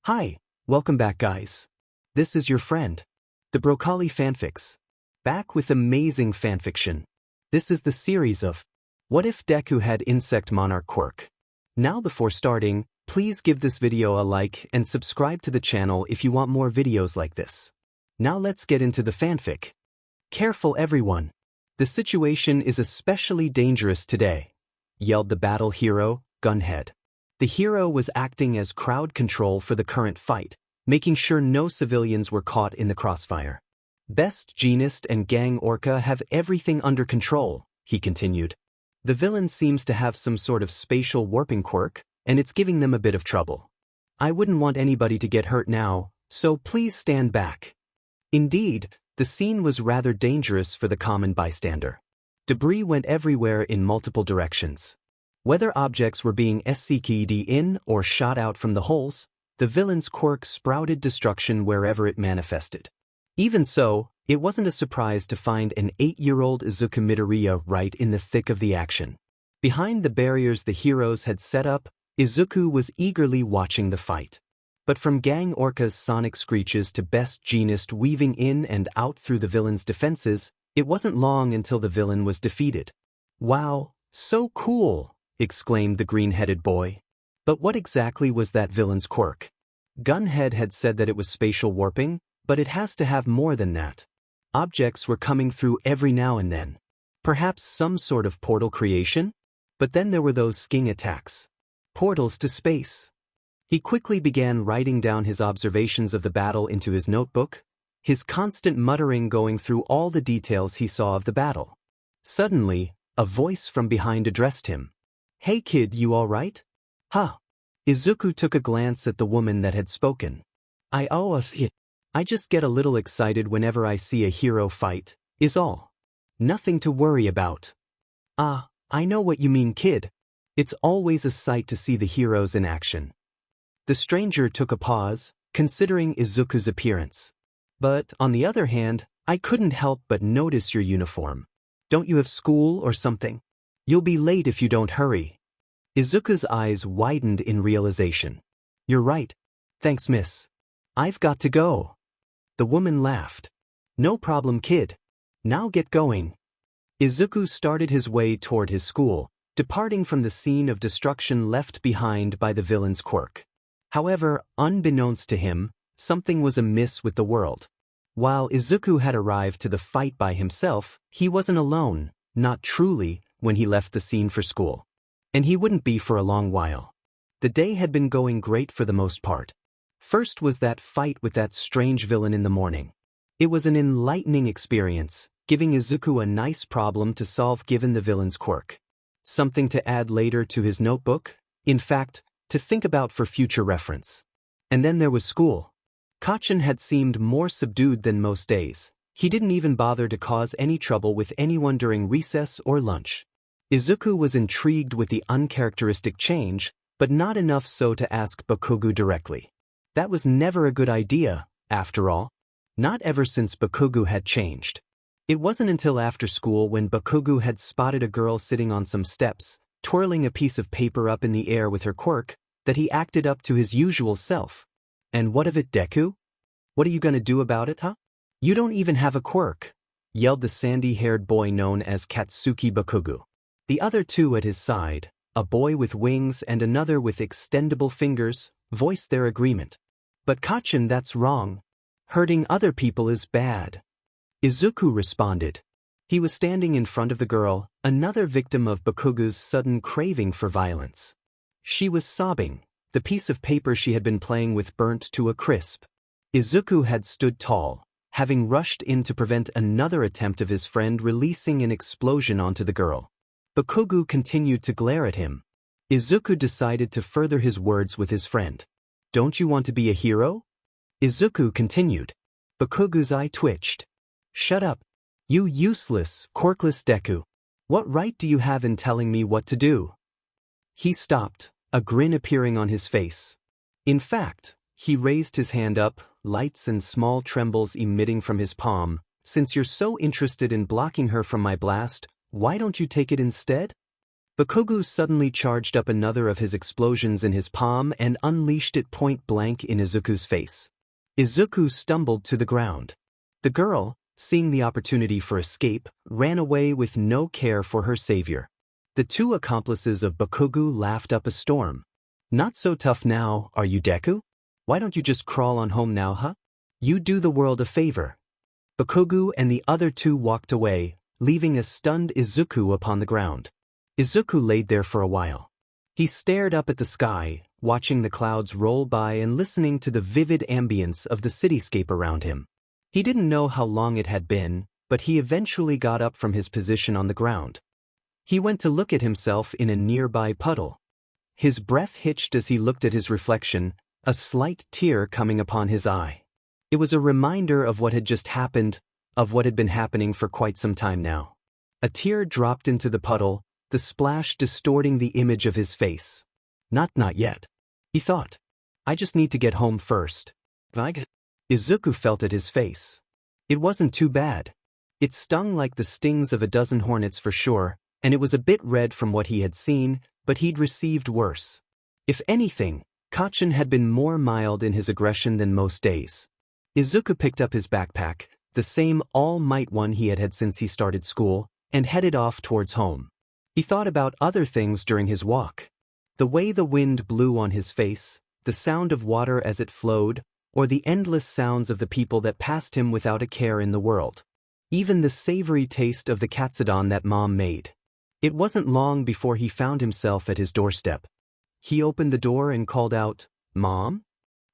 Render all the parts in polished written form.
Hi, welcome back guys. This is your friend, the Broccoli Fanfics. Back with amazing fanfiction. This is the series of What If Deku Had Insect Monarch Quirk. Now before starting, please give this video a like and subscribe to the channel if you want more videos like this. Now let's get into the fanfic. Careful everyone. The situation is especially dangerous today, yelled the battle hero, Gunhead. The hero was acting as crowd control for the current fight, making sure no civilians were caught in the crossfire. Best Jeanist and Gang Orca have everything under control, he continued. The villain seems to have some sort of spatial warping quirk, and it's giving them a bit of trouble. I wouldn't want anybody to get hurt now, so please stand back. Indeed, the scene was rather dangerous for the common bystander. Debris went everywhere in multiple directions. Whether objects were being SCK'd in or shot out from the holes, the villain's quirk sprouted destruction wherever it manifested. Even so, it wasn't a surprise to find an 8-year-old Izuku Midoriya right in the thick of the action. Behind the barriers the heroes had set up, Izuku was eagerly watching the fight. But from Gang Orca's sonic screeches to Best Jeanist weaving in and out through the villain's defenses, it wasn't long until the villain was defeated. Wow, so cool! Exclaimed the green-headed boy. But what exactly was that villain's quirk? Gunhead had said that it was spatial warping, but it has to have more than that. Objects were coming through every now and then. Perhaps some sort of portal creation? But then there were those sking attacks. Portals to space. He quickly began writing down his observations of the battle into his notebook, his constant muttering going through all the details he saw of the battle. Suddenly, a voice from behind addressed him. Hey kid, you alright? Huh. Izuku took a glance at the woman that had spoken. I just get a little excited whenever I see a hero fight, is all. Nothing to worry about. I know what you mean kid. It's always a sight to see the heroes in action. The stranger took a pause, considering Izuku's appearance. But, on the other hand, I couldn't help but notice your uniform. Don't you have school or something? You'll be late if you don't hurry. Izuku's eyes widened in realization. You're right. Thanks, miss. I've got to go. The woman laughed. No problem, kid. Now get going. Izuku started his way toward his school, departing from the scene of destruction left behind by the villain's quirk. However, unbeknownst to him, something was amiss with the world. While Izuku had arrived to the fight by himself, he wasn't alone, not truly, when he left the scene for school. And he wouldn't be for a long while. The day had been going great for the most part. First was that fight with that strange villain in the morning. It was an enlightening experience, giving Izuku a nice problem to solve given the villain's quirk. Something to add later to his notebook, in fact, to think about for future reference. And then there was school. Kacchan had seemed more subdued than most days. He didn't even bother to cause any trouble with anyone during recess or lunch. Izuku was intrigued with the uncharacteristic change, but not enough so to ask Bakugo directly. That was never a good idea, after all. Not ever since Bakugo had changed. It wasn't until after school when Bakugo had spotted a girl sitting on some steps, twirling a piece of paper up in the air with her quirk, that he acted up to his usual self. And what of it, Deku? What are you gonna do about it, huh? You don't even have a quirk, yelled the sandy-haired boy known as Katsuki Bakugo. The other two at his side, a boy with wings and another with extendable fingers, voiced their agreement. But Kacchan, that's wrong. Hurting other people is bad. Izuku responded. He was standing in front of the girl, another victim of Bakugo's sudden craving for violence. She was sobbing, the piece of paper she had been playing with burnt to a crisp. Izuku had stood tall, having rushed in to prevent another attempt of his friend releasing an explosion onto the girl. Bakugo continued to glare at him. Izuku decided to further his words with his friend. Don't you want to be a hero? Izuku continued. Bakugo's eye twitched. Shut up. You useless, quirkless Deku. What right do you have in telling me what to do? He stopped, a grin appearing on his face. In fact, he raised his hand up, lights and small trembles emitting from his palm. Since you're so interested in blocking her from my blast, why don't you take it instead? Bakugo suddenly charged up another of his explosions in his palm and unleashed it point blank in Izuku's face. Izuku stumbled to the ground. The girl, seeing the opportunity for escape, ran away with no care for her savior. The two accomplices of Bakugo laughed up a storm. Not so tough now, are you, Deku? Why don't you just crawl on home now, huh? You do the world a favor. Bakugo and the other two walked away, leaving a stunned Izuku upon the ground. Izuku laid there for a while. He stared up at the sky, watching the clouds roll by and listening to the vivid ambience of the cityscape around him. He didn't know how long it had been, but he eventually got up from his position on the ground. He went to look at himself in a nearby puddle. His breath hitched as he looked at his reflection, a slight tear coming upon his eye. It was a reminder of what had just happened, of what had been happening for quite some time now. A tear dropped into the puddle, the splash distorting the image of his face. Not yet, he thought. I just need to get home first. Izuku felt at his face. It wasn't too bad. It stung like the stings of a dozen hornets for sure, and it was a bit red from what he had seen, but he'd received worse. If anything, Kacchan had been more mild in his aggression than most days. Izuku picked up his backpack, the same all-might one he had since he started school, and headed off towards home. He thought about other things during his walk. The way the wind blew on his face, the sound of water as it flowed, or the endless sounds of the people that passed him without a care in the world. Even the savory taste of the katsudon that Mom made. It wasn't long before he found himself at his doorstep. He opened the door and called out, "Mom?"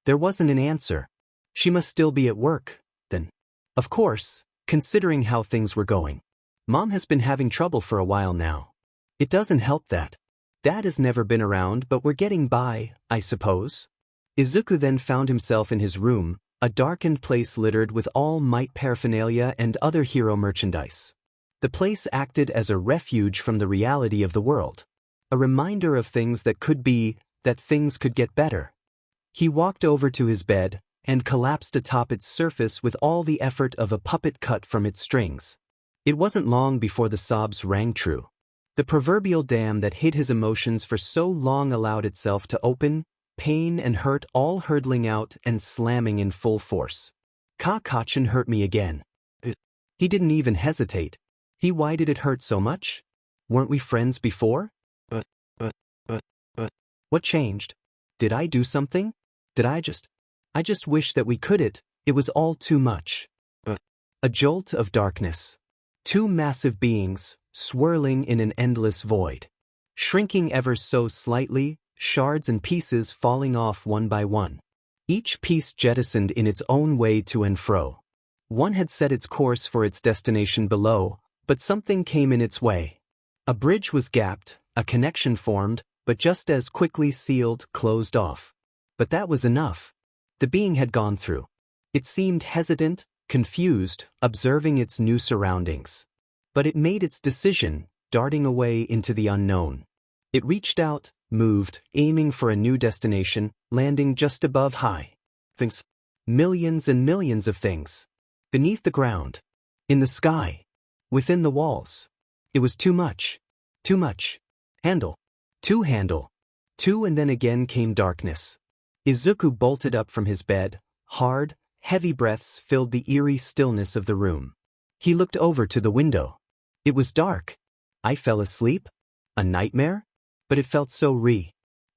There wasn't an answer. She must still be at work, then. Of course, considering how things were going. Mom has been having trouble for a while now. It doesn't help that. Dad has never been around, but we're getting by, I suppose. Izuku then found himself in his room, a darkened place littered with all-might paraphernalia and other hero merchandise. The place acted as a refuge from the reality of the world. A reminder of things that could be, that things could get better. He walked over to his bed, and collapsed atop its surface with all the effort of a puppet cut from its strings. It wasn't long before the sobs rang true. The proverbial dam that hid his emotions for so long allowed itself to open, pain and hurt all hurtling out and slamming in full force. Kacchan hurt me again. He didn't even hesitate. Why did it hurt so much? Weren't we friends before? But. What changed? Did I do something? I just wish that we could it was all too much. A jolt of darkness. Two massive beings, swirling in an endless void. Shrinking ever so slightly, shards and pieces falling off one by one. Each piece jettisoned in its own way to and fro. One had set its course for its destination below, but something came in its way. A bridge was gapped, a connection formed, but just as quickly sealed, closed off. But that was enough. The being had gone through. It seemed hesitant, confused, observing its new surroundings. But it made its decision, darting away into the unknown. It reached out, moved, aiming for a new destination, landing just above high. Things. Millions and millions of things. Beneath the ground. In the sky. Within the walls. It was too much. Too much. Handle. Two, and then again came darkness. Izuku bolted up from his bed. Hard, heavy breaths filled the eerie stillness of the room. He looked over to the window. It was dark. I fell asleep? A nightmare? But it felt so real.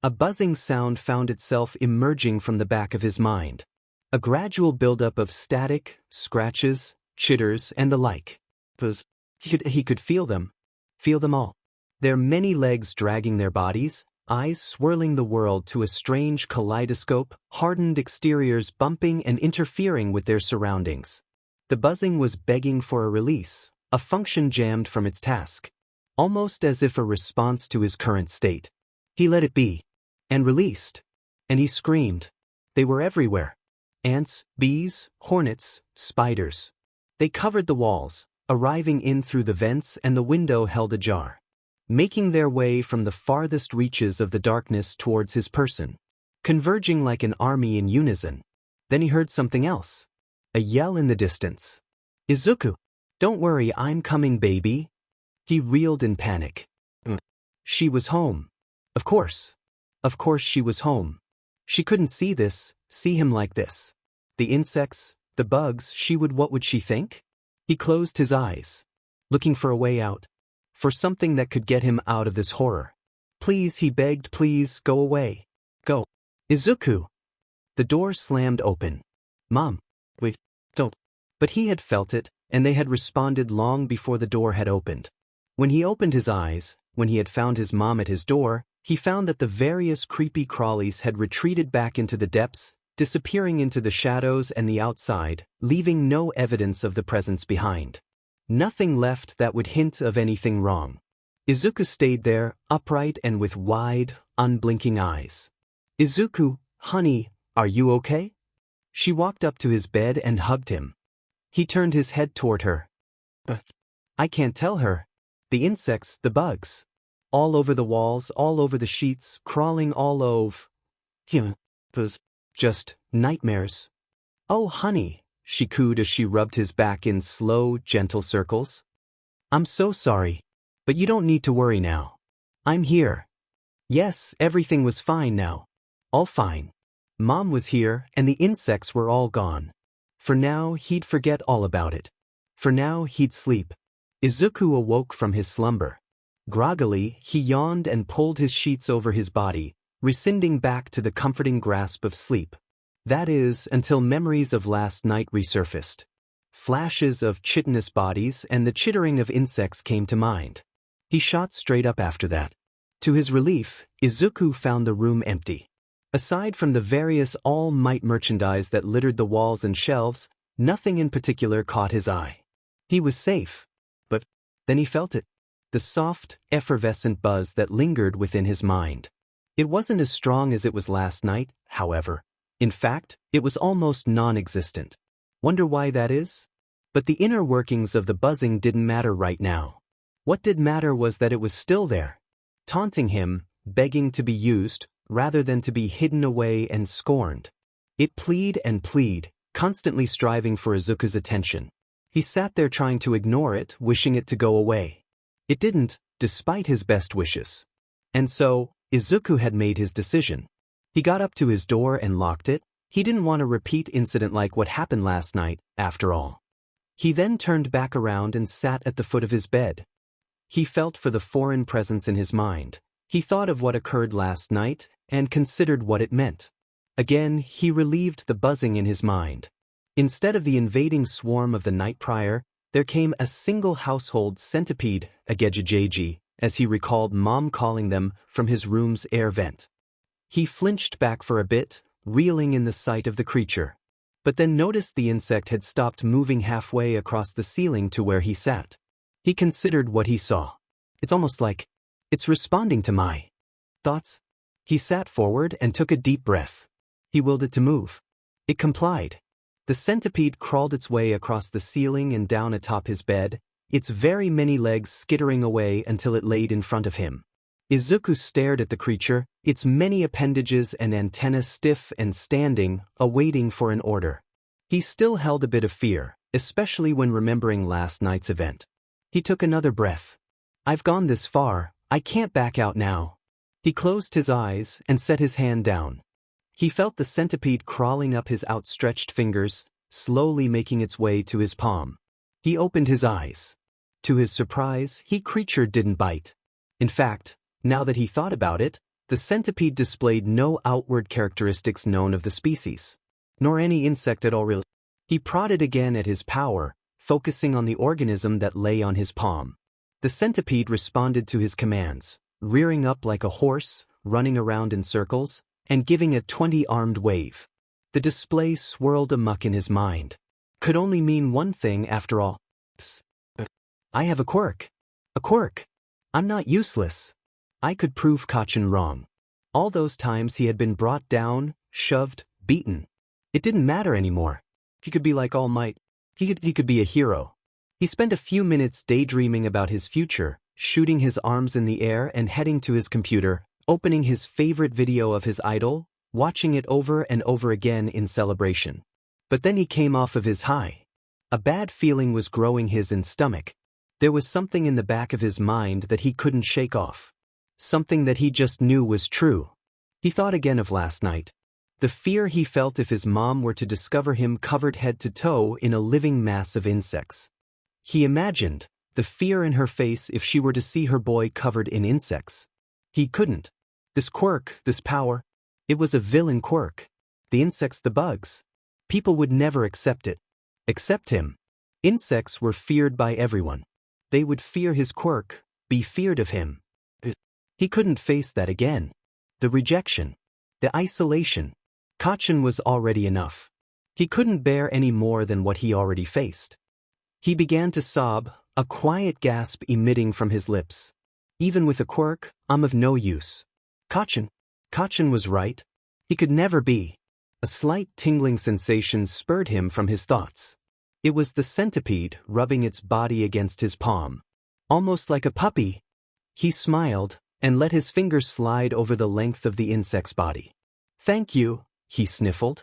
A buzzing sound found itself emerging from the back of his mind. A gradual buildup of static, scratches, chitters, and the like. He could feel them. Feel them all. Their many legs dragging their bodies, eyes swirling the world to a strange kaleidoscope, hardened exteriors bumping and interfering with their surroundings. The buzzing was begging for a release, a function jammed from its task. Almost as if a response to his current state. He let it be. And released. And he screamed. They were everywhere. Ants, bees, hornets, spiders. They covered the walls, arriving in through the vents and the window held ajar. Making their way from the farthest reaches of the darkness towards his person. Converging like an army in unison. Then he heard something else. A yell in the distance. Izuku! Don't worry, I'm coming, baby. He reeled in panic. She was home. Of course. Of course she was home. She couldn't see him like this. The insects, the bugs, what would she think? He closed his eyes, looking for a way out, for something that could get him out of this horror. Please, he begged, please, go away. Go. Izuku. The door slammed open. Mom. Wait, don't. But he had felt it, and they had responded long before the door had opened. When he opened his eyes, when he had found his mom at his door, he found that the various creepy crawlies had retreated back into the depths, disappearing into the shadows and the outside, leaving no evidence of the presence behind. Nothing left that would hint of anything wrong. Izuku stayed there, upright and with wide, unblinking eyes. Izuku, honey, are you okay? She walked up to his bed and hugged him. He turned his head toward her. But I can't tell her. The insects, the bugs. All over the walls, all over the sheets, crawling all over. Was just nightmares. Oh, honey, she cooed as she rubbed his back in slow, gentle circles. I'm so sorry. But you don't need to worry now. I'm here. Yes, everything was fine now. All fine. Mom was here, and the insects were all gone. For now, he'd forget all about it. For now, he'd sleep. Izuku awoke from his slumber. Groggily, he yawned and pulled his sheets over his body, rescinding back to the comforting grasp of sleep. That is, until memories of last night resurfaced. Flashes of chitinous bodies and the chittering of insects came to mind. He shot straight up after that. To his relief, Izuku found the room empty. Aside from the various all-might merchandise that littered the walls and shelves, nothing in particular caught his eye. He was safe. But then he felt it. The soft, effervescent buzz that lingered within his mind. It wasn't as strong as it was last night, however. In fact, it was almost non-existent. Wonder why that is? But the inner workings of the buzzing didn't matter right now. What did matter was that it was still there, taunting him, begging to be used, rather than to be hidden away and scorned. It plead and plead, constantly striving for Izuku's attention. He sat there trying to ignore it, wishing it to go away. It didn't, despite his best wishes. And so, Izuku had made his decision. He got up to his door and locked it. He didn't want a repeat incident like what happened last night, after all. He then turned back around and sat at the foot of his bed. He felt for the foreign presence in his mind. He thought of what occurred last night and considered what it meant. Again, he relieved the buzzing in his mind. Instead of the invading swarm of the night prior, there came a single household centipede, a gejijeji, as he recalled Mom calling them, from his room's air vent. He flinched back for a bit, reeling in the sight of the creature. But then noticed the insect had stopped moving halfway across the ceiling to where he sat. He considered what he saw. It's almost like it's responding to my thoughts. He sat forward and took a deep breath. He willed it to move. It complied. The centipede crawled its way across the ceiling and down atop his bed, its very many legs skittering away until it laid in front of him. Izuku stared at the creature, its many appendages and antennae stiff and standing, awaiting for an order. He still held a bit of fear, especially when remembering last night's event. He took another breath. I've gone this far, I can't back out now. He closed his eyes and set his hand down. He felt the centipede crawling up his outstretched fingers, slowly making its way to his palm. He opened his eyes. To his surprise, the creature didn't bite. In fact, now that he thought about it, the centipede displayed no outward characteristics known of the species, nor any insect at all really. He prodded again at his power, focusing on the organism that lay on his palm. The centipede responded to his commands, rearing up like a horse, running around in circles, and giving a 20-armed wave. The display swirled amuck in his mind. Could only mean one thing after all. I have a quirk. A quirk. I'm not useless. I could prove Kachin wrong. All those times he had been brought down, shoved, beaten. It didn't matter anymore. He could be like All Might. He could be a hero. He spent a few minutes daydreaming about his future, shooting his arms in the air and heading to his computer, opening his favorite video of his idol, watching it over and over again in celebration. But then he came off of his high. A bad feeling was growing his stomach. There was something in the back of his mind that he couldn't shake off. something that he just knew was true. He thought again of last night. The fear he felt if his mom were to discover him covered head to toe in a living mass of insects. He imagined the fear in her face if she were to see her boy covered in insects. He couldn't. This quirk, this power, it was a villain quirk. The insects, the bugs. People would never accept it. Except him. Insects were feared by everyone. They would fear his quirk, be feared of him. He couldn't face that again. The rejection. The isolation. Caution was already enough. He couldn't bear any more than what he already faced. He began to sob, a quiet gasp emitting from his lips. Even with a quirk, I'm of no use. Caution was right. He could never be. A slight tingling sensation spurred him from his thoughts. It was the centipede rubbing its body against his palm. Almost like a puppy. He smiled and let his fingers slide over the length of the insect's body. Thank you, he sniffled.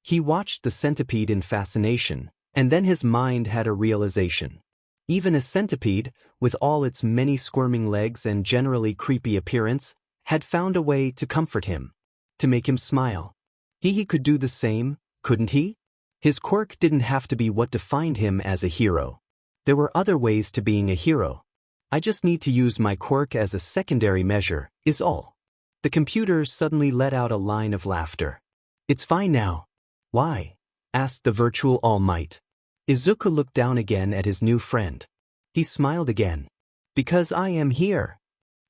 He watched the centipede in fascination, and then his mind had a realization. Even a centipede, with all its many squirming legs and generally creepy appearance, had found a way to comfort him, to make him smile. He could do the same, couldn't he? His quirk didn't have to be what defined him as a hero. There were other ways to being a hero. I just need to use my quirk as a secondary measure, is all. The computer suddenly let out a line of laughter. It's fine now. Why? Asked the virtual All Might. Izuku looked down again at his new friend. He smiled again. Because I am here.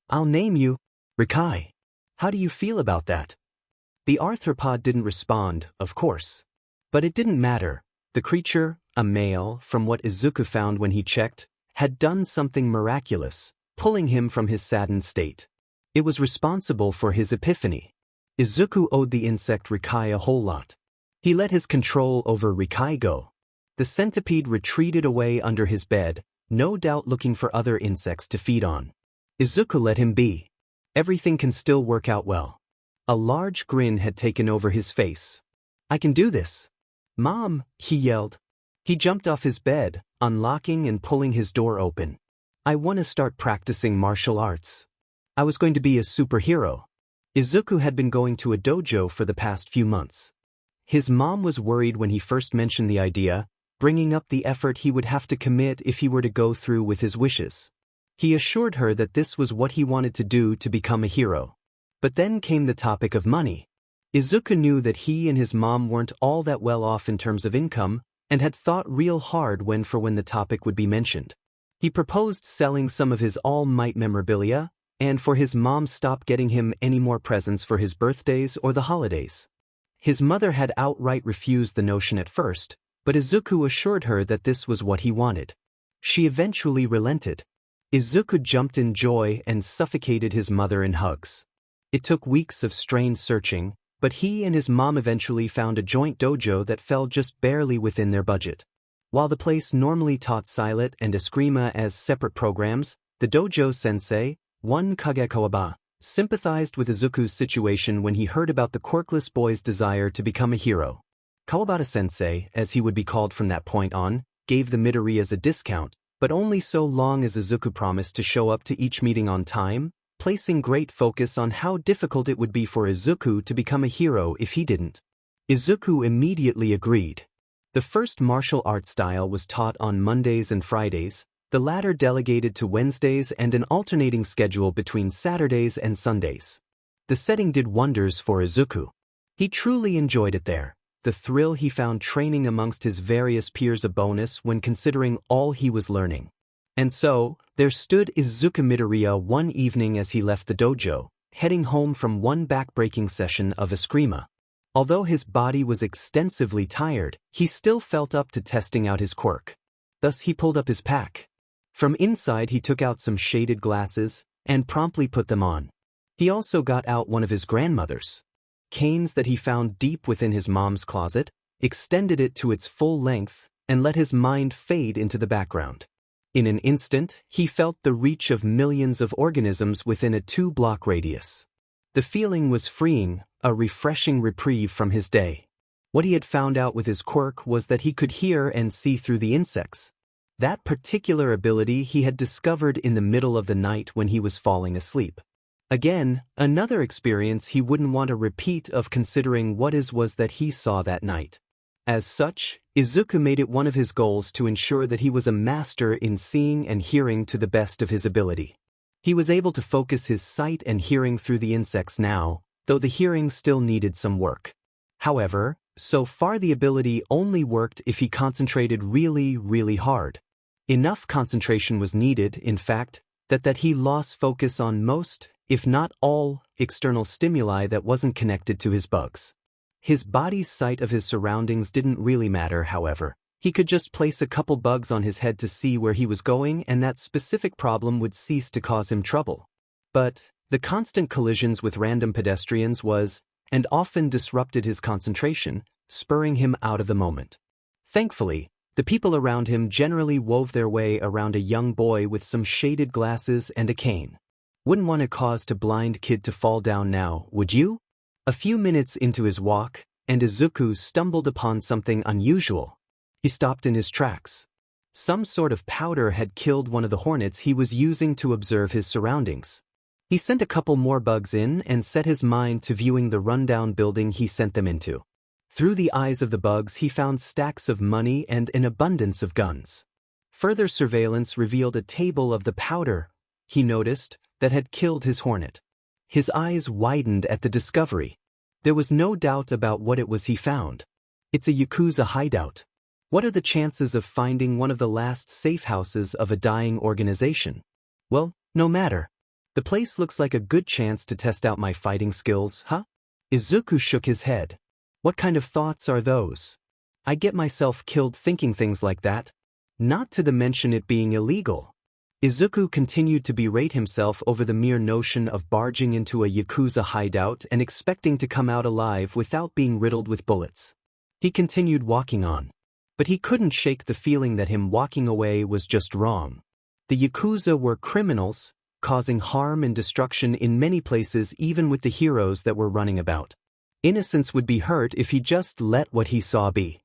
I'll name you Rikai. How do you feel about that? The arthropod didn't respond, of course. But it didn't matter. The creature, a male, from what Izuku found when he checked, had done something miraculous, pulling him from his saddened state. It was responsible for his epiphany. Izuku owed the insect Rikai a whole lot. He let his control over Rikai go. The centipede retreated away under his bed, no doubt looking for other insects to feed on. Izuku let him be. Everything can still work out well. A large grin had taken over his face. I can do this. Mom, he yelled. He jumped off his bed, unlocking and pulling his door open. I want to start practicing martial arts. I was going to be a superhero. Izuku had been going to a dojo for the past few months. His mom was worried when he first mentioned the idea, bringing up the effort he would have to commit if he were to go through with his wishes. He assured her that this was what he wanted to do to become a hero. But then came the topic of money. Izuku knew that he and his mom weren't all that well off in terms of income, and had thought real hard when the topic would be mentioned. He proposed selling some of his All Might memorabilia, and for his mom stop getting him any more presents for his birthdays or the holidays. His mother had outright refused the notion at first, but Izuku assured her that this was what he wanted. She eventually relented. Izuku jumped in joy and suffocated his mother in hugs. It took weeks of strained searching, but he and his mom eventually found a joint dojo that fell just barely within their budget. While the place normally taught Silent and Eskrima as separate programs, the dojo sensei, one Kagekawaba, sympathized with Izuku's situation when he heard about the quirkless boy's desire to become a hero. Kawabata-sensei, as he would be called from that point on, gave the Midoriyas a discount, but only so long as Izuku promised to show up to each meeting on time, placing great focus on how difficult it would be for Izuku to become a hero if he didn't. Izuku immediately agreed. The first martial art style was taught on Mondays and Fridays, the latter delegated to Wednesdays and an alternating schedule between Saturdays and Sundays. The setting did wonders for Izuku. He truly enjoyed it there. The thrill he found training amongst his various peers a bonus when considering all he was learning. And so, there stood Izuku Midoriya one evening as he left the dojo, heading home from one back-breaking session of Eskrima. Although his body was extensively tired, he still felt up to testing out his quirk. Thus he pulled up his pack. From inside he took out some shaded glasses, and promptly put them on. He also got out one of his grandmother's canes that he found deep within his mom's closet, extended it to its full length, and let his mind fade into the background. In an instant, he felt the reach of millions of organisms within a 2-block radius. The feeling was freeing, a refreshing reprieve from his day. What he had found out with his quirk was that he could hear and see through the insects. That particular ability he had discovered in the middle of the night when he was falling asleep. Again, another experience he wouldn't want a repeat of considering what was that he saw that night. As such, Izuku made it one of his goals to ensure that he was a master in seeing and hearing to the best of his ability. He was able to focus his sight and hearing through the insects now, though the hearing still needed some work. However, so far the ability only worked if he concentrated really hard. Enough concentration was needed, in fact, that he lost focus on most, if not all, external stimuli that wasn't connected to his bugs. His body's sight of his surroundings didn't really matter, however. He could just place a couple bugs on his head to see where he was going, and that specific problem would cease to cause him trouble. But the constant collisions with random pedestrians and often disrupted his concentration, spurring him out of the moment. Thankfully, the people around him generally wove their way around a young boy with some shaded glasses and a cane. Wouldn't want to cause a blind kid to fall down now, would you? A few minutes into his walk, and Izuku stumbled upon something unusual. He stopped in his tracks. Some sort of powder had killed one of the hornets he was using to observe his surroundings. He sent a couple more bugs in and set his mind to viewing the rundown building he sent them into. Through the eyes of the bugs he found stacks of money and an abundance of guns. Further surveillance revealed a table of the powder, he noticed, that had killed his hornet. His eyes widened at the discovery. There was no doubt about what it was he found. It's a Yakuza hideout. What are the chances of finding one of the last safe houses of a dying organization? Well, no matter. The place looks like a good chance to test out my fighting skills, huh? Izuku shook his head. What kind of thoughts are those? I get myself killed thinking things like that. Not to mention it being illegal. Izuku continued to berate himself over the mere notion of barging into a Yakuza hideout and expecting to come out alive without being riddled with bullets. He continued walking on. But he couldn't shake the feeling that him walking away was just wrong. The Yakuza were criminals, causing harm and destruction in many places even with the heroes that were running about. Innocence would be hurt if he just let what he saw be.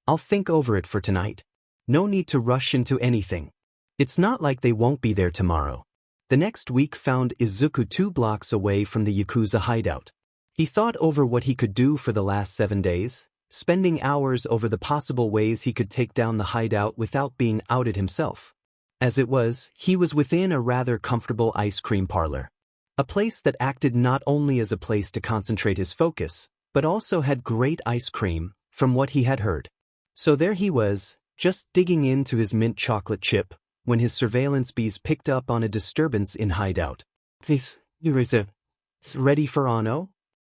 I'll think over it for tonight. No need to rush into anything. It's not like they won't be there tomorrow. The next week found Izuku 2 blocks away from the Yakuza hideout. He thought over what he could do for the last 7 days, spending hours over the possible ways he could take down the hideout without being outed himself. As it was, he was within a rather comfortable ice cream parlor. A place that acted not only as a place to concentrate his focus, but also had great ice cream, from what he had heard. So there he was, just digging into his mint chocolate chip, when his surveillance bees picked up on a disturbance in hideout. Ready for Anno?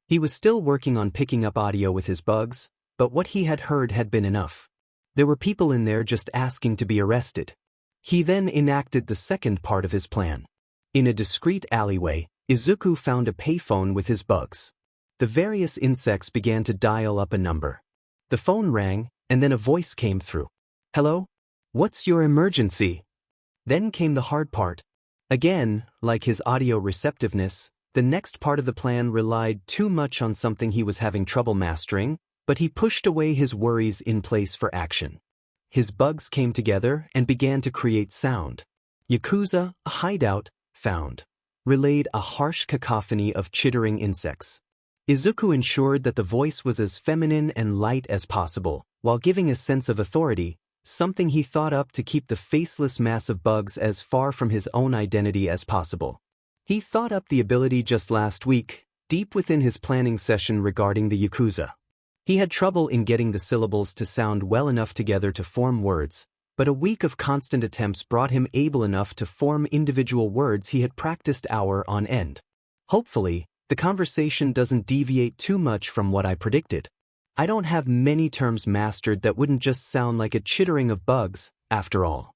He was still working on picking up audio with his bugs, but what he had heard had been enough. There were people in there just asking to be arrested. He then enacted the second part of his plan. In a discreet alleyway, Izuku found a payphone with his bugs. The various insects began to dial up a number. The phone rang, and then a voice came through. Hello? What's your emergency? Then came the hard part. Again, like his audio receptiveness, the next part of the plan relied too much on something he was having trouble mastering, but he pushed away his worries in place for action. His bugs came together and began to create sound. Yakuza, a hideout, found. Relayed a harsh cacophony of chittering insects. Izuku ensured that the voice was as feminine and light as possible, while giving a sense of authority, something he thought up to keep the faceless mass of bugs as far from his own identity as possible. He thought up the ability just last week, deep within his planning session regarding the Yakuza. He had trouble in getting the syllables to sound well enough together to form words, but a week of constant attempts brought him able enough to form individual words he had practiced hour on end. Hopefully, the conversation doesn't deviate too much from what I predicted. I don't have many terms mastered that wouldn't just sound like a chittering of bugs, after all.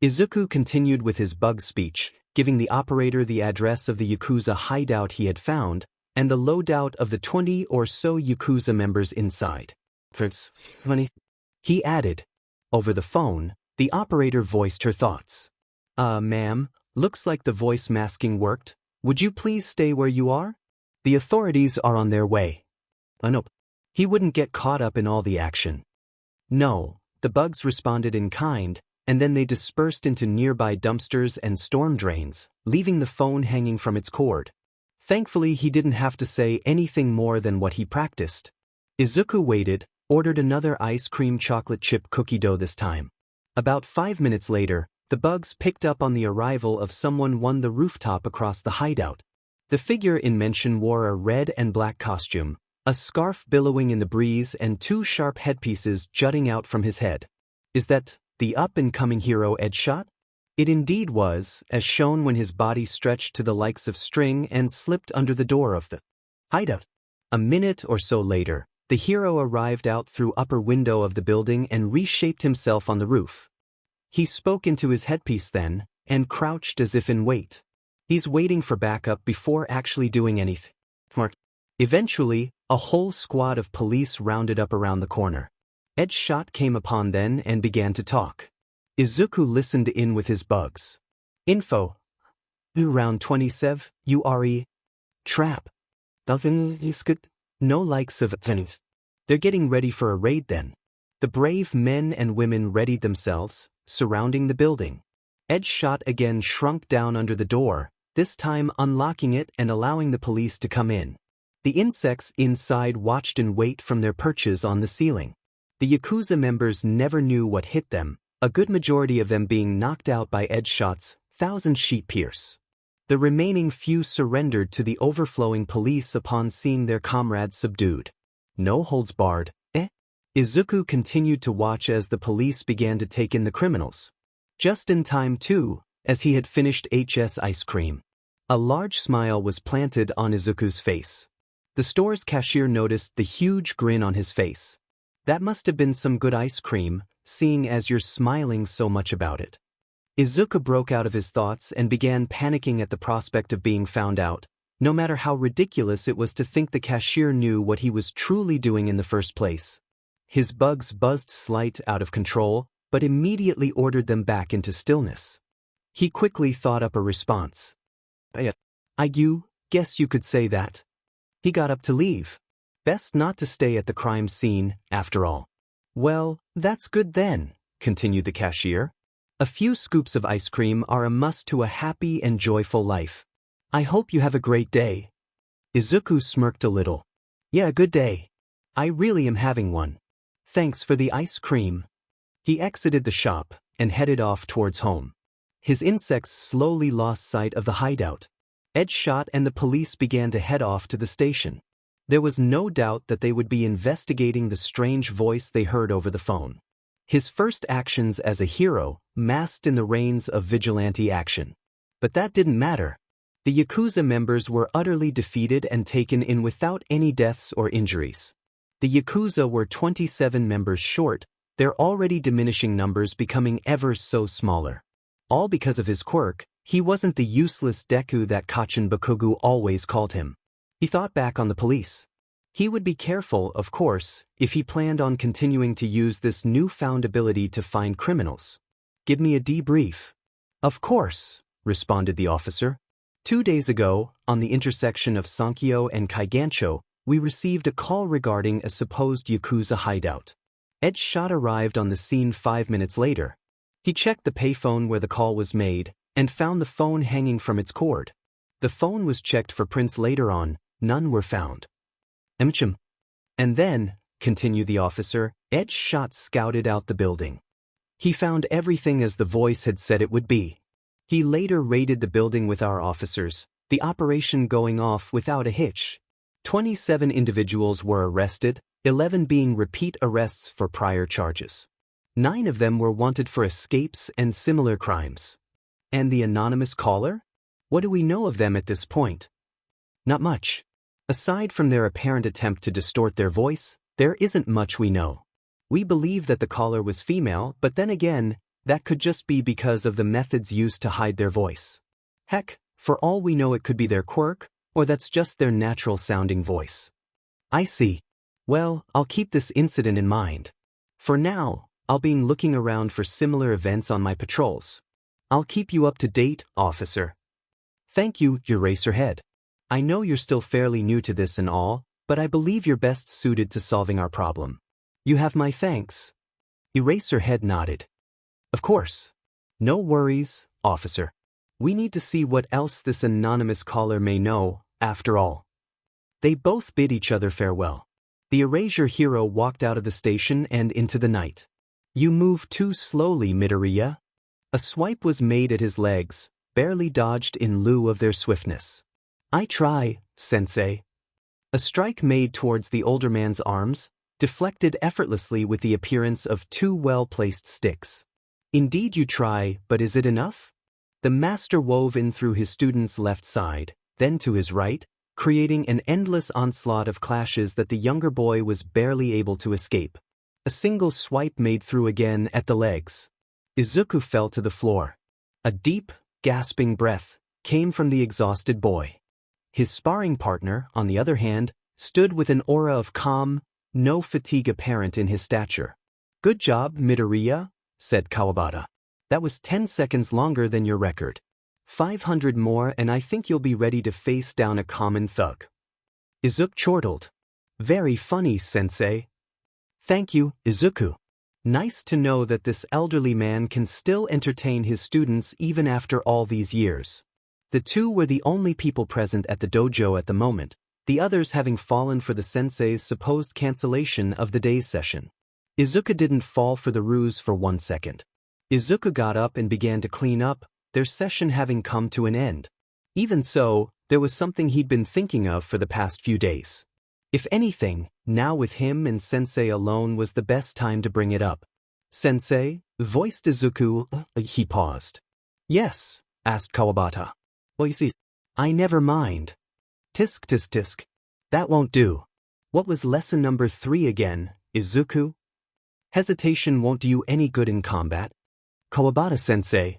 Izuku continued with his bug speech, giving the operator the address of the Yakuza hideout he had found, and the loadout of the 20 or so Yakuza members inside. He added. Over the phone, the operator voiced her thoughts. Ma'am, looks like the voice masking worked. Would you please stay where you are? The authorities are on their way. Nope. He wouldn't get caught up in all the action. No, the bugs responded in kind, and then they dispersed into nearby dumpsters and storm drains, leaving the phone hanging from its cord. Thankfully, he didn't have to say anything more than what he practiced. Izuku waited, ordered another ice cream chocolate chip cookie dough this time. About 5 minutes later, the bugs picked up on the arrival of someone on the rooftop across the hideout. The figure in mention wore a red and black costume, a scarf billowing in the breeze and 2 sharp headpieces jutting out from his head. Is that the up-and-coming hero Edgeshot? It indeed was, as shown when his body stretched to the likes of string and slipped under the door of the hideout. A minute or so later, the hero arrived out through upper window of the building and reshaped himself on the roof. He spoke into his headpiece then, and crouched as if in wait. He's waiting for backup before actually doing anything. Smart. Eventually, a whole squad of police rounded up around the corner. Edgeshot came upon then and began to talk. Izuku listened in with his bugs. Info. Round 27, URE. Trap. Nothing is good. No likes of things. They're getting ready for a raid then. The brave men and women readied themselves, surrounding the building. Edgeshot again shrunk down under the door, this time unlocking it and allowing the police to come in. The insects inside watched in wait from their perches on the ceiling. The Yakuza members never knew what hit them, a good majority of them being knocked out by Edgeshot's 1,000-sheet pierce. The remaining few surrendered to the overflowing police upon seeing their comrades subdued. No holds barred, eh? Izuku continued to watch as the police began to take in the criminals. Just in time too, as he had finished HS ice cream. A large smile was planted on Izuku's face. The store's cashier noticed the huge grin on his face. That must have been some good ice cream, seeing as you're smiling so much about it. Izuku broke out of his thoughts and began panicking at the prospect of being found out, no matter how ridiculous it was to think the cashier knew what he was truly doing in the first place. His bugs buzzed slight out of control, but immediately ordered them back into stillness. He quickly thought up a response. I guess you could say that. He got up to leave. Best not to stay at the crime scene, after all. Well, that's good then, continued the cashier. A few scoops of ice cream are a must to a happy and joyful life. I hope you have a great day. Izuku smirked a little. Yeah, good day. I really am having one. Thanks for the ice cream. He exited the shop and headed off towards home. His insects slowly lost sight of the hideout. Edgeshot and the police began to head off to the station. There was no doubt that they would be investigating the strange voice they heard over the phone. His first actions as a hero, masked in the reins of vigilante action. But that didn't matter. The Yakuza members were utterly defeated and taken in without any deaths or injuries. The Yakuza were 27 members short, their already diminishing numbers becoming ever so smaller. All because of his quirk, he wasn't the useless Deku that Kachin Bakugo always called him. He thought back on the police. He would be careful, of course, if he planned on continuing to use this newfound ability to find criminals. Give me a debrief. Of course, responded the officer. 2 days ago, on the intersection of Sankyo and Kaigancho, we received a call regarding a supposed Yakuza hideout. Edgeshot arrived on the scene 5 minutes later. He checked the payphone where the call was made, and found the phone hanging from its cord. The phone was checked for prints later on, none were found. And then, continued the officer, Edgeshot scouted out the building. He found everything as the voice had said it would be. He later raided the building with our officers, the operation going off without a hitch. 27 individuals were arrested, 11 being repeat arrests for prior charges. 9 of them were wanted for escapes and similar crimes. And the anonymous caller? What do we know of them at this point? Not much. Aside from their apparent attempt to distort their voice, there isn't much we know. We believe that the caller was female, but then again, that could just be because of the methods used to hide their voice. Heck, for all we know it could be their quirk, or that's just their natural-sounding voice. I see. Well, I'll keep this incident in mind. For now, I'll be looking around for similar events on my patrols. I'll keep you up to date, officer. Thank you, Eraserhead. I know you're still fairly new to this and all, but I believe you're best suited to solving our problem. You have my thanks. Eraserhead nodded. Of course. No worries, officer. We need to see what else this anonymous caller may know, after all. They both bid each other farewell. The erasure hero walked out of the station and into the night. You move too slowly, Midoriya. A swipe was made at his legs, barely dodged in lieu of their swiftness. I try, Sensei. A strike made towards the older man's arms, deflected effortlessly with the appearance of two well-placed sticks. Indeed you try, but is it enough? The master wove in through his student's left side, then to his right, creating an endless onslaught of clashes that the younger boy was barely able to escape. A single swipe made through again at the legs. Izuku fell to the floor. A deep, gasping breath came from the exhausted boy. His sparring partner, on the other hand, stood with an aura of calm, no fatigue apparent in his stature. Good job, Midoriya, said Kawabata. That was 10 seconds longer than your record. 500 more and I think you'll be ready to face down a common thug. Izuku chortled. Very funny, Sensei. Thank you, Izuku. Nice to know that this elderly man can still entertain his students even after all these years. The two were the only people present at the dojo at the moment, the others having fallen for the sensei's supposed cancellation of the day's session. Izuku didn't fall for the ruse for 1 second. Izuku got up and began to clean up, their session having come to an end. Even so, there was something he'd been thinking of for the past few days. If anything, now with him and Sensei alone was the best time to bring it up. Sensei, voiced Izuku, he paused. Yes, asked Kawabata. Well, you see, I never mind. Tisk tisk tisk. That won't do. What was lesson number 3 again, Izuku? Hesitation won't do you any good in combat. Kawabata-sensei.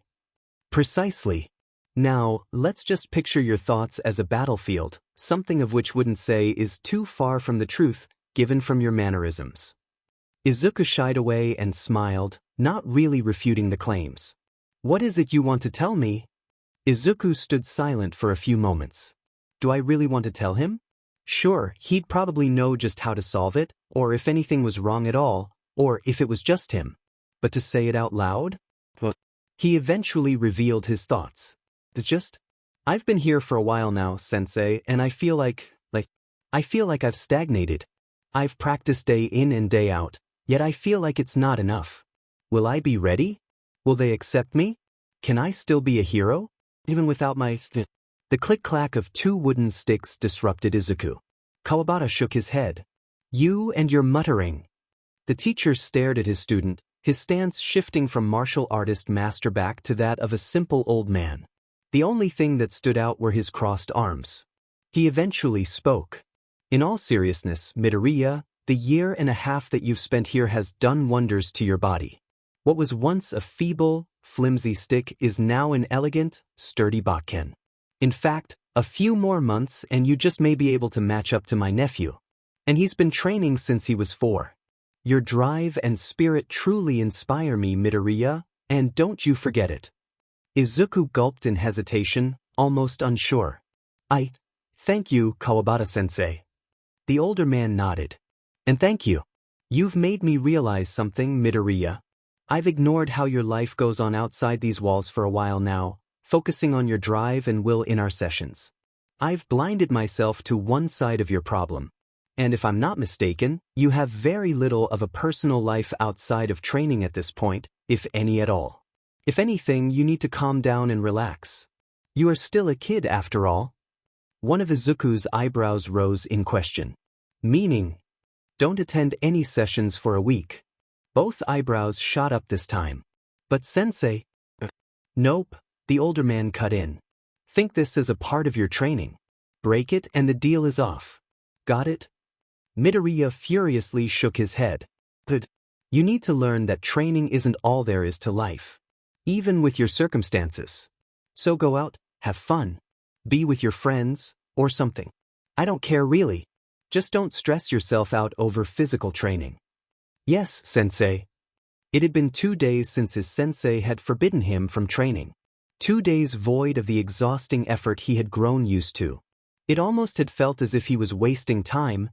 Precisely. Now, let's just picture your thoughts as a battlefield, something of which wouldn't say is too far from the truth, given from your mannerisms. Izuku shied away and smiled, not really refuting the claims. What is it you want to tell me? Izuku stood silent for a few moments. Do I really want to tell him? Sure, he'd probably know just how to solve it, or if anything was wrong at all, or if it was just him. But to say it out loud? Well, he eventually revealed his thoughts. I've been here for a while now, Sensei, and I feel like I've stagnated. I've practiced day in and day out, yet I feel like it's not enough. Will I be ready? Will they accept me? Can I still be a hero? Even without my... The click-clack of 2 wooden sticks disrupted Izuku. Kawabata shook his head. You and your muttering. The teacher stared at his student, his stance shifting from martial artist master back to that of a simple old man. The only thing that stood out were his crossed arms. He eventually spoke. In all seriousness, Midoriya, the 1.5 years that you've spent here has done wonders to your body. What was once a feeble, flimsy stick is now an elegant, sturdy bakken. In fact, a few more months and you just may be able to match up to my nephew. And he's been training since he was 4. Your drive and spirit truly inspire me, Midoriya, and don't you forget it. Izuku gulped in hesitation, almost unsure. Thank you, Kawabata-sensei. The older man nodded. And thank you. You've made me realize something, Midoriya. I've ignored how your life goes on outside these walls for a while now, focusing on your drive and will in our sessions. I've blinded myself to one side of your problem. And if I'm not mistaken, you have very little of a personal life outside of training at this point, if any at all. If anything, you need to calm down and relax. You are still a kid after all. One of Izuku's eyebrows rose in question. Meaning? Don't attend any sessions for a week. Both eyebrows shot up this time. But Sensei... Nope, the older man cut in. Think this is a part of your training. Break it and the deal is off. Got it? Midoriya furiously shook his head. But you need to learn that training isn't all there is to life. Even with your circumstances. So go out, have fun. Be with your friends, or something. I don't care really. Just don't stress yourself out over physical training. Yes, Sensei. It had been 2 days since his sensei had forbidden him from training. 2 days void of the exhausting effort he had grown used to. It almost had felt as if he was wasting time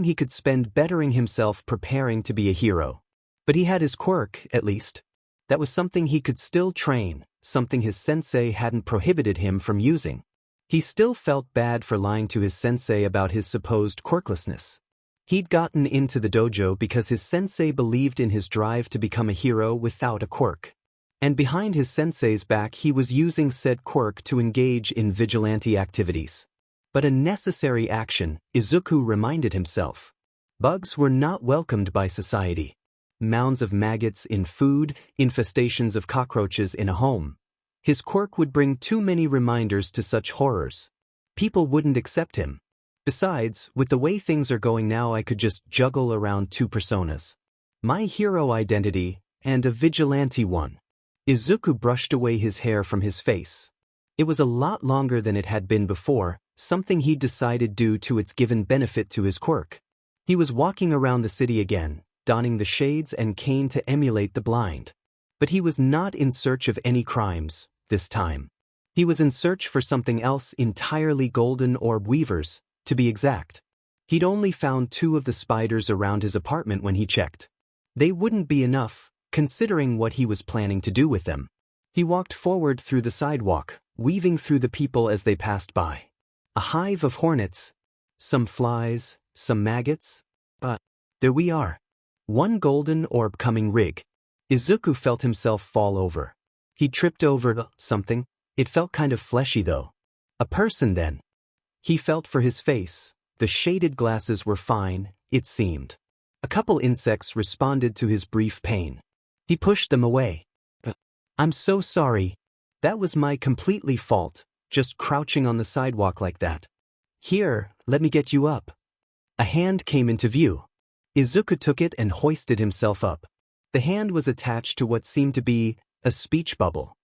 he could spend bettering himself preparing to be a hero. But he had his quirk, at least. That was something he could still train, something his sensei hadn't prohibited him from using. He still felt bad for lying to his sensei about his supposed quirklessness. He'd gotten into the dojo because his sensei believed in his drive to become a hero without a quirk. And behind his sensei's back he was using said quirk to engage in vigilante activities. But a necessary action, Izuku reminded himself. Bugs were not welcomed by society. Mounds of maggots in food, infestations of cockroaches in a home. His quirk would bring too many reminders to such horrors. People wouldn't accept him. Besides, with the way things are going now, I could just juggle around two personas. My hero identity, and a vigilante one. Izuku brushed away his hair from his face. It was a lot longer than it had been before, something he'd decided due to its given benefit to his quirk. He was walking around the city again, donning the shades and cane to emulate the blind. But he was not in search of any crimes, this time. He was in search for something else entirely, golden orb weavers, to be exact. He'd only found 2 of the spiders around his apartment when he checked. They wouldn't be enough, considering what he was planning to do with them. He walked forward through the sidewalk, weaving through the people as they passed by. A hive of hornets. Some flies, some maggots. There we are. 1 golden orb coming rig. Izuku felt himself fall over. He tripped over something. It felt kind of fleshy though. A person then. He felt for his face. The shaded glasses were fine, it seemed. A couple insects responded to his brief pain. He pushed them away. I'm so sorry. That was my completely fault, just crouching on the sidewalk like that. Here, let me get you up. A hand came into view. Izuku took it and hoisted himself up. The hand was attached to what seemed to be a speech bubble.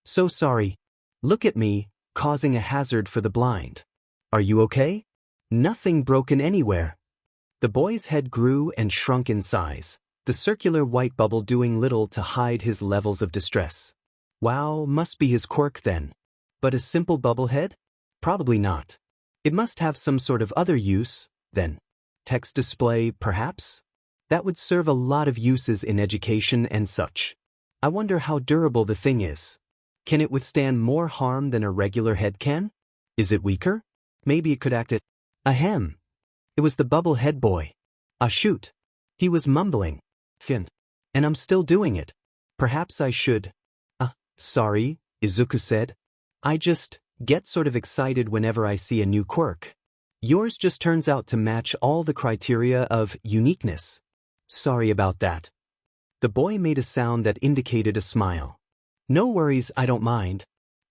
So sorry. Look at me, causing a hazard for the blind. Are you okay? Nothing broken anywhere. The boy's head grew and shrunk in size, the circular white bubble doing little to hide his levels of distress. Wow, must be his quirk then. But a simple bubble head? Probably not. It must have some sort of other use, then. Text display, perhaps? That would serve a lot of uses in education and such. I wonder how durable the thing is. Can it withstand more harm than a regular head can? Is it weaker? Maybe it could act as ahem. It was the bubble head boy. Ah shoot. He was mumbling. Fin. And I'm still doing it. Perhaps I should. Sorry, Izuku said. I just get sort of excited whenever I see a new quirk. Yours just turns out to match all the criteria of uniqueness. Sorry about that. The boy made a sound that indicated a smile. No worries, I don't mind.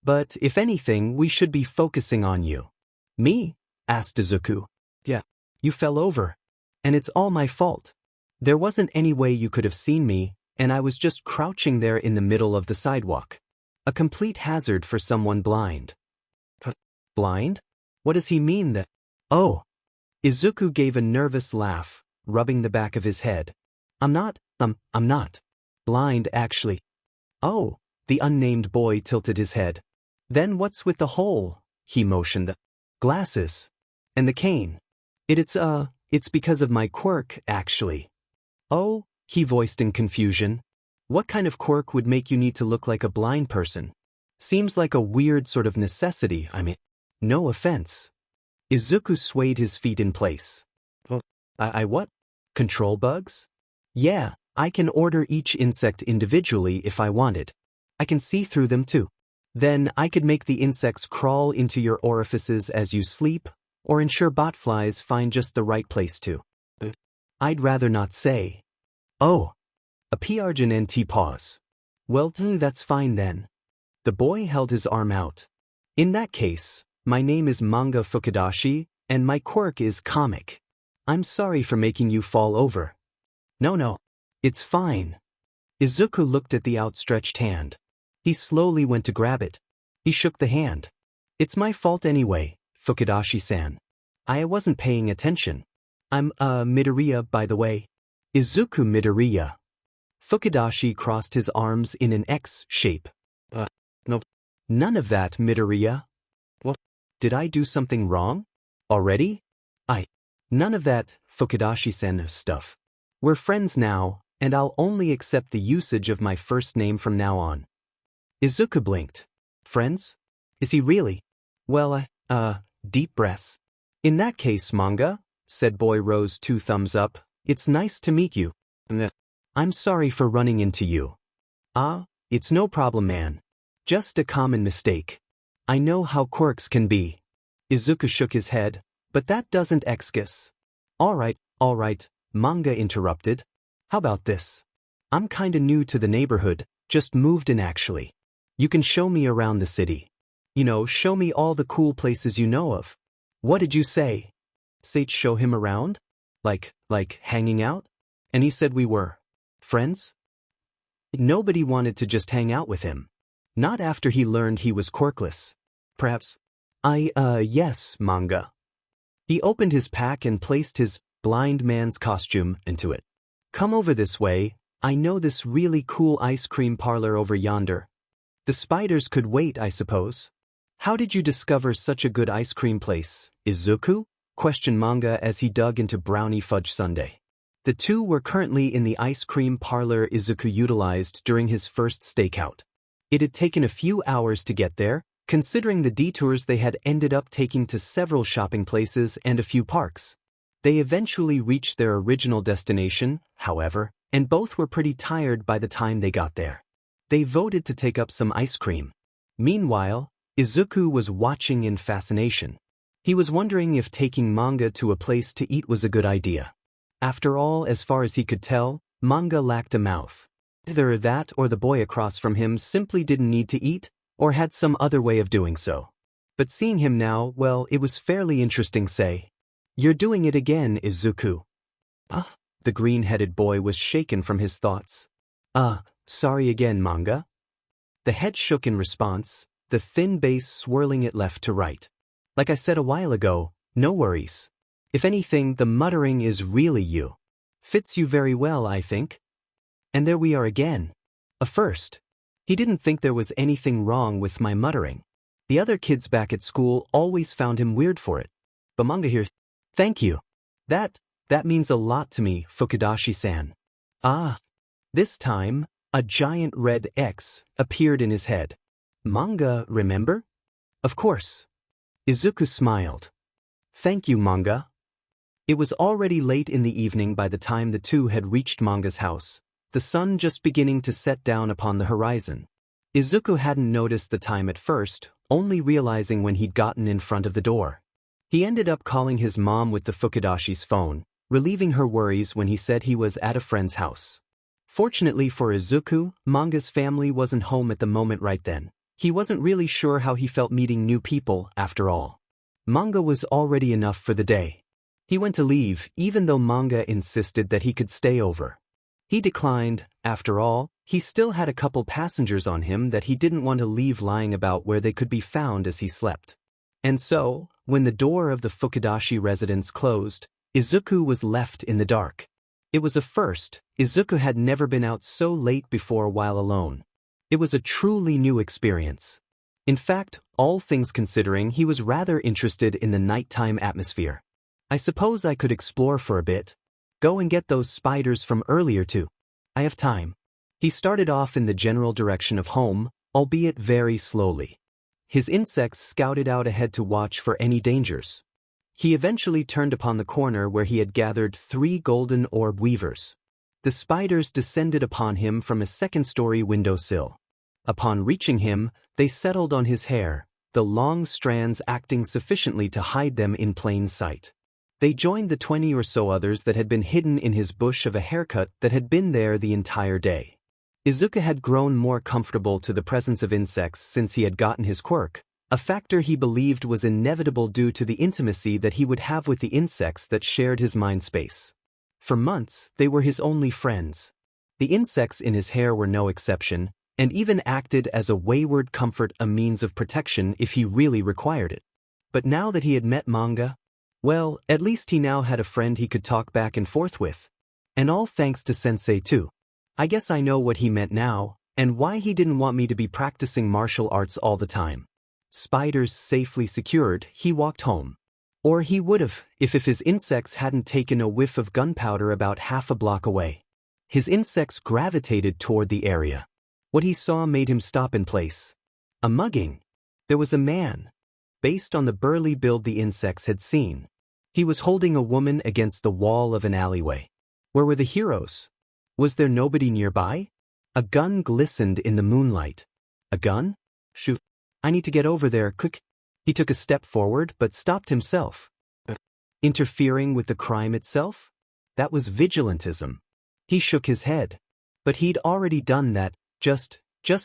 But if anything, we should be focusing on you. Me? Asked Izuku. Yeah. You fell over. And it's all my fault. There wasn't any way you could have seen me, and I was just crouching there in the middle of the sidewalk. A complete hazard for someone blind. Blind? What does he mean that? Oh. Izuku gave a nervous laugh, rubbing the back of his head. I'm not blind actually. Oh, the unnamed boy tilted his head. Then what's with the hole? He motioned. The glasses. And the cane. It's because of my quirk, actually. Oh, he voiced in confusion. What kind of quirk would make you need to look like a blind person? Seems like a weird sort of necessity, no offense. Izuku swayed his feet in place. I what? Control bugs? Yeah, I can order each insect individually if I wanted. I can see through them too. Then I could make the insects crawl into your orifices as you sleep, or ensure botflies find just the right place to. I'd rather not say. Oh. A PRGNT pause. Well, that's fine then. The boy held his arm out. In that case, my name is Manga Fukudashi, and my quirk is comic. I'm sorry for making you fall over. No. It's fine. Izuku looked at the outstretched hand. He slowly went to grab it. He shook the hand. It's my fault anyway, Fukudashi-san. I wasn't paying attention. I'm, Midoriya, by the way. Izuku Midoriya. Fukudashi crossed his arms in an X shape. No. None of that, Midoriya. What? Did I do something wrong? Already? None of that, Fukudashi-sen stuff. We're friends now, and I'll only accept the usage of my first name from now on. Izuku blinked. Friends? Is he really? Well, deep breaths. In that case, Manga, said Boy Rose 2 thumbs up, it's nice to meet you. I'm sorry for running into you. It's no problem, man. Just a common mistake. I know how quirks can be. Izuku shook his head, but that doesn't excuse. All right, Manga interrupted. How about this? I'm kinda new to the neighborhood, just moved in actually. You can show me around the city. Show me all the cool places you know of. What did you say? Sage show him around? Like hanging out? And he said we were friends? Nobody wanted to just hang out with him. Not after he learned he was quirkless. Perhaps. Yes, Manga. He opened his pack and placed his blind man's costume into it. Come over this way, I know this really cool ice cream parlor over yonder. The spiders could wait, I suppose. How did you discover such a good ice cream place, Izuku? Questioned Manga as he dug into brownie fudge sundae. The two were currently in the ice cream parlor Izuku utilized during his first stakeout. It had taken a few hours to get there, considering the detours they had ended up taking to several shopping places and a few parks. They eventually reached their original destination, however, and both were pretty tired by the time they got there. They voted to take up some ice cream. Meanwhile, Izuku was watching in fascination. He was wondering if taking Manga to a place to eat was a good idea. After all, as far as he could tell, Manga lacked a mouth. Either that or the boy across from him simply didn't need to eat, or had some other way of doing so. But seeing him now, well, it was fairly interesting. Say, you're doing it again, Izuku. The green-headed boy was shaken from his thoughts. Sorry again, Manga. The head shook in response, the thin base swirling it left to right. Like I said a while ago, no worries. If anything, the muttering is really you. Fits you very well, I think. And there we are again. A first. He didn't think there was anything wrong with my muttering. The other kids back at school always found him weird for it. But Manga here, thank you. That means a lot to me, Fukudashi-san. This time, a giant red X appeared in his head. Manga, remember? Of course. Izuku smiled. Thank you, Manga. It was already late in the evening by the time the two had reached Manga's house, the sun just beginning to set down upon the horizon. Izuku hadn't noticed the time at first, only realizing when he'd gotten in front of the door. He ended up calling his mom with the Fukudashi's phone, relieving her worries when he said he was at a friend's house. Fortunately for Izuku, Manga's family wasn't home at the moment right then. He wasn't really sure how he felt meeting new people, after all. Manga was already enough for the day. He went to leave, even though Manga insisted that he could stay over. He declined. After all, he still had a couple passengers on him that he didn't want to leave lying about where they could be found as he slept. And so, when the door of the Fukudashi residence closed, Izuku was left in the dark. It was a first. Izuku had never been out so late before while alone. It was a truly new experience. In fact, all things considering, he was rather interested in the nighttime atmosphere. I suppose I could explore for a bit. Go and get those spiders from earlier too. I have time. He started off in the general direction of home, albeit very slowly. His insects scouted out ahead to watch for any dangers. He eventually turned upon the corner where he had gathered 3 golden orb weavers. The spiders descended upon him from a second-story windowsill. Upon reaching him, they settled on his hair, the long strands acting sufficiently to hide them in plain sight. They joined the 20 or so others that had been hidden in his bush of a haircut that had been there the entire day. Izuku had grown more comfortable to the presence of insects since he had gotten his quirk, a factor he believed was inevitable due to the intimacy that he would have with the insects that shared his mind space. For months, they were his only friends. The insects in his hair were no exception, and even acted as a wayward comfort, a means of protection if he really required it. But now that he had met Manga, well, at least he now had a friend he could talk back and forth with. And all thanks to Sensei too. I guess I know what he meant now, and why he didn't want me to be practicing martial arts all the time. Spiders safely secured, he walked home. Or he would have, if his insects hadn't taken a whiff of gunpowder about half a block away. His insects gravitated toward the area. What he saw made him stop in place. A mugging. There was a man. Based on the burly build the insects had seen. He was holding a woman against the wall of an alleyway. Where were the heroes? Was there nobody nearby? A gun glistened in the moonlight. A gun? Shoot. I need to get over there, quick. He took a step forward but stopped himself. Interfering with the crime itself? That was vigilantism. He shook his head. But he'd already done that, just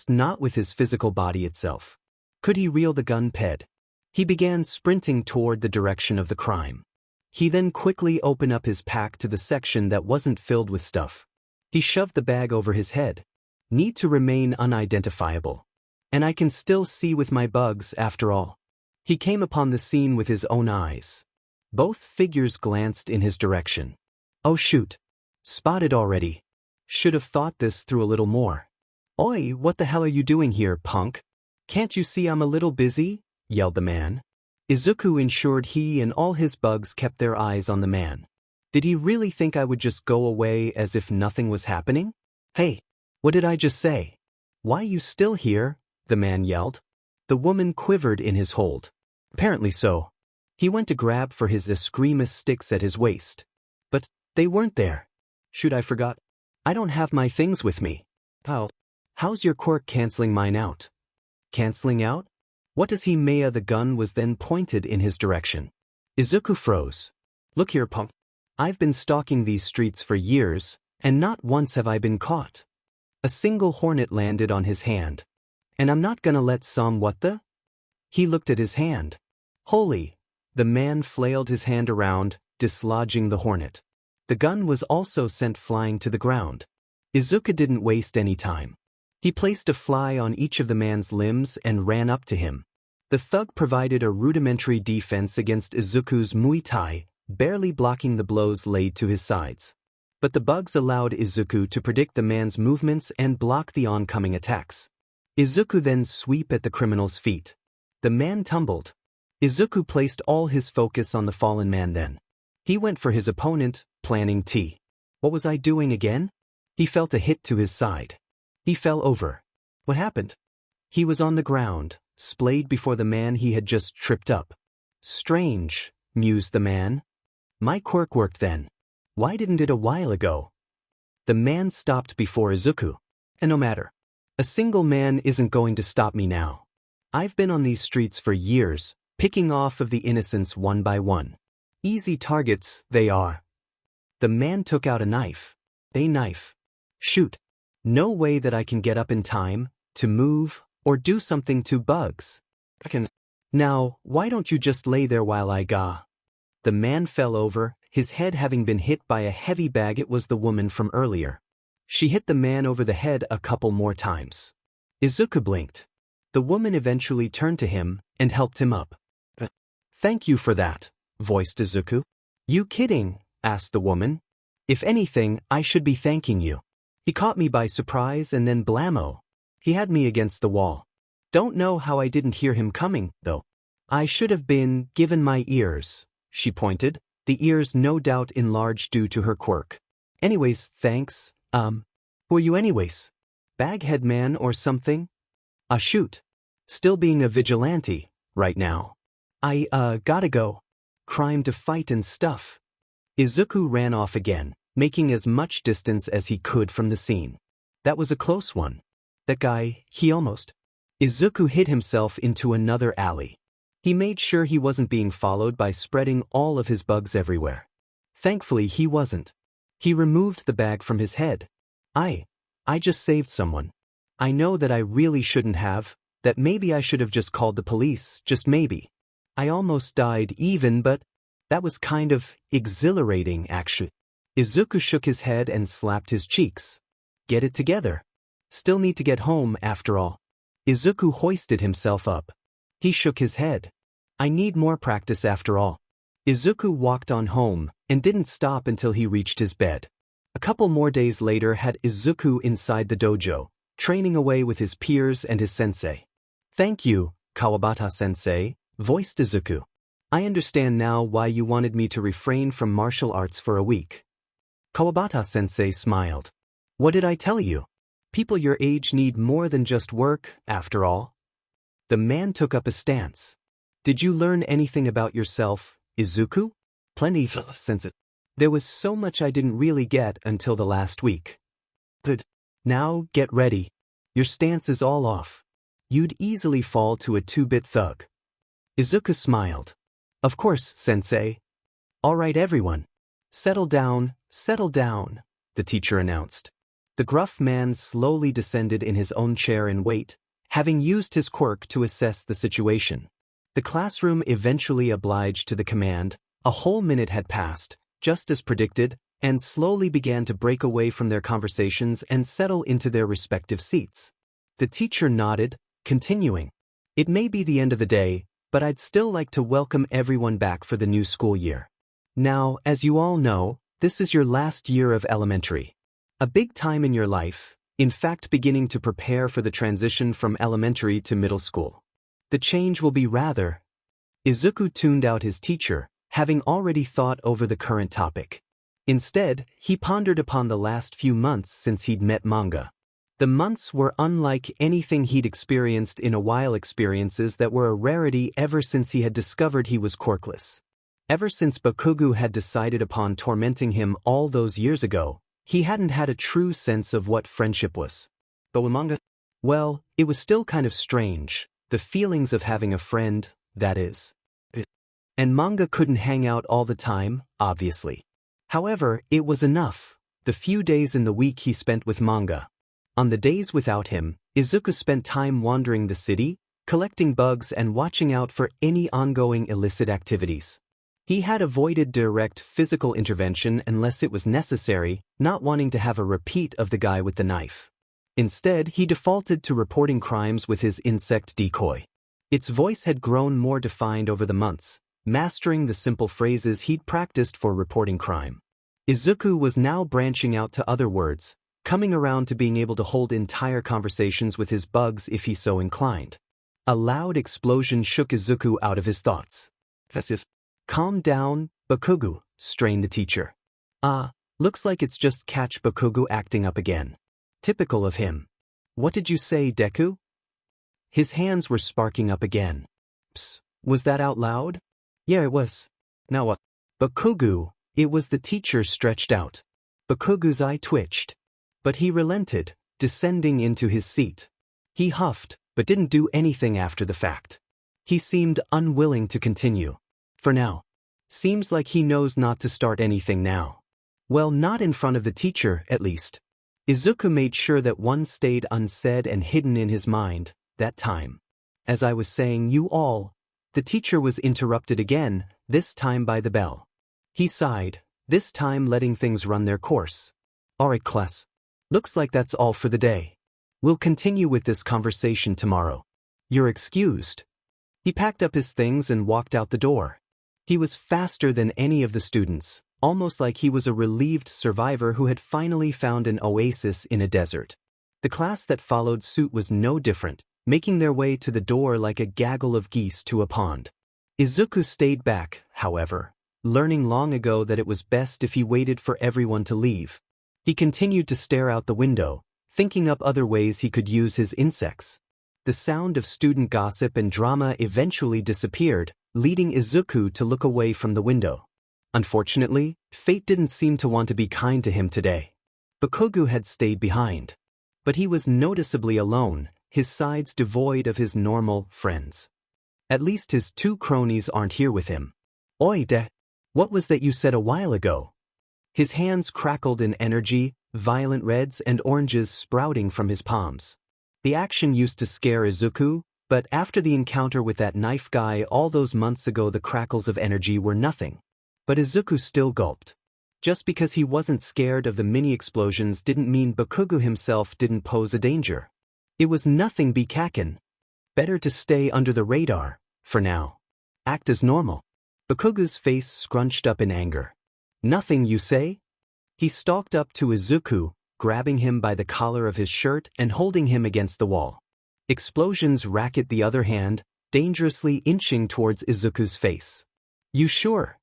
not with his physical body itself. Could he reel the gun ped? He began sprinting toward the direction of the crime. He then quickly opened up his pack to the section that wasn't filled with stuff. He shoved the bag over his head. Need to remain unidentifiable. And I can still see with my bugs after all. He came upon the scene with his own eyes. Both figures glanced in his direction. Oh shoot. Spotted already. Should have thought this through a little more. Oi, what the hell are you doing here, punk? Can't you see I'm a little busy? Yelled the man. Izuku ensured he and all his bugs kept their eyes on the man. Did he really think I would just go away as if nothing was happening? Hey, what did I just say? Why you still here? The man yelled. The woman quivered in his hold. Apparently so. He went to grab for his escrimus sticks at his waist. But they weren't there. Shoot, I forgot. I don't have my things with me. How's your quirk canceling mine out? Canceling out? What does he Mea? The gun was then pointed in his direction. Izuku froze. Look here, punk. I've been stalking these streets for years, and not once have I been caught. A single hornet landed on his hand. And I'm not gonna let some what the? He looked at his hand. Holy. The man flailed his hand around, dislodging the hornet. The gun was also sent flying to the ground. Izuku didn't waste any time. He placed a fly on each of the man's limbs and ran up to him. The thug provided a rudimentary defense against Izuku's Muay Thai, barely blocking the blows laid to his sides. But the bugs allowed Izuku to predict the man's movements and block the oncoming attacks. Izuku then swept at the criminal's feet. The man tumbled. Izuku placed all his focus on the fallen man then. He went for his opponent, planning T. What was I doing again? He felt a hit to his side. He fell over. What happened? He was on the ground, splayed before the man he had just tripped up. Strange, mused the man. My quirk worked then. Why didn't it a while ago? The man stopped before Izuku. And no matter. A single man isn't going to stop me now. I've been on these streets for years, picking off of the innocents one by one. Easy targets, they are. The man took out a knife. A knife. Shoot. No way that I can get up in time, to move, or do something to bugs. Now, why don't you just lay there while I ga? The man fell over, his head having been hit by a heavy bag. It was the woman from earlier. She hit the man over the head a couple more times. Izuku blinked. The woman eventually turned to him and helped him up. Thank you for that, voiced Izuku. You kidding? Asked the woman. If anything, I should be thanking you. He caught me by surprise and then blammo. He had me against the wall. Don't know how I didn't hear him coming, though. I should have been given my ears, she pointed, the ears no doubt enlarged due to her quirk. Anyways, thanks, who are you anyways? Baghead man or something? Shoot. Still being a vigilante, right now. I, gotta go. Crime to fight and stuff. Izuku ran off again, making as much distance as he could from the scene. That was a close one. That guy, he almost. Izuku hid himself into another alley. He made sure he wasn't being followed by spreading all of his bugs everywhere. Thankfully he wasn't. He removed the bag from his head. I just saved someone. I know that I really shouldn't have, that maybe I should have just called the police, just maybe. I almost died even, but that was kind of exhilarating actually. Izuku shook his head and slapped his cheeks. Get it together. Still need to get home after all. Izuku hoisted himself up. He shook his head. I need more practice after all. Izuku walked on home and didn't stop until he reached his bed. A couple more days later had Izuku inside the dojo, training away with his peers and his sensei. Thank you, Kawabata-sensei, voiced Izuku. I understand now why you wanted me to refrain from martial arts for a week. Kawabata-sensei smiled. What did I tell you? People your age need more than just work, after all. The man took up a stance. Did you learn anything about yourself, Izuku? Plenty, Sensei. There was so much I didn't really get until the last week. Good. Now, get ready. Your stance is all off. You'd easily fall to a 2-bit thug. Izuku smiled. Of course, Sensei. All right, everyone. Settle down, the teacher announced. The gruff man slowly descended in his own chair and wait, having used his quirk to assess the situation. The classroom eventually obliged to the command. A whole minute had passed, just as predicted, and slowly began to break away from their conversations and settle into their respective seats. The teacher nodded, continuing. It may be the end of the day, but I'd still like to welcome everyone back for the new school year. Now, as you all know, this is your last year of elementary. A big time in your life, in fact beginning to prepare for the transition from elementary to middle school. The change will be rather... Izuku tuned out his teacher, having already thought over the current topic. Instead, he pondered upon the last few months since he'd met Manga. The months were unlike anything he'd experienced in a while, experiences that were a rarity ever since he had discovered he was quirkless. Ever since Bakugo had decided upon tormenting him all those years ago, he hadn't had a true sense of what friendship was. But with Manga, well, it was still kind of strange, the feelings of having a friend, that is. And Manga couldn't hang out all the time, obviously. However, it was enough, the few days in the week he spent with Manga. On the days without him, Izuku spent time wandering the city, collecting bugs and watching out for any ongoing illicit activities. He had avoided direct physical intervention unless it was necessary, not wanting to have a repeat of the guy with the knife. Instead, he defaulted to reporting crimes with his insect decoy. Its voice had grown more defined over the months, mastering the simple phrases he'd practiced for reporting crime. Izuku was now branching out to other words, coming around to being able to hold entire conversations with his bugs if he so inclined. A loud explosion shook Izuku out of his thoughts. Calm down, Bakugo, strained the teacher. Looks like it's just catch Bakugo acting up again. Typical of him. What did you say, Deku? His hands were sparking up again. Psst, was that out loud? Yeah, it was. Now what? Bakugo, it was the teacher stretched out. Bakugo's eye twitched. But he relented, descending into his seat. He huffed, but didn't do anything after the fact. He seemed unwilling to continue. For now. Seems like he knows not to start anything now. Well, not in front of the teacher, at least. Izuku made sure that one stayed unsaid and hidden in his mind, that time. As I was saying, you all, the teacher was interrupted again, this time by the bell. He sighed, this time letting things run their course. Alright, class. Looks like that's all for the day. We'll continue with this conversation tomorrow. You're excused. He packed up his things and walked out the door. He was faster than any of the students, almost like he was a relieved survivor who had finally found an oasis in a desert. The class that followed suit was no different, making their way to the door like a gaggle of geese to a pond. Izuku stayed back, however, learning long ago that it was best if he waited for everyone to leave. He continued to stare out the window, thinking up other ways he could use his insects. The sound of student gossip and drama eventually disappeared, leading Izuku to look away from the window. Unfortunately, fate didn't seem to want to be kind to him today. Bakugo had stayed behind. But he was noticeably alone, his sides devoid of his normal friends. At least his two cronies aren't here with him. Oi, what was that you said a while ago? His hands crackled in energy, violent reds and oranges sprouting from his palms. The action used to scare Izuku, but after the encounter with that knife guy all those months ago, the crackles of energy were nothing. But Izuku still gulped. Just because he wasn't scared of the mini-explosions didn't mean Bakugo himself didn't pose a danger. It was nothing be kaken. Better to stay under the radar, for now. Act as normal. Bakugo's face scrunched up in anger. Nothing, you say? He stalked up to Izuku, grabbing him by the collar of his shirt and holding him against the wall. Explosions racket the other hand, dangerously inching towards Izuku's face. You sure?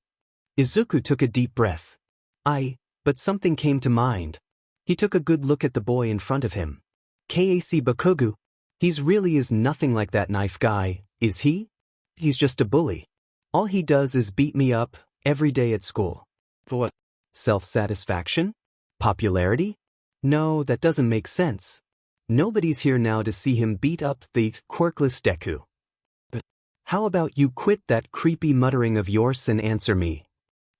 Izuku took a deep breath. But something came to mind. He took a good look at the boy in front of him. Kac Bakugo? He's really is nothing like that knife guy, is he? He's just a bully. All he does is beat me up every day at school. For what? Self-satisfaction? Popularity? No, that doesn't make sense. Nobody's here now to see him beat up the quirkless Deku. But how about you quit that creepy muttering of yours and answer me?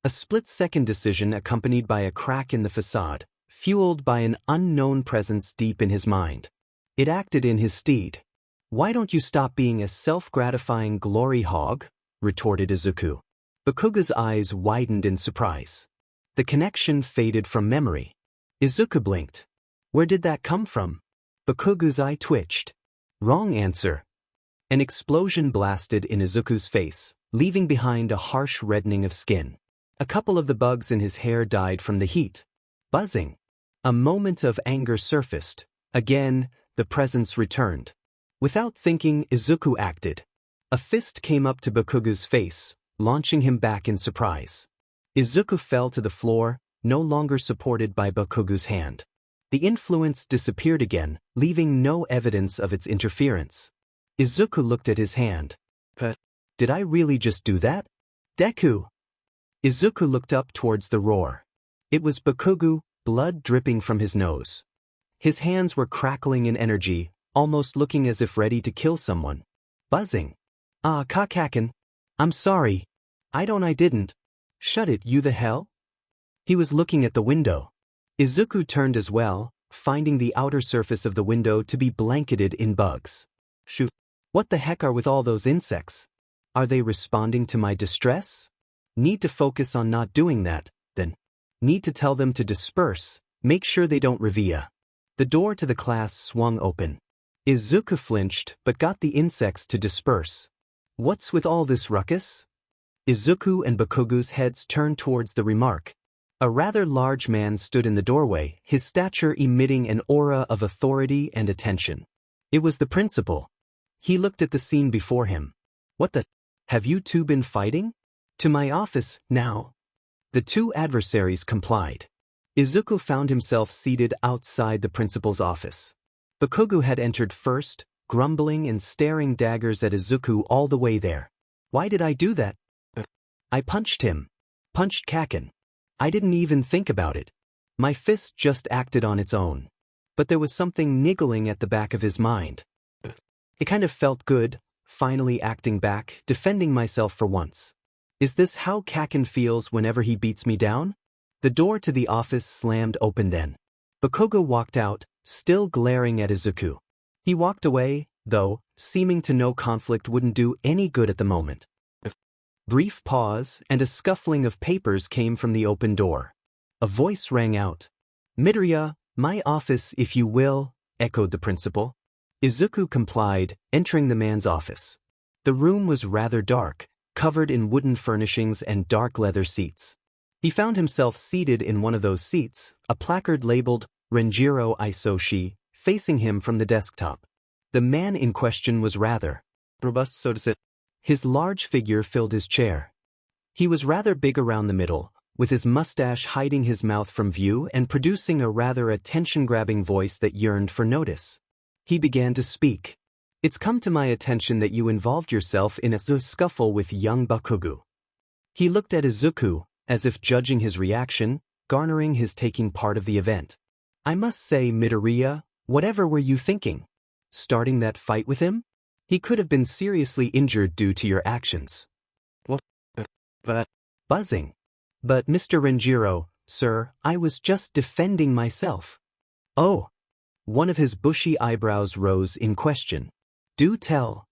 A split-second decision accompanied by a crack in the facade, fueled by an unknown presence deep in his mind. It acted in his stead. Why don't you stop being a self-gratifying glory hog? Retorted Izuku. Bakugo's eyes widened in surprise. The connection faded from memory. Izuku blinked. Where did that come from? Bakugo's eye twitched. Wrong answer. An explosion blasted in Izuku's face, leaving behind a harsh reddening of skin. A couple of the bugs in his hair died from the heat. Buzzing. A moment of anger surfaced. Again, the presence returned. Without thinking, Izuku acted. A fist came up to Bakugo's face, launching him back in surprise. Izuku fell to the floor, no longer supported by Bakugo's hand. The influence disappeared again, leaving no evidence of its interference. Izuku looked at his hand. But did I really just do that? Deku! Izuku looked up towards the roar. It was Bakugo, blood dripping from his nose. His hands were crackling in energy, almost looking as if ready to kill someone. Buzzing. Ah, Kakakin. I'm sorry. I didn't. Shut it, you the hell? He was looking at the window. Izuku turned as well, finding the outer surface of the window to be blanketed in bugs. Shoot. What the heck are with all those insects? Are they responding to my distress? Need to focus on not doing that, then. Need to tell them to disperse, make sure they don't revere. The door to the class swung open. Izuku flinched but got the insects to disperse. What's with all this ruckus? Izuku and Bakugo's heads turned towards the remark. A rather large man stood in the doorway, his stature emitting an aura of authority and attention. It was the principal. He looked at the scene before him. What the? Have you two been fighting? To my office, now. The two adversaries complied. Izuku found himself seated outside the principal's office. Bakugo had entered first, grumbling and staring daggers at Izuku all the way there. Why did I do that? I punched him. Punched Kakin. I didn't even think about it. My fist just acted on its own. But there was something niggling at the back of his mind. It kind of felt good, finally acting back, defending myself for once. Is this how Kakin feels whenever he beats me down? The door to the office slammed open then. Bakugo walked out, still glaring at Izuku. He walked away, though, seeming to know conflict wouldn't do any good at the moment. Brief pause, and a scuffling of papers came from the open door. A voice rang out. Midoriya, my office if you will, echoed the principal. Izuku complied, entering the man's office. The room was rather dark, covered in wooden furnishings and dark leather seats. He found himself seated in one of those seats, a placard labeled, Renjiro Isoshi, facing him from the desktop. The man in question was rather robust, so to say. His large figure filled his chair. He was rather big around the middle, with his mustache hiding his mouth from view and producing a rather attention-grabbing voice that yearned for notice. He began to speak. It's come to my attention that you involved yourself in a scuffle with young Bakugo. He looked at Izuku, as if judging his reaction, garnering his taking part of the event. I must say, Midoriya, whatever were you thinking? Starting that fight with him? He could have been seriously injured due to your actions. What? But buzzing. But Mr. Renjiro, sir, I was just defending myself. Oh. One of his bushy eyebrows rose in question. Do tell.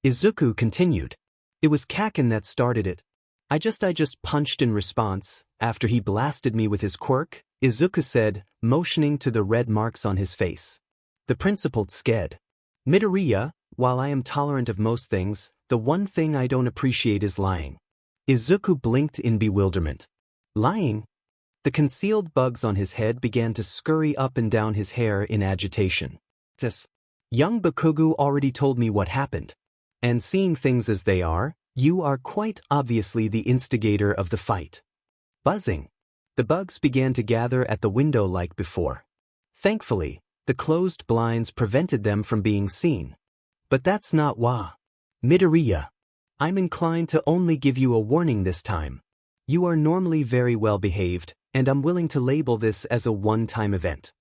Izuku continued. It was Kakin that started it. I just punched in response, after he blasted me with his quirk, Izuku said, motioning to the red marks on his face. The principal sked. Midoriya, while I am tolerant of most things, the one thing I don't appreciate is lying. Izuku blinked in bewilderment. Lying? The concealed bugs on his head began to scurry up and down his hair in agitation. This. Young Bakugo already told me what happened. And seeing things as they are, you are quite obviously the instigator of the fight. Buzzing. The bugs began to gather at the window like before. Thankfully, the closed blinds prevented them from being seen. But that's not why. Midoriya. I'm inclined to only give you a warning this time. You are normally very well behaved, and I'm willing to label this as a one-time event.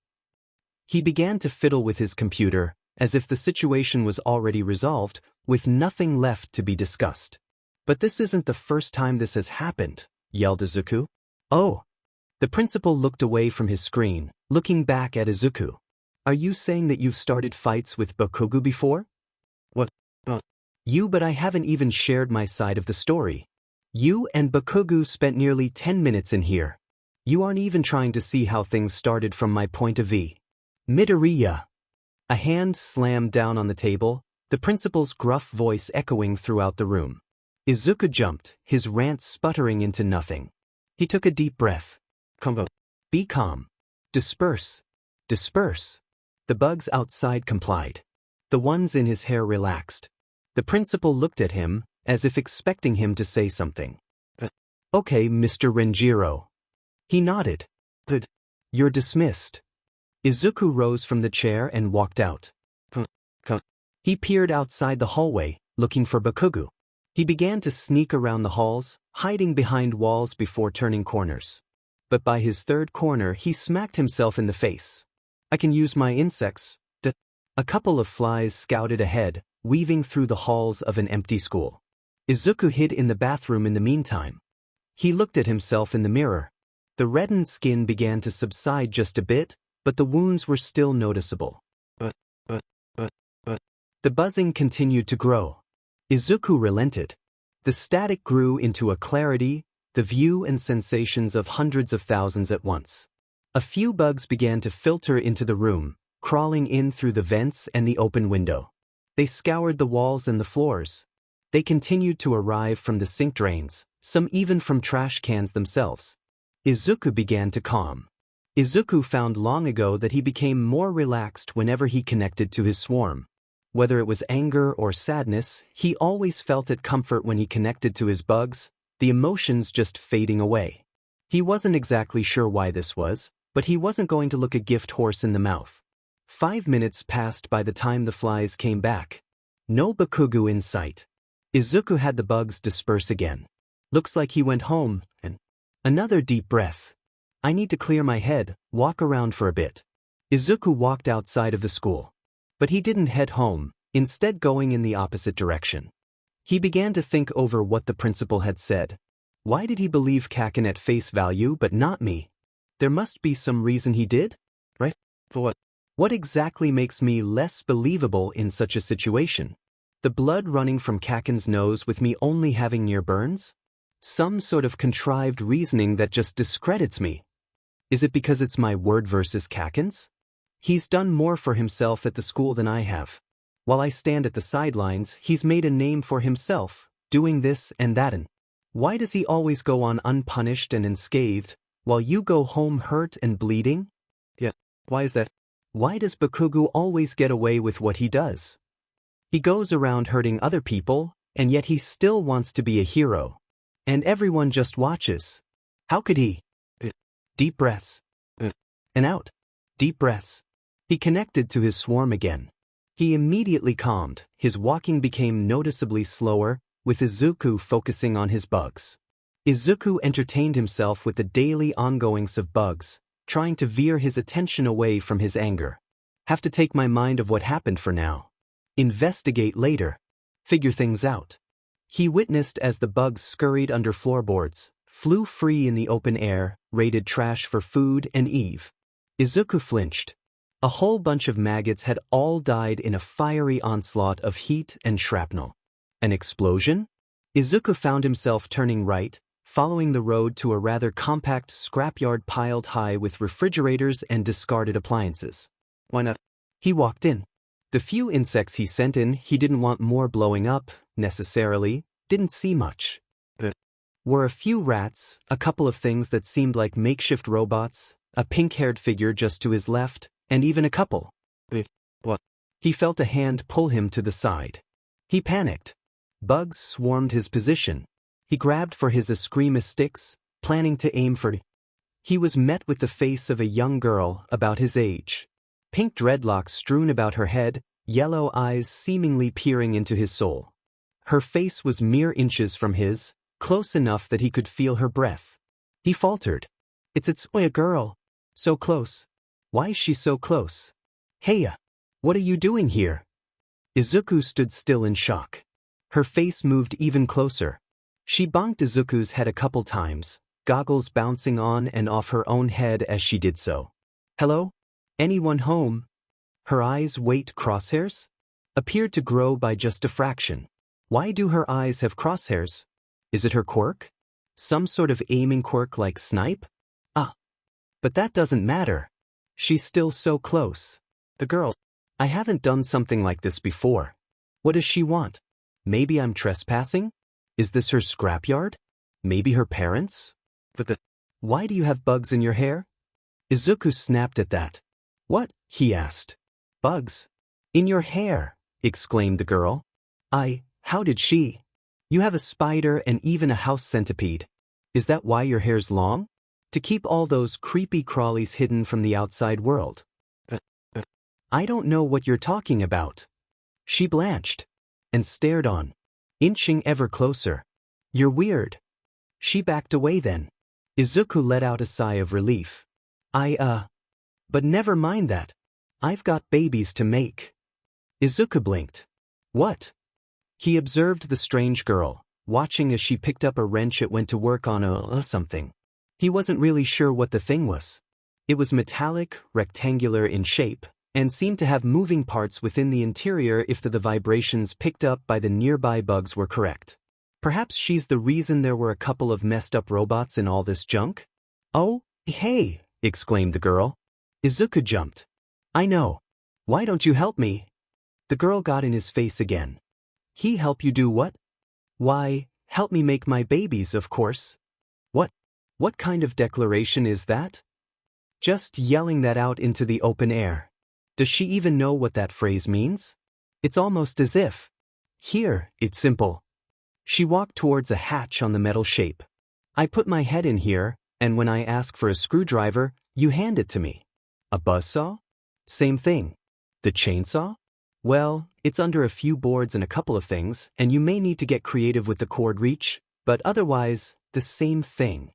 He began to fiddle with his computer, as if the situation was already resolved, with nothing left to be discussed. But this isn't the first time this has happened, yelled Izuku. Oh. The principal looked away from his screen, looking back at Izuku. Are you saying that you've started fights with Bakugo before? What? But I haven't even shared my side of the story. You and Bakugo spent nearly 10 minutes in here. You aren't even trying to see how things started from my point of view. Midoriya. A hand slammed down on the table, the principal's gruff voice echoing throughout the room. Izuku jumped, his rant sputtering into nothing. He took a deep breath. Be calm. Disperse. Disperse. The bugs outside complied. The ones in his hair relaxed. The principal looked at him, as if expecting him to say something. Okay, Mr. Renjiro. He nodded. Good. You're dismissed. Izuku rose from the chair and walked out. He peered outside the hallway, looking for Bakugo. He began to sneak around the halls, hiding behind walls before turning corners. But by his third corner he smacked himself in the face. I can use my insects. A couple of flies scouted ahead, weaving through the halls of an empty school. Izuku hid in the bathroom in the meantime. He looked at himself in the mirror. The reddened skin began to subside just a bit, but the wounds were still noticeable. The buzzing continued to grow. Izuku relented. The static grew into a clarity, the view and sensations of hundreds of thousands at once. A few bugs began to filter into the room, crawling in through the vents and the open window. They scoured the walls and the floors. They continued to arrive from the sink drains, some even from trash cans themselves. Izuku began to calm. Izuku found long ago that he became more relaxed whenever he connected to his swarm. Whether it was anger or sadness, he always felt at comfort when he connected to his bugs, the emotions just fading away. He wasn't exactly sure why this was, but he wasn't going to look a gift horse in the mouth. 5 minutes passed by the time the flies came back. No Bakugo in sight. Izuku had the bugs disperse again. Looks like he went home, and another deep breath. I need to clear my head, walk around for a bit. Izuku walked outside of the school. But he didn't head home, instead going in the opposite direction. He began to think over what the principal had said. Why did he believe Kaken at face value but not me? There must be some reason he did, right? For what? What exactly makes me less believable in such a situation? The blood running from Kaken's nose with me only having near burns? Some sort of contrived reasoning that just discredits me. Is it because it's my word versus Kaken's? He's done more for himself at the school than I have. While I stand at the sidelines, he's made a name for himself, doing this and that and. Why does he always go on unpunished and unscathed, while you go home hurt and bleeding? Yeah, why is that? Why does Bakugo always get away with what he does? He goes around hurting other people, and yet he still wants to be a hero. And everyone just watches. How could he? Deep breaths. And out. Deep breaths. He connected to his swarm again. He immediately calmed, his walking became noticeably slower, with Izuku focusing on his bugs. Izuku entertained himself with the daily ongoings of bugs, trying to veer his attention away from his anger. Have to take my mind of what happened for now. Investigate later. Figure things out. He witnessed as the bugs scurried under floorboards, flew free in the open air, raided trash for food and Eve. Izuku flinched. A whole bunch of maggots had all died in a fiery onslaught of heat and shrapnel. An explosion? Izuku found himself turning right, following the road to a rather compact scrapyard piled high with refrigerators and discarded appliances. Why not? He walked in. The few insects he sent in, he didn't want more blowing up, necessarily, didn't see much. There were a few rats, a couple of things that seemed like makeshift robots, a pink-haired figure just to his left, and even a couple. What? He felt a hand pull him to the side. He panicked. Bugs swarmed his position. He grabbed for his eskrima sticks, planning to aim for. He was met with the face of a young girl about his age, pink dreadlocks strewn about her head, yellow eyes seemingly peering into his soul. Her face was mere inches from his, close enough that he could feel her breath. He faltered. It's a girl. So close. Why is she so close? Hey, what are you doing here? Izuku stood still in shock. Her face moved even closer. She bonked Izuku's head a couple times, goggles bouncing on and off her own head as she did so. Hello? Anyone home? Her eyes' weight crosshairs? Appeared to grow by just a fraction. Why do her eyes have crosshairs? Is it her quirk? Some sort of aiming quirk like snipe? But that doesn't matter. She's still so close. The girl. I haven't done something like this before. What does she want? Maybe I'm trespassing? Is this her scrapyard? Maybe her parents? Why do you have bugs in your hair? Izuku snapped at that. What? He asked. Bugs? In your hair, exclaimed the girl. How did she? You have a spider and even a house centipede. Is that why your hair's long? To keep all those creepy crawlies hidden from the outside world. I don't know what you're talking about. She blanched and stared on, inching ever closer. You're weird. She backed away then. Izuku let out a sigh of relief. But never mind that. I've got babies to make. Izuku blinked. What? He observed the strange girl, watching as she picked up a wrench and went to work on something. He wasn't really sure what the thing was. It was metallic, rectangular in shape, and seemed to have moving parts within the interior if the vibrations picked up by the nearby bugs were correct. Perhaps she's the reason there were a couple of messed up robots in all this junk? Oh, hey, exclaimed the girl. Izuku jumped. I know. Why don't you help me? The girl got in his face again. He help you do what? Why, help me make my babies, of course. What kind of declaration is that? Just yelling that out into the open air. Does she even know what that phrase means? It's almost as if. Here, it's simple. She walked towards a hatch on the metal shape. I put my head in here, and when I ask for a screwdriver, you hand it to me. A buzzsaw? Same thing. The chainsaw? Well, it's under a few boards and a couple of things, and you may need to get creative with the cord reach, but otherwise, the same thing.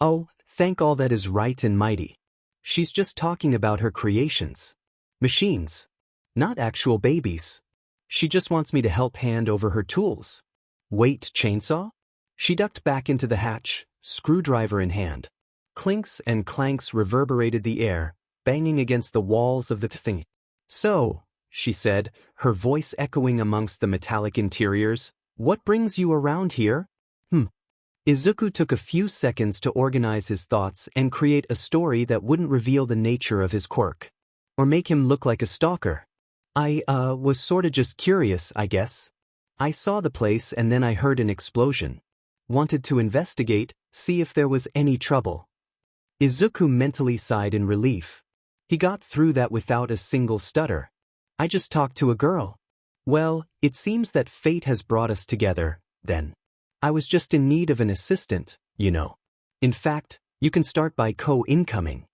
Oh, thank all that is right and mighty. She's just talking about her creations. Machines. Not actual babies. She just wants me to help hand over her tools. Wait, chainsaw? She ducked back into the hatch, screwdriver in hand. Clinks and clanks reverberated the air, banging against the walls of the thing. So, she said, her voice echoing amongst the metallic interiors, what brings you around here? Izuku took a few seconds to organize his thoughts and create a story that wouldn't reveal the nature of his quirk. Or make him look like a stalker. I was sorta just curious, I guess. I saw the place and then I heard an explosion. Wanted to investigate, see if there was any trouble. Izuku mentally sighed in relief. He got through that without a single stutter. I just talked to a girl. Well, it seems that fate has brought us together, then. I was just in need of an assistant, you know. In fact, you can start by incoming.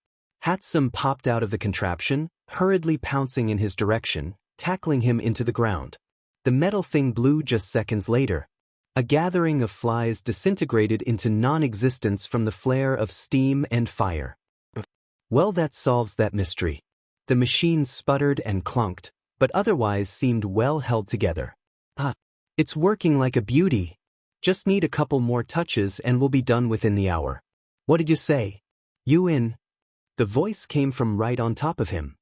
Hatsume popped out of the contraption, hurriedly pouncing in his direction, tackling him into the ground. The metal thing blew just seconds later. A gathering of flies disintegrated into non-existence from the flare of steam and fire. Well, that solves that mystery. The machine sputtered and clunked, but otherwise seemed well held together. It's working like a beauty. Just need a couple more touches and we'll be done within the hour. What did you say? You in? The voice came from right on top of him.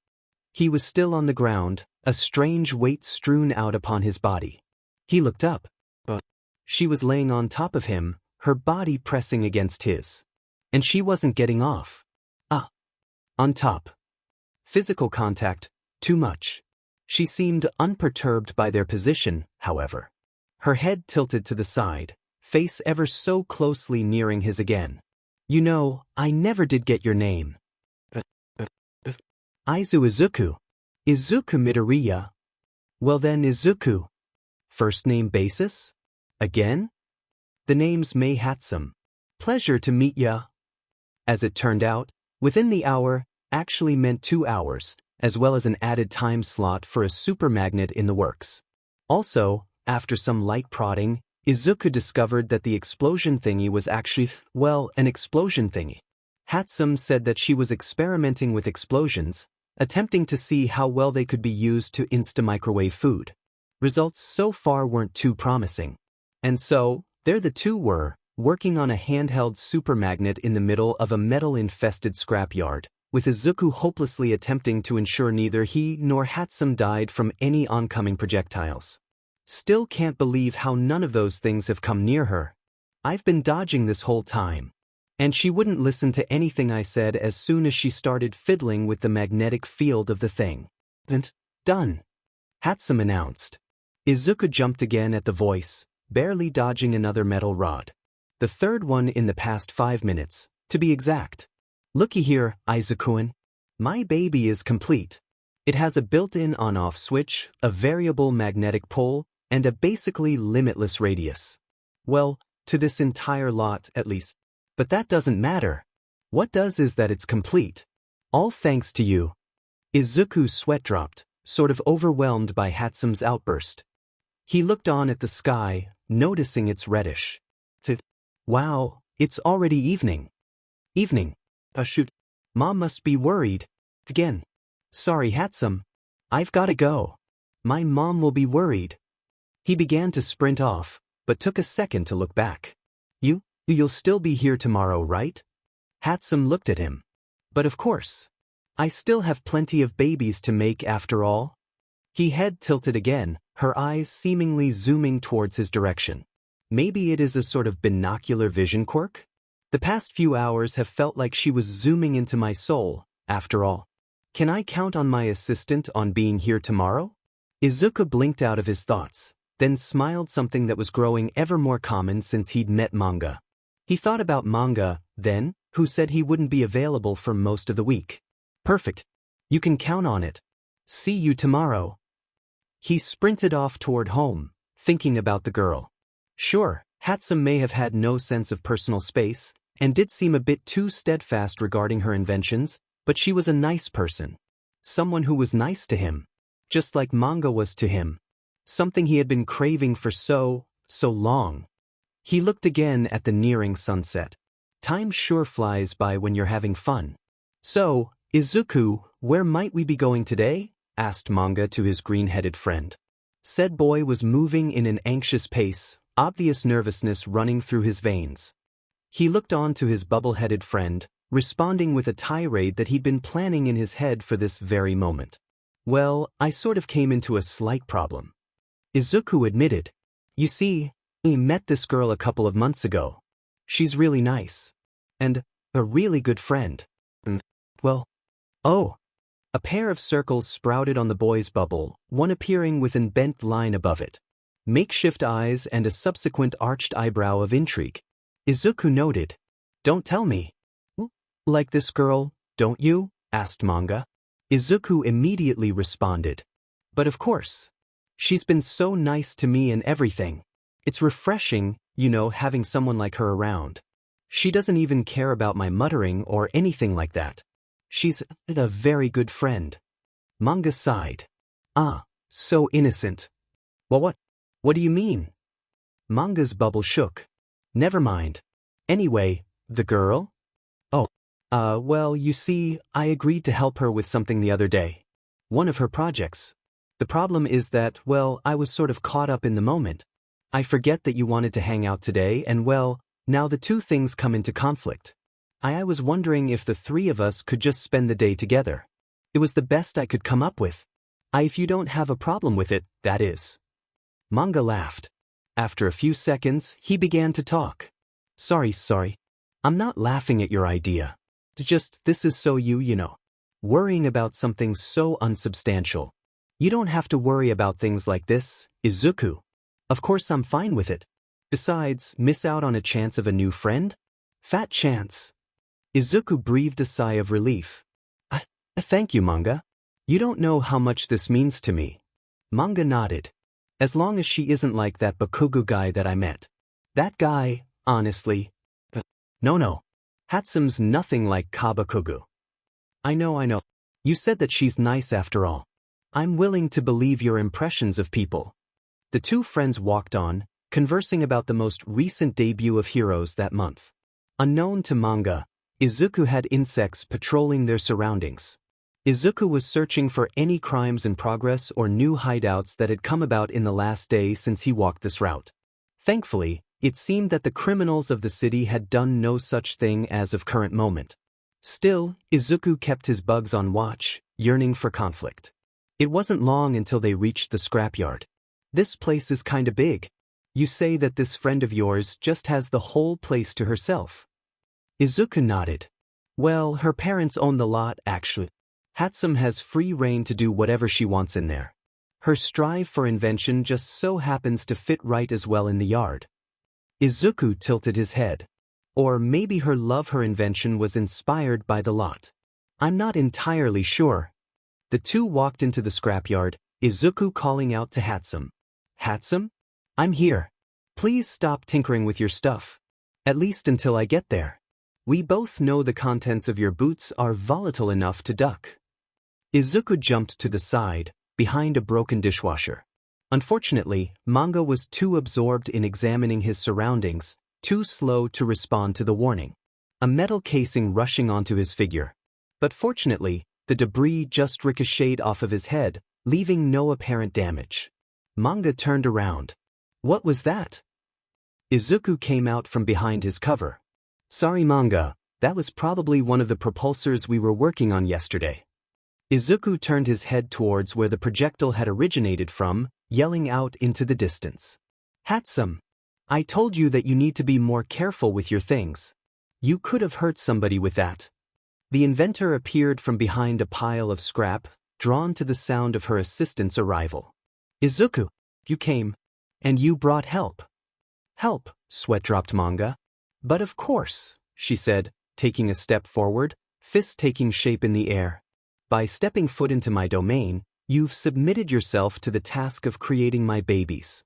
He was still on the ground, a strange weight strewn out upon his body. He looked up. But she was laying on top of him, her body pressing against his. And she wasn't getting off. On top. Physical contact, too much. She seemed unperturbed by their position, however. Her head tilted to the side, face ever so closely nearing his again. You know, I never did get your name. Izuku. Izuku Midoriya. Well then Izuku. First name basis? Again? The name's Mei Hatsume. Pleasure to meet ya. As it turned out, within the hour, actually meant 2 hours, as well as an added time slot for a super magnet in the works. Also, after some light prodding, Izuku discovered that the explosion thingy was actually, well, an explosion thingy. Hatsume said that she was experimenting with explosions, attempting to see how well they could be used to insta-microwave food. Results so far weren't too promising. And so, there the two were, working on a handheld super magnet in the middle of a metal-infested scrapyard, with Izuku hopelessly attempting to ensure neither he nor Hatsume died from any oncoming projectiles. Still can't believe how none of those things have come near her. I've been dodging this whole time. And she wouldn't listen to anything I said as soon as she started fiddling with the magnetic field of the thing. And done, Hatsume announced. Izuku jumped again at the voice, barely dodging another metal rod. The third one in the past 5 minutes, to be exact. Looky here, Izuku-kun. My baby is complete. It has a built-in on-off switch, a variable magnetic pole, and a basically limitless radius. Well, to this entire lot, at least. But that doesn't matter. What does is that it's complete. All thanks to you. Izuku's sweat dropped, sort of overwhelmed by Hatsume's outburst. He looked on at the sky, noticing its reddish. Wow, it's already evening. Evening. Shoot. Mom must be worried. Again. Sorry, Hatsume. I've gotta go. My mom will be worried. He began to sprint off, but took a second to look back. You'll still be here tomorrow, right? Hatsume looked at him. But of course. I still have plenty of babies to make after all. He head tilted again, her eyes seemingly zooming towards his direction. Maybe it is a sort of binocular vision quirk? The past few hours have felt like she was zooming into my soul, after all. Can I count on my assistant on being here tomorrow? Izuku blinked out of his thoughts, then smiled, something that was growing ever more common since he'd met Manga. He thought about Manga, then, who said he wouldn't be available for most of the week. Perfect. You can count on it. See you tomorrow. He sprinted off toward home, thinking about the girl. Sure, Hatsume may have had no sense of personal space, and did seem a bit too steadfast regarding her inventions, but she was a nice person. Someone who was nice to him. Just like Manga was to him. Something he had been craving for so long. He looked again at the nearing sunset. Time sure flies by when you're having fun. So, Izuku, where might we be going today? Asked Manga to his green-headed friend. Said boy was moving in an anxious pace, obvious nervousness running through his veins. He looked on to his bubble-headed friend, responding with a tirade that he'd been planning in his head for this very moment. Well, I sort of came into a slight problem. Izuku admitted. You see, I met this girl a couple of months ago. She's really nice. And a really good friend. Well, oh. A pair of circles sprouted on the boy's bubble, one appearing with an bent line above it. Makeshift eyes and a subsequent arched eyebrow of intrigue. Izuku noted. Don't tell me. Like this girl, don't you? Asked Manga. Izuku immediately responded. But of course. She's been so nice to me and everything. It's refreshing, having someone like her around. She doesn't even care about my muttering or anything like that. She's a very good friend. Manga sighed. Ah, so innocent. Well, what do you mean? Manga's bubble shook. Never mind. Anyway, the girl? Oh, well, you see, I agreed to help her with something the other day. One of her projects. The problem is that, well, I was sort of caught up in the moment. I forget that you wanted to hang out today and, well, now the two things come into conflict. I was wondering if the three of us could just spend the day together. It was the best I could come up with. If you don't have a problem with it, that is. Manga laughed. After a few seconds, he began to talk. Sorry. I'm not laughing at your idea. Just, this is so you know. Worrying about something so unsubstantial. You don't have to worry about things like this, Izuku. Of course I'm fine with it. Besides, miss out on a chance of a new friend? Fat chance. Izuku breathed a sigh of relief. Thank you, Manga. You don't know how much this means to me. Manga nodded. As long as she isn't like that Bakugo guy that I met. That guy, honestly. No. Hatsume's nothing like Kabakugo. I know. You said that she's nice after all. I'm willing to believe your impressions of people. The two friends walked on, conversing about the most recent debut of heroes that month. Unknown to Manga, Izuku had insects patrolling their surroundings. Izuku was searching for any crimes in progress or new hideouts that had come about in the last day since he walked this route. Thankfully, it seemed that the criminals of the city had done no such thing as of current moment. Still, Izuku kept his bugs on watch, yearning for conflict. It wasn't long until they reached the scrapyard. This place is kinda big. You say that this friend of yours just has the whole place to herself. Izuku nodded. Well, her parents own the lot, actually. Hatsume has free rein to do whatever she wants in there. Her strive for invention just so happens to fit right as well in the yard. Izuku tilted his head. Or maybe her invention was inspired by the lot. I'm not entirely sure. The two walked into the scrapyard, Izuku calling out to Hatsume. Hatsume? I'm here. Please stop tinkering with your stuff. At least until I get there. We both know the contents of your boots are volatile enough to duck. Izuku jumped to the side, behind a broken dishwasher. Unfortunately, Manga was too absorbed in examining his surroundings, too slow to respond to the warning. A metal casing rushing onto his figure. But fortunately, the debris just ricocheted off of his head, leaving no apparent damage. Manga turned around. What was that? Izuku came out from behind his cover. Sorry Manga, that was probably one of the propulsors we were working on yesterday. Izuku turned his head towards where the projectile had originated from, yelling out into the distance. Hatsume, I told you that you need to be more careful with your things. You could have hurt somebody with that. The inventor appeared from behind a pile of scrap, drawn to the sound of her assistant's arrival. Izuku, you came. And you brought help. Help, sweat dropped Manga. But of course, she said, taking a step forward, fist taking shape in the air. By stepping foot into my domain, you've submitted yourself to the task of creating my babies.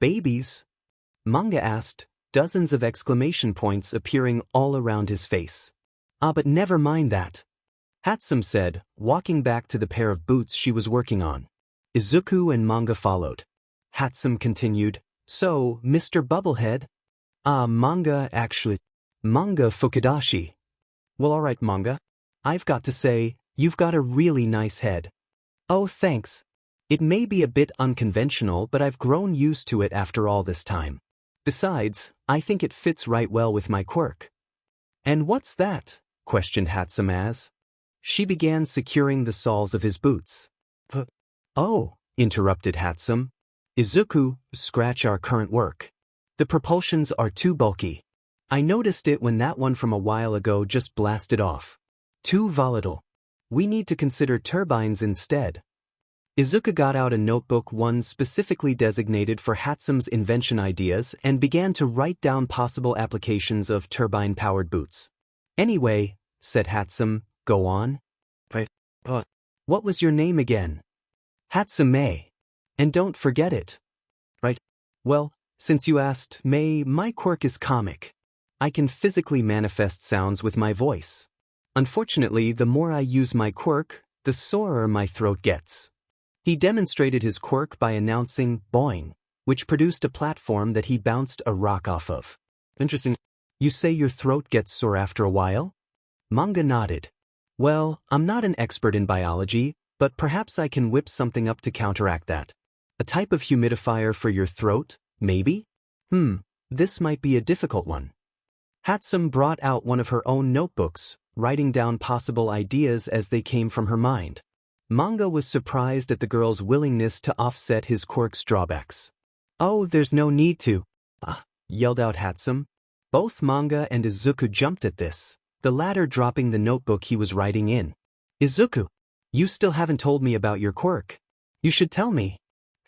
Babies? Manga asked, dozens of exclamation points appearing all around his face. But never mind that. Hatsume said, walking back to the pair of boots she was working on. Izuku and Manga followed. Hatsume continued, so, Mr. Bubblehead? Manga actually. Manga Fukudashi. Well alright Manga. I've got to say, you've got a really nice head. Oh thanks. It may be a bit unconventional but I've grown used to it after all this time. Besides, I think it fits right well with my quirk. And what's that? Questioned Hatsume as she began securing the soles of his boots. Oh, interrupted Hatsume. Izuku, scratch our current work. The propulsions are too bulky. I noticed it when that one from a while ago just blasted off. Too volatile. We need to consider turbines instead. Izuku got out a notebook, one specifically designated for Hatsume's invention ideas, and began to write down possible applications of turbine-powered boots. Anyway, said Hatsume, go on. What was your name again? Hatsume. And don't forget it. Right. Well, since you asked, Mei, my quirk is comic. I can physically manifest sounds with my voice. Unfortunately, the more I use my quirk, the sorer my throat gets. He demonstrated his quirk by announcing boing, which produced a platform that he bounced a rock off of. Interesting. You say your throat gets sore after a while? Manga nodded. Well, I'm not an expert in biology, but perhaps I can whip something up to counteract that. A type of humidifier for your throat, maybe? This might be a difficult one. Hatsume brought out one of her own notebooks, writing down possible ideas as they came from her mind. Manga was surprised at the girl's willingness to offset his quirk's drawbacks. Oh, there's no need to, yelled out Hatsume. Both Manga and Izuku jumped at this, the latter dropping the notebook he was writing in. Izuku, you still haven't told me about your quirk. You should tell me.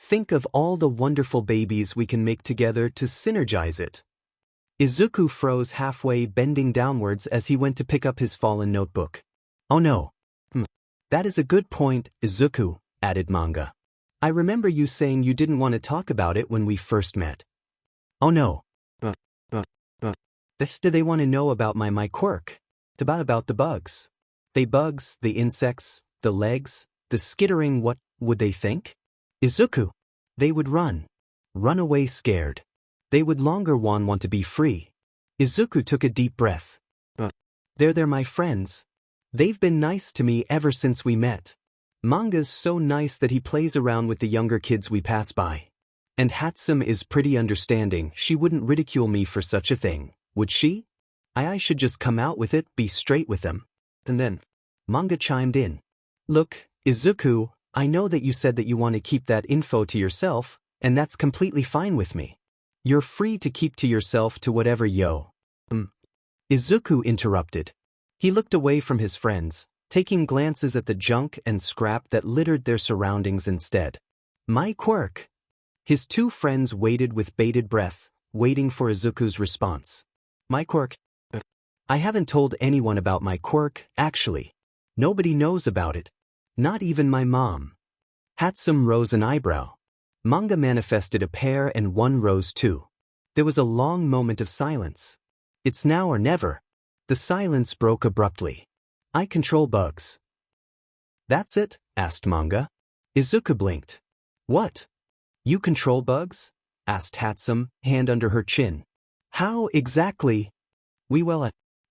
Think of all the wonderful babies we can make together to synergize it. Izuku froze halfway, bending downwards as he went to pick up his fallen notebook. Oh no. That is a good point, Izuku, added Manga. I remember you saying you didn't want to talk about it when we first met. Oh no. Do they want to know about my quirk? About the bugs? They bugs, the insects, the legs, the skittering, what would they think? Izuku. They would run. Run away scared. They would longer want to be free. Izuku took a deep breath. They're my friends. They've been nice to me ever since we met. Manga's so nice that he plays around with the younger kids we pass by. And Hatsume is pretty understanding. She wouldn't ridicule me for such a thing, would she? I should just come out with it, be straight with them. And then, Manga chimed in. Look, Izuku, I know that you said that you want to keep that info to yourself, and that's completely fine with me. You're free to keep to yourself to whatever Izuku interrupted. He looked away from his friends, taking glances at the junk and scrap that littered their surroundings instead. My quirk. His two friends waited with bated breath, waiting for Izuku's response. My quirk? I haven't told anyone about my quirk, actually. Nobody knows about it. Not even my mom. Hatsume rose an eyebrow. Manga manifested a pair and one rose too. There was a long moment of silence. It's now or never. The silence broke abruptly. I control bugs. That's it? Asked Manga. Izuku blinked. What? You control bugs? Asked Hatsume, hand under her chin. How exactly?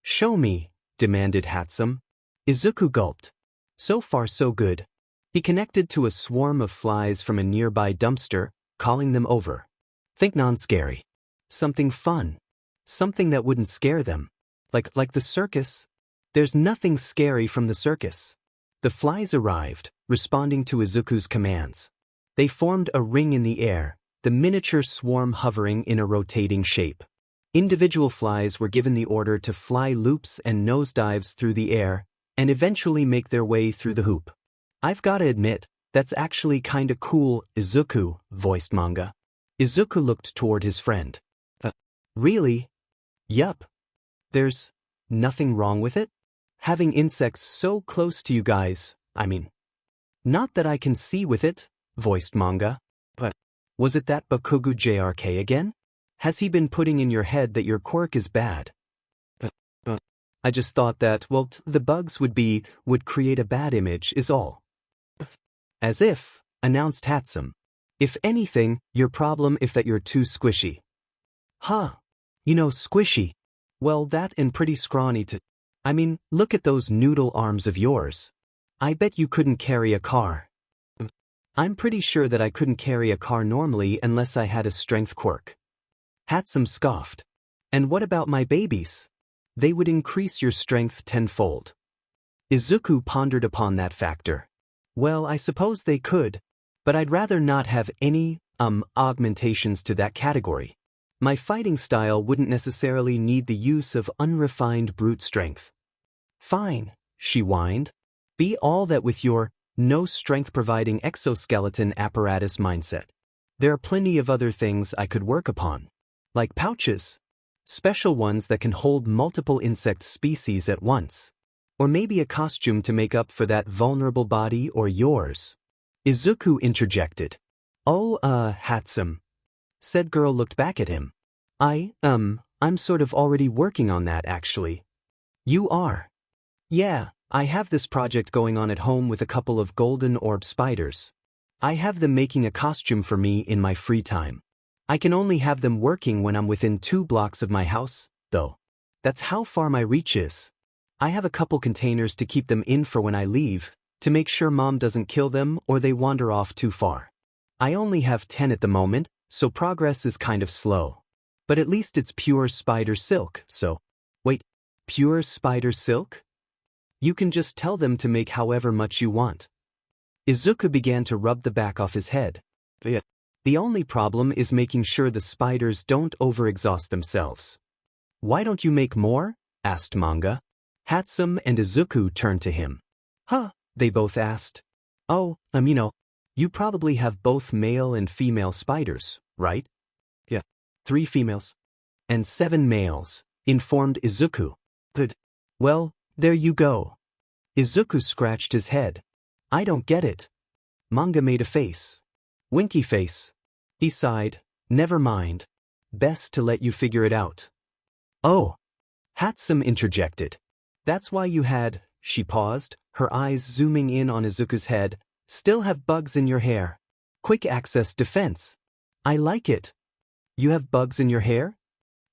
Show me, demanded Hatsume. Izuku gulped. So far so good. He connected to a swarm of flies from a nearby dumpster, calling them over. Think non-scary. Something fun. Something that wouldn't scare them. Like the circus. There's nothing scary from the circus. The flies arrived, responding to Izuku's commands. They formed a ring in the air, the miniature swarm hovering in a rotating shape. Individual flies were given the order to fly loops and nosedives through the air, and eventually make their way through the hoop. I've gotta admit, that's actually kinda cool, Izuku, voiced Manga. Izuku looked toward his friend. Really? Yup. There's nothing wrong with it? Having insects so close to you guys, Not that I can see with it, voiced Manga. But was it that Bakugo JRK again? Has he been putting in your head that your quirk is bad? I just thought that, the bugs would create a bad image is all. As if, announced Hatsume. If anything, your problem is that you're too squishy. Huh. Squishy. Well, that and pretty scrawny to... look at those noodle arms of yours. I bet you couldn't carry a car. I'm pretty sure that I couldn't carry a car normally unless I had a strength quirk. Hatsume scoffed. And what about my babies? They would increase your strength tenfold. Izuku pondered upon that factor. Well, I suppose they could, but I'd rather not have any, augmentations to that category. My fighting style wouldn't necessarily need the use of unrefined brute strength. Fine, she whined. Be all that with your no strength-providing exoskeleton apparatus mindset. There are plenty of other things I could work upon. Like pouches. Special ones that can hold multiple insect species at once. Or maybe a costume to make up for that vulnerable body or yours. Izuku interjected. Oh, Hatsume. Said girl looked back at him. I'm sort of already working on that actually. You are? Yeah, I have this project going on at home with a couple of golden orb spiders. I have them making a costume for me in my free time. I can only have them working when I'm within 2 blocks of my house, though. That's how far my reach is. I have a couple containers to keep them in for when I leave, to make sure mom doesn't kill them or they wander off too far. I only have 10 at the moment, so progress is kind of slow. But at least it's pure spider silk, so... Wait, pure spider silk? You can just tell them to make however much you want. Izuku began to rub the back off his head. The only problem is making sure the spiders don't overexhaust themselves. Why don't you make more? Asked Manga. Hatsume and Izuku turned to him. Huh, they both asked. Oh, you probably have both male and female spiders, right? Yeah, 3 females. And 7 males, informed Izuku. Good. Well, there you go. Izuku scratched his head. I don't get it. Manga made a face. Winky face. He sighed. Never mind. Best to let you figure it out. Oh. Hatsume interjected. That's why you had She paused, her eyes zooming in on Izuku's head. Still have bugs in your hair. Quick access defense. I like it. You have bugs in your hair?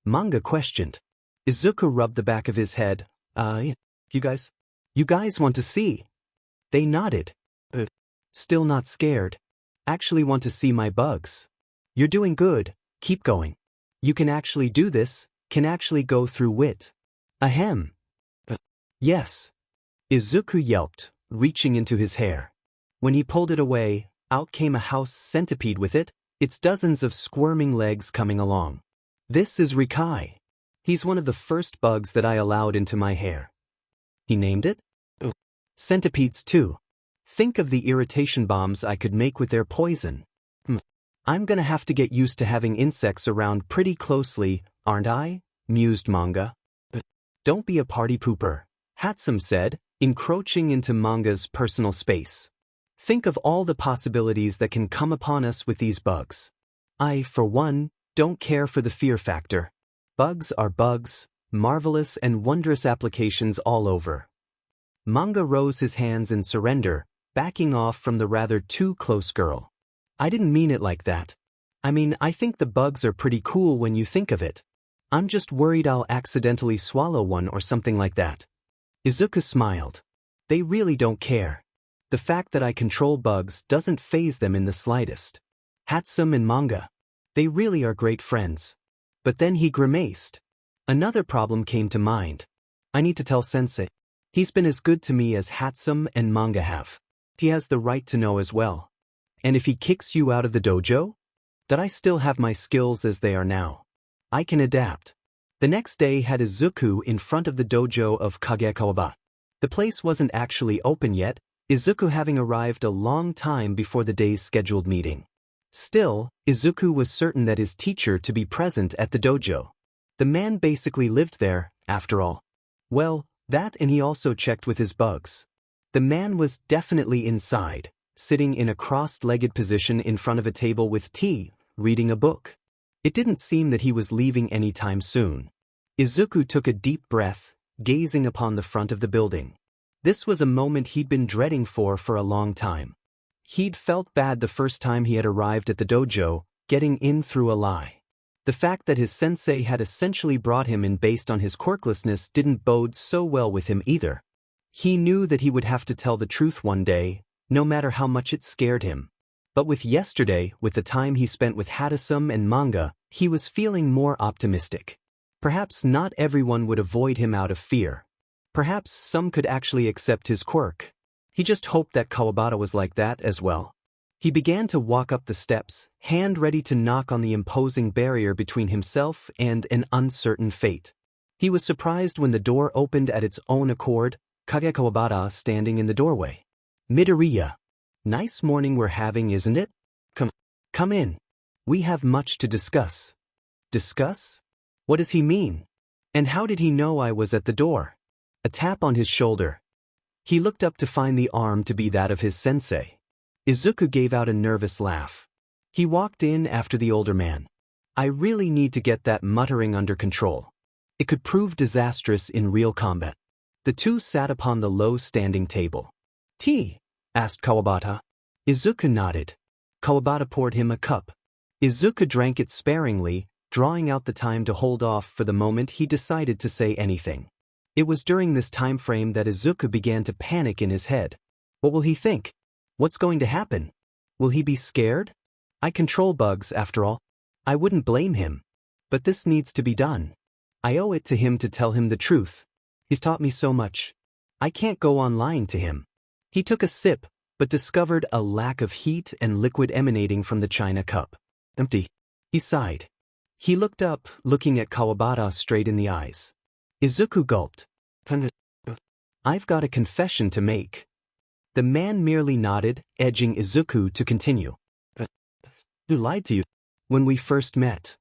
Manga questioned. Izuku rubbed the back of his head. You guys want to see? They nodded. Still not scared. Actually want to see my bugs. You're doing good, keep going. You can actually do this, can actually go through wit. Ahem. Yes. Izuku yelped, reaching into his hair. When he pulled it away, out came a house centipede with it, its dozens of squirming legs coming along. This is Rikai. He's one of the first bugs that I allowed into my hair. He named it? Centipedes too. Think of the irritation bombs I could make with their poison. I'm gonna have to get used to having insects around pretty closely, aren't I? Mused Manga. Don't be a party pooper, Hatsume said, encroaching into Manga's personal space. Think of all the possibilities that can come upon us with these bugs. I, for one, don't care for the fear factor. Bugs are bugs, marvelous and wondrous applications all over. Manga rose his hands in surrender, backing off from the rather too close girl. I didn't mean it like that. I mean, I think the bugs are pretty cool when you think of it. I'm just worried I'll accidentally swallow one or something like that. Izuku smiled. They really don't care. The fact that I control bugs doesn't faze them in the slightest. Hatsume and Manga. They really are great friends. But then he grimaced. Another problem came to mind. I need to tell Sensei. He's been as good to me as Hatsume and Manga have. He has the right to know as well. And if he kicks you out of the dojo? That I still have my skills as they are now. I can adapt. The next day had Izuku in front of the dojo of Kagekawaba. The place wasn't actually open yet, Izuku having arrived a long time before the day's scheduled meeting. Still, Izuku was certain that his teacher to be present at the dojo. The man basically lived there, after all. Well, that and he also checked with his bugs. The man was definitely inside, sitting in a crossed-legged position in front of a table with tea, reading a book. It didn't seem that he was leaving any time soon. Izuku took a deep breath, gazing upon the front of the building. This was a moment he'd been dreading for a long time. He'd felt bad the first time he had arrived at the dojo, getting in through a lie. The fact that his sensei had essentially brought him in based on his quirklessness didn't bode so well with him either. He knew that he would have to tell the truth one day, no matter how much it scared him. But with yesterday, with the time he spent with Hatsume and Manga, he was feeling more optimistic. Perhaps not everyone would avoid him out of fear. Perhaps some could actually accept his quirk. He just hoped that Kawabata was like that as well. He began to walk up the steps, hand ready to knock on the imposing barrier between himself and an uncertain fate. He was surprised when the door opened at its own accord, Kage Kawabata standing in the doorway. Midoriya. Nice morning we're having, isn't it? Come in. We have much to discuss. Discuss? What does he mean? And how did he know I was at the door? A tap on his shoulder. He looked up to find the arm to be that of his sensei. Izuku gave out a nervous laugh. He walked in after the older man. I really need to get that muttering under control. It could prove disastrous in real combat. The two sat upon the low standing table. Tea? Asked Kawabata. Izuku nodded. Kawabata poured him a cup. Izuku drank it sparingly, drawing out the time to hold off for the moment he decided to say anything. It was during this time frame that Izuku began to panic in his head. What will he think? What's going to happen? Will he be scared? I control bugs, after all. I wouldn't blame him. But this needs to be done. I owe it to him to tell him the truth. He's taught me so much. I can't go on lying to him. He took a sip, but discovered a lack of heat and liquid emanating from the china cup. Empty. He sighed. He looked up, looking at Kawabata straight in the eyes. Izuku gulped. I've got a confession to make. The man merely nodded, edging Izuku to continue. Who lied to you? When we first met.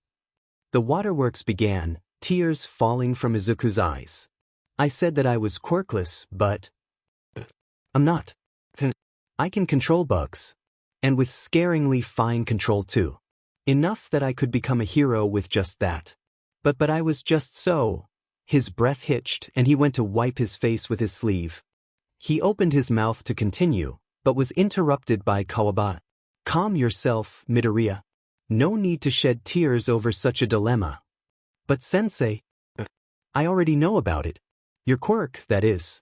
The waterworks began, tears falling from Izuku's eyes. I said that I was quirkless, but I'm not. I can control bugs. And with scaringly fine control too. Enough that I could become a hero with just that. But I was just so. His breath hitched and he went to wipe his face with his sleeve. He opened his mouth to continue, but was interrupted by Kawabata. Calm yourself, Midoriya. No need to shed tears over such a dilemma. But Sensei, I already know about it. Your quirk, that is.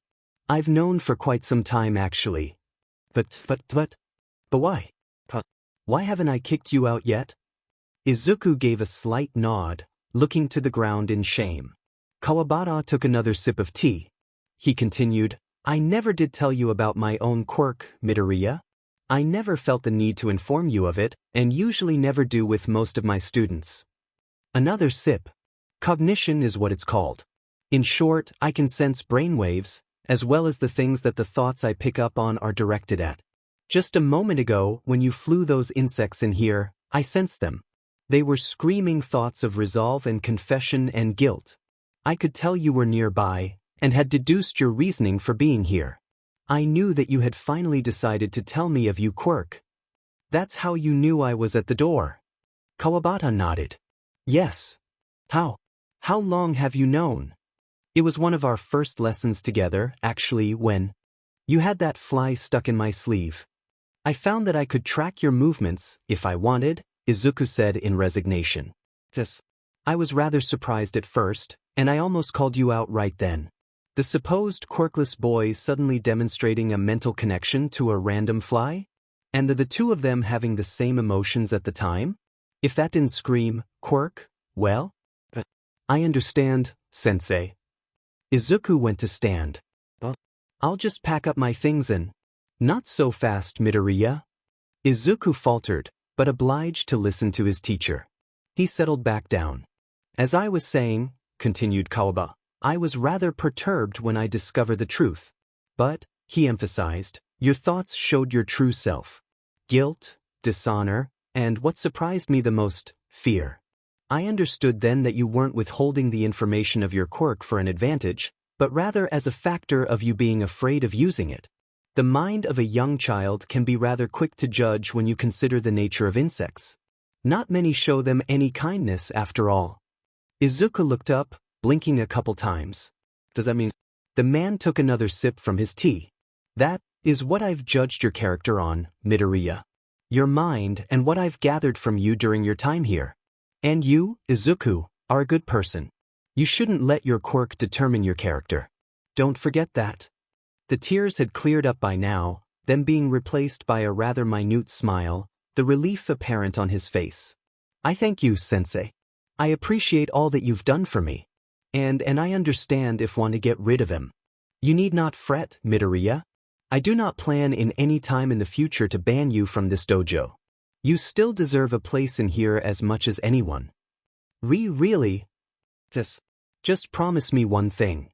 I've known for quite some time actually. But why? Why haven't I kicked you out yet? Izuku gave a slight nod, looking to the ground in shame. Kawabata took another sip of tea. He continued, I never did tell you about my own quirk, Midoriya. I never felt the need to inform you of it, and usually never do with most of my students. Another sip. Cognition is what it's called. In short, I can sense brainwaves, as well as the things that the thoughts I pick up on are directed at. Just a moment ago, when you flew those insects in here, I sensed them. They were screaming thoughts of resolve and confession and guilt. I could tell you were nearby, and had deduced your reasoning for being here. I knew that you had finally decided to tell me of your quirk. That's how you knew I was at the door. Kawabata nodded. Yes. How long have you known? It was one of our first lessons together, actually, when you had that fly stuck in my sleeve. I found that I could track your movements, if I wanted, Izuku said in resignation. I was rather surprised at first, and I almost called you out right then. The supposed quirkless boy suddenly demonstrating a mental connection to a random fly? And the two of them having the same emotions at the time? If that didn't scream, quirk, well? I understand, Sensei. Izuku went to stand. I'll just pack up my things and... Not so fast, Midoriya. Izuku faltered, but obliged to listen to his teacher. He settled back down. As I was saying, continued Kawabata, I was rather perturbed when I discovered the truth. But, he emphasized, your thoughts showed your true self. Guilt, dishonor, and what surprised me the most, fear. I understood then that you weren't withholding the information of your quirk for an advantage, but rather as a factor of you being afraid of using it. The mind of a young child can be rather quick to judge when you consider the nature of insects. Not many show them any kindness after all. Izuku looked up, blinking a couple times. Does that mean? The man took another sip from his tea. That is what I've judged your character on, Midoriya. Your mind and what I've gathered from you during your time here. And you, Izuku, are a good person. You shouldn't let your quirk determine your character. Don't forget that. The tears had cleared up by now, them being replaced by a rather minute smile, the relief apparent on his face. I thank you, Sensei. I appreciate all that you've done for me. And I understand if want to get rid of him. You need not fret, Midoriya. I do not plan in any time in the future to ban you from this dojo. You still deserve a place in here as much as anyone. Really? Just promise me one thing.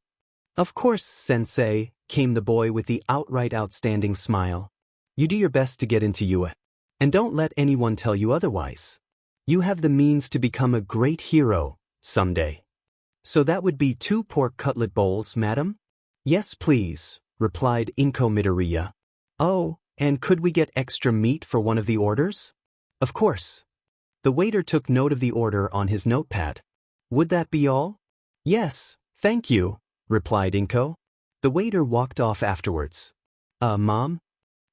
Of course, Sensei, came the boy with the outright outstanding smile. You do your best to get into UA. And don't let anyone tell you otherwise. You have the means to become a great hero, someday. So that would be 2 pork cutlet bowls, madam? Yes, please, replied Inko Midoriya. Oh, and could we get extra meat for one of the orders? Of course. The waiter took note of the order on his notepad. Would that be all? Yes, thank you, replied Inko. The waiter walked off afterwards. Mom?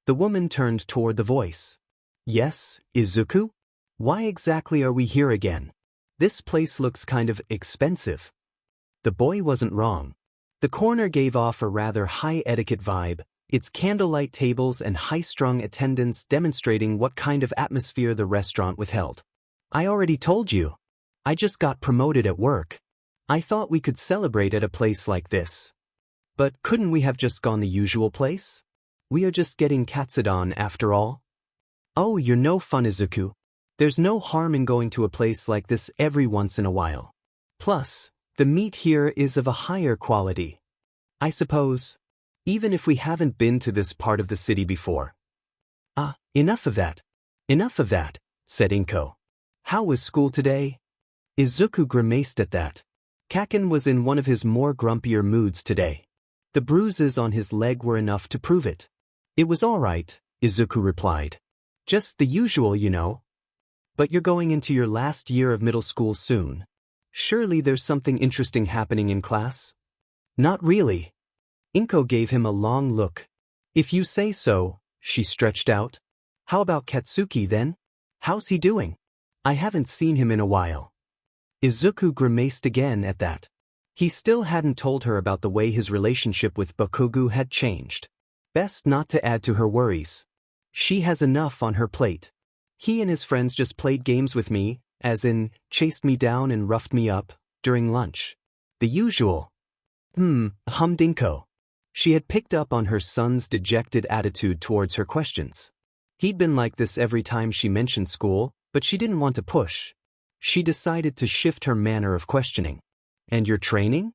The woman turned toward the voice. Yes, Izuku? Why exactly are we here again? This place looks kind of expensive. The boy wasn't wrong. The corner gave off a rather high etiquette vibe, its candlelight tables and high-strung attendants demonstrating what kind of atmosphere the restaurant withheld. I already told you. I just got promoted at work. I thought we could celebrate at a place like this. But couldn't we have just gone the usual place? We are just getting katsudon after all. Oh, you're no fun, Izuku. There's no harm in going to a place like this every once in a while. Plus, the meat here is of a higher quality. I suppose, even if we haven't been to this part of the city before. Enough of that. Enough of that, said Inko. How was school today? Izuku grimaced at that. Kaken was in one of his more grumpier moods today. The bruises on his leg were enough to prove it. It was all right, Izuku replied. Just the usual, you know. But you're going into your last year of middle school soon. Surely there's something interesting happening in class? Not really. Inko gave him a long look. If you say so, she stretched out. How about Katsuki then? How's he doing? I haven't seen him in a while. Izuku grimaced again at that. He still hadn't told her about the way his relationship with Bakugo had changed. Best not to add to her worries. She has enough on her plate. He and his friends just played games with me, as in, chased me down and roughed me up, during lunch. The usual. Hummed Inko. She had picked up on her son's dejected attitude towards her questions. He'd been like this every time she mentioned school, but she didn't want to push. She decided to shift her manner of questioning. And your training?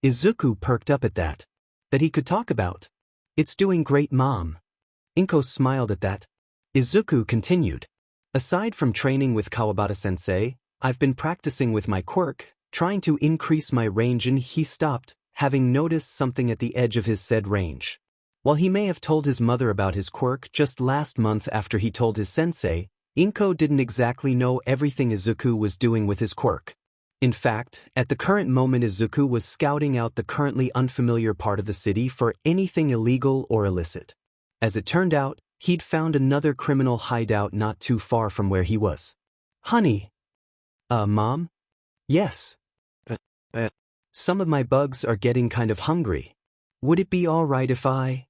Izuku perked up at that. That he could talk about. It's doing great, Mom. Inko smiled at that. Izuku continued. Aside from training with Kawabata-sensei, I've been practicing with my quirk, trying to increase my range, and he stopped, having noticed something at the edge of his said range. While he may have told his mother about his quirk just last month after he told his sensei, Inko didn't exactly know everything Izuku was doing with his quirk. In fact, at the current moment Izuku was scouting out the currently unfamiliar part of the city for anything illegal or illicit. As it turned out, he'd found another criminal hideout not too far from where he was. Honey. Mom? Yes. Some of my bugs are getting kind of hungry. Would it be all right if I...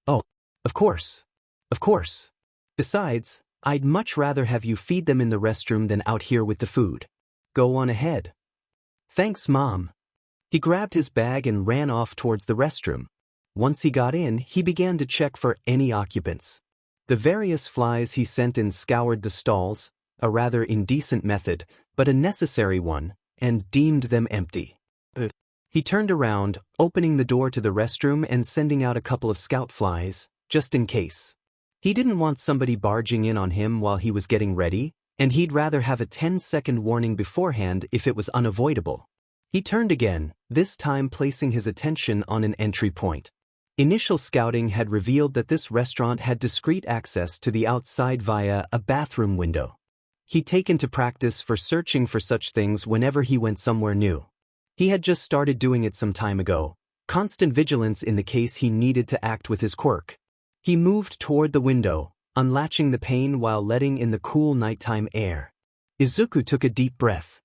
Oh, of course. Of course. Besides, I'd much rather have you feed them in the restroom than out here with the food. Go on ahead. Thanks, Mom. He grabbed his bag and ran off towards the restroom. Once he got in, he began to check for any occupants. The various flies he sent in scoured the stalls, a rather indecent method, but a necessary one, and deemed them empty. He turned around, opening the door to the restroom and sending out a couple of scout flies, just in case. He didn't want somebody barging in on him while he was getting ready, and he'd rather have a 10-second warning beforehand if it was unavoidable. He turned again, this time placing his attention on an entry point. Initial scouting had revealed that this restaurant had discreet access to the outside via a bathroom window. He'd taken to practice for searching for such things whenever he went somewhere new. He had just started doing it some time ago, constant vigilance in the case he needed to act with his quirk. He moved toward the window, unlatching the pane while letting in the cool nighttime air. Izuku took a deep breath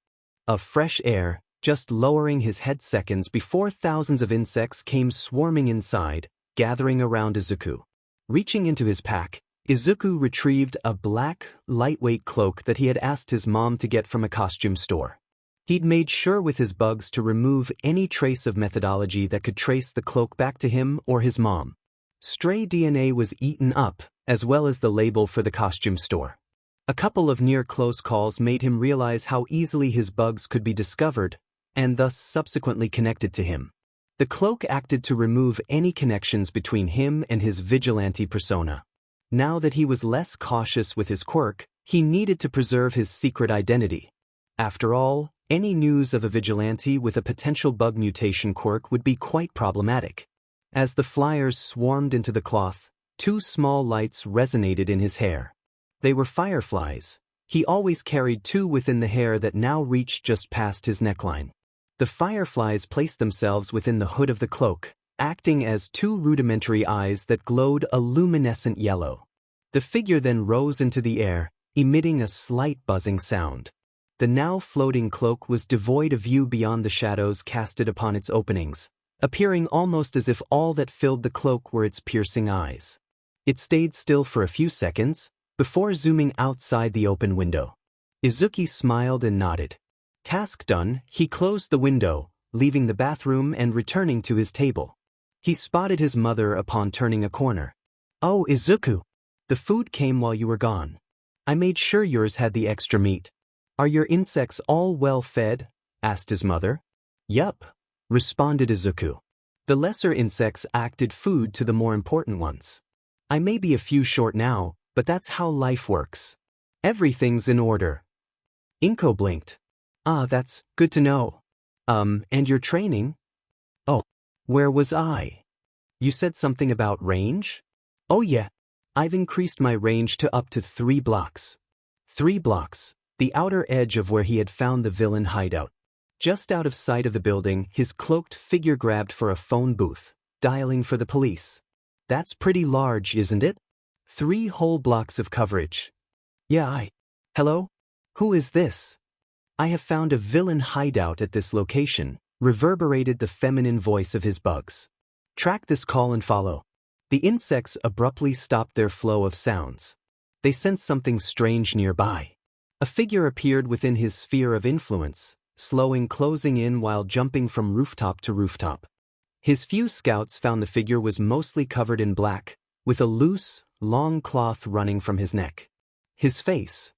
of fresh air, just lowering his head seconds before thousands of insects came swarming inside, gathering around Izuku. Reaching into his pack, Izuku retrieved a black, lightweight cloak that he had asked his mom to get from a costume store. He'd made sure with his bugs to remove any trace of methodology that could trace the cloak back to him or his mom. Stray DNA was eaten up, as well as the label for the costume store. A couple of near-close calls made him realize how easily his bugs could be discovered, and thus subsequently connected to him. The cloak acted to remove any connections between him and his vigilante persona. Now that he was less cautious with his quirk, he needed to preserve his secret identity. After all, any news of a vigilante with a potential bug mutation quirk would be quite problematic. As the flyers swarmed into the cloth, two small lights resonated in his hair. They were fireflies. He always carried two within the hair that now reached just past his neckline. The fireflies placed themselves within the hood of the cloak, acting as two rudimentary eyes that glowed a luminescent yellow. The figure then rose into the air, emitting a slight buzzing sound. The now floating cloak was devoid of view beyond the shadows casted upon its openings, appearing almost as if all that filled the cloak were its piercing eyes. It stayed still for a few seconds, before zooming outside the open window. Izuku smiled and nodded. Task done, he closed the window, leaving the bathroom and returning to his table. He spotted his mother upon turning a corner. "Oh, Izuku, the food came while you were gone. I made sure yours had the extra meat. Are your insects all well fed?" asked his mother. "Yup," responded Izuku. The lesser insects acted food to the more important ones. "I may be a few short now, but that's how life works. Everything's in order." Inko blinked. "Ah, that's good to know. And your training?" "Oh, where was I? You said something about range?" "Oh yeah, I've increased my range to up to 3 blocks. 3 blocks, the outer edge of where he had found the villain hideout. Just out of sight of the building, his cloaked figure grabbed for a phone booth. dialing for the police. That's pretty large, isn't it? 3 whole blocks of coverage. Yeah, Hello? Who is this? I have found a villain hideout at this location, reverberated the feminine voice of his bugs. Track this call and follow. The insects abruptly stopped their flow of sounds. They sensed something strange nearby. A figure appeared within his sphere of influence, closing in while jumping from rooftop to rooftop. His few scouts found the figure was mostly covered in black, with a loose, long cloth running from his neck. His face.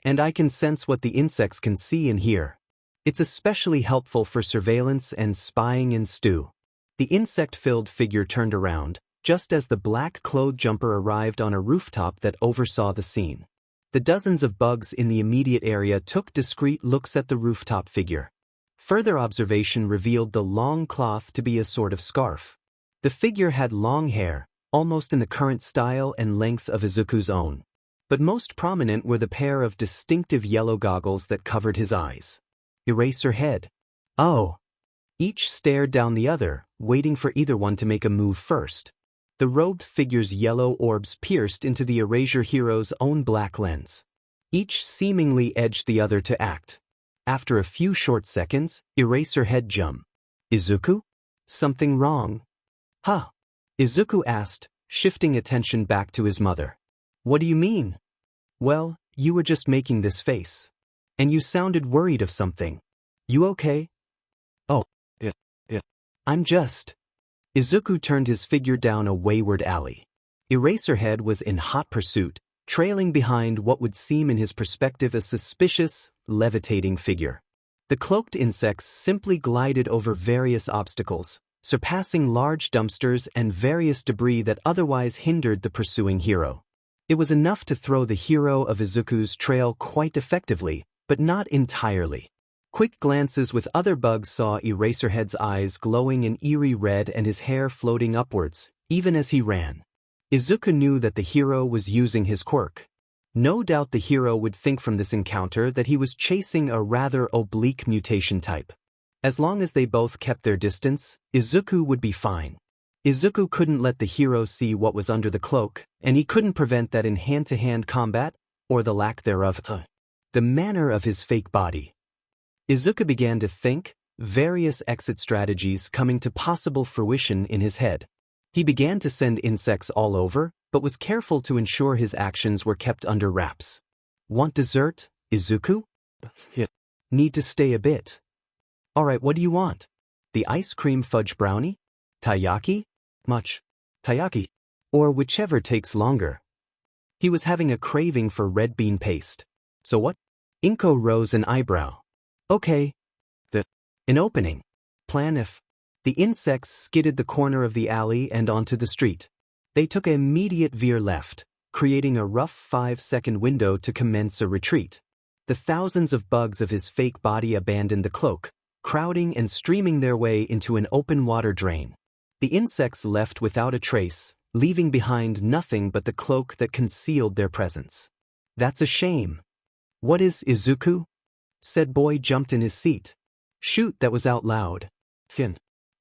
And I can sense what the insects can see and hear. It's especially helpful for surveillance and spying in stew. The insect-filled figure turned around, just as the black-clothed jumper arrived on a rooftop that oversaw the scene. The dozens of bugs in the immediate area took discreet looks at the rooftop figure. Further observation revealed the long cloth to be a sort of scarf. The figure had long hair, almost in the current style and length of Izuku's own. But most prominent were the pair of distinctive yellow goggles that covered his eyes. Eraserhead. Oh. Each stared down the other, waiting for either one to make a move first. The robed figure's yellow orbs pierced into the Erasure hero's own black lens. Each seemingly edged the other to act. After a few short seconds, Eraserhead jumped. Izuku? Something wrong? Huh? Izuku asked, shifting attention back to his mother. What do you mean? Well, you were just making this face. And you sounded worried of something. You okay? Oh, yeah. I'm just... Izuku turned his figure down a wayward alley. Eraserhead was in hot pursuit, trailing behind what would seem in his perspective a suspicious, levitating figure. The cloaked insects simply glided over various obstacles, surpassing large dumpsters and various debris that otherwise hindered the pursuing hero. It was enough to throw the hero of Izuku's trail quite effectively, but not entirely. Quick glances with other bugs saw Eraserhead's eyes glowing an eerie red and his hair floating upwards, even as he ran. Izuku knew that the hero was using his quirk. No doubt the hero would think from this encounter that he was chasing a rather oblique mutation type. As long as they both kept their distance, Izuku would be fine. Izuku couldn't let the hero see what was under the cloak, and he couldn't prevent that in hand-to-hand combat, or the lack thereof. The manner of his fake body. Izuku began to think, various exit strategies coming to possible fruition in his head. He began to send insects all over, but was careful to ensure his actions were kept under wraps. Want dessert, Izuku? Yeah. Need to stay a bit. Alright, what do you want? The ice cream fudge brownie? Taiyaki? Much. Taiyaki. Or whichever takes longer. He was having a craving for red bean paste. So what? Inko rose an eyebrow. Okay. An opening. Plan if. The insects skidded the corner of the alley and onto the street. They took an immediate veer left, creating a rough 5-second window to commence a retreat. The thousands of bugs of his fake body abandoned the cloak, crowding and streaming their way into an open water drain. The insects left without a trace, leaving behind nothing but the cloak that concealed their presence. That's a shame. What is Izuku? Said boy jumped in his seat. Shoot, that was out loud.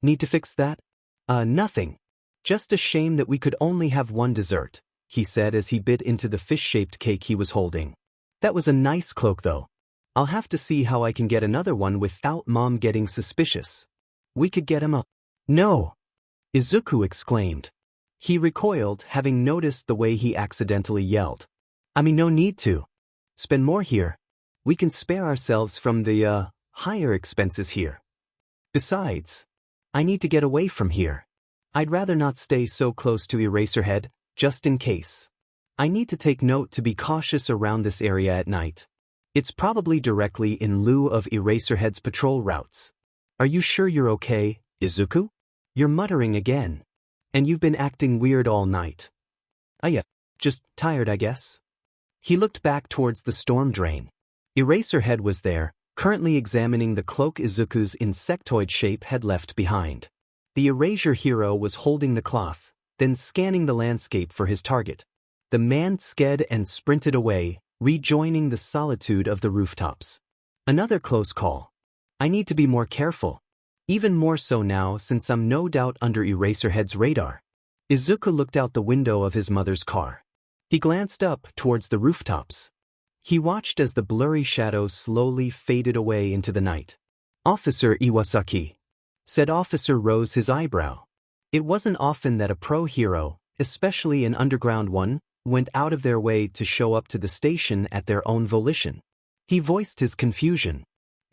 Need to fix that? Nothing. Just a shame that we could only have one dessert, he said as he bit into the fish-shaped cake he was holding. That was a nice cloak though. I'll have to see how I can get another one without Mom getting suspicious. We could get him a... No! Izuku exclaimed. He recoiled, having noticed the way he accidentally yelled. I mean, no need to. Spend more here. We can spare ourselves from the, higher expenses here. Besides, I need to get away from here. I'd rather not stay so close to Eraserhead, just in case. I need to take note to be cautious around this area at night. It's probably directly in lieu of Eraserhead's patrol routes. Are you sure you're okay, Izuku? You're muttering again. And you've been acting weird all night. Yeah, just tired, I guess. He looked back towards the storm drain. Eraserhead was there, currently examining the cloak Izuku's insectoid shape had left behind. The Erasure hero was holding the cloth, then scanning the landscape for his target. The man sked and sprinted away, rejoining the solitude of the rooftops. Another close call. I need to be more careful. Even more so now since I'm no doubt under Eraserhead's radar. Izuku looked out the window of his mother's car. He glanced up towards the rooftops. He watched as the blurry shadows slowly faded away into the night. "Officer Iwasaki," said Officer Rose, his eyebrow. It wasn't often that a pro hero, especially an underground one, went out of their way to show up to the station at their own volition. He voiced his confusion.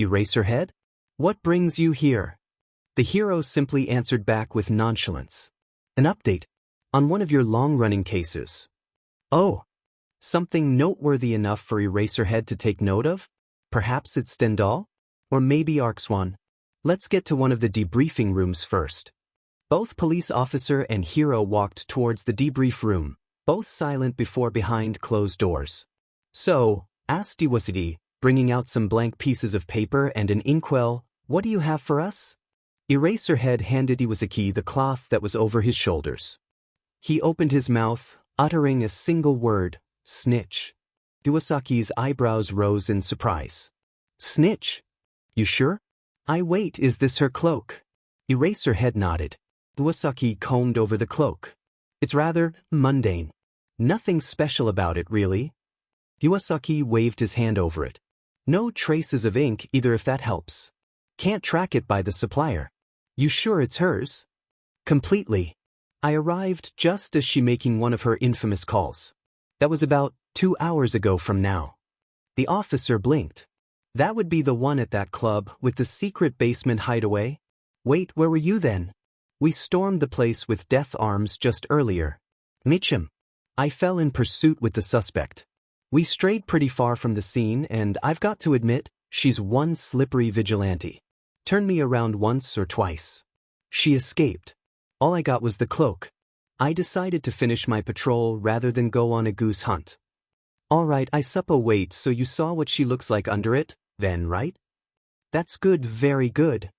"Eraserhead? What brings you here?" The hero simply answered back with nonchalance. "An update on one of your long-running cases." "Oh, something noteworthy enough for Eraserhead to take note of? Perhaps it's Stendhal? Or maybe Arcswan? Let's get to one of the debriefing rooms first." Both police officer and hero walked towards the debrief room, both silent before behind closed doors. "So," asked Iwasaki, bringing out some blank pieces of paper and an inkwell, "what do you have for us?" Eraserhead handed Iwasaki the cloth that was over his shoulders. He opened his mouth, uttering a single word, "Snitch." Iwasaki's eyebrows rose in surprise. "Snitch? You sure?" Wait, is this her cloak?" Eraserhead nodded. Iwasaki combed over the cloak. "It's rather mundane. Nothing special about it, really." Iwasaki waved his hand over it. "No traces of ink either, if that helps. Can't track it by the supplier." "You sure it's hers?" "Completely. I arrived just as she making one of her infamous calls. That was about 2 hours ago from now." The officer blinked. "That would be the one at that club with the secret basement hideaway? Wait, where were you then?" "We stormed the place with death arms just earlier." "Mitchum. I fell in pursuit with the suspect. We strayed pretty far from the scene, and I've got to admit, she's one slippery vigilante. Turned me around once or twice. She escaped. All I got was the cloak. I decided to finish my patrol rather than go on a goose hunt." "All right, I suppo wait, so you saw what she looks like under it, then, right?" "That's good, very good."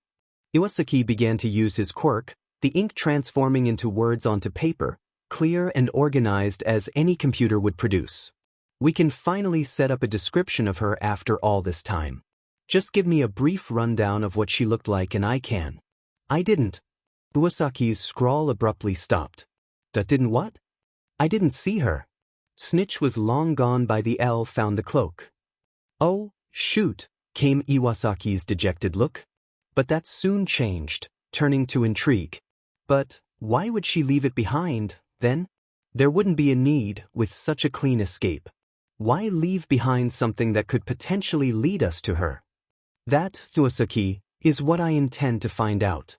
Iwasaki began to use his quirk, the ink transforming into words onto paper, clear and organized as any computer would produce. "We can finally set up a description of her after all this time. Just give me a brief rundown of what she looked like and I can." "I didn't." Iwasaki's scrawl abruptly stopped. Didn't what?" "I didn't see her. Snitch was long gone by the L found the cloak." "Oh, shoot," came Iwasaki's dejected look. But that soon changed, turning to intrigue. "But why would she leave it behind, then? There wouldn't be a need with such a clean escape. Why leave behind something that could potentially lead us to her?" "That, Iwasaki, is what I intend to find out."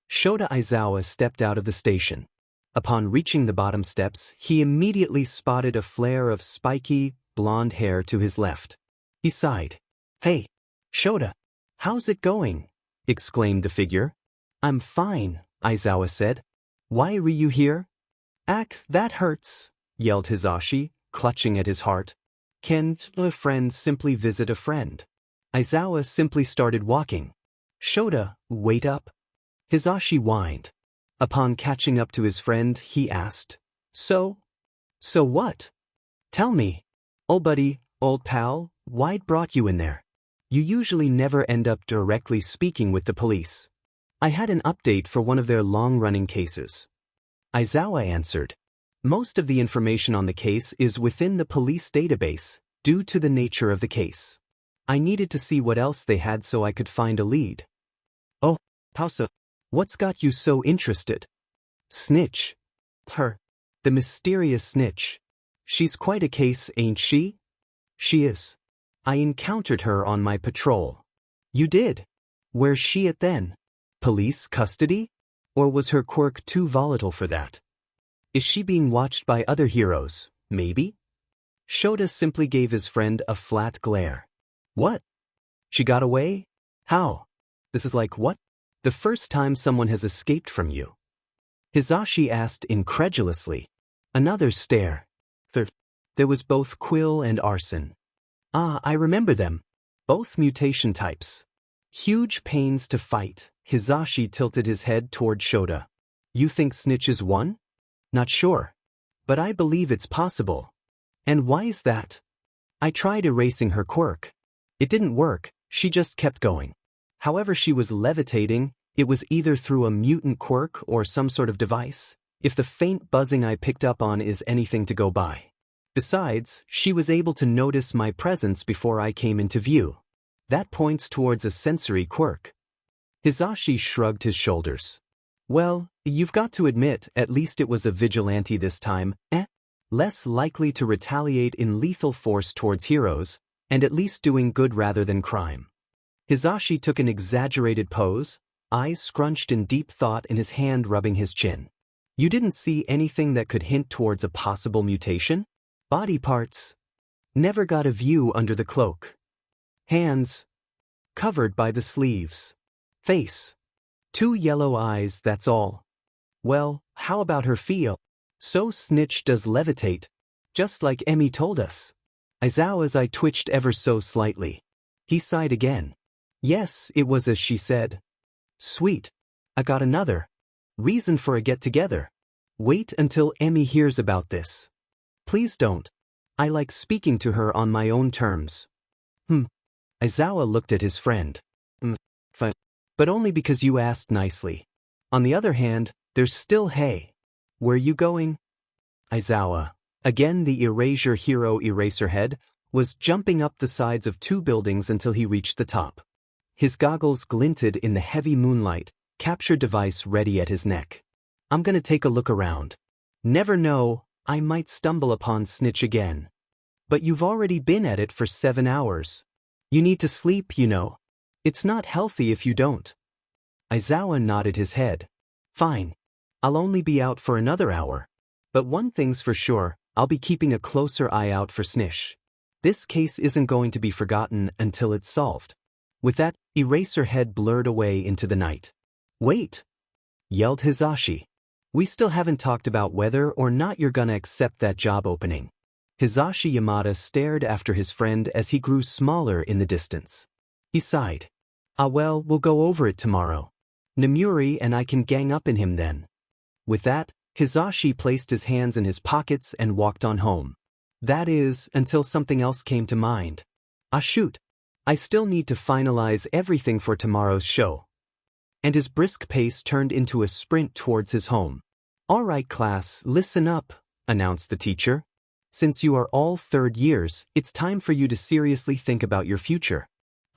Shota Aizawa stepped out of the station. Upon reaching the bottom steps, he immediately spotted a flare of spiky, blonde hair to his left. He sighed. "Hey, Shota, how's it going?" exclaimed the figure. "I'm fine," Aizawa said. "Why were you here?" That hurts," yelled Hisashi, clutching at his heart. "Can't a friend simply visit a friend?" Aizawa simply started walking. "Shota, wait up." Hisashi whined. Upon catching up to his friend, he asked, So what? Tell me. Old buddy, old pal, why'd brought you in there? You usually never end up directly speaking with the police." "I had an update for one of their long-running cases." Aizawa answered. "Most of the information on the case is within the police database, due to the nature of the case. I needed to see what else they had so I could find a lead." "Oh, how so? What's got you so interested?" "Snitch. Her. The mysterious Snitch. She's quite a case, ain't she?" "She is. I encountered her on my patrol." "You did? Where's she at then? Police custody? Or was her quirk too volatile for that? Is she being watched by other heroes, maybe?" Shota simply gave his friend a flat glare. "What? She got away? How? This is like what? The first time someone has escaped from you?" Hisashi asked incredulously. Another stare. There was both Quill and Arson. "Ah, I remember them. Both mutation types. Huge pains to fight." Hisashi tilted his head toward Shota. "You think Snitch is one?" "Not sure. But I believe it's possible." "And why is that?" "I tried erasing her quirk. It didn't work, she just kept going. However, she was levitating, It was either through a mutant quirk or some sort of device, if the faint buzzing I picked up on is anything to go by. Besides, she was able to notice my presence before I came into view. That points towards a sensory quirk. Hisashi shrugged his shoulders. Well, you've got to admit, at least it was a vigilante this time, less likely to retaliate in lethal force towards heroes, and at least doing good rather than crime. Hisashi took an exaggerated pose, eyes scrunched in deep thought and his hand rubbing his chin. You didn't see anything that could hint towards a possible mutation? Body parts. Never got a view under the cloak. Hands. Covered by the sleeves. Face. 2 yellow eyes, that's all. Well, how about her feel? So Snitch does levitate. Just like Emmy told us. Aizawa's eye twitched ever so slightly. He sighed again. Yes, it was as she said. Sweet. I got another. Reason for a get-together. Wait until Emmy hears about this. Please don't. I like speaking to her on my own terms. Aizawa looked at his friend. Fine. But only because you asked nicely. On the other hand, there's still hey. Where you going? Aizawa, again the erasure hero Eraserhead, was jumping up the sides of 2 buildings until he reached the top. His goggles glinted in the heavy moonlight, capture device ready at his neck. I'm gonna take a look around. Never know, I might stumble upon Snitch again. But you've already been at it for 7 hours. You need to sleep, you know. It's not healthy if you don't. Aizawa nodded his head. Fine. I'll only be out for another hour. But one thing's for sure, I'll be keeping a closer eye out for Snitch. This case isn't going to be forgotten until it's solved. With that, Eraserhead blurred away into the night. Wait! Yelled Hisashi. We still haven't talked about whether or not you're gonna accept that job opening. Hisashi Yamada stared after his friend as he grew smaller in the distance. He sighed. Well, we'll go over it tomorrow. Nemuri and I can gang up in him then. With that, Hisashi placed his hands in his pockets and walked on home. That is, until something else came to mind. Shoot. I still need to finalize everything for tomorrow's show. And his brisk pace turned into a sprint towards his home. All right, class, listen up, announced the teacher. Since you are all 3rd years, it's time for you to seriously think about your future.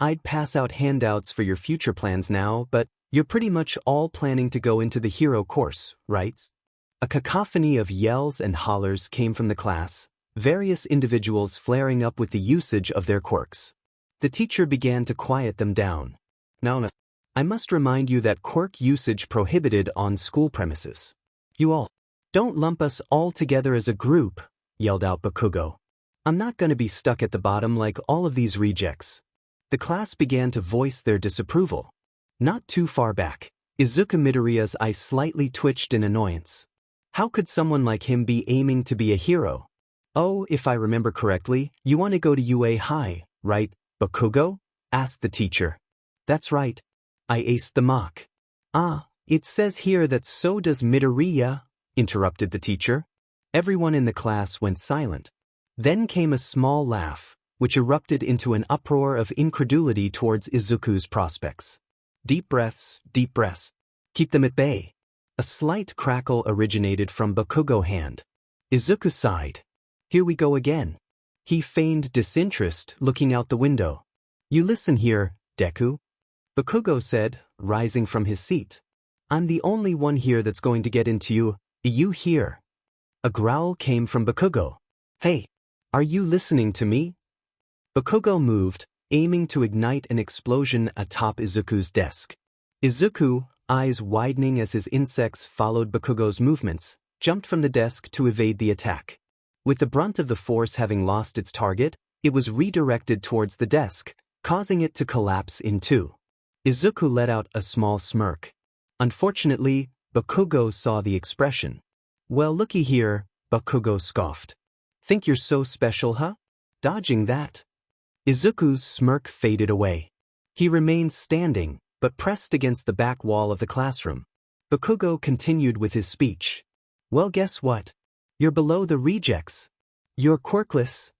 I'd pass out handouts for your future plans now, but you're pretty much all planning to go into the hero course, right? A cacophony of yells and hollers came from the class, various individuals flaring up with the usage of their quirks. The teacher began to quiet them down. Now, I must remind you that quirk usage prohibited on school premises. You all, don't lump us all together as a group, yelled out Bakugo. I'm not going to be stuck at the bottom like all of these rejects. The class began to voice their disapproval. Not too far back, Izuku Midoriya's eye slightly twitched in annoyance. How could someone like him be aiming to be a hero? Oh, if I remember correctly, you want to go to UA High, right, Bakugo? Asked the teacher. That's right. I aced the mock. It says here that so does Midoriya, interrupted the teacher. Everyone in the class went silent. Then came a small laugh, which erupted into an uproar of incredulity towards Izuku's prospects. Deep breaths, deep breaths. Keep them at bay. A slight crackle originated from Bakugo's hand. Izuku sighed. Here we go again. He feigned disinterest, looking out the window. You listen here, Deku. Bakugo said, rising from his seat. I'm the only one here that's going to get into you hear. A growl came from Bakugo. Hey, are you listening to me? Bakugo moved, aiming to ignite an explosion atop Izuku's desk. Izuku, eyes widening as his insects followed Bakugo's movements, jumped from the desk to evade the attack. With the brunt of the force having lost its target, it was redirected towards the desk, causing it to collapse in 2. Izuku let out a small smirk. Unfortunately, Bakugo saw the expression. Well, looky here, Bakugo scoffed. Think you're so special, huh? Dodging that. Izuku's smirk faded away. He remained standing, but pressed against the back wall of the classroom. Bakugo continued with his speech. Well, guess what? You're below the rejects. You're quirkless.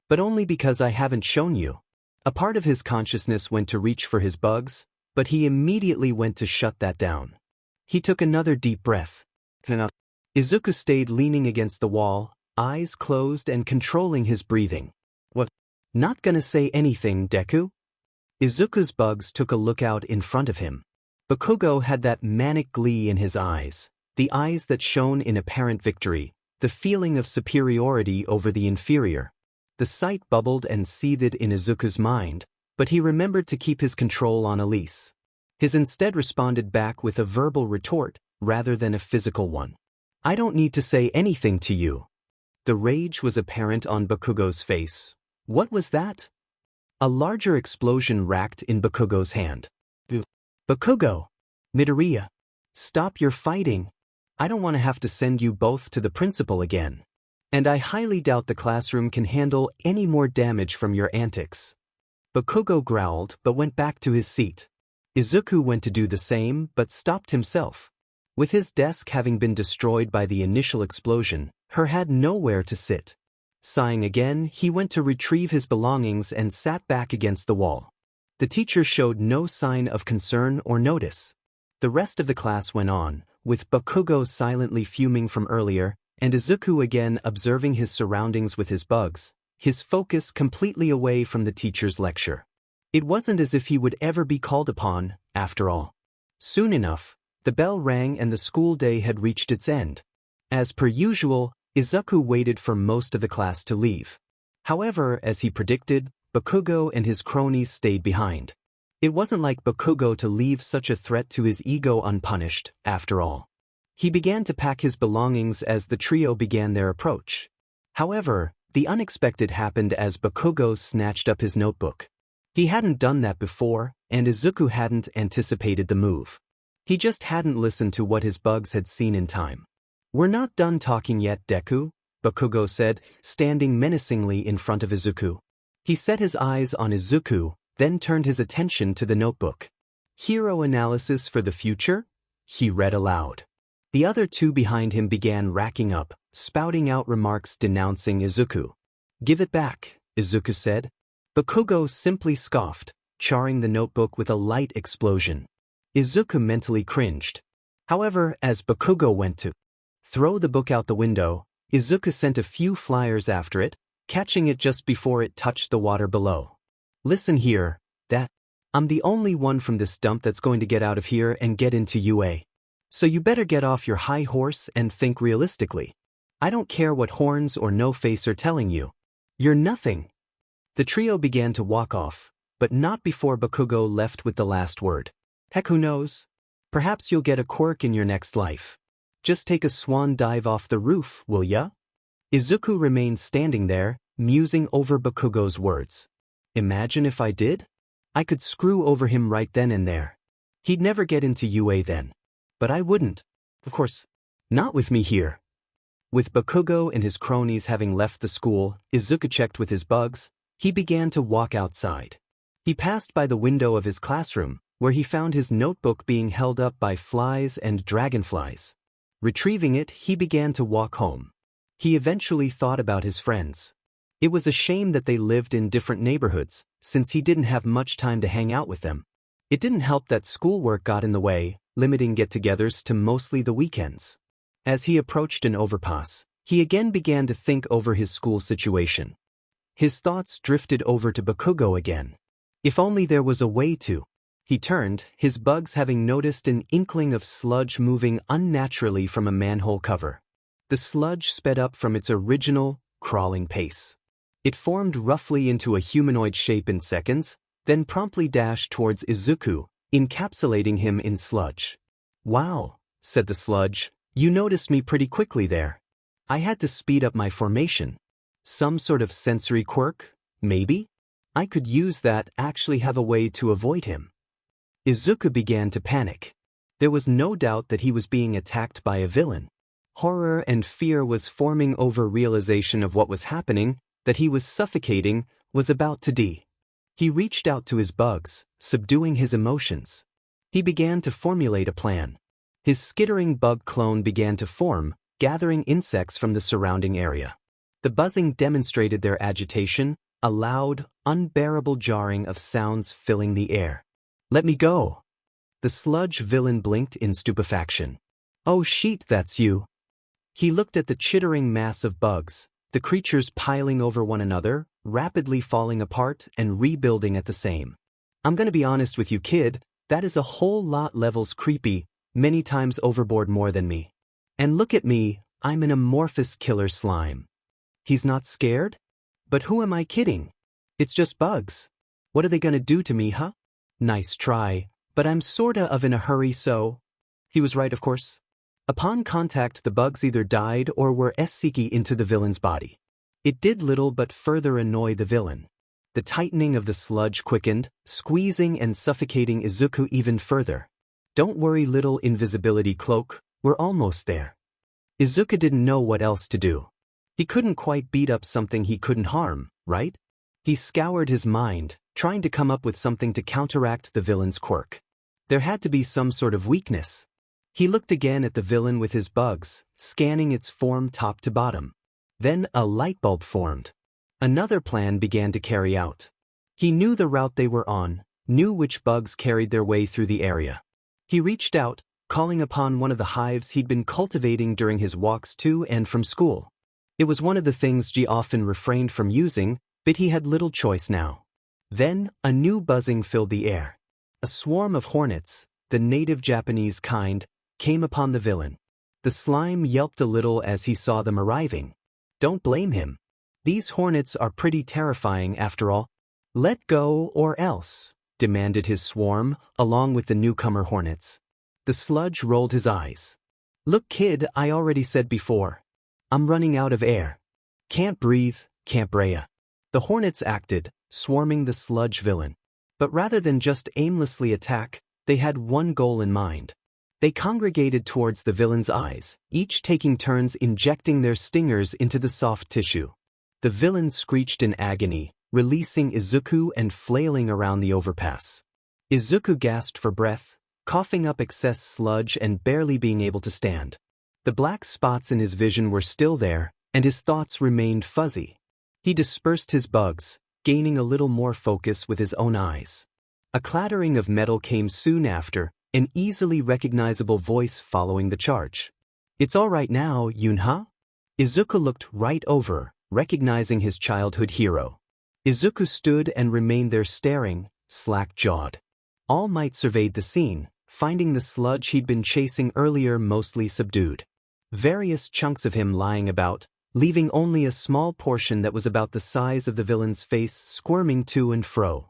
But only because I haven't shown you. A part of his consciousness went to reach for his bugs, but he immediately went to shut that down. He took another deep breath. Izuku stayed leaning against the wall, eyes closed and controlling his breathing. What? Not gonna say anything, Deku? Izuku's bugs took a look out in front of him. Bakugo had that manic glee in his eyes, the eyes that shone in apparent victory, the feeling of superiority over the inferior. The sight bubbled and seethed in Izuku's mind, but he remembered to keep his control on Elise. His instead responded back with a verbal retort, rather than a physical one. I don't need to say anything to you. The rage was apparent on Bakugo's face. What was that? A larger explosion racked in Bakugo's hand. Bakugo! Midoriya! Stop your fighting! I don't want to have to send you both to the principal again. And I highly doubt the classroom can handle any more damage from your antics. Bakugo growled but went back to his seat. Izuku went to do the same but stopped himself. With his desk having been destroyed by the initial explosion, he had nowhere to sit. Sighing again, he went to retrieve his belongings and sat back against the wall. The teacher showed no sign of concern or notice. The rest of the class went on, with Bakugo silently fuming from earlier, and Izuku again observing his surroundings with his bugs, his focus completely away from the teacher's lecture. It wasn't as if he would ever be called upon, after all. Soon enough, the bell rang and the school day had reached its end. As per usual, Izuku waited for most of the class to leave. However, as he predicted, Bakugo and his cronies stayed behind. It wasn't like Bakugo to leave such a threat to his ego unpunished, after all. He began to pack his belongings as the trio began their approach. However, the unexpected happened as Bakugo snatched up his notebook. He hadn't done that before, and Izuku hadn't anticipated the move. He just hadn't listened to what his bugs had seen in time. We're not done talking yet, Deku, Bakugo said, standing menacingly in front of Izuku. He set his eyes on Izuku, then turned his attention to the notebook. Hero analysis for the future? He read aloud. The other two behind him began racking up, spouting out remarks denouncing Izuku. Give it back, Izuku said. Bakugo simply scoffed, charring the notebook with a light explosion. Izuku mentally cringed. However, as Bakugo went to throw the book out the window, Izuku sent a few flyers after it, catching it just before it touched the water below. Listen here, I'm the only one from this dump that's going to get out of here and get into UA. So you better get off your high horse and think realistically. I don't care what Horns or No Face are telling you. You're nothing. The trio began to walk off, but not before Bakugo left with the last word. Heck, who knows? Perhaps you'll get a quirk in your next life. Just take a swan dive off the roof, will ya? Izuku remained standing there, musing over Bakugo's words. Imagine if I did? I could screw over him right then and there. He'd never get into UA then. But I wouldn't. Of course. Not with me here. With Bakugo and his cronies having left the school, Izuku checked with his bugs. He began to walk outside. He passed by the window of his classroom, where he found his notebook being held up by flies and dragonflies. Retrieving it, he began to walk home. He eventually thought about his friends. It was a shame that they lived in different neighborhoods, since he didn't have much time to hang out with them. It didn't help that schoolwork got in the way, limiting get-togethers to mostly the weekends. As he approached an overpass, he again began to think over his school situation. His thoughts drifted over to Bakugo again. If only there was a way to. He turned, his bugs having noticed an inkling of sludge moving unnaturally from a manhole cover. The sludge sped up from its original, crawling pace. It formed roughly into a humanoid shape in seconds, then promptly dashed towards Izuku, encapsulating him in sludge. Wow, said the sludge, you noticed me pretty quickly there. I had to speed up my formation. Some sort of sensory quirk, maybe? I could use that, actually have a way to avoid him. Izuku began to panic. There was no doubt that he was being attacked by a villain. Horror and fear was forming over realization of what was happening, that he was suffocating, was about to die. He reached out to his bugs, subduing his emotions. He began to formulate a plan. His skittering bug clone began to form, gathering insects from the surrounding area. The buzzing demonstrated their agitation, a loud, unbearable jarring of sounds filling the air. Let me go, The sludge villain blinked in stupefaction. Oh shit, that's you. He looked at the chittering mass of bugs, the creatures piling over one another, rapidly falling apart and rebuilding at the same. I'm gonna be honest with you, kid, that is a whole lot levels creepy, many times overboard more than me. And look at me, I'm an amorphous killer slime. He's not scared? But who am I kidding? It's just bugs. What are they gonna do to me, huh? Nice try, but I'm sorta of in a hurry, so... He was right, of course. Upon contact, the bugs either died or were seeking into the villain's body. It did little but further annoy the villain. The tightening of the sludge quickened, squeezing and suffocating Izuku even further. Don't worry, little invisibility cloak, we're almost there. Izuku didn't know what else to do. He couldn't quite beat up something he couldn't harm, right? He scoured his mind, trying to come up with something to counteract the villain's quirk. There had to be some sort of weakness. He looked again at the villain with his bugs, scanning its form top to bottom. Then a light bulb formed. Another plan began to carry out. He knew the route they were on, knew which bugs carried their way through the area. He reached out, calling upon one of the hives he'd been cultivating during his walks to and from school. It was one of the things G often refrained from using, but he had little choice now. Then, a new buzzing filled the air. A swarm of hornets, the native Japanese kind, came upon the villain. The slime yelped a little as he saw them arriving. Don't blame him. These hornets are pretty terrifying after all. Let go or else, demanded his swarm, along with the newcomer hornets. The sludge rolled his eyes. Look, kid, I already said before. I'm running out of air. Can't breathe, can't breathe. The hornets acted, swarming the sludge villain. But rather than just aimlessly attack, they had one goal in mind. They congregated towards the villain's eyes, each taking turns injecting their stingers into the soft tissue. The villain screeched in agony, releasing Izuku and flailing around the overpass. Izuku gasped for breath, coughing up excess sludge and barely being able to stand. The black spots in his vision were still there, and his thoughts remained fuzzy. He dispersed his bugs, gaining a little more focus with his own eyes. A clattering of metal came soon after, an easily recognizable voice following the charge. It's all right now, Yunha? Izuku looked right over, recognizing his childhood hero. Izuku stood and remained there staring, slack-jawed. All Might surveyed the scene, finding the sludge he'd been chasing earlier mostly subdued. Various chunks of him lying about, leaving only a small portion that was about the size of the villain's face squirming to and fro.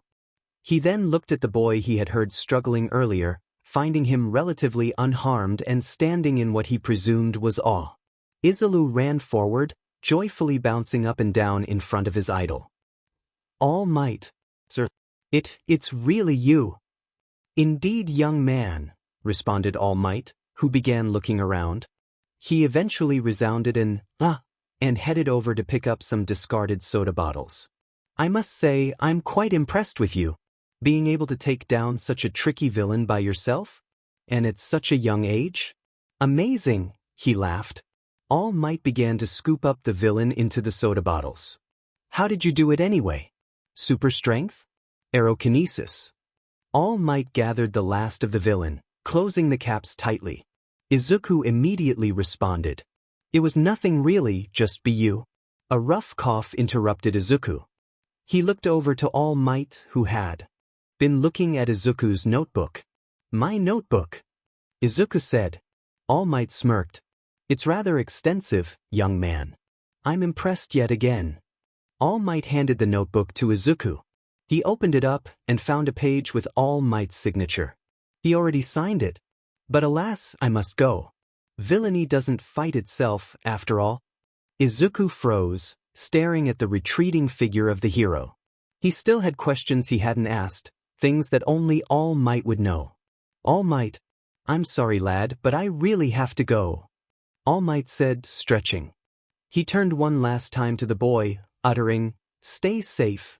He then looked at the boy he had heard struggling earlier, finding him relatively unharmed and standing in what he presumed was awe. Izuku ran forward, joyfully bouncing up and down in front of his idol. All Might, sir. It's really you. Indeed, young man, responded All Might, who began looking around. He eventually resounded an and headed over to pick up some discarded soda bottles. I must say, I'm quite impressed with you. Being able to take down such a tricky villain by yourself? And at such a young age? Amazing, he laughed. All Might began to scoop up the villain into the soda bottles. How did you do it anyway? Super strength? Aerokinesis. All Might gathered the last of the villain, closing the caps tightly. Izuku immediately responded. It was nothing really, just be you. A rough cough interrupted Izuku. He looked over to All Might, who had been looking at Izuku's notebook. My notebook, Izuku said. All Might smirked. It's rather extensive, young man. I'm impressed yet again. All Might handed the notebook to Izuku. He opened it up and found a page with All Might's signature. He already signed it. But alas, I must go. Villainy doesn't fight itself, after all. Izuku froze, staring at the retreating figure of the hero. He still had questions he hadn't asked, things that only All Might would know. All Might, I'm sorry lad, but I really have to go. All Might said, stretching. He turned one last time to the boy, uttering, stay safe.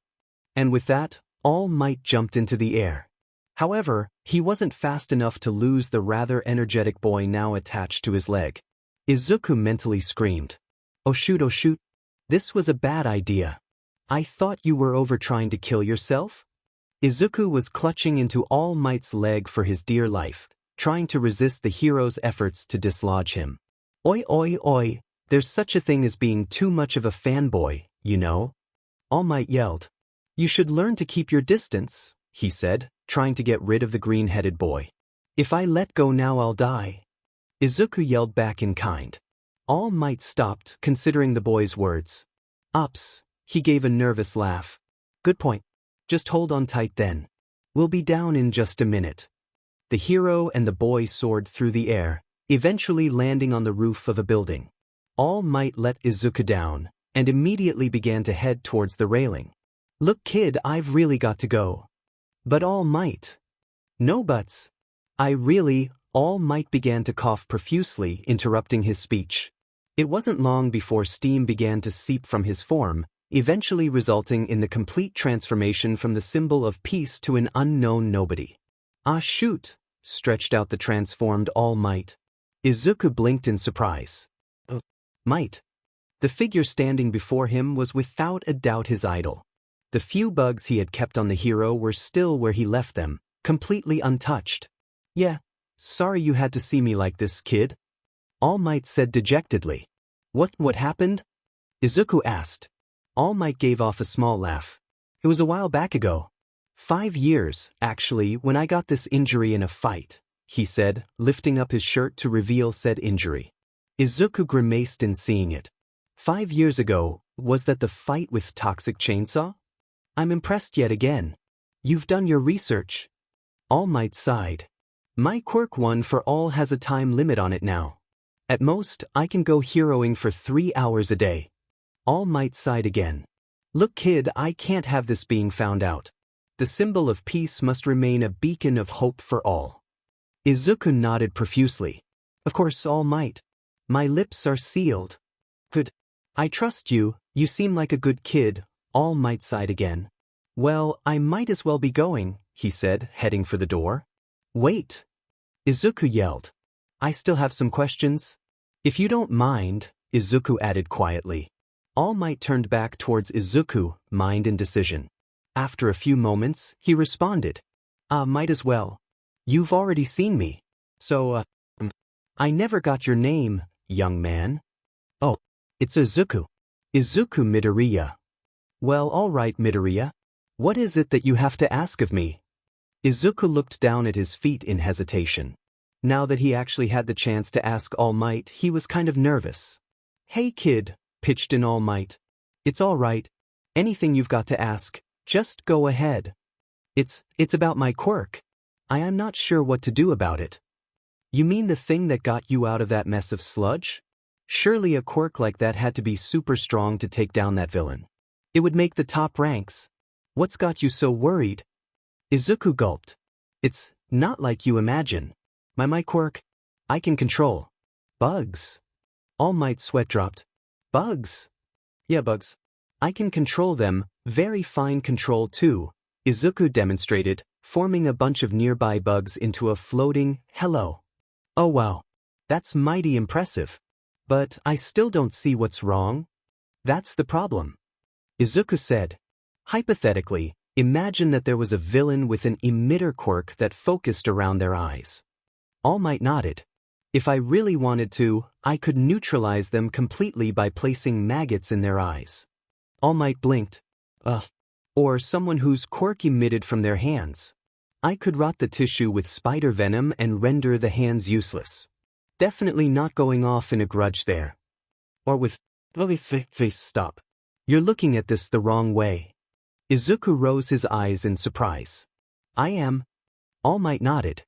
And with that, All Might jumped into the air. However, he wasn't fast enough to lose the rather energetic boy now attached to his leg. Izuku mentally screamed. Oh shoot, this was a bad idea. I thought you were over trying to kill yourself? Izuku was clutching into All Might's leg for his dear life, trying to resist the hero's efforts to dislodge him. Oi oi oi, there's such a thing as being too much of a fanboy, you know? All Might yelled. You should learn to keep your distance, he said, trying to get rid of the green-headed boy. If I let go now I'll die. Izuku yelled back in kind. All Might stopped, considering the boy's words. Ups, he gave a nervous laugh. Good point. Just hold on tight then. We'll be down in just a minute. The hero and the boy soared through the air, eventually landing on the roof of a building. All Might let Izuku down, and immediately began to head towards the railing. Look kid, I've really got to go. But All Might. No buts. All Might began to cough profusely, interrupting his speech. It wasn't long before steam began to seep from his form, eventually resulting in the complete transformation from the symbol of peace to an unknown nobody. Ah shoot, stretched out the transformed All Might. Izuku blinked in surprise. Might. The figure standing before him was without a doubt his idol. The few bugs he had kept on the hero were still where he left them, completely untouched. Yeah, sorry you had to see me like this, kid. All Might said dejectedly. What happened? Izuku asked. All Might gave off a small laugh. It was a while back ago. 5 years, actually, when I got this injury in a fight, he said, lifting up his shirt to reveal said injury. Izuku grimaced in seeing it. 5 years ago, was that the fight with Toxic Chainsaw? I'm impressed yet again. You've done your research. All Might sighed. My quirk 1 for all has a time limit on it now. At most, I can go heroing for 3 hours a day. All Might sighed again. Look kid, I can't have this being found out. The symbol of peace must remain a beacon of hope for all. Izuku nodded profusely. Of course, All Might. My lips are sealed. Good. I trust you, you seem like a good kid, All Might sighed again. Well, I might as well be going, he said, heading for the door. Wait. Izuku yelled. I still have some questions. If you don't mind, Izuku added quietly. All Might turned back towards Izuku, mind in decision. After a few moments, he responded. Might as well. You've already seen me. So, I never got your name, young man. Oh, it's Izuku. Izuku Midoriya. Well, all right, Midoriya. What is it that you have to ask of me? Izuku looked down at his feet in hesitation. Now that he actually had the chance to ask All Might, he was kind of nervous. Hey kid, pitched in All Might. It's all right. Anything you've got to ask, just go ahead. It's about my quirk. I am not sure what to do about it. You mean the thing that got you out of that mess of sludge? Surely a quirk like that had to be super strong to take down that villain. It would make the top ranks. What's got you so worried? Izuku gulped. It's not like you imagine. My quirk, I can control. Bugs. All Might's sweat dropped. Bugs? Yeah, bugs. I can control them, very fine control too, Izuku demonstrated, forming a bunch of nearby bugs into a floating hello. Oh wow. That's mighty impressive. But I still don't see what's wrong. That's the problem. Izuku said. Hypothetically, imagine that there was a villain with an emitter quirk that focused around their eyes. All Might nodded. If I really wanted to, I could neutralize them completely by placing maggots in their eyes. All Might blinked. Or someone whose quirk emitted from their hands. I could rot the tissue with spider venom and render the hands useless. Definitely not going off in a grudge there. Or with face stop. You're looking at this the wrong way. Izuku rose his eyes in surprise. I am. All Might nodded.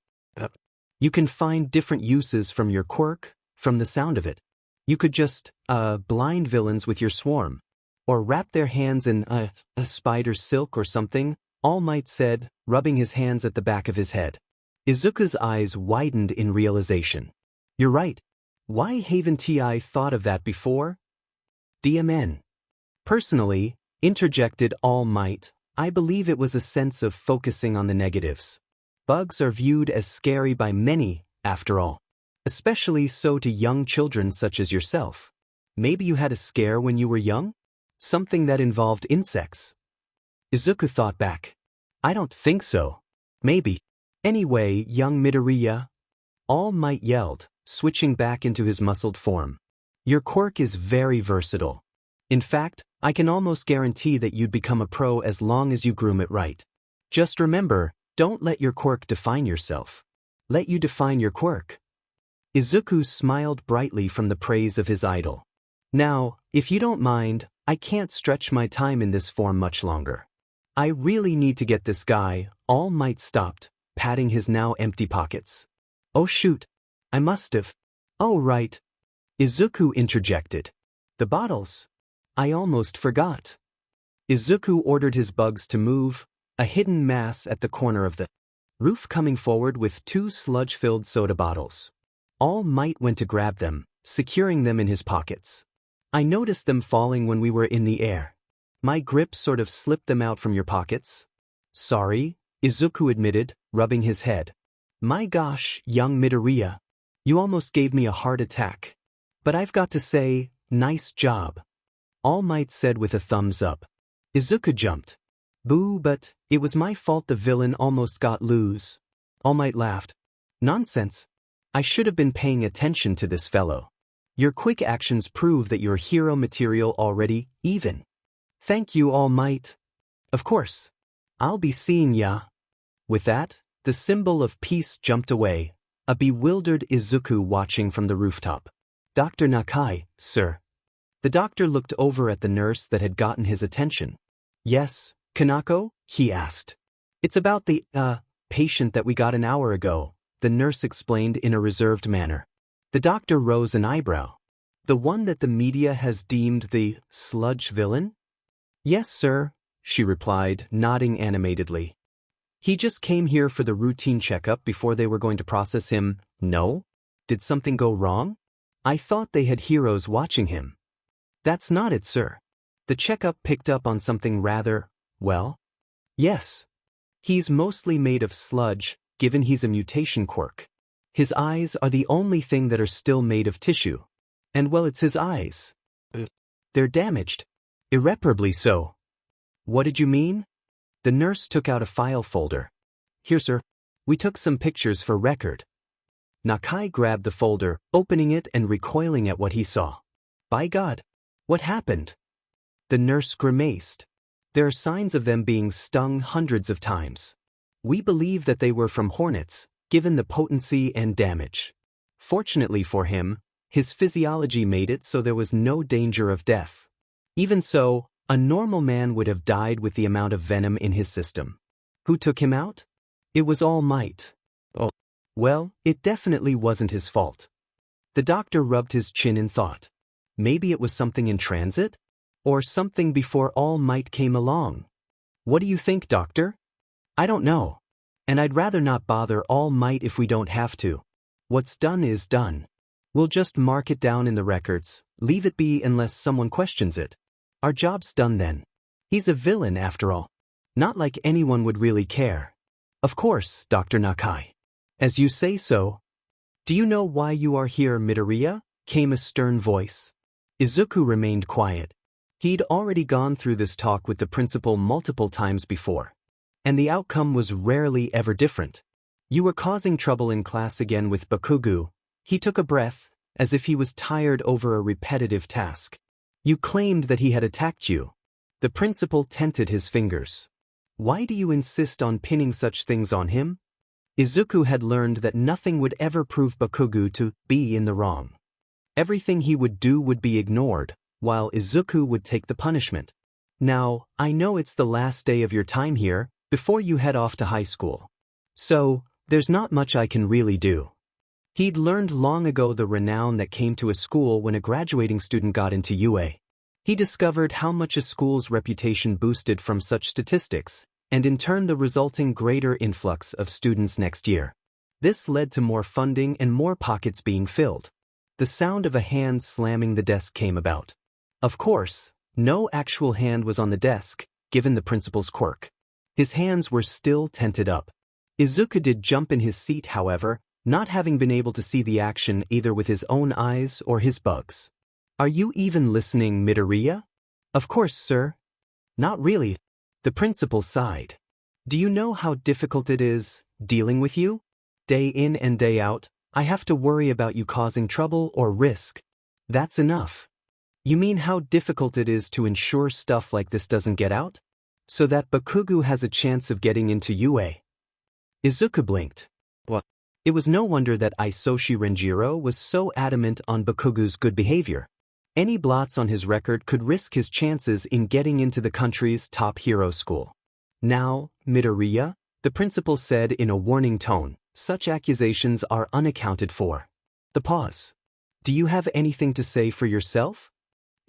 You can find different uses from your quirk, from the sound of it. You could just, blind villains with your swarm. Or wrap their hands in, a spider silk or something, All Might said, rubbing his hands at the back of his head. Izuku's eyes widened in realization. You're right. Why haven't I thought of that before? DMN. Personally, interjected All Might, I believe it was a sense of focusing on the negatives. Bugs are viewed as scary by many, after all. Especially so to young children such as yourself. Maybe you had a scare when you were young? Something that involved insects. Izuku thought back. I don't think so. Maybe. Anyway, young Midoriya, All Might yelled, switching back into his muscled form. Your quirk is very versatile. In fact, I can almost guarantee that you'd become a pro as long as you groom it right. Just remember, don't let your quirk define yourself. Let you define your quirk. Izuku smiled brightly from the praise of his idol. Now, if you don't mind, I can't stretch my time in this form much longer. I really need to get this guy. All Might stopped, patting his now empty pockets. Oh shoot, I must have. Oh right. Izuku interjected. The bottles. I almost forgot. Izuku ordered his bugs to move, a hidden mass at the corner of the roof coming forward with 2 sludge-filled soda bottles. All Might went to grab them, securing them in his pockets. I noticed them falling when we were in the air. My grip sort of slipped them out from your pockets. Sorry, Izuku admitted, rubbing his head. My gosh, young Midoriya. You almost gave me a heart attack. But I've got to say, nice job. All Might said with a thumbs up. Izuku jumped. Boo, but it was my fault the villain almost got loose. All Might laughed. Nonsense. I should have been paying attention to this fellow. Your quick actions prove that you're hero material already, even. Thank you, All Might. Of course. I'll be seeing ya. With that, the symbol of peace jumped away, a bewildered Izuku watching from the rooftop. Dr. Nakai, sir. The doctor looked over at the nurse that had gotten his attention. Yes, Kanako? He asked. It's about the, patient that we got an hour ago, the nurse explained in a reserved manner. The doctor rose an eyebrow. The one that the media has deemed the sludge villain? Yes, sir, she replied, nodding animatedly. He just came here for the routine checkup before they were going to process him. No? Did something go wrong? I thought they had heroes watching him. That's not it, sir. The checkup picked up on something rather, well? Yes. He's mostly made of sludge, given he's a mutation quirk. His eyes are the only thing that are still made of tissue. And well, it's his eyes. They're damaged. Irreparably so. What did you mean? The nurse took out a file folder. Here, sir. We took some pictures for record. Nakai grabbed the folder, opening it and recoiling at what he saw. By God! What happened? The nurse grimaced. There are signs of them being stung hundreds of times. We believe that they were from hornets, given the potency and damage. Fortunately for him, his physiology made it so there was no danger of death. Even so, a normal man would have died with the amount of venom in his system. Who took him out? It was All Might. Oh, well, it definitely wasn't his fault. The doctor rubbed his chin in thought. Maybe it was something in transit? Or something before All Might came along? What do you think, doctor? I don't know. And I'd rather not bother All Might if we don't have to. What's done is done. We'll just mark it down in the records, leave it be unless someone questions it. Our job's done then. He's a villain after all. Not like anyone would really care. Of course, Dr. Nakai. As you say so. Do you know why you are here, Midoriya? Came a stern voice. Izuku remained quiet. He'd already gone through this talk with the principal multiple times before. And the outcome was rarely ever different. You were causing trouble in class again with Bakugo. He took a breath, as if he was tired over a repetitive task. You claimed that he had attacked you. The principal tented his fingers. Why do you insist on pinning such things on him? Izuku had learned that nothing would ever prove Bakugo to be in the wrong. Everything he would do would be ignored, while Izuku would take the punishment. Now, I know it's the last day of your time here, before you head off to high school. So, there's not much I can really do. He'd learned long ago the renown that came to a school when a graduating student got into UA. He discovered how much a school's reputation boosted from such statistics, and in turn the resulting greater influx of students next year. This led to more funding and more pockets being filled. The sound of a hand slamming the desk came about. Of course, no actual hand was on the desk, given the principal's quirk. His hands were still tented up. Izuku did jump in his seat, however, not having been able to see the action either with his own eyes or his bugs. Are you even listening, Midoriya? Of course, sir. Not really. The principal sighed. Do you know how difficult it is, dealing with you? Day in and day out, I have to worry about you causing trouble or risk. That's enough. You mean how difficult it is to ensure stuff like this doesn't get out? So that Bakugo has a chance of getting into UA. Izuku blinked. What? It was no wonder that Isoshi Renjiro was so adamant on Bakugo's good behavior. Any blots on his record could risk his chances in getting into the country's top hero school. Now, Midoriya, the principal said in a warning tone, such accusations are unaccounted for. The pause. Do you have anything to say for yourself?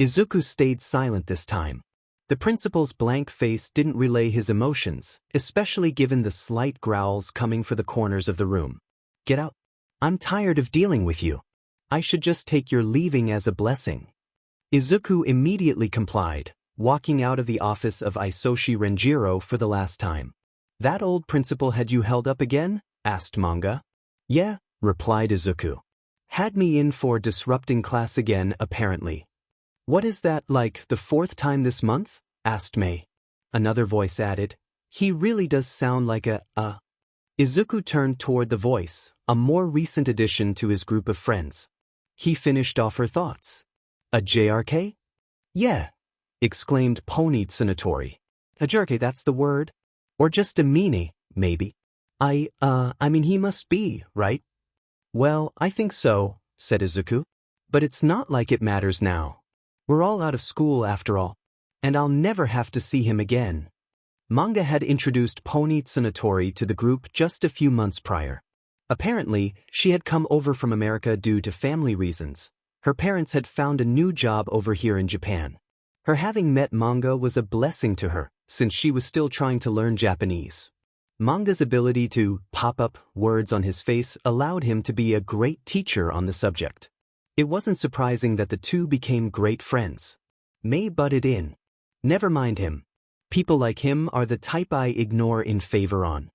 Izuku stayed silent this time. The principal's blank face didn't relay his emotions, especially given the slight growls coming from the corners of the room. Get out. I'm tired of dealing with you. I should just take your leaving as a blessing. Izuku immediately complied, walking out of the office of Isoshi Renjiro for the last time. That old principal had you held up again? Asked Manga. Yeah, replied Izuku. Had me in for disrupting class again, apparently. What is that, like the 4th time this month? Asked Mei. Another voice added, he really does sound like a. Izuku turned toward the voice, a more recent addition to his group of friends. He finished off her thoughts. A JRK? Yeah, exclaimed Pony Tsunatori. A JRK, that's the word? Or just a meanie, maybe? I mean he must be, right? Well, I think so, said Izuku. But it's not like it matters now. We're all out of school after all. And I'll never have to see him again. Manga had introduced Pony Tsunatori to the group just a few months prior. Apparently, she had come over from America due to family reasons. Her parents had found a new job over here in Japan. Her having met Manga was a blessing to her, since she was still trying to learn Japanese. Manga's ability to pop up words on his face allowed him to be a great teacher on the subject. It wasn't surprising that the two became great friends. Mei butted in. Never mind him. People like him are the type I ignore in favor on.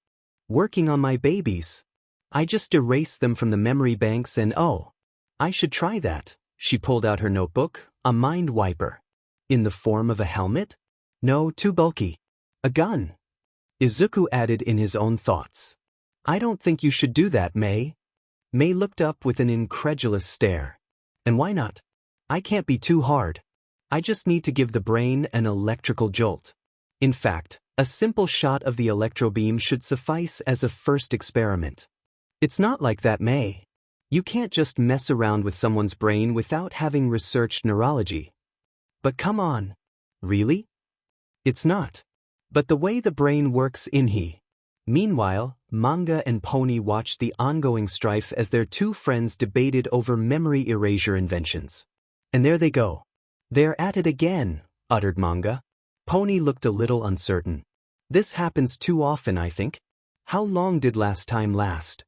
Working on my babies. I just erase them from the memory banks and I should try that. She pulled out her notebook, a mind wiper. In the form of a helmet? No, too bulky. A gun. Izuku added in his own thoughts. I don't think you should do that, Mei. Mei looked up with an incredulous stare. And why not? I can't be too hard. I just need to give the brain an electrical jolt. In fact, a simple shot of the electrobeam should suffice as a first experiment. It's not like that, Mei. You can't just mess around with someone's brain without having researched neurology. But come on. Really? It's not. But the way the brain works in he. Meanwhile, Manga and Pony watched the ongoing strife as their two friends debated over memory erasure inventions. And there they go. They're at it again, uttered Manga. Pony looked a little uncertain. This happens too often, I think. How long did last time last?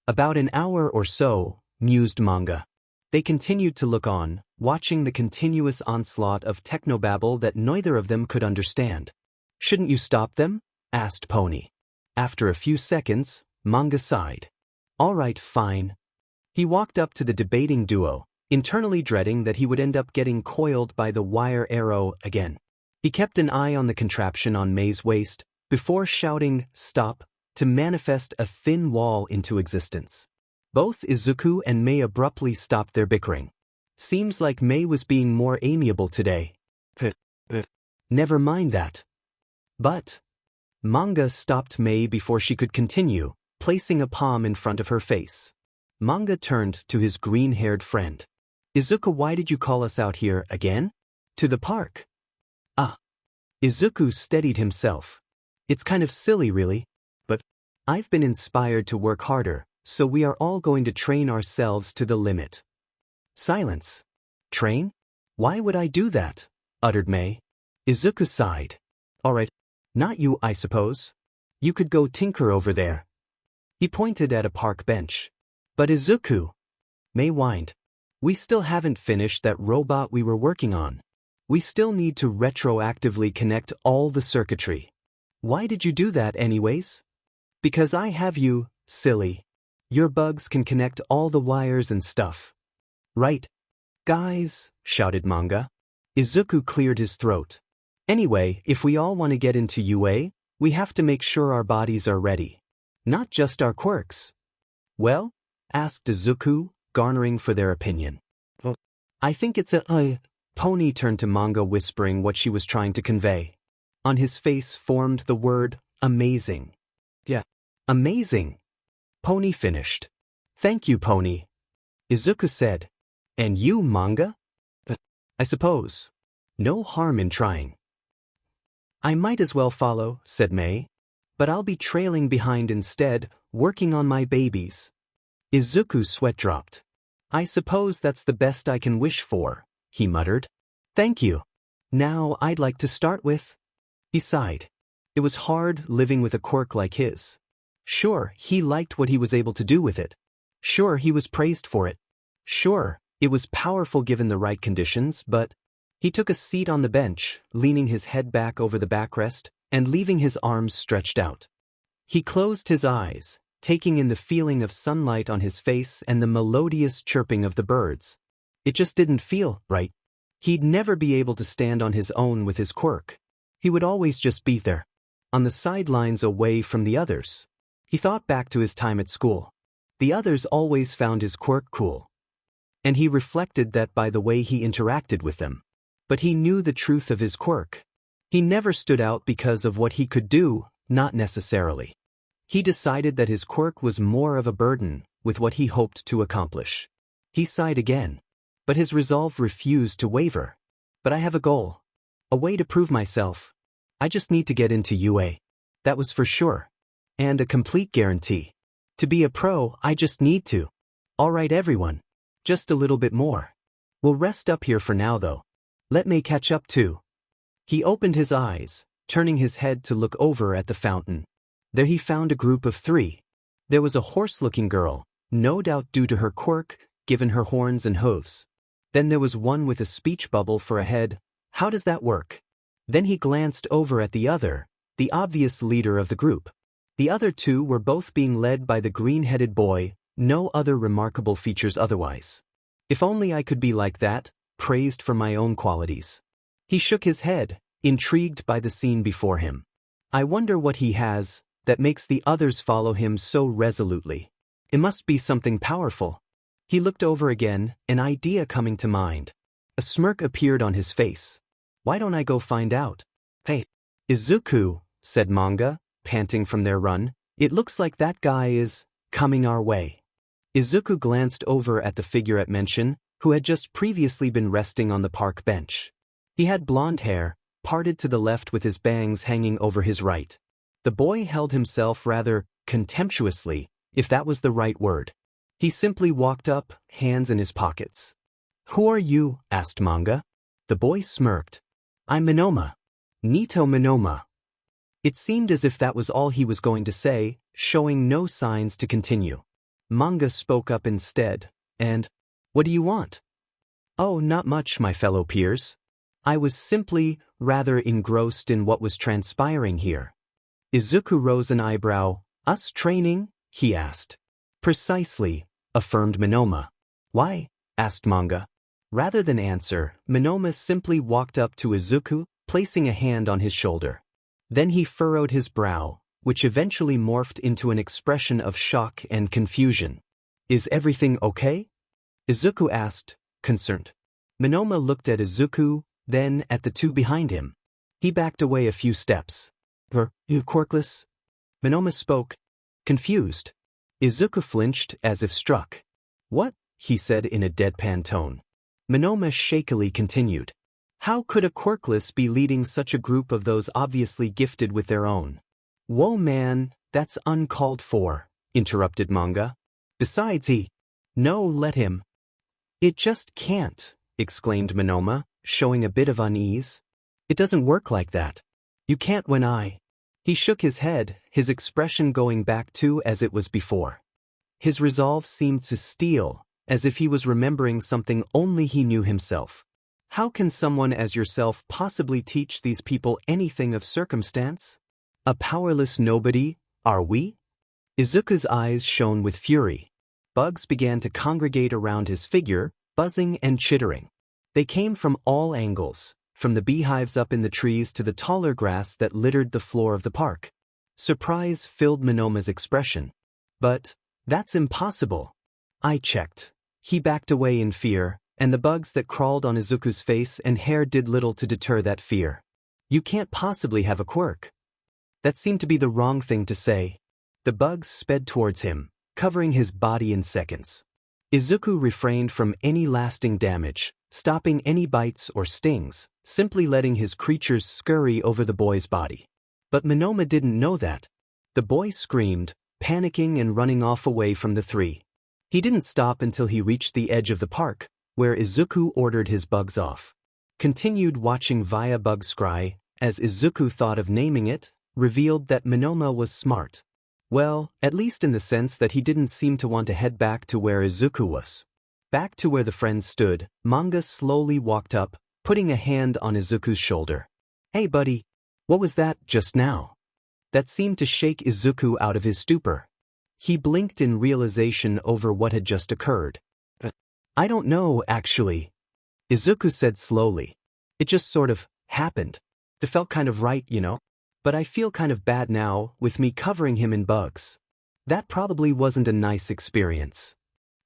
About an hour or so, mused Manga. They continued to look on, watching the continuous onslaught of technobabble that neither of them could understand. Shouldn't you stop them? Asked Pony. After a few seconds, Manga sighed. All right, fine. He walked up to the debating duo, internally dreading that he would end up getting coiled by the wire arrow again. He kept an eye on the contraption on Mei's waist, before shouting, stop, to manifest a thin wall into existence. Both Izuku and Mei abruptly stopped their bickering. Seems like Mei was being more amiable today. Never mind that. But Manga stopped Mei before she could continue, placing a palm in front of her face. Manga turned to his green-haired friend. Izuku, why did you call us out here again? To the park. Izuku steadied himself. It's kind of silly, really. But I've been inspired to work harder, so we are all going to train ourselves to the limit. Silence. Train? Why would I do that? Uttered Mei. Izuku sighed. All right. Not you, I suppose. You could go tinker over there. He pointed at a park bench. But Izuku. Mei whined. We still haven't finished that robot we were working on. We still need to retroactively connect all the circuitry. Why did you do that anyways? Because I have you, silly. Your bugs can connect all the wires and stuff. Right. Guys, shouted Manga. Izuku cleared his throat. Anyway, if we all want to get into UA, We have to make sure our bodies are ready. Not just our quirks. Well? Asked Izuku, garnering for their opinion. I think it's Pony turned to Manga, whispering what she was trying to convey. On his face formed the word, amazing. Yeah. Amazing. Pony finished. Thank you, Pony. Izuku said. And you, Manga? I suppose. No harm in trying. I might as well follow, said Mei. But I'll be trailing behind instead, working on my babies. Izuku's sweat dropped. I suppose that's the best I can wish for, he muttered. Thank you. Now I'd like to start with. He sighed. It was hard living with a quirk like his. Sure, he liked what he was able to do with it. Sure, he was praised for it. Sure, it was powerful given the right conditions, but he took a seat on the bench, leaning his head back over the backrest and leaving his arms stretched out. He closed his eyes, taking in the feeling of sunlight on his face and the melodious chirping of the birds. It just didn't feel right. He'd never be able to stand on his own with his quirk. He would always just be there, on the sidelines away from the others. He thought back to his time at school. The others always found his quirk cool. And he reflected that by the way he interacted with them. But he knew the truth of his quirk. He never stood out because of what he could do, not necessarily. He decided that his quirk was more of a burden with what he hoped to accomplish. He sighed again. But his resolve refused to waver. But I have a goal. A way to prove myself. I just need to get into UA. That was for sure. And a complete guarantee. To be a pro, I just need to. Alright everyone. Just a little bit more. We'll rest up here for now though. Let me catch up too. He opened his eyes, turning his head to look over at the fountain. There he found a group of 3. There was a horse-looking girl, no doubt due to her quirk, given her horns and hooves. Then there was one with a speech bubble for a head. How does that work? Then he glanced over at the other, the obvious leader of the group. The other 2 were both being led by the green-headed boy, no other remarkable features otherwise. If only I could be like that, praised for my own qualities. He shook his head, intrigued by the scene before him. I wonder what he has that makes the others follow him so resolutely. It must be something powerful. He looked over again, an idea coming to mind. A smirk appeared on his face. Why don't I go find out? Hey, Izuku, said Manga, panting from their run. It looks like that guy is coming our way. Izuku glanced over at the figure at mention, who had just previously been resting on the park bench. He had blonde hair, parted to the left with his bangs hanging over his right. The boy held himself rather contemptuously, if that was the right word. He simply walked up, hands in his pockets. Who are you? Asked Manga. The boy smirked. I'm Monoma. Nito Monoma. It seemed as if that was all he was going to say, showing no signs to continue. Manga spoke up instead, and, what do you want? Oh, not much, my fellow peers. I was simply rather engrossed in what was transpiring here. Izuku rose an eyebrow. Us training? He asked. Precisely, affirmed Monoma. Why? Asked Manga. Rather than answer, Monoma simply walked up to Izuku, placing a hand on his shoulder. Then he furrowed his brow, which eventually morphed into an expression of shock and confusion. Is everything okay? Izuku asked, concerned. Monoma looked at Izuku, then at the 2 behind him. He backed away a few steps. You quirkless? Monoma spoke, confused. Izuku flinched as if struck. What? He said in a deadpan tone. Monoma shakily continued. How could a quirkless be leading such a group of those obviously gifted with their own? Whoa man, that's uncalled for, interrupted Manga. Besides No, let him. It just can't, exclaimed Monoma, showing a bit of unease. It doesn't work like that. You can't when I. He shook his head, his expression going back to as it was before. His resolve seemed to steel, as if he was remembering something only he knew himself. How can someone as yourself possibly teach these people anything of circumstance? A powerless nobody, are we? Izuku's eyes shone with fury. Bugs began to congregate around his figure, buzzing and chittering. They came from all angles, from the beehives up in the trees to the taller grass that littered the floor of the park. Surprise filled Monoma's expression. But that's impossible. I checked. He backed away in fear, and the bugs that crawled on Izuku's face and hair did little to deter that fear. You can't possibly have a quirk. That seemed to be the wrong thing to say. The bugs sped towards him, covering his body in seconds. Izuku refrained from any lasting damage, stopping any bites or stings, simply letting his creatures scurry over the boy's body. But Monoma didn't know that. The boy screamed, panicking and running off away from the three. He didn't stop until he reached the edge of the park, where Izuku ordered his bugs off. Continued watching via bug scry, as Izuku thought of naming it, revealed that Monoma was smart. Well, at least in the sense that he didn't seem to want to head back to where Izuku was. Back to where the friends stood, Manga slowly walked up, putting a hand on Izuku's shoulder. Hey buddy, what was that just now? That seemed to shake Izuku out of his stupor. He blinked in realization over what had just occurred. I don't know, actually. Izuku said slowly. It just sort of happened. It felt kind of right, you know? But I feel kind of bad now, with me covering him in bugs. That probably wasn't a nice experience.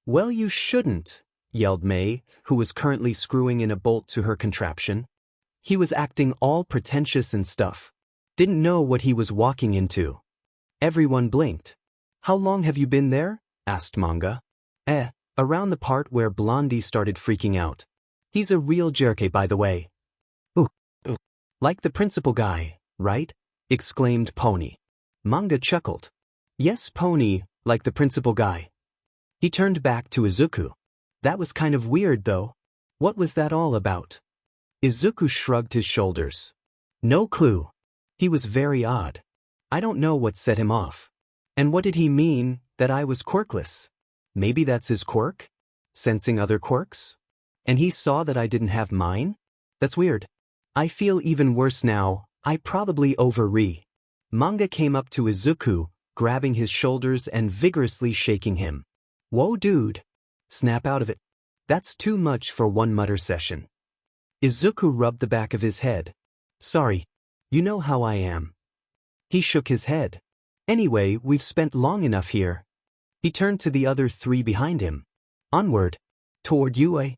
Well, you shouldn't, yelled Mei, who was currently screwing in a bolt to her contraption. He was acting all pretentious and stuff. Didn't know what he was walking into. Everyone blinked. How long have you been there? Asked Manga. Around the part where Blondie started freaking out. He's a real jerky, by the way. Ooh. Like the principal guy, right? Exclaimed Pony. Manga chuckled. Yes, Pony, like the principal guy. He turned back to Izuku. That was kind of weird, though. What was that all about? Izuku shrugged his shoulders. No clue. He was very odd. I don't know what set him off. And what did he mean, that I was quirkless? Maybe that's his quirk? Sensing other quirks? And he saw that I didn't have mine? That's weird. I feel even worse now. I probably Manga came up to Izuku, grabbing his shoulders and vigorously shaking him. Whoa, dude. Snap out of it. That's too much for one mutter session. Izuku rubbed the back of his head. Sorry. You know how I am. He shook his head. Anyway, we've spent long enough here. He turned to the other three behind him. Onward. Toward Yue.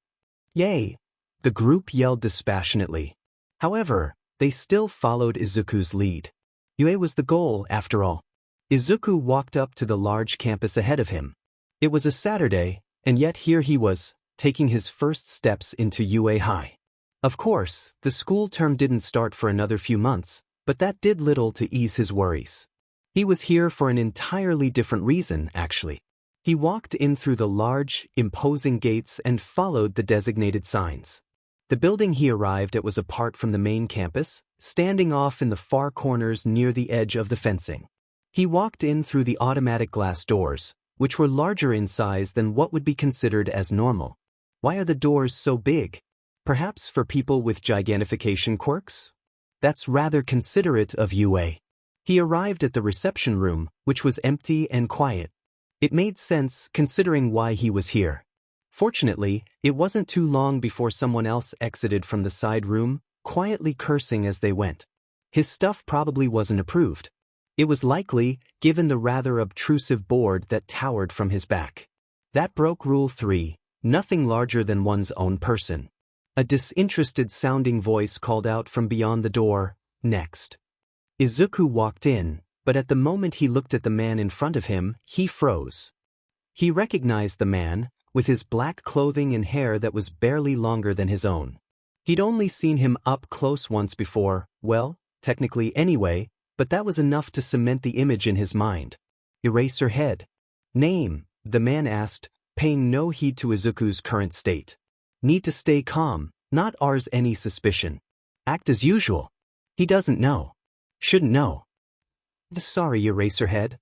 Yay. The group yelled dispassionately. However, they still followed Izuku's lead. Yue was the goal, after all. Izuku walked up to the large campus ahead of him. It was a Saturday, and yet here he was, taking his first steps into Yue High. Of course, the school term didn't start for another few months, but that did little to ease his worries. He was here for an entirely different reason, actually. He walked in through the large, imposing gates and followed the designated signs. The building he arrived at was apart from the main campus, standing off in the far corners near the edge of the fencing. He walked in through the automatic glass doors, which were larger in size than what would be considered as normal. Why are the doors so big? Perhaps for people with gigantification quirks? That's rather considerate of Yue. He arrived at the reception room, which was empty and quiet. It made sense considering why he was here. Fortunately, it wasn't too long before someone else exited from the side room, quietly cursing as they went. His stuff probably wasn't approved. It was likely, given the rather obtrusive board that towered from his back. That broke Rule 3, nothing larger than one's own person. A disinterested-sounding voice called out from beyond the door, "Next." Izuku walked in, but at the moment he looked at the man in front of him, he froze. He recognized the man, with his black clothing and hair that was barely longer than his own. He'd only seen him up close once before, well, technically anyway, but that was enough to cement the image in his mind. Eraserhead. Name, the man asked, paying no heed to Izuku's current state. Need to stay calm, not ours any suspicion. Act as usual. He doesn't know. Shouldn't know. Sorry, Eraserhead.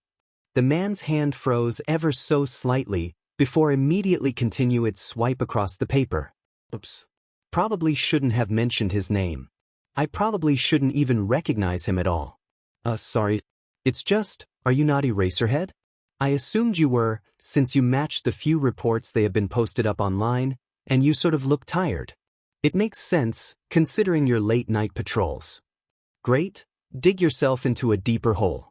The man's hand froze ever so slightly, before immediately continue its swipe across the paper. Oops. Probably shouldn't have mentioned his name. I probably shouldn't even recognize him at all. Sorry. It's just, are you not Eraserhead? I assumed you were, since you matched the few reports they have been posted up online, and you sort of look tired. It makes sense, considering your late-night patrols. Great, dig yourself into a deeper hole.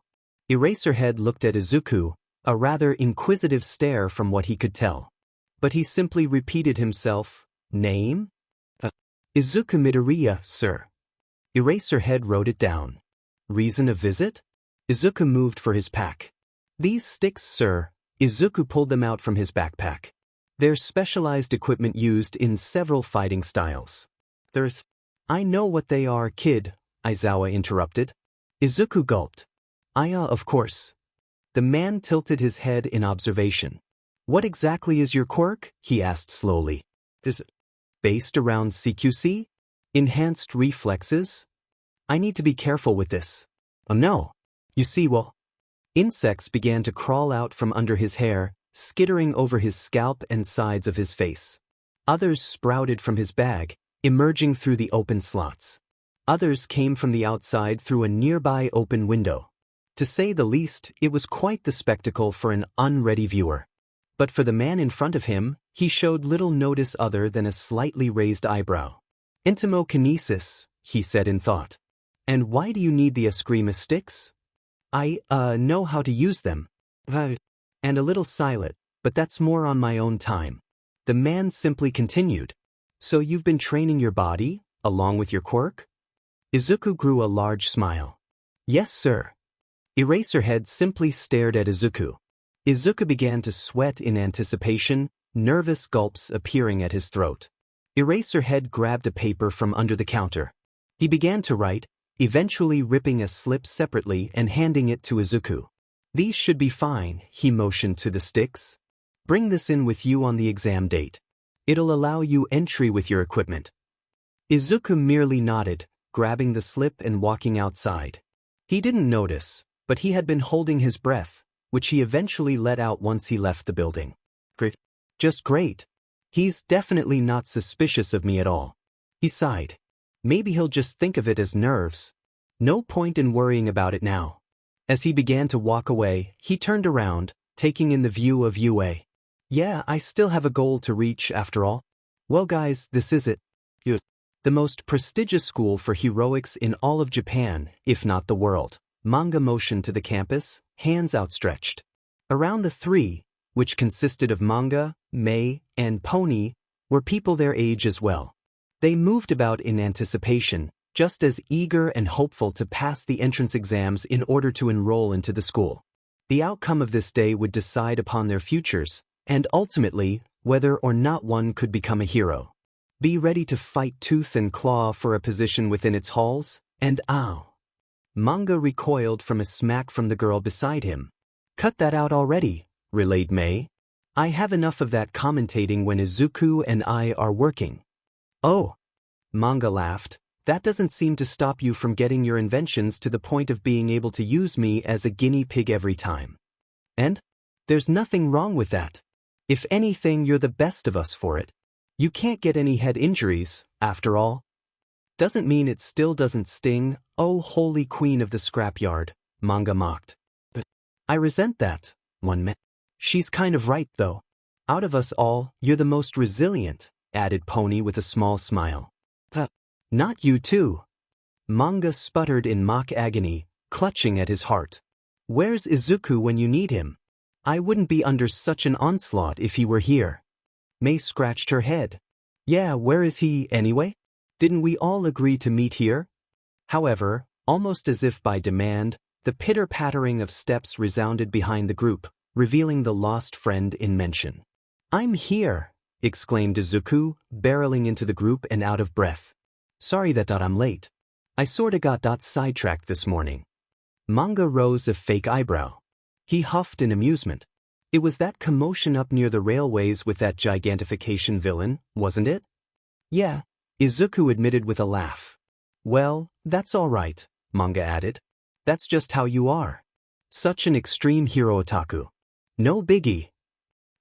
Eraserhead looked at Izuku, a rather inquisitive stare from what he could tell. But he simply repeated himself, name? Izuku Midoriya, sir. Eraserhead wrote it down. Reason of visit? Izuku moved for his pack. These sticks, sir. Izuku pulled them out from his backpack. They're specialized equipment used in several fighting styles. I know what they are, kid, Aizawa interrupted. Izuku gulped. Of course. The man tilted his head in observation. What exactly is your quirk? He asked slowly. Is it based around CQC? Enhanced reflexes? I need to be careful with this. Oh no. You see, insects began to crawl out from under his hair, skittering over his scalp and sides of his face. Others sprouted from his bag, emerging through the open slots. Others came from the outside through a nearby open window. To say the least, it was quite the spectacle for an unready viewer. But for the man in front of him, he showed little notice other than a slightly raised eyebrow. Entomokinesis, he said in thought. And why do you need the Eskrima sticks? I know how to use them. And a little silent, but that's more on my own time. The man simply continued. So you've been training your body, along with your quirk? Izuku grew a large smile. Yes, sir. Eraserhead simply stared at Izuku. Izuku began to sweat in anticipation, nervous gulps appearing at his throat. Eraserhead grabbed a paper from under the counter. He began to write, eventually ripping a slip separately and handing it to Izuku. These should be fine, he motioned to the sticks. Bring this in with you on the exam date. It'll allow you entry with your equipment. Izuku merely nodded, grabbing the slip and walking outside. He didn't notice, but he had been holding his breath, which he eventually let out once he left the building. Great. Just great. He's definitely not suspicious of me at all. He sighed. Maybe he'll just think of it as nerves. No point in worrying about it now. As he began to walk away, he turned around, taking in the view of UA. Yeah, I still have a goal to reach after all. Well guys, this is it. The most prestigious school for heroics in all of Japan, if not the world. Manga motioned to the campus, hands outstretched. Around the three, which consisted of Manga, Mei, and Pony, were people their age as well. They moved about in anticipation, just as eager and hopeful to pass the entrance exams in order to enroll into the school. The outcome of this day would decide upon their futures, and ultimately, whether or not one could become a hero. Be ready to fight tooth and claw for a position within its halls, and ow. Manga recoiled from a smack from the girl beside him. Cut that out already, relayed Mei. I have enough of that commentating when Izuku and I are working. Oh. Manga laughed. That doesn't seem to stop you from getting your inventions to the point of being able to use me as a guinea pig every time. And? There's nothing wrong with that. If anything, you're the best of us for it. You can't get any head injuries, after all. Doesn't mean it still doesn't sting, oh holy queen of the scrapyard, Manga mocked. But I resent that, one man. She's kind of right though. Out of us all, you're the most resilient, added Pony with a small smile. Not you too. Manga sputtered in mock agony, clutching at his heart. Where's Izuku when you need him? I wouldn't be under such an onslaught if he were here. Mei scratched her head. Yeah, where is he anyway? Didn't we all agree to meet here? However, almost as if by demand, the pitter-pattering of steps resounded behind the group, revealing the lost friend in mention. I'm here, exclaimed Izuku, barreling into the group and out of breath. Sorry that I'm late. I sorta got sidetracked this morning. Manga rose a fake eyebrow. He huffed in amusement. It was that commotion up near the railways with that gigantification villain, wasn't it? Yeah, Izuku admitted with a laugh. Well, that's all right, Manga added. That's just how you are. Such an extreme hero otaku. No biggie.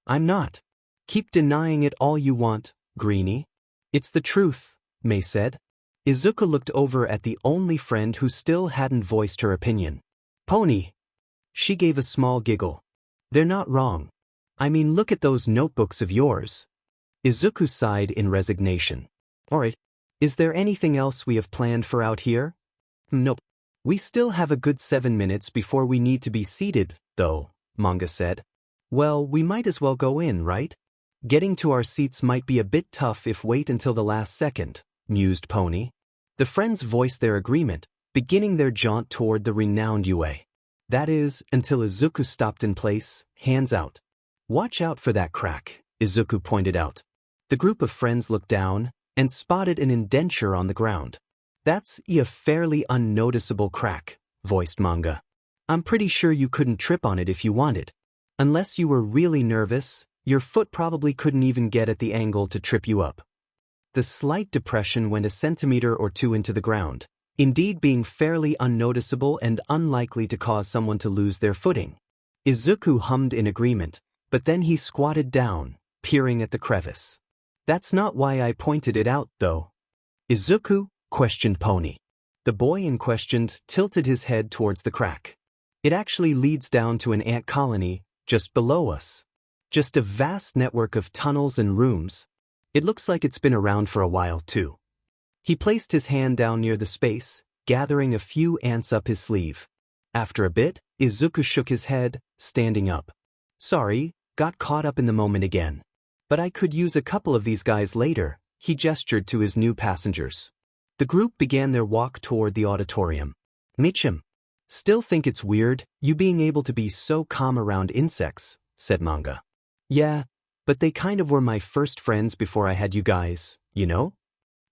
I'm not. Keep denying it all you want, Greenie. It's the truth, Mei said. Izuku looked over at the only friend who still hadn't voiced her opinion. Pony. She gave a small giggle. They're not wrong. I mean, look at those notebooks of yours. Izuku sighed in resignation. Alright, Is there anything else we have planned for out here? Nope. We still have a good 7 minutes before we need to be seated, though, Manga said. Well, we might as well go in, right? Getting to our seats might be a bit tough if wait until the last second, mused Pony. The friends voiced their agreement, beginning their jaunt toward the renowned UA. That is, until Izuku stopped in place, hands out. Watch out for that crack, Izuku pointed out. The group of friends looked down and spotted an indenture on the ground. That's a fairly unnoticeable crack, voiced Manga. I'm pretty sure you couldn't trip on it if you wanted. Unless you were really nervous, your foot probably couldn't even get at the angle to trip you up. The slight depression went a centimeter or two into the ground, indeed being fairly unnoticeable and unlikely to cause someone to lose their footing. Izuku hummed in agreement, but then he squatted down, peering at the crevice. That's not why I pointed it out, though. Izuku? Questioned Pony. The boy in question tilted his head towards the crack. It actually leads down to an ant colony, just below us. Just a vast network of tunnels and rooms. It looks like it's been around for a while, too. He placed his hand down near the space, gathering a few ants up his sleeve. After a bit, Izuku shook his head, standing up. Sorry, got caught up in the moment again. But I could use a couple of these guys later, he gestured to his new passengers. The group began their walk toward the auditorium. Michim. Still think it's weird, you being able to be so calm around insects, said Manga. Yeah, but they kind of were my first friends before I had you guys, you know?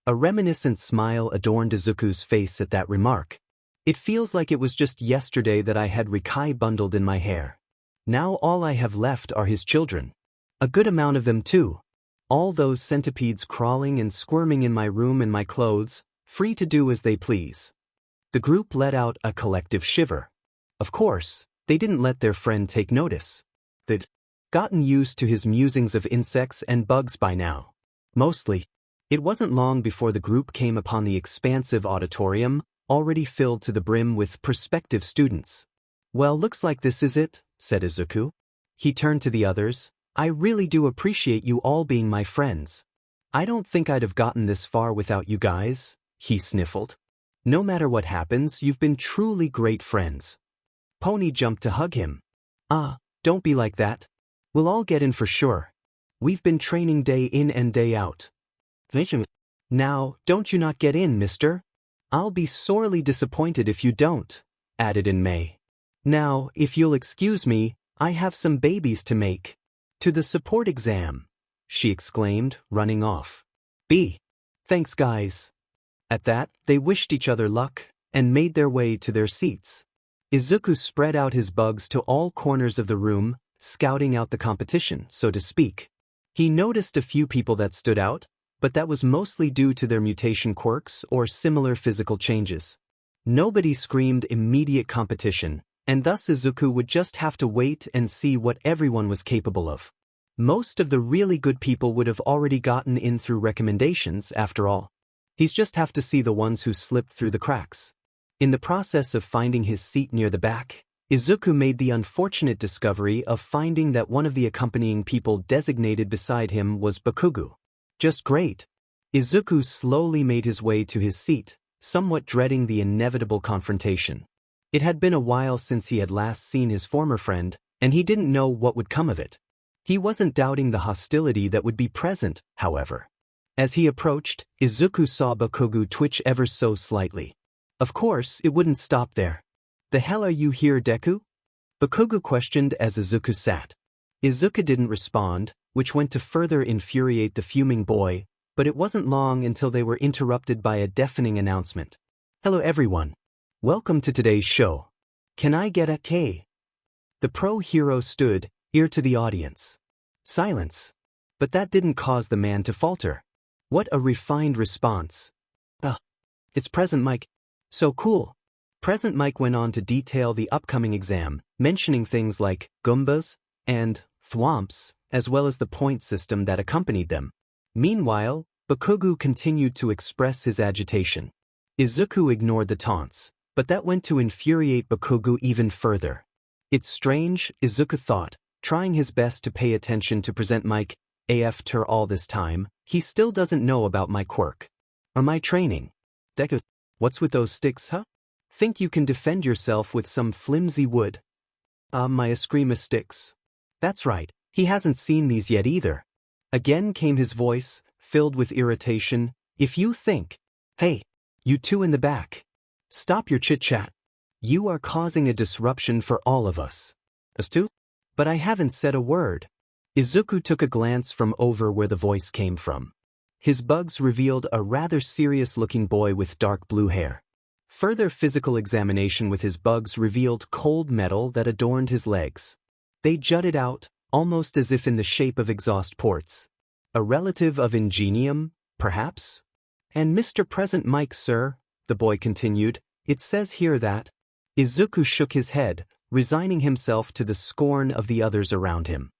A reminiscent smile adorned Izuku's face at that remark. It feels like it was just yesterday that I had Rikai bundled in my hair. Now all I have left are his children. A good amount of them too. All those centipedes crawling and squirming in my room and my clothes, free to do as they please. The group let out a collective shiver. Of course, they didn't let their friend take notice. They'd gotten used to his musings of insects and bugs by now. Mostly. It wasn't long before the group came upon the expansive auditorium, already filled to the brim with prospective students. Well, looks like this is it, said Izuku. He turned to the others. I really do appreciate you all being my friends. I don't think I'd have gotten this far without you guys, he sniffled. No matter what happens, you've been truly great friends. Pony jumped to hug him. Don't be like that. We'll all get in for sure. We've been training day in and day out. Now, don't you not get in, mister? I'll be sorely disappointed if you don't, added in Mei. Now, if you'll excuse me, I have some babies to make. To the support exam, she exclaimed, running off. Thanks, guys. At that, they wished each other luck and made their way to their seats. Izuku spread out his bugs to all corners of the room, scouting out the competition, so to speak. He noticed a few people that stood out, but that was mostly due to their mutation quirks or similar physical changes. Nobody screamed immediate competition, and thus Izuku would just have to wait and see what everyone was capable of. Most of the really good people would have already gotten in through recommendations, after all. He's just have to see the ones who slipped through the cracks. In the process of finding his seat near the back, Izuku made the unfortunate discovery of finding that one of the accompanying people designated beside him was Bakugo. Just great. Izuku slowly made his way to his seat, somewhat dreading the inevitable confrontation. It had been a while since he had last seen his former friend, and he didn't know what would come of it. He wasn't doubting the hostility that would be present, however. As he approached, Izuku saw Bakugo twitch ever so slightly. Of course, it wouldn't stop there. The hell are you here, Deku? Bakugo questioned as Izuku sat. Izuku didn't respond, which went to further infuriate the fuming boy, but it wasn't long until they were interrupted by a deafening announcement. Hello everyone. Welcome to today's show. Can I get a K? The pro-hero stood, ear to the audience. Silence. But that didn't cause the man to falter. What a refined response. It's Present Mike. So cool. Present Mike went on to detail the upcoming exam, mentioning things like Goombas and thwomps, as well as the point system that accompanied them. Meanwhile, Bakugo continued to express his agitation. Izuku ignored the taunts, but that went to infuriate Bakugo even further. It's strange, Izuku thought, trying his best to pay attention to Present Mike. After all this time, he still doesn't know about my quirk. Or my training? Deku, what's with those sticks, huh? Think you can defend yourself with some flimsy wood? My eskrima sticks. That's right, he hasn't seen these yet either. Again came his voice, filled with irritation. If you think, hey, you two in the back, stop your chit-chat. You are causing a disruption for all of us. Us too? But I haven't said a word. Izuku took a glance from over where the voice came from. His bugs revealed a rather serious-looking boy with dark blue hair. Further physical examination with his bugs revealed cold metal that adorned his legs. They jutted out, almost as if in the shape of exhaust ports. A relative of Ingenium, perhaps? And Mr. Present Mike, sir, the boy continued, it says here that... Izuku shook his head, resigning himself to the scorn of the others around him.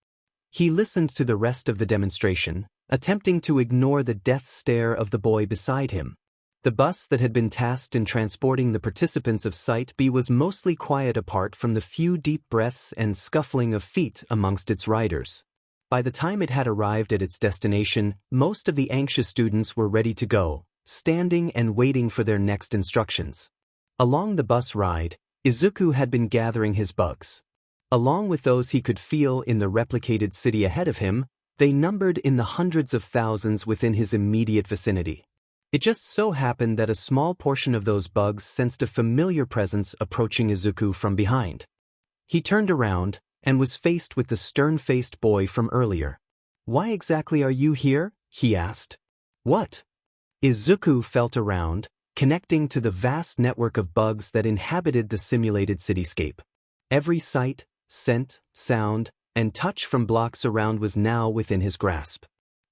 He listened to the rest of the demonstration, attempting to ignore the death stare of the boy beside him. The bus that had been tasked in transporting the participants of Site B was mostly quiet apart from the few deep breaths and scuffling of feet amongst its riders. By the time it had arrived at its destination, most of the anxious students were ready to go, standing and waiting for their next instructions. Along the bus ride, Izuku had been gathering his bugs. Along with those he could feel in the replicated city ahead of him, they numbered in the hundreds of thousands within his immediate vicinity. It just so happened that a small portion of those bugs sensed a familiar presence approaching Izuku from behind. He turned around and was faced with the stern-faced boy from earlier. "Why exactly are you here?" he asked. "What?" Izuku felt around, connecting to the vast network of bugs that inhabited the simulated cityscape. Every sight, scent, sound, and touch from blocks around was now within his grasp.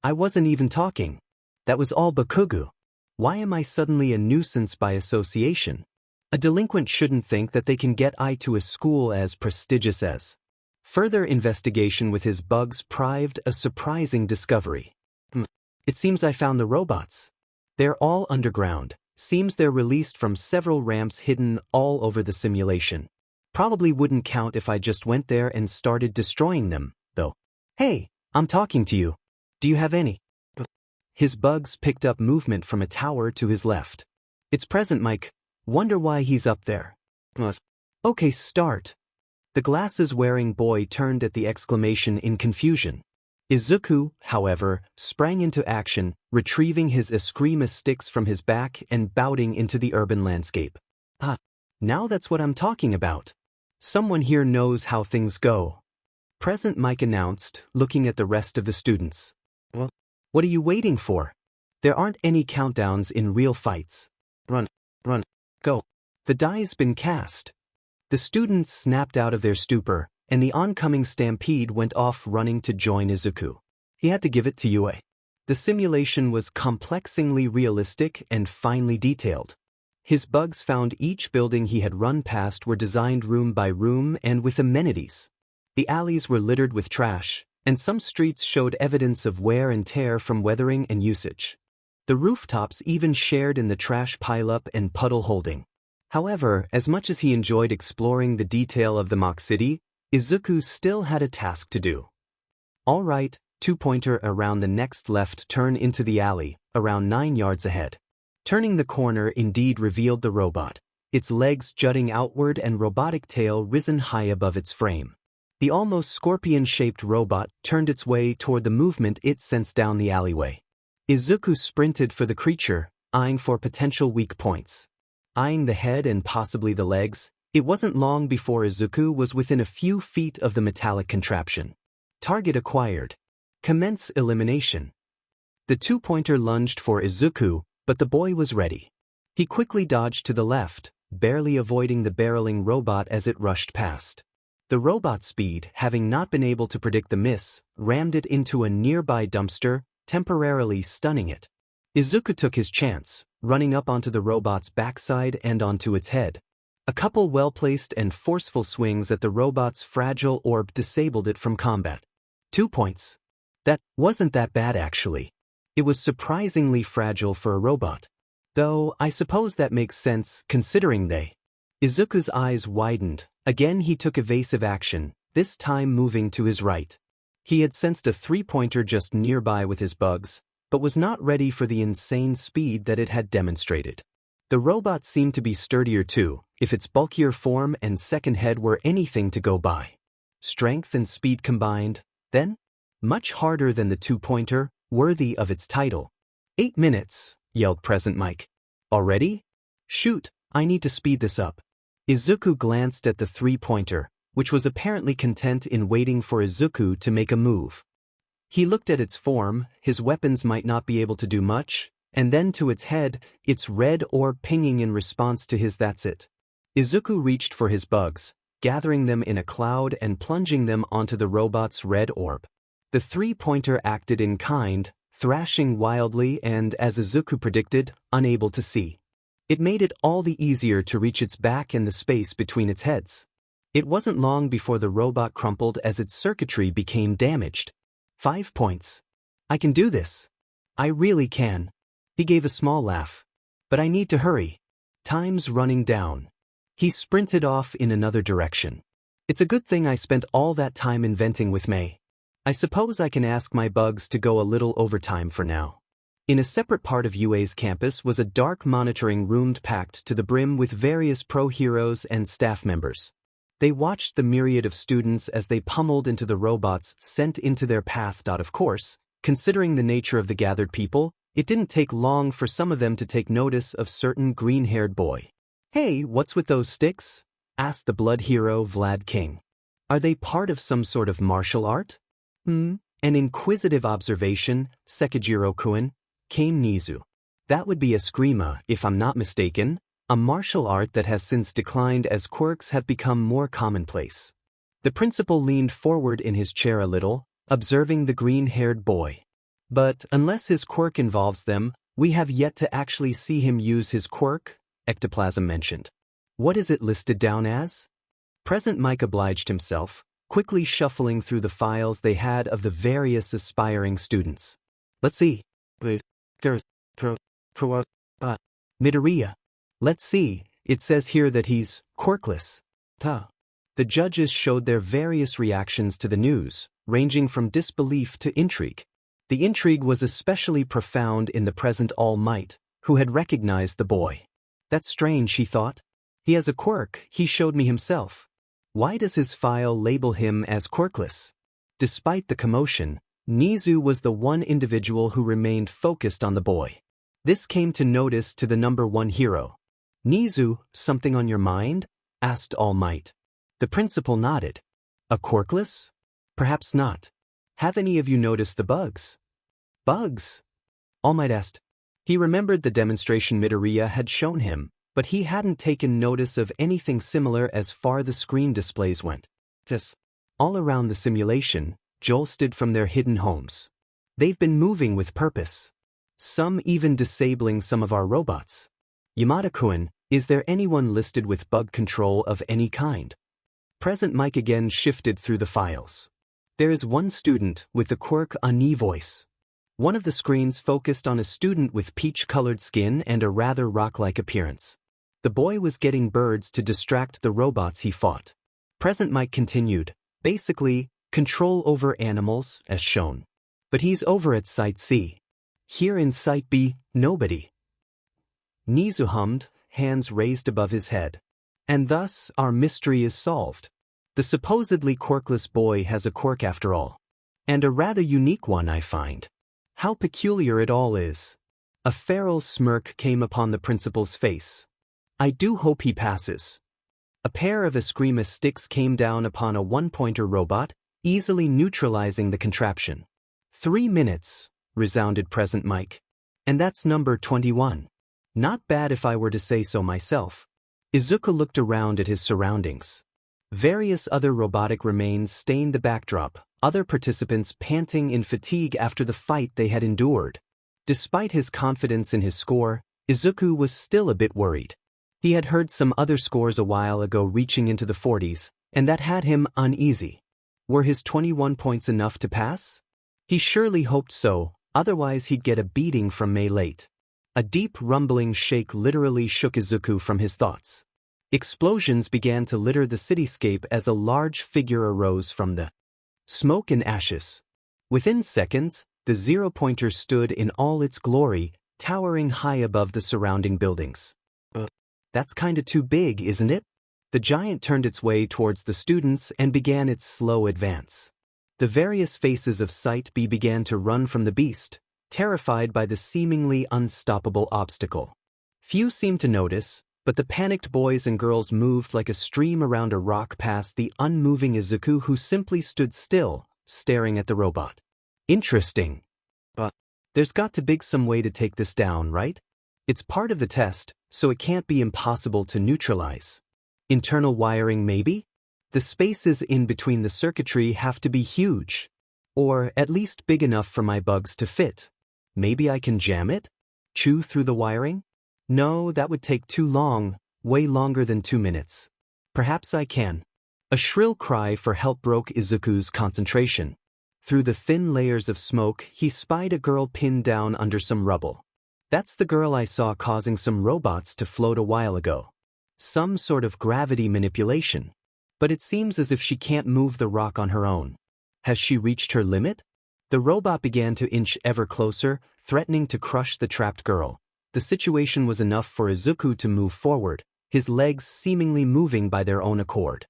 "I wasn't even talking. That was all Bakugo. Why am I suddenly a nuisance by association? A delinquent shouldn't think that they can get to a school as prestigious as." Further investigation with his bugs proved a surprising discovery. It seems I found the robots. They're all underground. Seems they're released from several ramps hidden all over the simulation. Probably wouldn't count if I just went there and started destroying them, though. "Hey, I'm talking to you. Do you have any?" His bugs picked up movement from a tower to his left. "It's Present Mike. Wonder why he's up there." "Okay, start." The glasses-wearing boy turned at the exclamation in confusion. Izuku, however, sprang into action, retrieving his eskrima sticks from his back and bounding into the urban landscape. "Ah, now that's what I'm talking about. Someone here knows how things go," Present Mike announced, looking at the rest of the students. "Well, what are you waiting for? There aren't any countdowns in real fights. Run, go. The die's been cast." The students snapped out of their stupor, and the oncoming stampede went off running to join Izuku. He had to give it to Yue. The simulation was complexingly realistic and finely detailed. His bugs found each building he had run past were designed room by room and with amenities. The alleys were littered with trash, and some streets showed evidence of wear and tear from weathering and usage. The rooftops even shared in the trash pileup and puddle holding. However, as much as he enjoyed exploring the detail of the mock city, Izuku still had a task to do. "All right," two-pointer around the next left turn into the alley, around 9 yards ahead. Turning the corner indeed revealed the robot, its legs jutting outward and robotic tail risen high above its frame. The almost scorpion-shaped robot turned its way toward the movement it sensed down the alleyway. Izuku sprinted for the creature, eyeing for potential weak points. Eyeing the head and possibly the legs, it wasn't long before Izuku was within a few feet of the metallic contraption. Target acquired. Commence elimination. The two-pointer lunged for Izuku, but the boy was ready. He quickly dodged to the left, barely avoiding the barreling robot as it rushed past. The robot's speed, having not been able to predict the miss, rammed it into a nearby dumpster, temporarily stunning it. Izuku took his chance, running up onto the robot's backside and onto its head. A couple well-placed and forceful swings at the robot's fragile orb disabled it from combat. 2 points. That wasn't that bad actually. It was surprisingly fragile for a robot. Though, I suppose that makes sense, considering they. Izuku's eyes widened. Again he took evasive action, this time moving to his right. He had sensed a three-pointer just nearby with his bugs, but was not ready for the insane speed that it had demonstrated. The robot seemed to be sturdier too, if its bulkier form and second head were anything to go by. Strength and speed combined, then? Much harder than the two-pointer, worthy of its title. 8 minutes, yelled Present Mike. Already? Shoot, I need to speed this up. Izuku glanced at the three-pointer, which was apparently content in waiting for Izuku to make a move. He looked at its form, his weapons might not be able to do much, and then to its head, its red orb pinging in response to his "that's it." Izuku reached for his bugs, gathering them in a cloud and plunging them onto the robot's red orb. The three-pointer acted in kind, thrashing wildly and, as Izuku predicted, unable to see. It made it all the easier to reach its back and the space between its heads. It wasn't long before the robot crumpled as its circuitry became damaged. 5 points. I can do this. I really can. He gave a small laugh. But I need to hurry. Time's running down. He sprinted off in another direction. It's a good thing I spent all that time inventing with Mei. I suppose I can ask my bugs to go a little overtime for now. In a separate part of UA's campus was a dark monitoring room packed to the brim with various pro-heroes and staff members. They watched the myriad of students as they pummeled into the robots sent into their path. Of course, considering the nature of the gathered people, it didn't take long for some of them to take notice of certain green-haired boy. "Hey, what's with those sticks?" asked the blood hero Vlad King. "Are they part of some sort of martial art?" An inquisitive observation, Sekijiro-kun, came Nizu. "That would be eskrima, if I'm not mistaken, a martial art that has since declined as quirks have become more commonplace." The principal leaned forward in his chair a little, observing the green-haired boy. "But unless his quirk involves them, we have yet to actually see him use his quirk," Ectoplasm mentioned. "What is it listed down as?" Present Mike obliged himself, quickly shuffling through the files they had of the various aspiring students. "Let's see. Midoriya. Let's see, it says here that he's quirkless." The judges showed their various reactions to the news, ranging from disbelief to intrigue. The intrigue was especially profound in the present All Might, who had recognized the boy. "That's strange," he thought. "He has a quirk, he showed me himself. Why does his file label him as quirkless?" Despite the commotion, Nizu was the one individual who remained focused on the boy. This came to notice to the number one hero. "Nizu, something on your mind?" asked All Might. The principal nodded. "A quirkless? Perhaps not. Have any of you noticed the bugs?" "Bugs?" All Might asked. He remembered the demonstration Midoriya had shown him, but he hadn't taken notice of anything similar as far the screen displays went. All around the simulation, jolted from their hidden homes. They've been moving with purpose. Some even disabling some of our robots. "Yamada-kun, is there anyone listed with bug control of any kind?" Present Mike again shifted through the files. "There is one student with the quirk Ani voice." One of the screens focused on a student with peach-colored skin and a rather rock-like appearance. The boy was getting birds to distract the robots he fought. Present Mike continued, "Basically, control over animals, as shown. But he's over at Site C. Here in Site B, nobody." Nizu hummed, hands raised above his head. "And thus, our mystery is solved. The supposedly quirkless boy has a quirk after all. And a rather unique one, I find. How peculiar it all is." A feral smirk came upon the principal's face. "I do hope he passes." A pair of eskrima sticks came down upon a one-pointer robot, easily neutralizing the contraption. 3 minutes, resounded Present Mike. "And that's number 21. Not bad if I were to say so myself." Izuku looked around at his surroundings. Various other robotic remains stained the backdrop, other participants panting in fatigue after the fight they had endured. Despite his confidence in his score, Izuku was still a bit worried. He had heard some other scores a while ago reaching into the 40s, and that had him uneasy. Were his 21 points enough to pass? He surely hoped so, otherwise he'd get a beating from Mei late. A deep rumbling shake literally shook Izuku from his thoughts. Explosions began to litter the cityscape as a large figure arose from the smoke and ashes. Within seconds, The zero-pointer stood in all its glory, towering high above the surrounding buildings. That's kinda too big, isn't it? The giant turned its way towards the students and began its slow advance. The various faces of Sight B began to run from the beast, terrified by the seemingly unstoppable obstacle. Few seemed to notice, but the panicked boys and girls moved like a stream around a rock past the unmoving Izuku, who simply stood still, staring at the robot. Interesting. But there's got to be some way to take this down, right? It's part of the test, so it can't be impossible to neutralize. Internal wiring maybe? The spaces in between the circuitry have to be huge. Or at least big enough for my bugs to fit. Maybe I can jam it? Chew through the wiring? No, that would take too long, way longer than 2 minutes. Perhaps I can. A shrill cry for help broke Izuku's concentration. Through the thin layers of smoke, he spied a girl pinned down under some rubble. That's the girl I saw causing some robots to float a while ago. Some sort of gravity manipulation. But it seems as if she can't move the rock on her own. Has she reached her limit? The robot began to inch ever closer, threatening to crush the trapped girl. The situation was enough for Izuku to move forward, his legs seemingly moving by their own accord.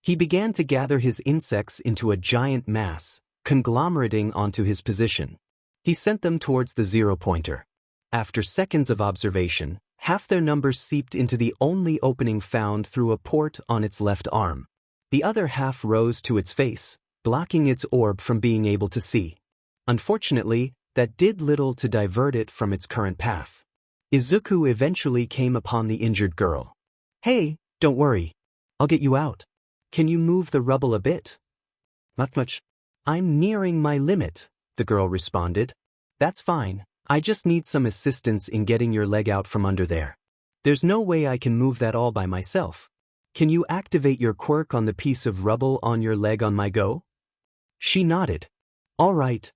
He began to gather his insects into a giant mass, conglomerating onto his position. He sent them towards the zero-pointer. After seconds of observation, half their numbers seeped into the only opening found through a port on its left arm. The other half rose to its face, blocking its orb from being able to see. Unfortunately, that did little to divert it from its current path. Izuku eventually came upon the injured girl. Hey, don't worry. I'll get you out. Can you move the rubble a bit? Not much. I'm nearing my limit, the girl responded. That's fine. I just need some assistance in getting your leg out from under there. There's no way I can move that all by myself. Can you activate your quirk on the piece of rubble on your leg on my go? She nodded. All right.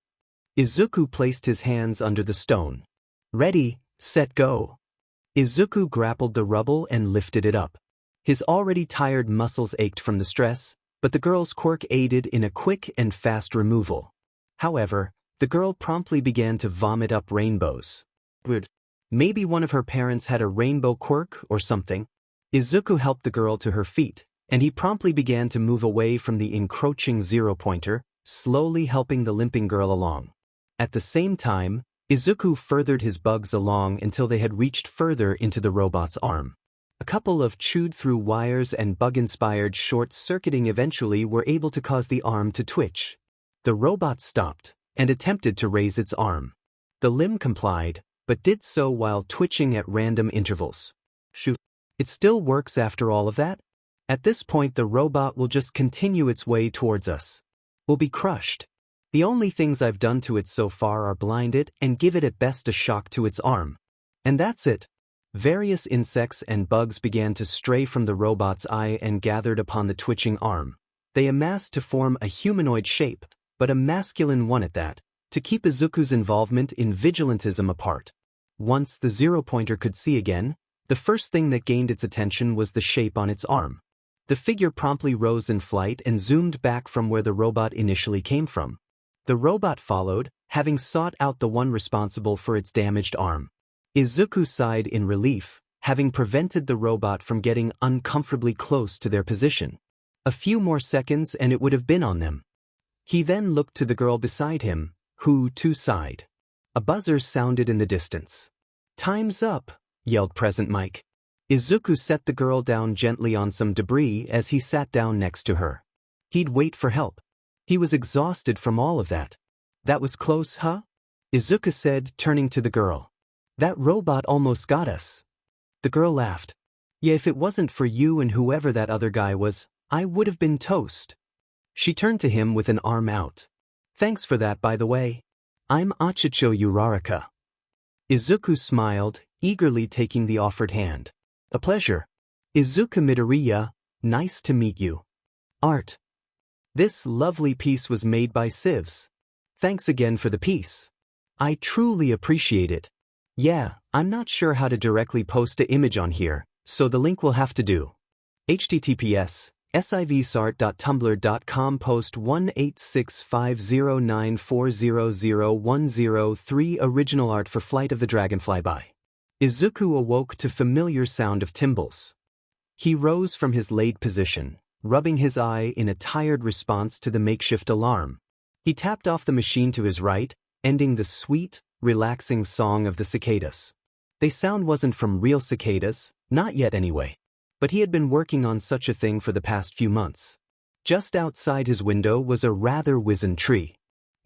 Izuku placed his hands under the stone. Ready, set, go. Izuku grappled the rubble and lifted it up. His already tired muscles ached from the stress, but the girl's quirk aided in a quick and fast removal. However, the girl promptly began to vomit up rainbows. Weird. Maybe one of her parents had a rainbow quirk or something. Izuku helped the girl to her feet, and he promptly began to move away from the encroaching zero-pointer, slowly helping the limping girl along. At the same time, Izuku furthered his bugs along until they had reached further into the robot's arm. A couple of chewed-through wires and bug-inspired short-circuiting eventually were able to cause the arm to twitch. The robot stopped and attempted to raise its arm. The limb complied, but did so while twitching at random intervals. Shoot. It still works after all of that? At this point the robot will just continue its way towards us. We'll be crushed. The only things I've done to it so far are blind it and give it at best a shock to its arm. And that's it. Various insects and bugs began to stray from the robot's eye and gathered upon the twitching arm. They amassed to form a humanoid shape, but a masculine one at that, to keep Izuku's involvement in vigilantism apart. Once the zero-pointer could see again, the first thing that gained its attention was the shape on its arm. The figure promptly rose in flight and zoomed back from where the robot initially came from. The robot followed, having sought out the one responsible for its damaged arm. Izuku sighed in relief, having prevented the robot from getting uncomfortably close to their position. A few more seconds and it would have been on them. He then looked to the girl beside him, who too sighed. A buzzer sounded in the distance. Time's up, yelled Present Mike. Izuku set the girl down gently on some debris as he sat down next to her. He'd wait for help. He was exhausted from all of that. That was close, huh? Izuku said, turning to the girl. That robot almost got us. The girl laughed. Yeah, if it wasn't for you and whoever that other guy was, I would have been toast. She turned to him with an arm out. Thanks for that, by the way. I'm Achicho Uraraka. Izuku smiled, eagerly taking the offered hand. A pleasure. Izuku Midoriya, nice to meet you. Art. This lovely piece was made by Civs. Thanks again for the piece. I truly appreciate it. Yeah, I'm not sure how to directly post an image on here, so the link will have to do. https sivsart.tumblr.com post 18650940010 original art for Flight of the Dragonfly by Izuku awoke to familiar sound of timbrels. He rose from his laid position, rubbing his eye in a tired response to the makeshift alarm. He tapped off the machine to his right, ending the sweet, relaxing song of the cicadas. The sound wasn't from real cicadas, not yet anyway. But he had been working on such a thing for the past few months. Just outside his window was a rather wizened tree.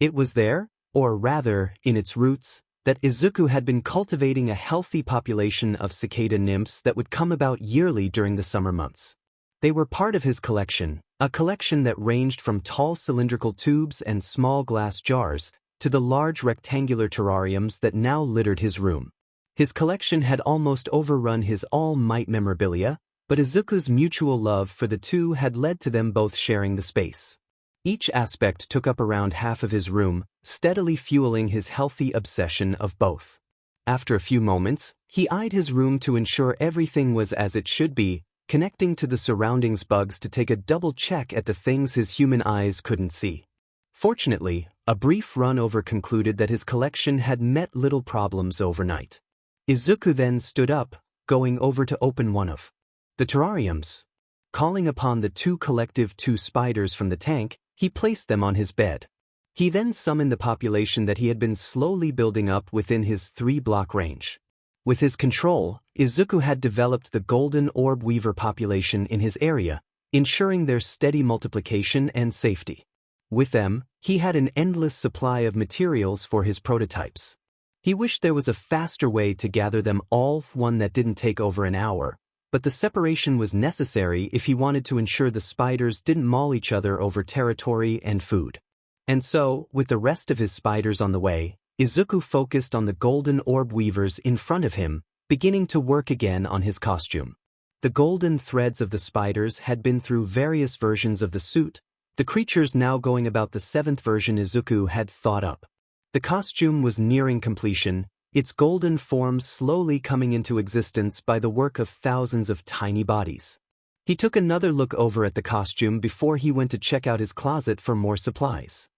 It was there, or rather, in its roots, that Izuku had been cultivating a healthy population of cicada nymphs that would come about yearly during the summer months. They were part of his collection, a collection that ranged from tall cylindrical tubes and small glass jars to the large rectangular terrariums that now littered his room. His collection had almost overrun his all-might memorabilia, but Izuku's mutual love for the two had led to them both sharing the space. Each aspect took up around half of his room, steadily fueling his healthy obsession of both. After a few moments, he eyed his room to ensure everything was as it should be, connecting to the surroundings bugs to take a double check at the things his human eyes couldn't see. Fortunately, a brief run-over concluded that his collection had met little problems overnight. Izuku then stood up, going over to open one of the terrariums. Calling upon the two spiders from the tank, he placed them on his bed. He then summoned the population that he had been slowly building up within his 3-block range. With his control, Izuku had developed the golden orb weaver population in his area, ensuring their steady multiplication and safety. With them, he had an endless supply of materials for his prototypes. He wished there was a faster way to gather them all, one that didn't take over an hour. But the separation was necessary if he wanted to ensure the spiders didn't maul each other over territory and food. And so, with the rest of his spiders on the way, Izuku focused on the golden orb weavers in front of him, beginning to work again on his costume. The golden threads of the spiders had been through various versions of the suit, the creatures now going about the 7th version Izuku had thought up. The costume was nearing completion, its golden forms slowly coming into existence by the work of thousands of tiny bodies. He took another look over at the costume before he went to check out his closet for more supplies.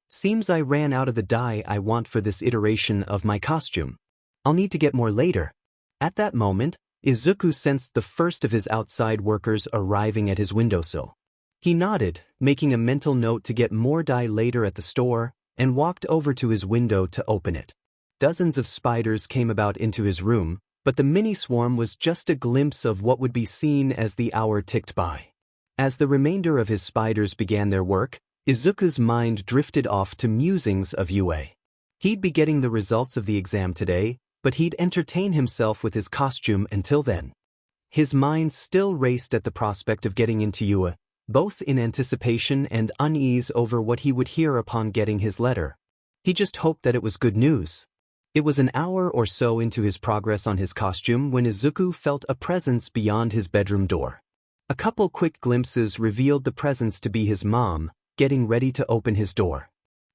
Seems I ran out of the dye I want for this iteration of my costume. I'll need to get more later. At that moment, Izuku sensed the first of his outside workers arriving at his windowsill. He nodded, making a mental note to get more dye later at the store, and walked over to his window to open it. Dozens of spiders came about into his room, but the mini-swarm was just a glimpse of what would be seen as the hour ticked by. As the remainder of his spiders began their work, Izuku's mind drifted off to musings of UA. He'd be getting the results of the exam today, but he'd entertain himself with his costume until then. His mind still raced at the prospect of getting into UA, both in anticipation and unease over what he would hear upon getting his letter. He just hoped that it was good news. It was an hour or so into his progress on his costume when Izuku felt a presence beyond his bedroom door. A couple quick glimpses revealed the presence to be his mom, getting ready to open his door.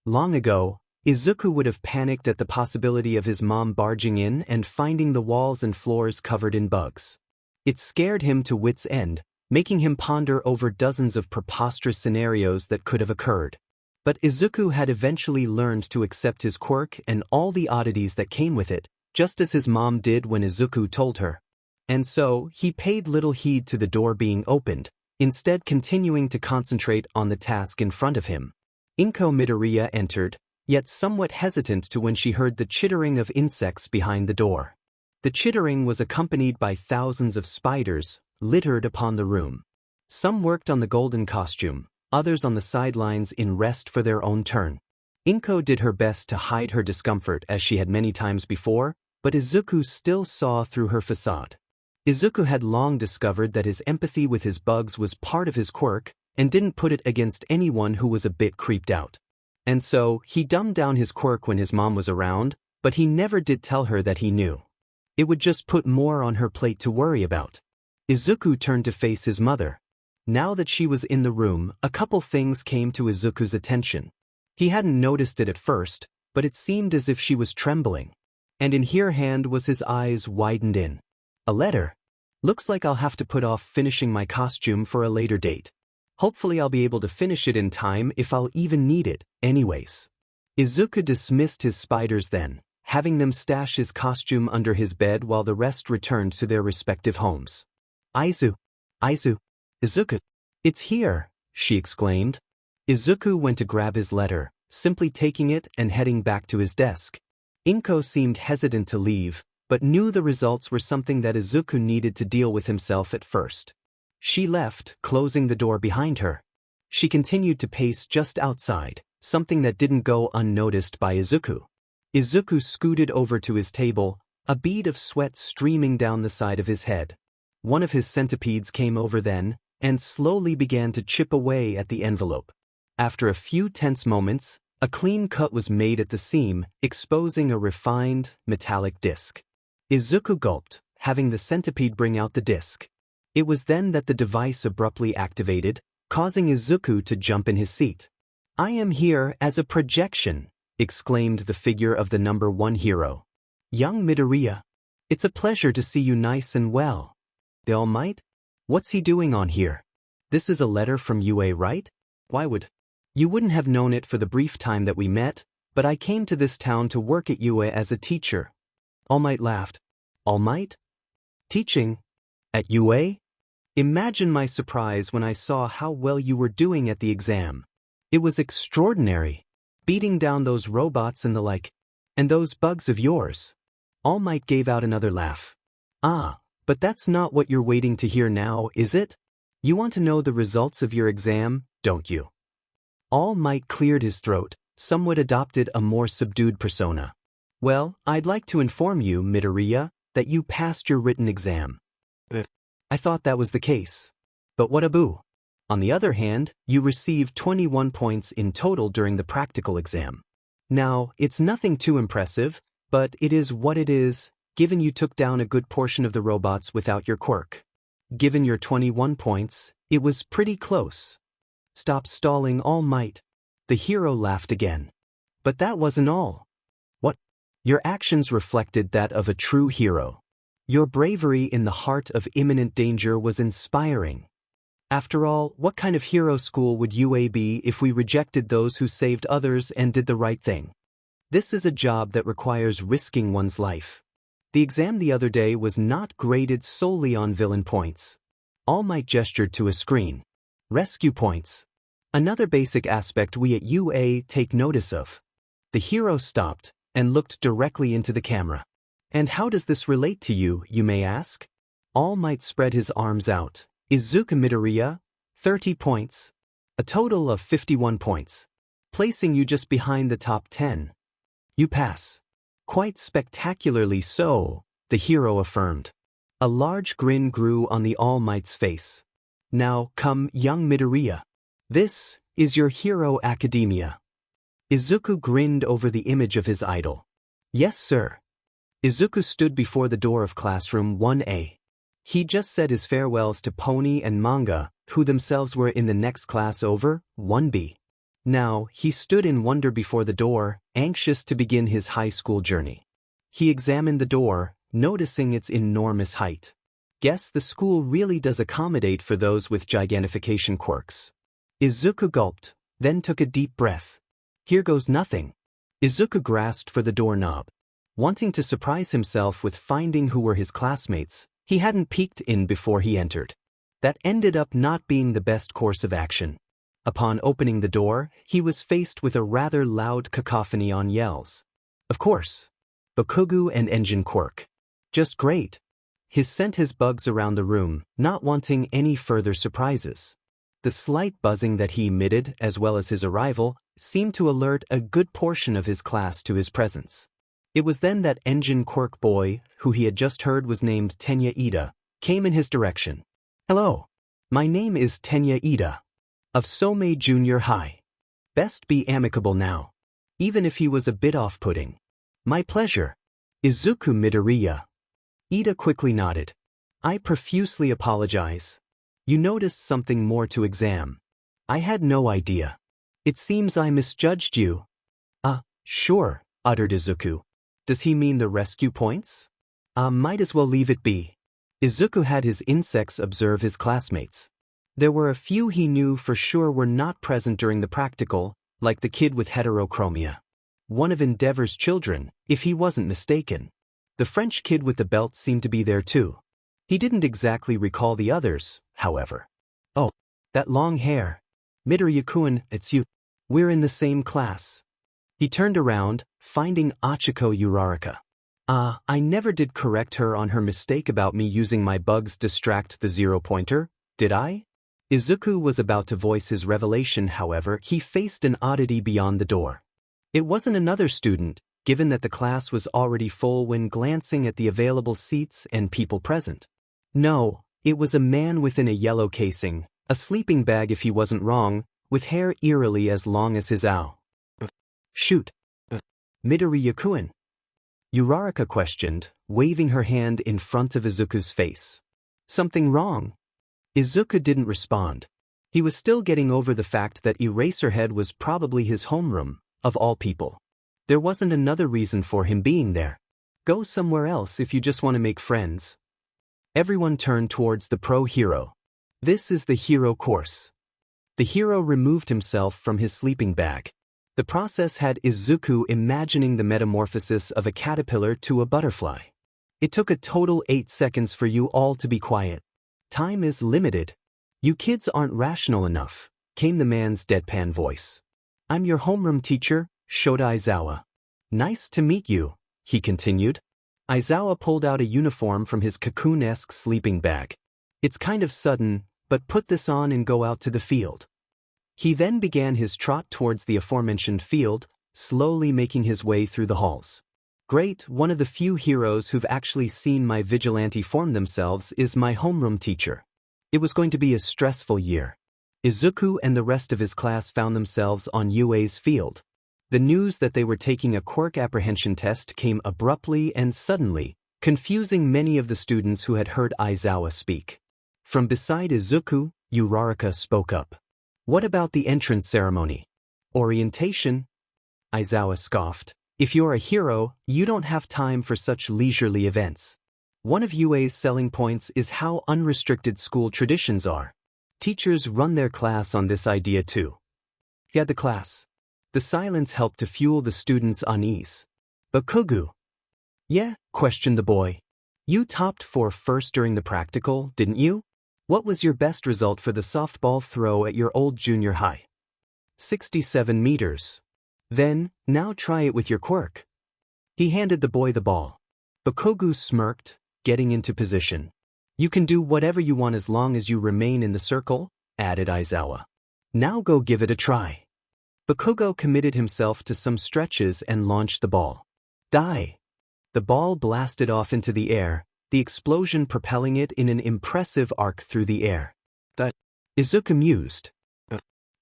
Long ago, Izuku would have panicked at the possibility of his mom barging in and finding the walls and floors covered in bugs. It scared him to wit's end, making him ponder over dozens of preposterous scenarios that could have occurred. But Izuku had eventually learned to accept his quirk and all the oddities that came with it, just as his mom did when Izuku told her. And so, he paid little heed to the door being opened, instead continuing to concentrate on the task in front of him. Izuku Midoriya entered, yet somewhat hesitant to when she heard the chittering of insects behind the door. The chittering was accompanied by thousands of spiders, littered upon the room. Some worked on the golden costume, others on the sidelines in rest for their own turn. Izuku did her best to hide her discomfort as she had many times before, but Izuku still saw through her facade. Izuku had long discovered that his empathy with his bugs was part of his quirk, and didn't put it against anyone who was a bit creeped out. And so, he dumbed down his quirk when his mom was around, but he never did tell her that he knew. It would just put more on her plate to worry about. Izuku turned to face his mother. Now that she was in the room, a couple things came to Izuku's attention. He hadn't noticed it at first, but it seemed as if she was trembling. And in her hand was his eyes widened in. A letter. Looks like I'll have to put off finishing my costume for a later date. Hopefully I'll be able to finish it in time if I'll even need it, anyways. Izuku dismissed his spiders then, having them stash his costume under his bed while the rest returned to their respective homes. Izuku, it's here, she exclaimed. Izuku went to grab his letter, simply taking it and heading back to his desk. Inko seemed hesitant to leave, but knew the results were something that Izuku needed to deal with himself at first. She left, closing the door behind her. She continued to pace just outside, something that didn't go unnoticed by Izuku. Izuku scooted over to his table, a bead of sweat streaming down the side of his head. One of his centipedes came over then, and slowly began to chip away at the envelope. After a few tense moments, a clean cut was made at the seam, exposing a refined, metallic disc. Izuku gulped, having the centipede bring out the disc. It was then that the device abruptly activated, causing Izuku to jump in his seat. "I am here as a projection," exclaimed the figure of the number 1 hero. "Young Midoriya, it's a pleasure to see you nice and well. The All Might? What's he doing on here? This is a letter from UA, right? Why would? You wouldn't have known it for the brief time that we met, but I came to this town to work at UA as a teacher." All Might laughed. "All Might? Teaching? At UA? Imagine my surprise when I saw how well you were doing at the exam. It was extraordinary. Beating down those robots and the like. And those bugs of yours." All Might gave out another laugh. "Ah, but that's not what you're waiting to hear now, is it? You want to know the results of your exam, don't you?" All Might cleared his throat, somewhat adopted a more subdued persona. "Well, I'd like to inform you, Midoriya, that you passed your written exam." "I thought that was the case. But what a boo. On the other hand, you received 21 points in total during the practical exam. Now, it's nothing too impressive, but it is what it is, given you took down a good portion of the robots without your quirk. Given your 21 points, it was pretty close." "Stop stalling, All Might." The hero laughed again. "But that wasn't all." "What?" "Your actions reflected that of a true hero. Your bravery in the heart of imminent danger was inspiring. After all, what kind of hero school would UA be if we rejected those who saved others and did the right thing? This is a job that requires risking one's life. The exam the other day was not graded solely on villain points." All Might gestured to a screen. "Rescue points. Another basic aspect we at UA take notice of." The hero stopped and looked directly into the camera. "And how does this relate to you, you may ask?" All Might spread his arms out. "Izuku Midoriya, 30 points. A total of 51 points. Placing you just behind the top 10. You pass. Quite spectacularly so," the hero affirmed. A large grin grew on the All Might's face. "Now come, young Midoriya. This is your hero academia." Izuku grinned over the image of his idol. "Yes, sir." Izuku stood before the door of classroom 1A. He just said his farewells to Pony and Manga, who themselves were in the next class over, 1B. Now, he stood in wonder before the door, anxious to begin his high school journey. He examined the door, noticing its enormous height. Guess the school really does accommodate for those with gigantification quirks. Izuku gulped, then took a deep breath. Here goes nothing. Izuku grasped for the doorknob. Wanting to surprise himself with finding who were his classmates, he hadn't peeked in before he entered. That ended up not being the best course of action. Upon opening the door, he was faced with a rather loud cacophony on yells. Of course. Bakugo and Engine Quirk. Just great. He sent his bugs around the room, not wanting any further surprises. The slight buzzing that he emitted, as well as his arrival, seemed to alert a good portion of his class to his presence. It was then that Engine Quirk boy, who he had just heard was named Tenya Ida, came in his direction. "Hello. My name is Tenya Ida. Of Somei Junior High. Best be amicable now. Even if he was a bit off-putting." "My pleasure. Izuku Midoriya." Ida quickly nodded. "I profusely apologize. You noticed something more to exam. I had no idea. It seems I misjudged you." Sure," uttered Izuku. "Does he mean the rescue points?" Might as well leave it be." Izuku had his insects observe his classmates. There were a few he knew for sure were not present during the practical, like the kid with heterochromia. One of Endeavor's children, if he wasn't mistaken. The French kid with the belt seemed to be there too. He didn't exactly recall the others, however. Oh, that long hair. Midoriya-kun, it's you. We're in the same class. He turned around, finding Achiko Uraraka. I never did correct her on her mistake about me using my bugs distract the zero-pointer, did I? Izuku was about to voice his revelation, however, he faced an oddity beyond the door. It wasn't another student, given that the class was already full when glancing at the available seats and people present. No, it was a man within a yellow casing, a sleeping bag if he wasn't wrong, with hair eerily as long as his owl. Shoot. Midoriya-kun? Uraraka questioned, waving her hand in front of Izuku's face. Something wrong? Izuku didn't respond. He was still getting over the fact that Eraserhead was probably his homeroom, of all people. There wasn't another reason for him being there. Go somewhere else if you just want to make friends. Everyone turned towards the pro hero. This is the hero course. The hero removed himself from his sleeping bag. The process had Izuku imagining the metamorphosis of a caterpillar to a butterfly. It took a total 8 seconds for you all to be quiet. Time is limited. You kids aren't rational enough, came the man's deadpan voice. I'm your homeroom teacher, Shota Aizawa. Nice to meet you, he continued. Aizawa pulled out a uniform from his cocoon-esque sleeping bag. It's kind of sudden, but put this on and go out to the field. He then began his trot towards the aforementioned field, slowly making his way through the halls. Great, one of the few heroes who've actually seen my vigilante form themselves is my homeroom teacher. It was going to be a stressful year. Izuku and the rest of his class found themselves on UA's field. The news that they were taking a quirk apprehension test came abruptly and suddenly, confusing many of the students who had heard Aizawa speak. From beside Izuku, Uraraka spoke up. What about the entrance ceremony? Orientation? Aizawa scoffed. If you're a hero, you don't have time for such leisurely events. One of UA's selling points is how unrestricted school traditions are. Teachers run their class on this idea too. Yeah, the class. The silence helped to fuel the students' unease. Bakugo. Yeah, questioned the boy. You topped 4 first during the practical, didn't you? What was your best result for the softball throw at your old junior high? 67 meters. Then, now try it with your quirk. He handed the boy the ball. Bakugo smirked, getting into position. You can do whatever you want as long as you remain in the circle, added Aizawa. Now go give it a try. Bakugo committed himself to some stretches and launched the ball. Die! The ball blasted off into the air, the explosion propelling it in an impressive arc through the air. Izuku mused.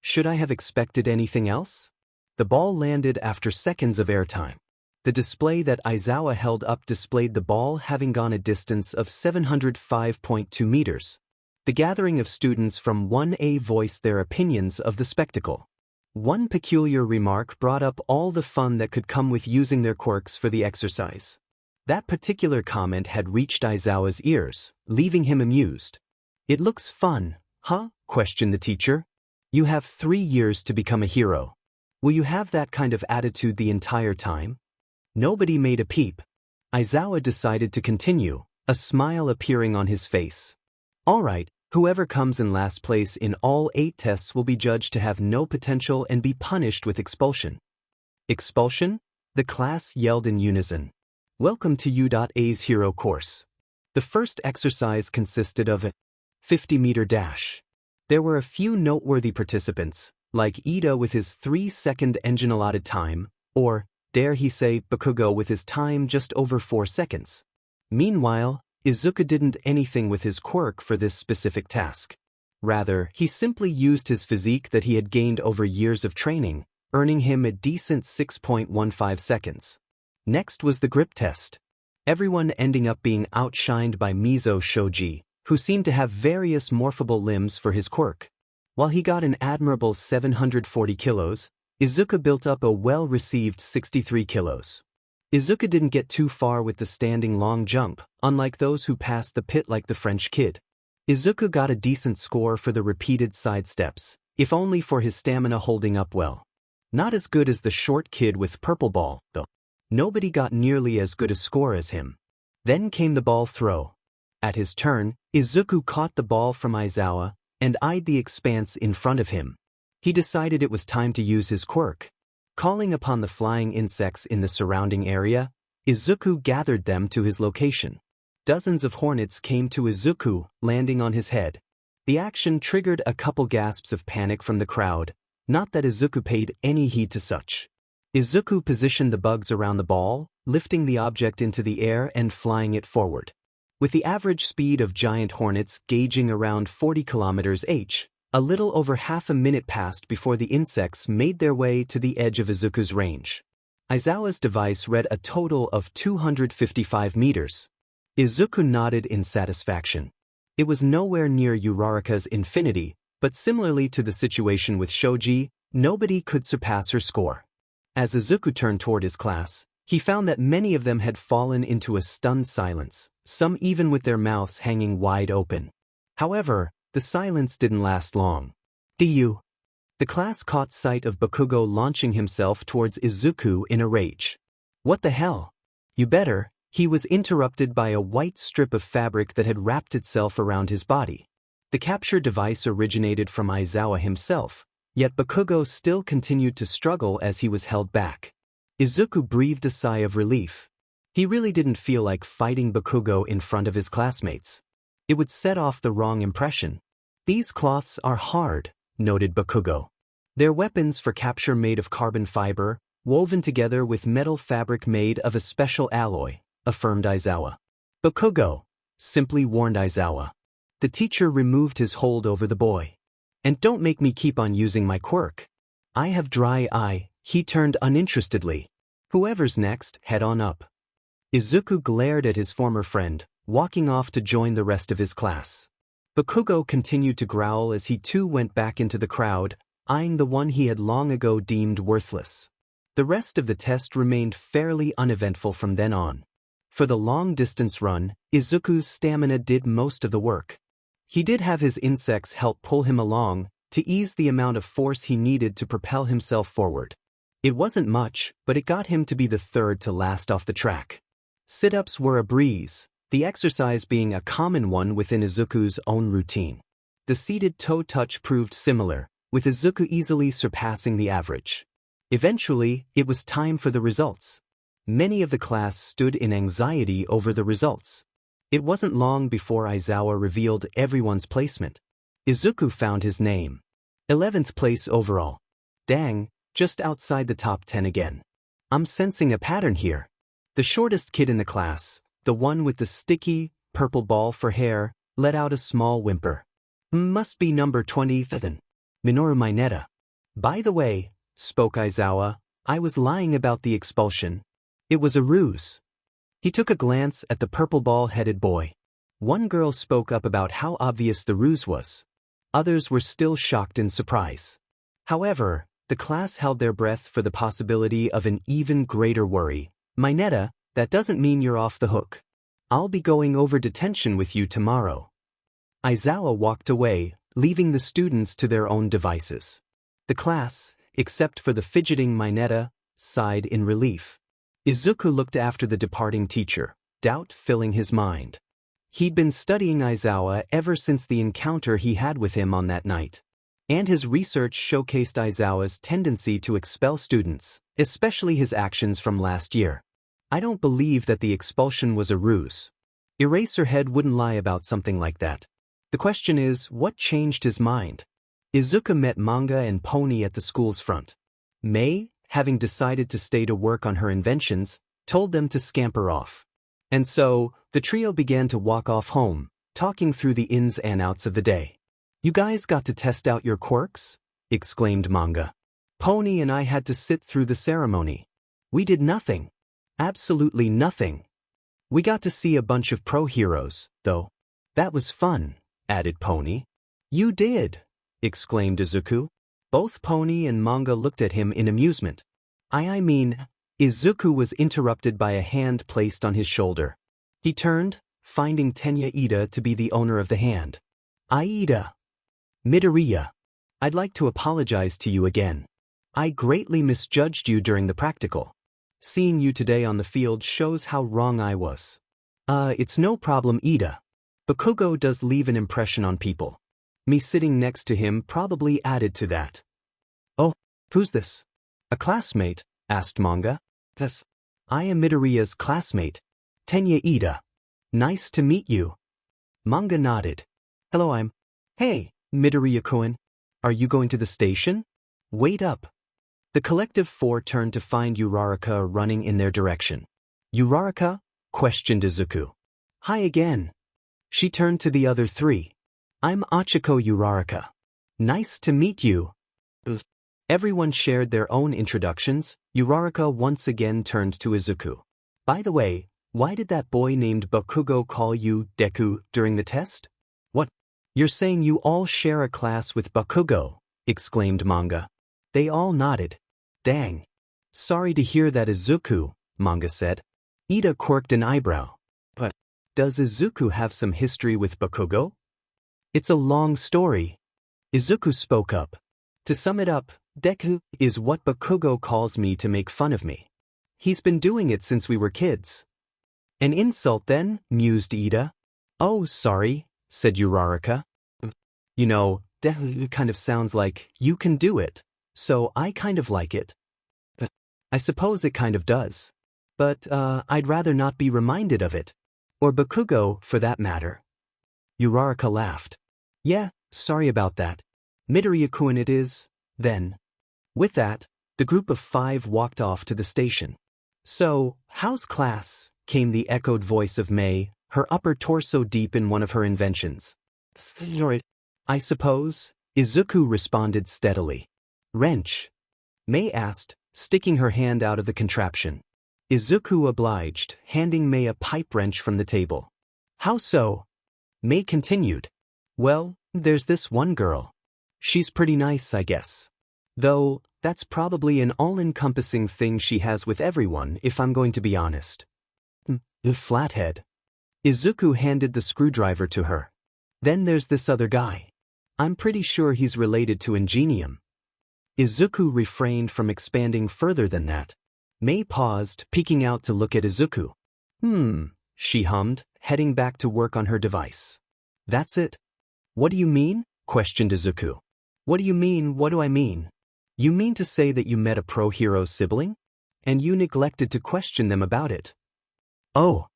Should I have expected anything else? The ball landed after seconds of airtime. The display that Aizawa held up displayed the ball having gone a distance of 705.2 meters. The gathering of students from 1A voiced their opinions of the spectacle. One peculiar remark brought up all the fun that could come with using their quirks for the exercise. That particular comment had reached Aizawa's ears, leaving him amused. It looks fun, huh? Questioned the teacher. You have 3 years to become a hero. Will you have that kind of attitude the entire time? Nobody made a peep. Aizawa decided to continue, a smile appearing on his face. All right, whoever comes in last place in all 8 tests will be judged to have no potential and be punished with expulsion. Expulsion? The class yelled in unison. Welcome to U.A's hero course. The first exercise consisted of a 50-meter dash. There were a few noteworthy participants, like Ida with his 3-second engine allotted time, or, dare he say, Bakugo with his time just over 4 seconds. Meanwhile, Izuku didn't anything with his quirk for this specific task. Rather, he simply used his physique that he had gained over years of training, earning him a decent 6.15 seconds. Next was the grip test. Everyone ending up being outshined by Mizo Shoji, who seemed to have various morphable limbs for his quirk. While he got an admirable 740 kilos, Izuku built up a well-received 63 kilos. Izuku didn't get too far with the standing long jump, unlike those who passed the pit like the French kid. Izuku got a decent score for the repeated sidesteps, if only for his stamina holding up well. Not as good as the short kid with purple ball, though. Nobody got nearly as good a score as him. Then came the ball throw. At his turn, Izuku caught the ball from Aizawa and eyed the expanse in front of him. He decided it was time to use his quirk. Calling upon the flying insects in the surrounding area, Izuku gathered them to his location. Dozens of hornets came to Izuku, landing on his head. The action triggered a couple gasps of panic from the crowd, not that Izuku paid any heed to such. Izuku positioned the bugs around the ball, lifting the object into the air and flying it forward. With the average speed of giant hornets gauging around 40 km/h, a little over half a minute passed before the insects made their way to the edge of Izuku's range. Aizawa's device read a total of 255 meters. Izuku nodded in satisfaction. It was nowhere near Uraraka's infinity, but similarly to the situation with Shoji, nobody could surpass her score. As Izuku turned toward his class, he found that many of them had fallen into a stunned silence, some even with their mouths hanging wide open. However, the silence didn't last long. "Du." The class caught sight of Bakugo launching himself towards Izuku in a rage. "What the hell? You better." He was interrupted by a white strip of fabric that had wrapped itself around his body. The capture device originated from Aizawa himself, yet Bakugo still continued to struggle as he was held back. Izuku breathed a sigh of relief. He really didn't feel like fighting Bakugo in front of his classmates. It would set off the wrong impression. "These cloths are hard," noted Bakugo. "They're weapons for capture made of carbon fiber, woven together with metal fabric made of a special alloy," affirmed Aizawa. "Bakugo," simply warned Aizawa. The teacher removed his hold over the boy. "And don't make me keep on using my quirk. I have dry eye." He turned uninterestedly. "Whoever's next, head on up." Izuku glared at his former friend, walking off to join the rest of his class. Bakugo continued to growl as he too went back into the crowd, eyeing the one he had long ago deemed worthless. The rest of the test remained fairly uneventful from then on. For the long-distance run, Izuku's stamina did most of the work. He did have his insects help pull him along, to ease the amount of force he needed to propel himself forward. It wasn't much, but it got him to be the third to last off the track. Sit-ups were a breeze, the exercise being a common one within Izuku's own routine. The seated toe touch proved similar, with Izuku easily surpassing the average. Eventually, it was time for the results. Many of the class stood in anxiety over the results. It wasn't long before Aizawa revealed everyone's placement. Izuku found his name. 11th place overall. Dang, just outside the top 10 again. I'm sensing a pattern here. The shortest kid in the class, the one with the sticky, purple ball for hair, let out a small whimper. "Must be number 20, Minoru Mineta." "By the way," spoke Aizawa, "I was lying about the expulsion. It was a ruse." He took a glance at the purple ball-headed boy. One girl spoke up about how obvious the ruse was. Others were still shocked in surprise. However, the class held their breath for the possibility of an even greater worry. "Mineta, that doesn't mean you're off the hook. I'll be going over detention with you tomorrow." Aizawa walked away, leaving the students to their own devices. The class, except for the fidgeting Mineta, sighed in relief. Izuku looked after the departing teacher, doubt filling his mind. He'd been studying Aizawa ever since the encounter he had with him on that night. And his research showcased Aizawa's tendency to expel students, especially his actions from last year. "I don't believe that the expulsion was a ruse. Eraserhead wouldn't lie about something like that. The question is, what changed his mind?" Izuku met Manga and Pony at the school's front. Mei, having decided to stay to work on her inventions, told them to scamper off. And so, the trio began to walk off home, talking through the ins and outs of the day. "You guys got to test out your quirks?" exclaimed Manga. "Pony and I had to sit through the ceremony. We did nothing. Absolutely nothing. We got to see a bunch of pro heroes, though. That was fun," added Pony. "You did," exclaimed Izuku. Both Pony and Manga looked at him in amusement. I mean, Izuku was interrupted by a hand placed on his shoulder. He turned, finding Tenya Ida to be the owner of the hand. Ida. Midoriya. I'd like to apologize to you again. I greatly misjudged you during the practical. Seeing you today on the field shows how wrong I was. It's no problem, Ida. Bakugo does leave an impression on people. Me sitting next to him probably added to that. Oh, who's this? A classmate? Asked Manga. Yes. I am Midoriya's classmate, Tenya Ida. Nice to meet you. Manga nodded. Hello, Hey, Midoriya-kun. Are you going to the station? Wait up. The collective four turned to find Uraraka running in their direction. Uraraka? Questioned Izuku. Hi again. She turned to the other three. I'm Achiko Uraraka. Nice to meet you. Everyone shared their own introductions. Uraraka once again turned to Izuku. By the way, why did that boy named Bakugo call you Deku during the test? What? You're saying you all share a class with Bakugo? Exclaimed Manga. They all nodded. Dang. Sorry to hear that, Izuku, Manga said. Ida quirked an eyebrow. But does Izuku have some history with Bakugo? It's a long story. Izuku spoke up. To sum it up, Deku is what Bakugo calls me to make fun of me. He's been doing it since we were kids. An insult then, mused Ida. Oh, sorry, said Uraraka. You know, Deku kind of sounds like you can do it, so I kind of like it. But I suppose it kind of does. But I'd rather not be reminded of it. Or Bakugo, for that matter. Uraraka laughed. Yeah, sorry about that. Midoriya-kun it is, then. With that, the group of five walked off to the station. So, how's class? Came the echoed voice of Mei, her upper torso deep in one of her inventions. I suppose, Izuku responded steadily. Wrench? Mei asked, sticking her hand out of the contraption. Izuku obliged, handing Mei a pipe wrench from the table. How so? Mei continued. Well, there's this one girl. She's pretty nice, I guess. Though, that's probably an all-encompassing thing she has with everyone, if I'm going to be honest. Flathead. Izuku handed the screwdriver to her. Then there's this other guy. I'm pretty sure he's related to Ingenium. Izuku refrained from expanding further than that. Mei paused, peeking out to look at Izuku. She hummed, heading back to work on her device. That's it. What do you mean? Questioned Izuku. What do you mean, what do I mean? You mean to say that you met a pro-hero sibling? And you neglected to question them about it? Oh.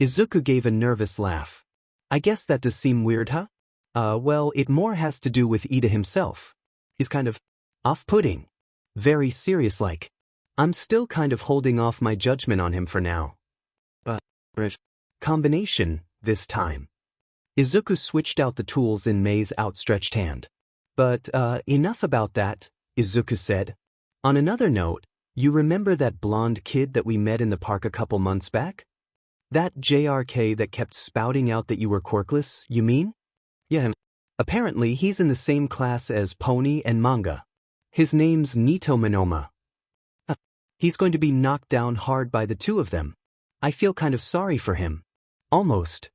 Izuku gave a nervous laugh. I guess that does seem weird, huh? Well, it more has to do with Ida himself. He's kind of off-putting. Very serious-like. I'm still kind of holding off my judgment on him for now. But combination, this time. Izuku switched out the tools in Mei's outstretched hand. But, enough about that, Izuku said. On another note, you remember that blonde kid that we met in the park a couple months back? That JRK that kept spouting out that you were quirkless, you mean? Yeah. Apparently he's in the same class as Pony and Manga. His name's Nito Monoma. He's going to be knocked down hard by the two of them. I feel kind of sorry for him. Almost.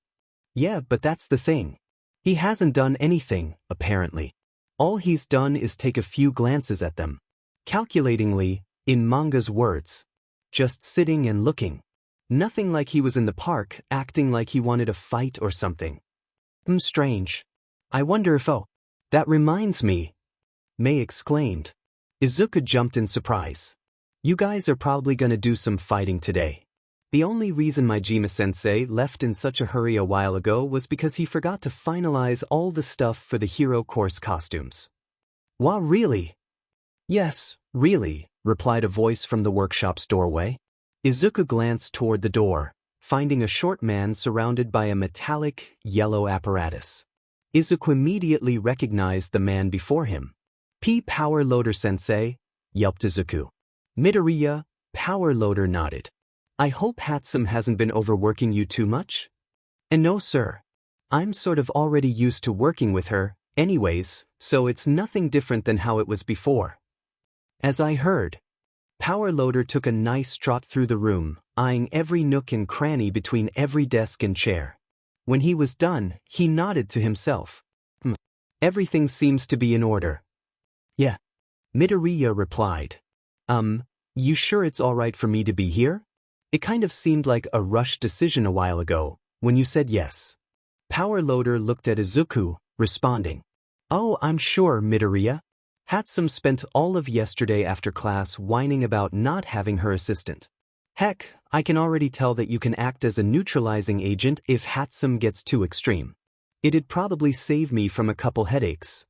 Yeah, but that's the thing. He hasn't done anything, apparently. All he's done is take a few glances at them. Calculatingly, in Manga's words. Just sitting and looking. Nothing like he was in the park, acting like he wanted a fight or something. Strange. I wonder if that reminds me. Mei exclaimed. Izuku jumped in surprise. You guys are probably gonna do some fighting today. The only reason Majima-sensei left in such a hurry a while ago was because he forgot to finalize all the stuff for the hero course costumes. Wow, really? Yes, really, replied a voice from the workshop's doorway. Izuku glanced toward the door, finding a short man surrounded by a metallic, yellow apparatus. Izuku immediately recognized the man before him. Power Loader Sensei, yelped Izuku. Midoriya, Power Loader nodded. I hope Hatsume hasn't been overworking you too much? And no, sir. I'm sort of already used to working with her, anyways, so it's nothing different than how it was before. As I heard. Power Loader took a nice trot through the room, eyeing every nook and cranny between every desk and chair. When he was done, he nodded to himself. Everything seems to be in order. Yeah. Midoriya replied. You sure it's alright for me to be here? It kind of seemed like a rushed decision a while ago, when you said yes. Power Loader looked at Izuku, responding. Oh, I'm sure, Midoriya. Hatsume spent all of yesterday after class whining about not having her assistant. Heck, I can already tell that you can act as a neutralizing agent if Hatsume gets too extreme. It'd probably save me from a couple headaches.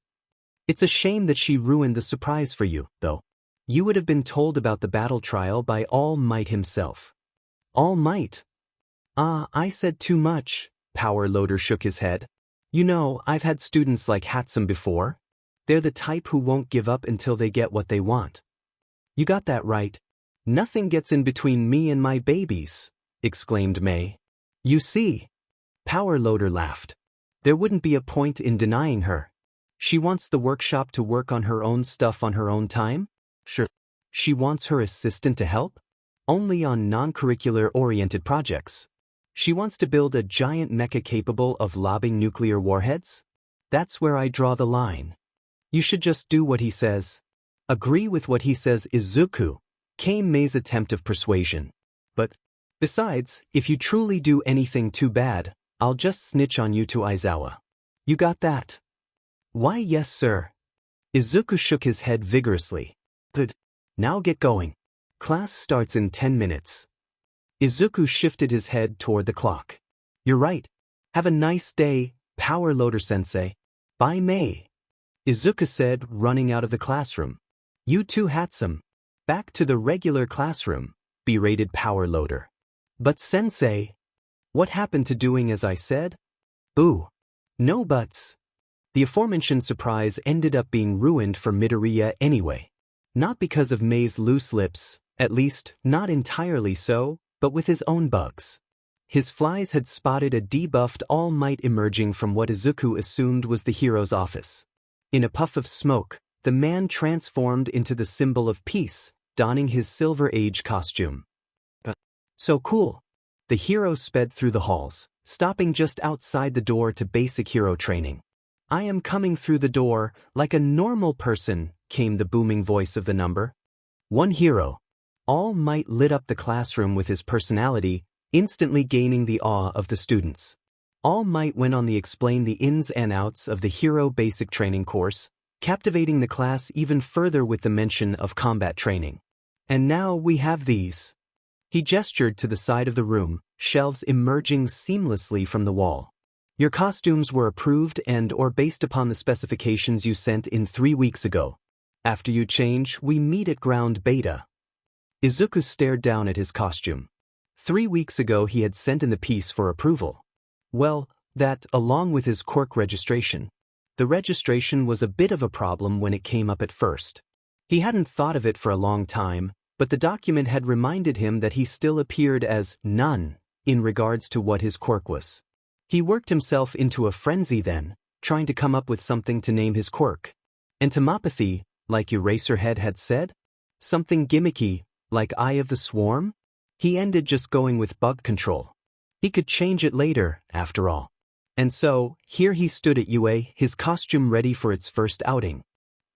It's a shame that she ruined the surprise for you, though. You would have been told about the battle trial by All Might himself. All Might? I said too much, Power Loader shook his head. You know, I've had students like Hatsume before. They're the type who won't give up until they get what they want. You got that right. Nothing gets in between me and my babies, exclaimed Mei. You see. Power Loader laughed. There wouldn't be a point in denying her. She wants the workshop to work on her own stuff on her own time? Sure. She wants her assistant to help? Only on non-curricular-oriented projects. She wants to build a giant mecha capable of lobbing nuclear warheads? That's where I draw the line. You should just do what he says. Agree with what he says, Izuku, came Mei's attempt of persuasion. But, besides, if you truly do anything too bad, I'll just snitch on you to Aizawa. You got that? Why, yes, sir. Izuku shook his head vigorously. Good. Now get going. Class starts in 10 minutes. Izuku shifted his head toward the clock. You're right. Have a nice day, Power Loader Sensei. Bye, Mei. Izuku said, running out of the classroom. You too, Hatsume. Back to the regular classroom, berated Power Loader. But Sensei, what happened to doing as I said? Boo. No buts. The aforementioned surprise ended up being ruined for Midoriya anyway. Not because of Mei's loose lips, at least, not entirely so, but with his own bugs. His flies had spotted a debuffed All Might emerging from what Izuku assumed was the hero's office. In a puff of smoke, the man transformed into the symbol of peace, donning his Silver Age costume. So cool. The hero sped through the halls, stopping just outside the door to basic hero training. I am coming through the door, like a normal person, came the booming voice of the number. One hero. All Might lit up the classroom with his personality, instantly gaining the awe of the students. All Might went on to explain the ins and outs of the hero basic training course, captivating the class even further with the mention of combat training. And now we have these. He gestured to the side of the room, shelves emerging seamlessly from the wall. Your costumes were approved and/or based upon the specifications you sent in 3 weeks ago. After you change, we meet at ground beta. Izuku stared down at his costume. 3 weeks ago he had sent in the piece for approval. Well, that, along with his quirk registration. The registration was a bit of a problem when it came up at first. He hadn't thought of it for a long time, but the document had reminded him that he still appeared as none in regards to what his quirk was. He worked himself into a frenzy then, trying to come up with something to name his quirk. Entomopathy, like Eraserhead had said? Something gimmicky, like Eye of the Swarm? He ended just going with bug control. He could change it later, after all. And so, here he stood at UA, his costume ready for its first outing.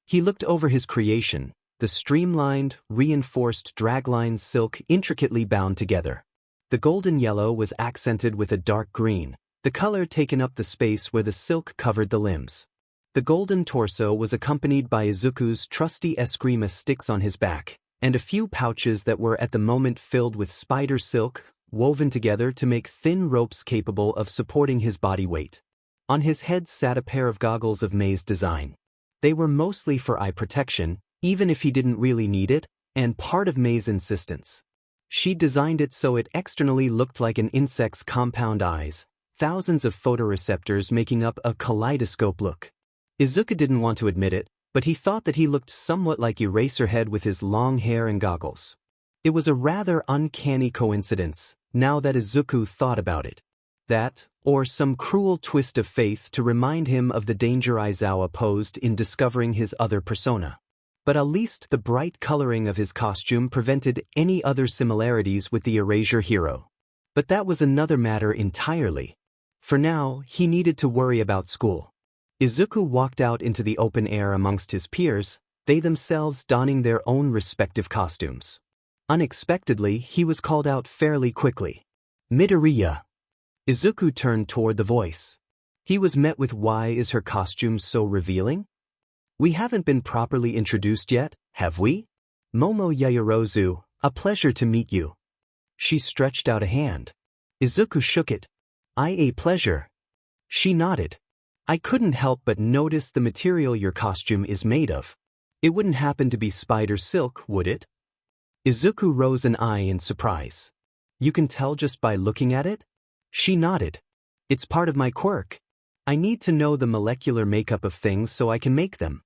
He looked over his creation, the streamlined, reinforced dragline silk intricately bound together. The golden yellow was accented with a dark green, the color taken up the space where the silk covered the limbs. The golden torso was accompanied by Izuku's trusty Eskrima sticks on his back, and a few pouches that were at the moment filled with spider silk, woven together to make thin ropes capable of supporting his body weight. On his head sat a pair of goggles of Mei's design. They were mostly for eye protection, even if he didn't really need it, and part of Mei's insistence. She designed it so it externally looked like an insect's compound eyes, thousands of photoreceptors making up a kaleidoscope look. Izuku didn't want to admit it, but he thought that he looked somewhat like Eraserhead with his long hair and goggles. It was a rather uncanny coincidence, now that Izuku thought about it. That, or some cruel twist of fate to remind him of the danger Aizawa posed in discovering his other persona. But at least the bright coloring of his costume prevented any other similarities with the Erasure hero. But that was another matter entirely. For now, he needed to worry about school. Izuku walked out into the open air amongst his peers, they themselves donning their own respective costumes. Unexpectedly, he was called out fairly quickly. Midoriya. Izuku turned toward the voice. He was met with, "Why is her costume so revealing? We haven't been properly introduced yet, have we? Momo Yaoyorozu, a pleasure to meet you." She stretched out a hand. Izuku shook it. "A pleasure." She nodded. "I couldn't help but notice the material your costume is made of. It wouldn't happen to be spider silk, would it?" Izuku rose an eye in surprise. "You can tell just by looking at it?" She nodded. "It's part of my quirk. I need to know the molecular makeup of things so I can make them.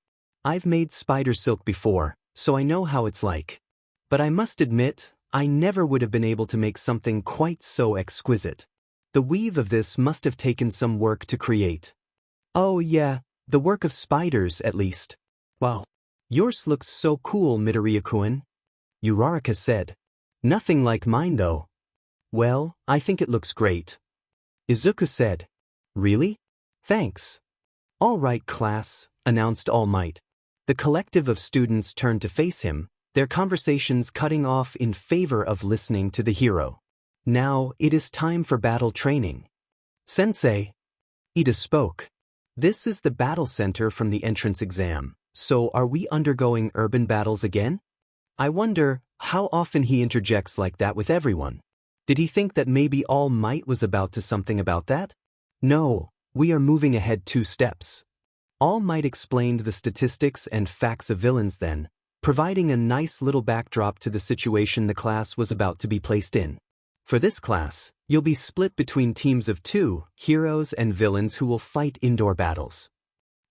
I've made spider silk before, so I know how it's like. But I must admit, I never would have been able to make something quite so exquisite. The weave of this must have taken some work to create." "Oh yeah, the work of spiders at least." "Wow. Yours looks so cool, Midoriya-kun," Uraraka said. "Nothing like mine though." "Well, I think it looks great," Izuku said. "Really? Thanks." "All right, class," announced All Might. The collective of students turned to face him, their conversations cutting off in favor of listening to the hero. "Now, it is time for battle training." "Sensei," Ida spoke. "This is the battle center from the entrance exam, so are we undergoing urban battles again?" I wonder how often he interjects like that with everyone. Did he think that maybe All Might was about to something about that? "No, we are moving ahead 2 steps. All Might explained the statistics and facts of villains then, providing a nice little backdrop to the situation the class was about to be placed in. "For this class, you'll be split between teams of 2, heroes and villains who will fight indoor battles."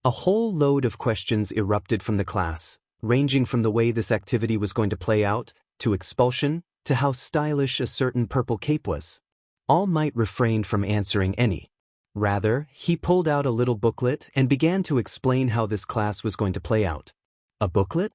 A whole load of questions erupted from the class, ranging from the way this activity was going to play out, to expulsion, to how stylish a certain purple cape was. All Might refrained from answering any. Rather, he pulled out a little booklet and began to explain how this class was going to play out. A booklet?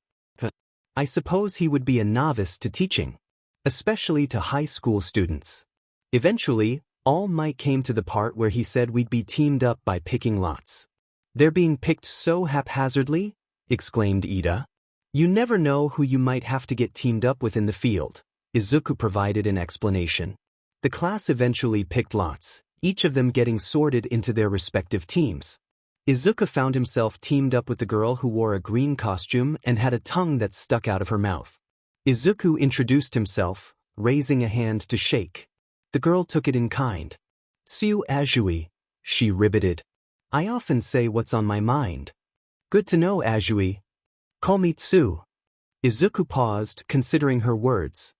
I suppose he would be a novice to teaching, especially to high school students. Eventually, All Might came to the part where he said we'd be teamed up by picking lots. "They're being picked so haphazardly?" exclaimed Ida. "You never know who you might have to get teamed up with in the field." Izuku provided an explanation. The class eventually picked lots, each of them getting sorted into their respective teams. Izuku found himself teamed up with the girl who wore a green costume and had a tongue that stuck out of her mouth. Izuku introduced himself, raising a hand to shake. The girl took it in kind. "Tsu Azui," she ribbited. "I often say what's on my mind." "Good to know, Azui. Call me Tsu." Izuku paused, considering her words.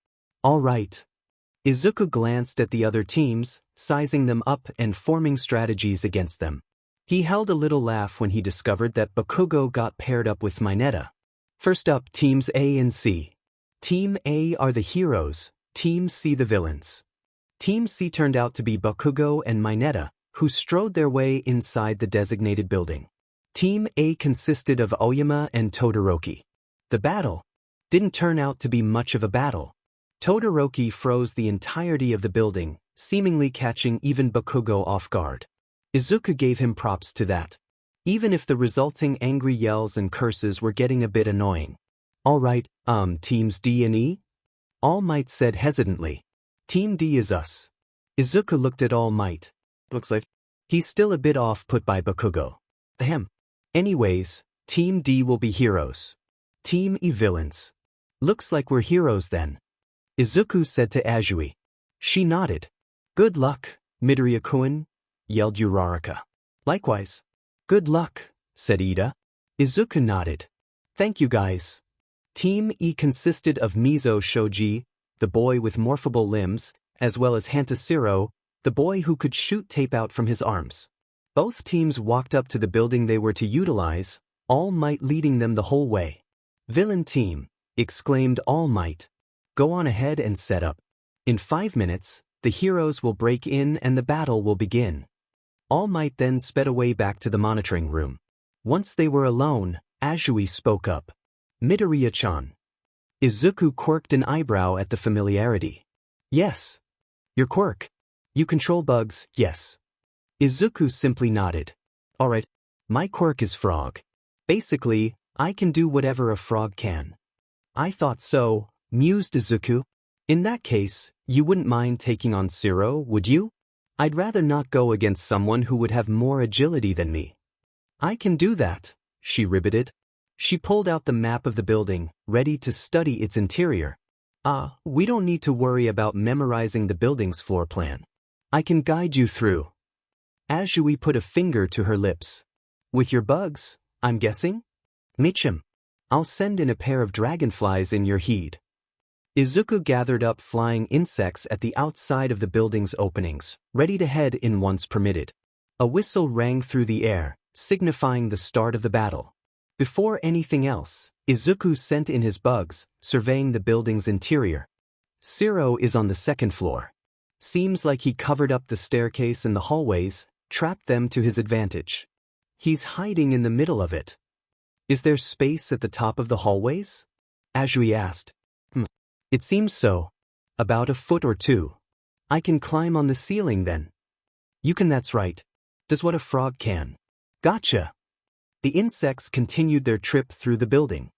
"All right." Izuku glanced at the other teams, sizing them up and forming strategies against them. He held a little laugh when he discovered that Bakugo got paired up with Mineta. First up, Teams A and C. Team A are the heroes, Team C the villains. Team C turned out to be Bakugo and Mineta, who strode their way inside the designated building. Team A consisted of Oyama and Todoroki. The battle didn't turn out to be much of a battle. Todoroki froze the entirety of the building, seemingly catching even Bakugo off guard. Izuku gave him props to that, even if the resulting angry yells and curses were getting a bit annoying. "All right, teams D and E?" All Might said hesitantly. "Team D is us." Izuku looked at All Might. "Looks like he's still a bit off-put by Bakugo." "Ahem. Anyways, Team D will be heroes. Team E villains." "Looks like we're heroes then," Izuku said to Azui. She nodded. "Good luck, Midoriya-kun," yelled Uraraka. "Likewise." "Good luck," said Ida. Izuku nodded. "Thank you guys." Team E consisted of Mizo Shoji, the boy with morphable limbs, as well as Hantashiro, the boy who could shoot tape out from his arms. Both teams walked up to the building they were to utilize, All Might leading them the whole way. "Villain team," exclaimed All Might. "Go on ahead and set up. In 5 minutes, the heroes will break in and the battle will begin." All Might then sped away back to the monitoring room. Once they were alone, Azui spoke up. Midoriya-chan. Izuku quirked an eyebrow at the familiarity. Yes. Your quirk. You control bugs, yes. Izuku simply nodded. Alright, my quirk is frog. Basically, I can do whatever a frog can. I thought so, mused Izuku. In that case, you wouldn't mind taking on Zero, would you? I'd rather not go against someone who would have more agility than me. I can do that, she ribeted. She pulled out the map of the building, ready to study its interior. We don't need to worry about memorizing the building's floor plan. I can guide you through. Azui put a finger to her lips. With your bugs, I'm guessing? Michim. I'll send in a pair of dragonflies in your heed. Izuku gathered up flying insects at the outside of the building's openings, ready to head in once permitted. A whistle rang through the air, signifying the start of the battle. Before anything else, Izuku sent in his bugs, surveying the building's interior. Zero is on the second floor. Seems like he covered up the staircase and the hallways, trapped them to his advantage. He's hiding in the middle of it. Is there space at the top of the hallways? Azui asked. It seems so. About a foot or two. I can climb on the ceiling then. You can, that's right. Does what a frog can. Gotcha. The insects continued their trip through the building.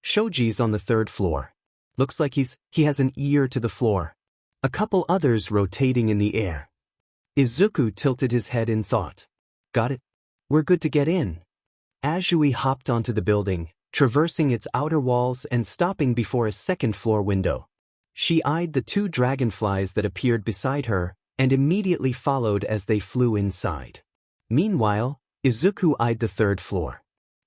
Shoji's on the third floor. Looks like he has an ear to the floor. A couple others rotating in the air. Izuku tilted his head in thought. Got it. We're good to get in. Azui hopped onto the building, traversing its outer walls and stopping before a second-floor window. She eyed the two dragonflies that appeared beside her, and immediately followed as they flew inside. Meanwhile, Izuku eyed the third floor.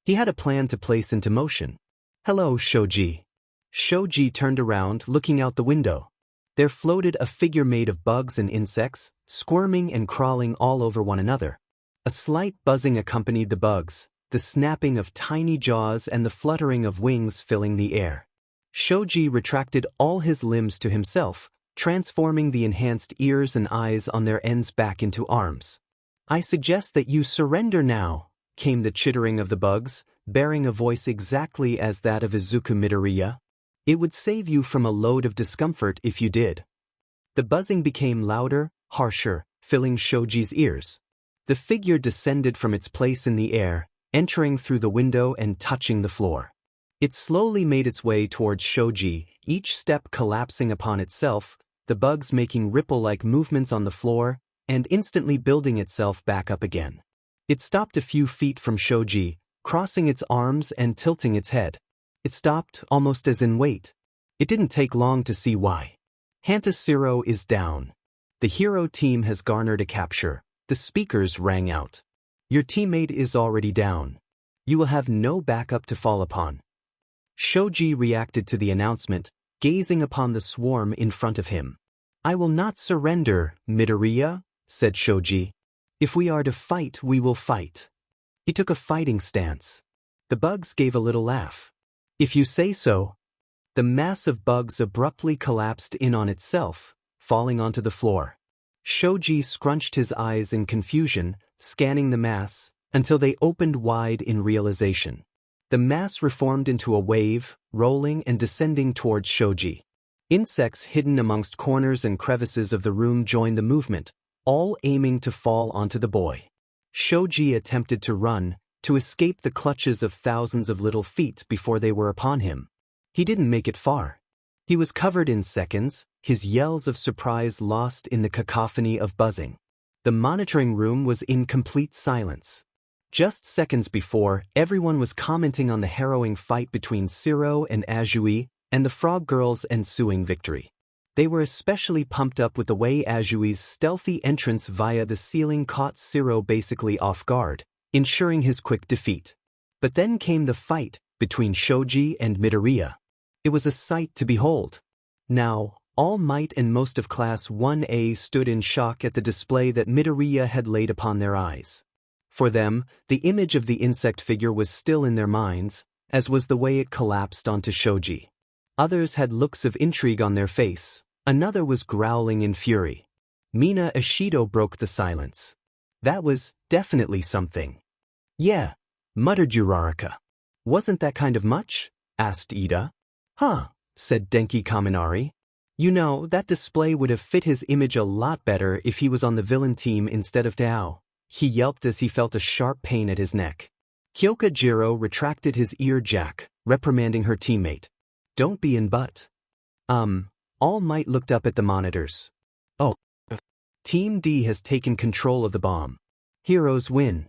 He had a plan to place into motion. Hello, Shoji. Shoji turned around, looking out the window. There floated a figure made of bugs and insects, squirming and crawling all over one another. A slight buzzing accompanied the bugs, the snapping of tiny jaws and the fluttering of wings filling the air. Shoji retracted all his limbs to himself, transforming the enhanced ears and eyes on their ends back into arms. I suggest that you surrender now, came the chittering of the bugs, bearing a voice exactly as that of Izuku Midoriya. It would save you from a load of discomfort if you did. The buzzing became louder, harsher, filling Shoji's ears. The figure descended from its place in the air, entering through the window and touching the floor. It slowly made its way towards Shoji, each step collapsing upon itself, the bugs making ripple-like movements on the floor, and instantly building itself back up again. It stopped a few feet from Shoji, crossing its arms and tilting its head. It stopped almost as in wait. It didn't take long to see why. Hanta-Zero is down. The hero team has garnered a capture. The speakers rang out. Your teammate is already down. You will have no backup to fall upon. Shoji reacted to the announcement, gazing upon the swarm in front of him. I will not surrender, Midoriya, said Shoji. If we are to fight, we will fight. He took a fighting stance. The bugs gave a little laugh. If you say so. The mass of bugs abruptly collapsed in on itself, falling onto the floor. Shoji scrunched his eyes in confusion, scanning the mass, until they opened wide in realization. The mass reformed into a wave, rolling and descending towards Shoji. Insects hidden amongst corners and crevices of the room joined the movement, all aiming to fall onto the boy. Shoji attempted to run, to escape the clutches of thousands of little feet before they were upon him. He didn't make it far. He was covered in seconds, his yells of surprise lost in the cacophony of buzzing. The monitoring room was in complete silence. Just seconds before, everyone was commenting on the harrowing fight between Zero and Azui, and the Frog Girl's ensuing victory. They were especially pumped up with the way Azui's stealthy entrance via the ceiling caught Zero basically off guard, ensuring his quick defeat. But then came the fight between Shoji and Midoriya. It was a sight to behold. Now, All Might and most of Class 1A stood in shock at the display that Midoriya had laid upon their eyes. For them, the image of the insect figure was still in their minds, as was the way it collapsed onto Shoji. Others had looks of intrigue on their face, another was growling in fury. Mina Ishido broke the silence. That was definitely something. Yeah, muttered Uraraka. Wasn't that kind of much? asked Ida. Huh, said Denki Kaminari. You know, that display would have fit his image a lot better if he was on the villain team instead of Tao. He yelped as he felt a sharp pain at his neck. Kyoka Jiro retracted his ear jack, reprimanding her teammate. Don't be in butt. All Might looked up at the monitors. Oh. Team D has taken control of the bomb. Heroes win.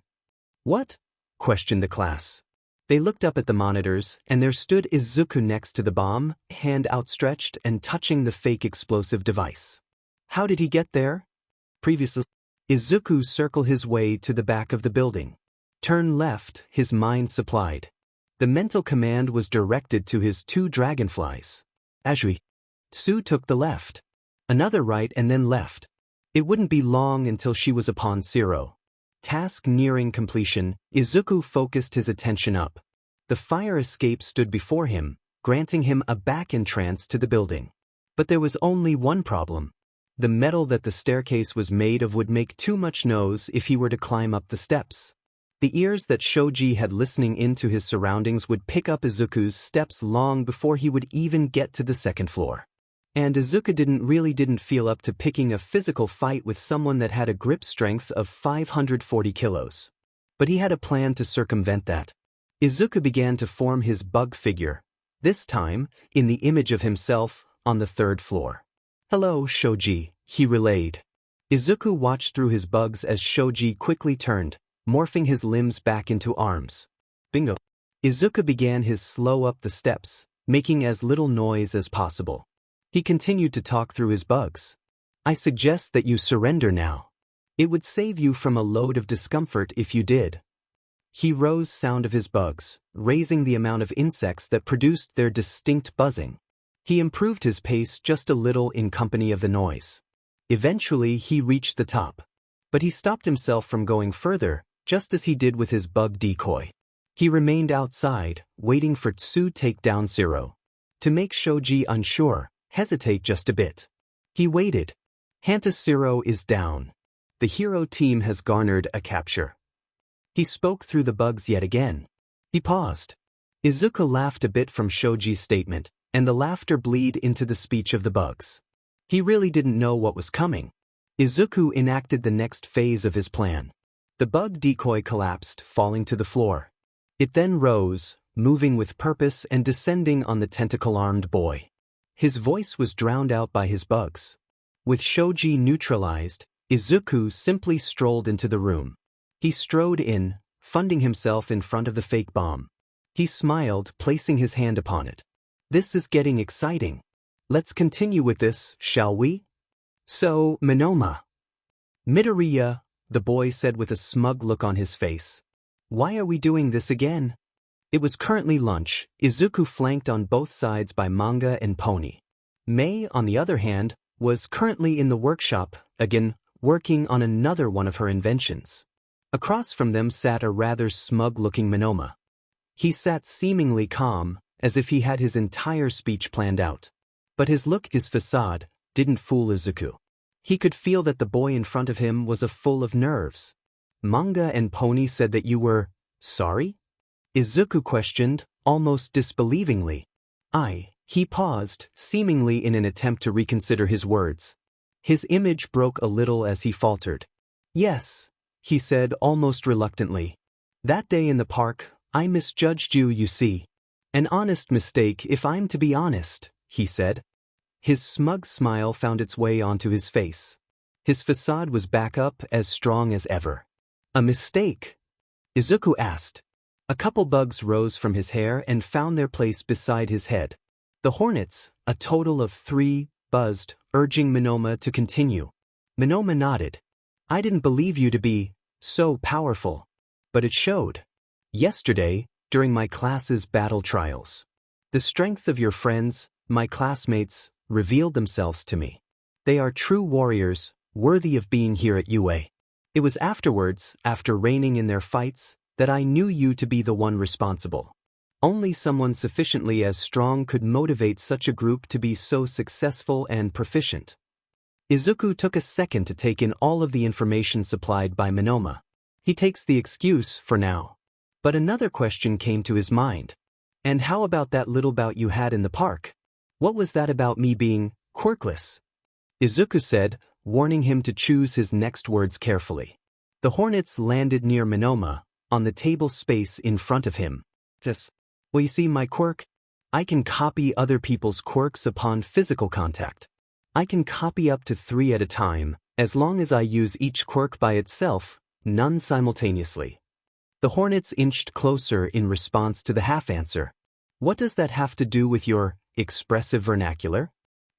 What? Questioned the class. They looked up at the monitors, and there stood Izuku next to the bomb, hand outstretched and touching the fake explosive device. How did he get there? Previously, Izuku circled his way to the back of the building. Turn left, his mind supplied. The mental command was directed to his 2 dragonflies. Ajui. Tsu took the left. Another right and then left. It wouldn't be long until she was upon Zero. Task nearing completion, Izuku focused his attention up. The fire escape stood before him, granting him a back entrance to the building. But there was only one problem. The metal that the staircase was made of would make too much noise if he were to climb up the steps. The ears that Shoji had listening into his surroundings would pick up Izuku's steps long before he would even get to the second floor. And Izuku didn't feel up to picking a physical fight with someone that had a grip strength of 540 kilos. But he had a plan to circumvent that. Izuku began to form his bug figure, this time, in the image of himself, on the 3rd floor. Hello, Shoji, he relayed. Izuku watched through his bugs as Shoji quickly turned, morphing his limbs back into arms. Bingo. Izuku began his slow up the steps, making as little noise as possible. He continued to talk through his bugs. I suggest that you surrender now. It would save you from a load of discomfort if you did. He rose sound of his bugs, raising the amount of insects that produced their distinct buzzing. He improved his pace just a little in company of the noise. Eventually he reached the top. But he stopped himself from going further, just as he did with his bug decoy. He remained outside, waiting for Tsu take down Zero. To make Shoji unsure, hesitate just a bit. He waited. Hanta Zero is down. The hero team has garnered a capture. He spoke through the bugs yet again. He paused. Izuku laughed a bit from Shoji's statement, and the laughter bleed into the speech of the bugs. He really didn't know what was coming. Izuku enacted the next phase of his plan. The bug decoy collapsed, falling to the floor. It then rose, moving with purpose and descending on the tentacle-armed boy. His voice was drowned out by his bugs. With Shoji neutralized, Izuku simply strolled into the room. He strode in, funding himself in front of the fake bomb. He smiled, placing his hand upon it. This is getting exciting. Let's continue with this, shall we? So, Monoma. Midoriya, the boy said with a smug look on his face. Why are we doing this again? It was currently lunch, Izuku flanked on both sides by Manga and Pony. Mei, on the other hand, was currently in the workshop, again, working on another one of her inventions. Across from them sat a rather smug-looking Monoma. He sat seemingly calm, as if he had his entire speech planned out. But his look, his facade, didn't fool Izuku. He could feel that the boy in front of him was full of nerves. Manga and Pony said that you were sorry? Izuku questioned, almost disbelievingly. He paused, seemingly in an attempt to reconsider his words. His image broke a little as he faltered. Yes, he said almost reluctantly. That day in the park, I misjudged you, you see. An honest mistake if I'm to be honest, he said. His smug smile found its way onto his face. His facade was back up as strong as ever. A mistake? Izuku asked. A couple bugs rose from his hair and found their place beside his head. The hornets, a total of 3, buzzed, urging Monoma to continue. Monoma nodded. I didn't believe you to be so powerful. But it showed. Yesterday, during my class's battle trials. The strength of your friends, my classmates, revealed themselves to me. They are true warriors, worthy of being here at UA. It was afterwards, after reigning in their fights, that I knew you to be the one responsible. Only someone sufficiently as strong could motivate such a group to be so successful and proficient. Izuku took a second to take in all of the information supplied by Monoma. He takes the excuse for now. But another question came to his mind. And how about that little bout you had in the park? What was that about me being quirkless? Izuku said, warning him to choose his next words carefully. The hornets landed near Monoma, on the table space in front of him. Well, you see, my quirk? I can copy other people's quirks upon physical contact. I can copy up to 3 at a time, as long as I use each quirk by itself, none simultaneously. The hornets inched closer in response to the half-answer. What does that have to do with your expressive vernacular?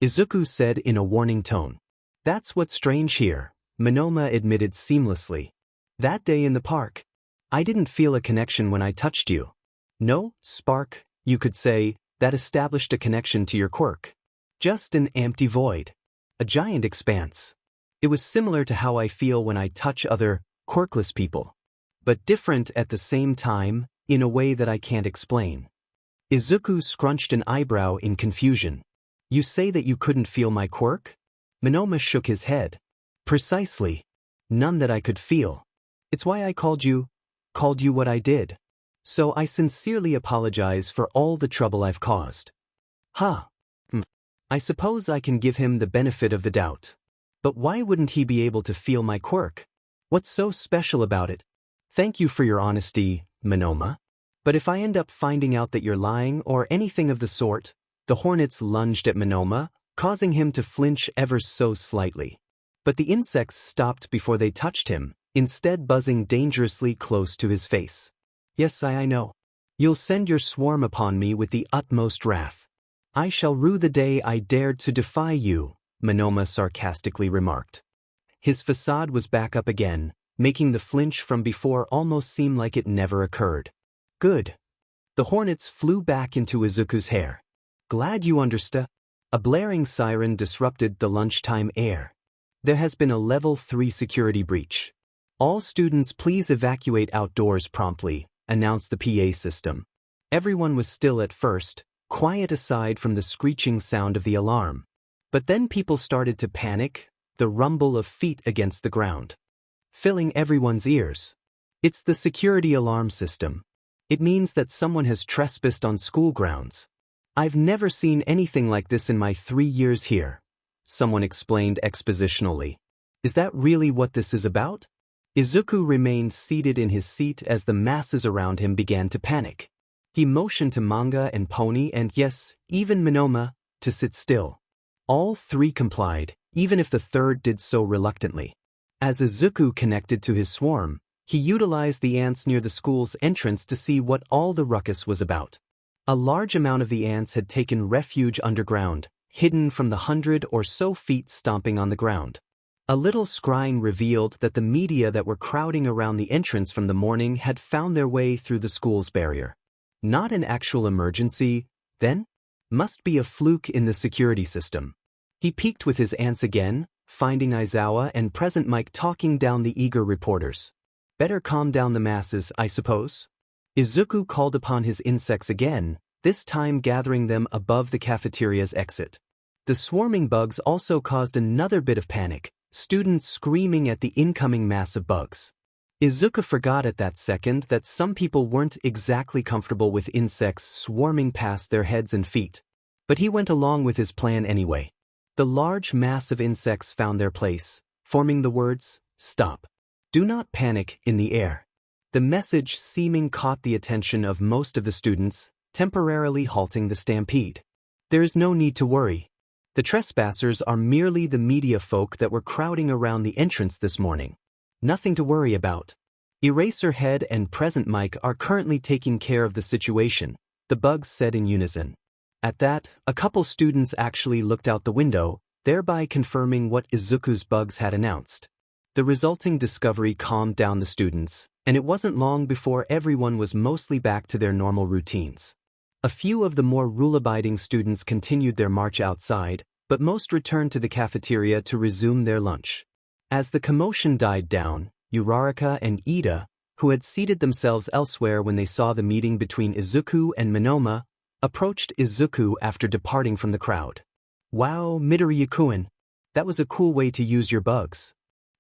Izuku said in a warning tone. That's what's strange here, Monoma admitted seamlessly. That day in the park, I didn't feel a connection when I touched you. No spark, you could say, that established a connection to your quirk. Just an empty void. A giant expanse. It was similar to how I feel when I touch other, quirkless people. But different at the same time, in a way that I can't explain. Izuku scrunched an eyebrow in confusion. You say that you couldn't feel my quirk? Monoma shook his head. Precisely. None that I could feel. It's why I called you what I did. So I sincerely apologize for all the trouble I've caused. I suppose I can give him the benefit of the doubt. But why wouldn't he be able to feel my quirk? What's so special about it? Thank you for your honesty, Monoma. But if I end up finding out that you're lying or anything of the sort, the hornets lunged at Monoma, causing him to flinch ever so slightly. But the insects stopped before they touched him, instead buzzing dangerously close to his face. Yes, I know. You'll send your swarm upon me with the utmost wrath. I shall rue the day I dared to defy you, Monoma sarcastically remarked. His facade was back up again, making the flinch from before almost seem like it never occurred. Good. The hornets flew back into Izuku's hair. Glad you understood. A blaring siren disrupted the lunchtime air. There has been a level 3 security breach. All students please evacuate outdoors promptly, announced the PA system. Everyone was still at first, quiet aside from the screeching sound of the alarm. But then people started to panic, the rumble of feet against the ground, filling everyone's ears. It's the security alarm system. It means that someone has trespassed on school grounds. I've never seen anything like this in my 3 years here, someone explained expositionally. Is that really what this is about? Izuku remained seated in his seat as the masses around him began to panic. He motioned to Manga and Pony and yes, even Monoma, to sit still. All 3 complied, even if the third did so reluctantly. As Izuku connected to his swarm, he utilized the ants near the school's entrance to see what all the ruckus was about. A large amount of the ants had taken refuge underground, hidden from the 100 or so feet stomping on the ground. A little scrying revealed that the media that were crowding around the entrance from the morning had found their way through the school's barrier. Not an actual emergency, then? Must be a fluke in the security system. He peeked with his ants again, finding Aizawa and Present Mike talking down the eager reporters. Better calm down the masses, I suppose? Izuku called upon his insects again, this time gathering them above the cafeteria's exit. The swarming bugs also caused another bit of panic, students screaming at the incoming mass of bugs. Izuku forgot at that second that some people weren't exactly comfortable with insects swarming past their heads and feet. But he went along with his plan anyway. The large mass of insects found their place, forming the words, "Stop. Do not panic," in the air. The message seeming caught the attention of most of the students, temporarily halting the stampede. There is no need to worry. The trespassers are merely the media folk that were crowding around the entrance this morning. Nothing to worry about. Eraserhead and Present Mike are currently taking care of the situation, the bugs said in unison. At that, a couple students actually looked out the window, thereby confirming what Izuku's bugs had announced. The resulting discovery calmed down the students, and it wasn't long before everyone was mostly back to their normal routines. A few of the more rule-abiding students continued their march outside, but most returned to the cafeteria to resume their lunch. As the commotion died down, Uraraka and Ida, who had seated themselves elsewhere when they saw the meeting between Izuku and Monoma, approached Izuku after departing from the crowd. "Wow, Midoriya-kun, that was a cool way to use your bugs,"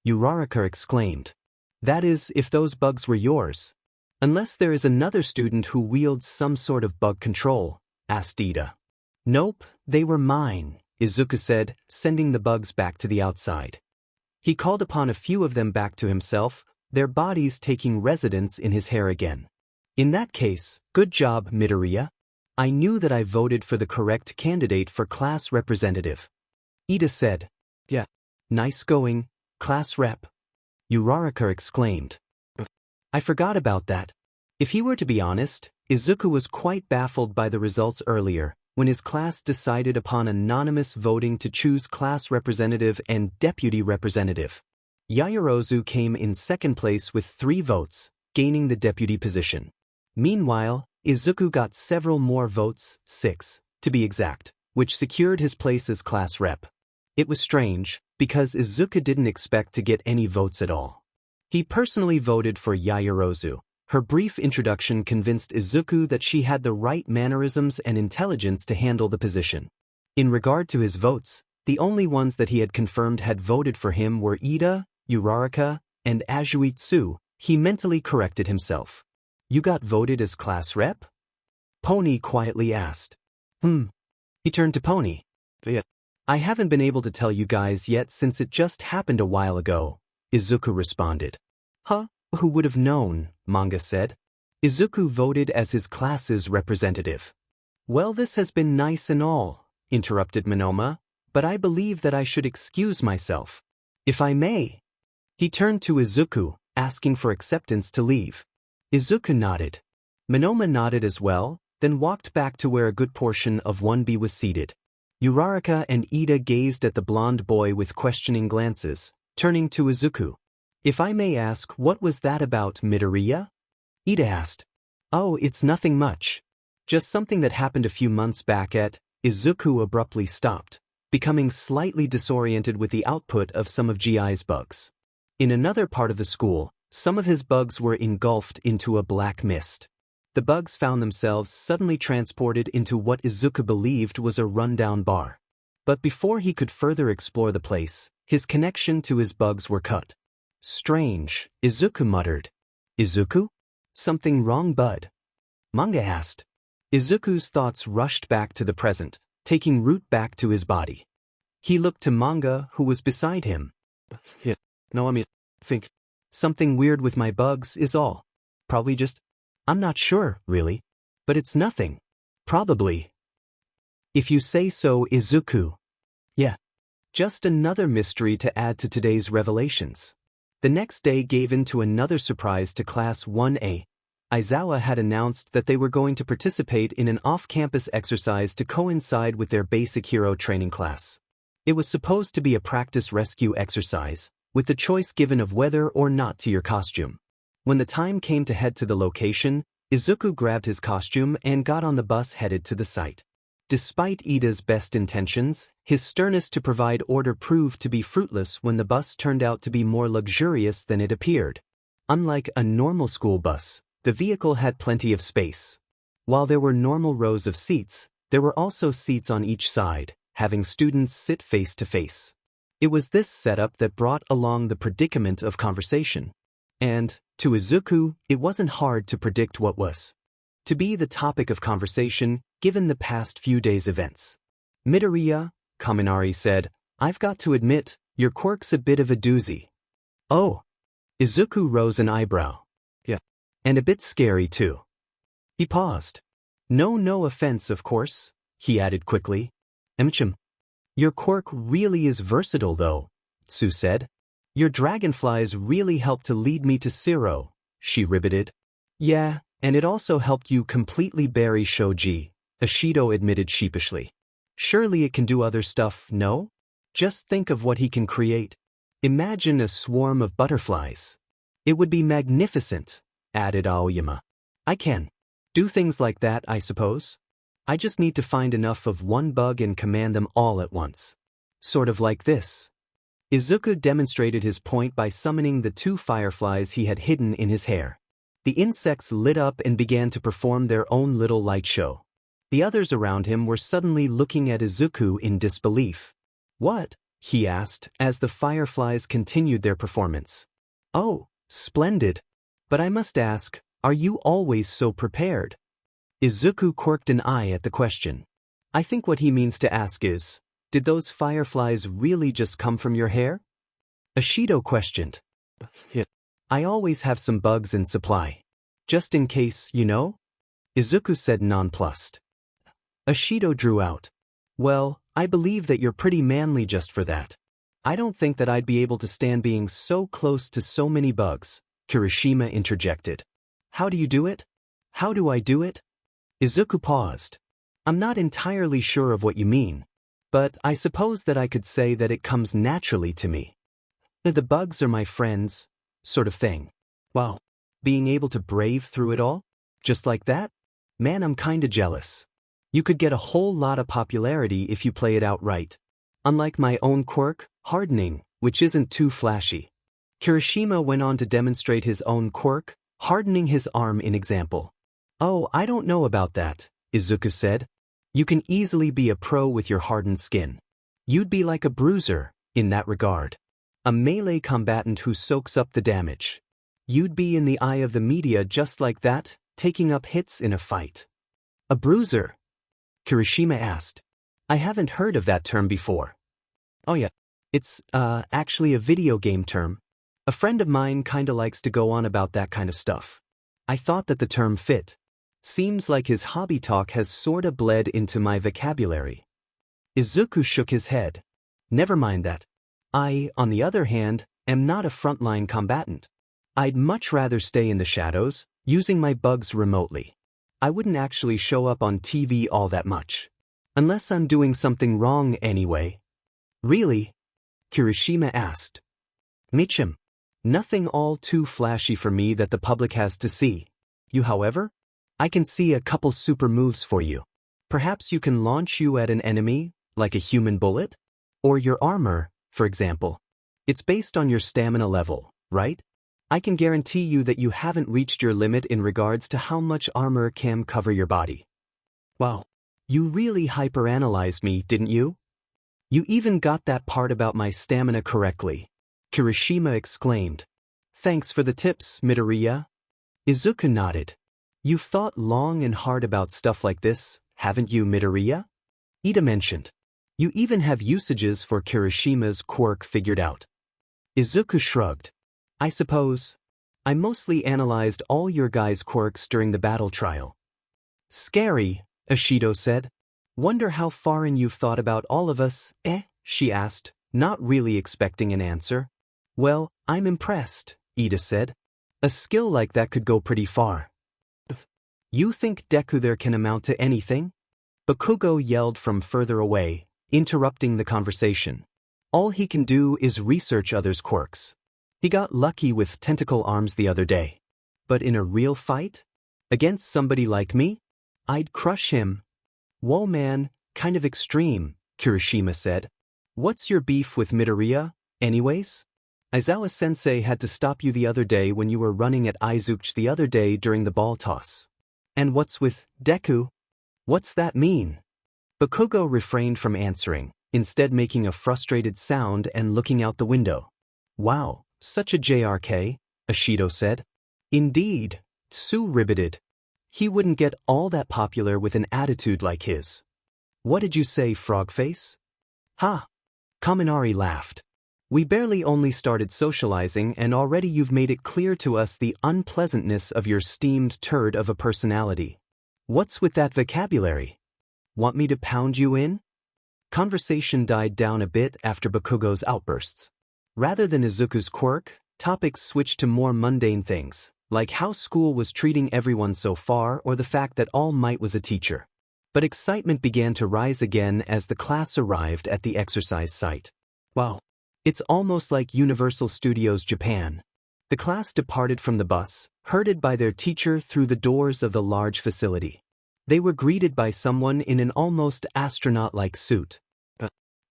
Uraraka exclaimed. "That is, if those bugs were yours." Unless there is another student who wields some sort of bug control, asked Ida. Nope, they were mine, Izuku said, sending the bugs back to the outside. He called upon a few of them back to himself, their bodies taking residence in his hair again. In that case, good job, Midoriya. I knew that I voted for the correct candidate for class representative. Ida said. Yeah. Nice going, class rep. Uraraka exclaimed. I forgot about that. If he were to be honest, Izuku was quite baffled by the results earlier, when his class decided upon anonymous voting to choose class representative and deputy representative. Yaoyorozu came in second place with 3 votes, gaining the deputy position. Meanwhile, Izuku got several more votes, 6, to be exact, which secured his place as class rep. It was strange, because Izuku didn't expect to get any votes at all. He personally voted for Yaoyorozu. Her brief introduction convinced Izuku that she had the right mannerisms and intelligence to handle the position. In regard to his votes, the only ones that he had confirmed had voted for him were Ida, Uraraka, and Azuitsu. He mentally corrected himself. You got voted as class rep? Pony quietly asked. He turned to Pony. Yeah. I haven't been able to tell you guys yet since it just happened a while ago, Izuku responded. Huh? Who would have known, Manga said. Izuku voted as his class's representative. Well, this has been nice and all, interrupted Monoma, but I believe that I should excuse myself. If I may. He turned to Izuku, asking for acceptance to leave. Izuku nodded. Monoma nodded as well, then walked back to where a good portion of 1B was seated. Uraraka and Ida gazed at the blonde boy with questioning glances, turning to Izuku. If I may ask, what was that about, Midoriya? Ida asked. Oh, it's nothing much. Just something that happened a few months back at. Izuku abruptly stopped, becoming slightly disoriented with the output of some of GI's bugs. In another part of the school, some of his bugs were engulfed into a black mist. The bugs found themselves suddenly transported into what Izuku believed was a rundown bar. But before he could further explore the place, his connection to his bugs were cut. Strange, Izuku muttered. Izuku? Something wrong, bud? Manga asked. Izuku's thoughts rushed back to the present, taking root back to his body. He looked to Manga, who was beside him. Yeah, no, think something weird with my bugs is all. Probably just, I'm not sure, really. But it's nothing. Probably. If you say so, Izuku. Yeah. Just another mystery to add to today's revelations. The next day gave in to another surprise to Class 1A. Aizawa had announced that they were going to participate in an off-campus exercise to coincide with their basic hero training class. It was supposed to be a practice rescue exercise, with the choice given of whether or not to your costume. When the time came to head to the location, Izuku grabbed his costume and got on the bus headed to the site. Despite Ida's best intentions, his sternness to provide order proved to be fruitless when the bus turned out to be more luxurious than it appeared. Unlike a normal school bus, the vehicle had plenty of space. While there were normal rows of seats, there were also seats on each side, having students sit face to face. It was this setup that brought along the predicament of conversation. And, to Izuku, it wasn't hard to predict what was to be the topic of conversation, given the past few days' events. Midoriya, Kaminari said, I've got to admit, your quirk's a bit of a doozy. Oh. Izuku rose an eyebrow. Yeah. And a bit scary, too. He paused. No offense, of course, he added quickly. Your quirk really is versatile, though, Tsu said. Your dragonflies really helped to lead me to Zero, she riveted. Yeah, and it also helped you completely bury Shoji, Ashido admitted sheepishly. Surely it can do other stuff, no? Just think of what he can create. Imagine a swarm of butterflies. It would be magnificent, added Aoyama. I can do things like that, I suppose. I just need to find enough of one bug and command them all at once. Sort of like this. Izuku demonstrated his point by summoning the 2 fireflies he had hidden in his hair. The insects lit up and began to perform their own little light show. The others around him were suddenly looking at Izuku in disbelief. What? He asked as the fireflies continued their performance. Oh, splendid. But I must ask, Are you always so prepared? Izuku quirked an eye at the question. I think what he means to ask is, did those fireflies really just come from your hair? Ashido questioned. Yeah. I always have some bugs in supply. Just in case, you know? Izuku said nonplussed. Ashido drew out. Well, I believe that you're pretty manly just for that. I don't think that I'd be able to stand being so close to so many bugs, Kirishima interjected. How do you do it? How do I do it? Izuku paused. I'm not entirely sure of what you mean, but I suppose that I could say that it comes naturally to me. The bugs are my friends, sort of thing. Wow. Being able to brave through it all? Just like that? Man, I'm kinda jealous. You could get a whole lot of popularity if you play it out right. Unlike my own quirk, hardening, which isn't too flashy. Kirishima went on to demonstrate his own quirk, hardening his arm in example. Oh, I don't know about that, Izuku said. You can easily be a pro with your hardened skin. You'd be like a bruiser, in that regard. A melee combatant who soaks up the damage. You'd be in the eye of the media just like that, taking up hits in a fight. A bruiser? Kirishima asked. I haven't heard of that term before. Oh yeah. It's, actually a video game term. A friend of mine kinda likes to go on about that kind of stuff. I thought that the term fit. Seems like his hobby talk has sorta bled into my vocabulary. Izuku shook his head. Never mind that. I, on the other hand, am not a frontline combatant. I'd much rather stay in the shadows, using my bugs remotely. I wouldn't actually show up on TV all that much. Unless I'm doing something wrong anyway. Really? Kirishima asked. Michim. Nothing all too flashy for me that the public has to see. You, however? I can see a couple super moves for you. Perhaps you can launch you at an enemy, like a human bullet? Or your armor, for example. It's based on your stamina level, right? I can guarantee you that you haven't reached your limit in regards to how much armor can cover your body. Wow. You really hyperanalyzed me, didn't you? You even got that part about my stamina correctly. Kirishima exclaimed. Thanks for the tips, Midoriya. Izuku nodded. You've thought long and hard about stuff like this, haven't you, Midoriya? Ida mentioned. You even have usages for Kirishima's quirk figured out. Izuku shrugged. I suppose. I mostly analyzed all your guys' quirks during the battle trial. Scary, Ashido said. Wonder how far in you've thought about all of us, she asked, not really expecting an answer. Well, I'm impressed, Ida said. A skill like that could go pretty far. You think Deku there can amount to anything? Bakugo yelled from further away, interrupting the conversation. All he can do is research others' quirks. He got lucky with tentacle arms the other day. But in a real fight? Against somebody like me? I'd crush him. Whoa man, kind of extreme, Kirishima said. What's your beef with Midoriya, anyways? Aizawa Sensei had to stop you the other day when you were running at Izuku the other day during the ball toss. And what's with Deku? What's that mean? Bakugo refrained from answering, instead making a frustrated sound and looking out the window. Wow, such a JRK, Ashido said. Indeed, Tsu ribbited. He wouldn't get all that popular with an attitude like his. What did you say, Frogface? Ha! Kaminari laughed. We barely only started socializing and already you've made it clear to us the unpleasantness of your steamed turd of a personality. What's with that vocabulary? Want me to pound you in? Conversation died down a bit after Bakugo's outbursts. Rather than Izuku's quirk, topics switched to more mundane things, like how school was treating everyone so far or the fact that All Might was a teacher. But excitement began to rise again as the class arrived at the exercise site. Wow. It's almost like Universal Studios Japan. The class departed from the bus, herded by their teacher through the doors of the large facility. They were greeted by someone in an almost astronaut-like suit.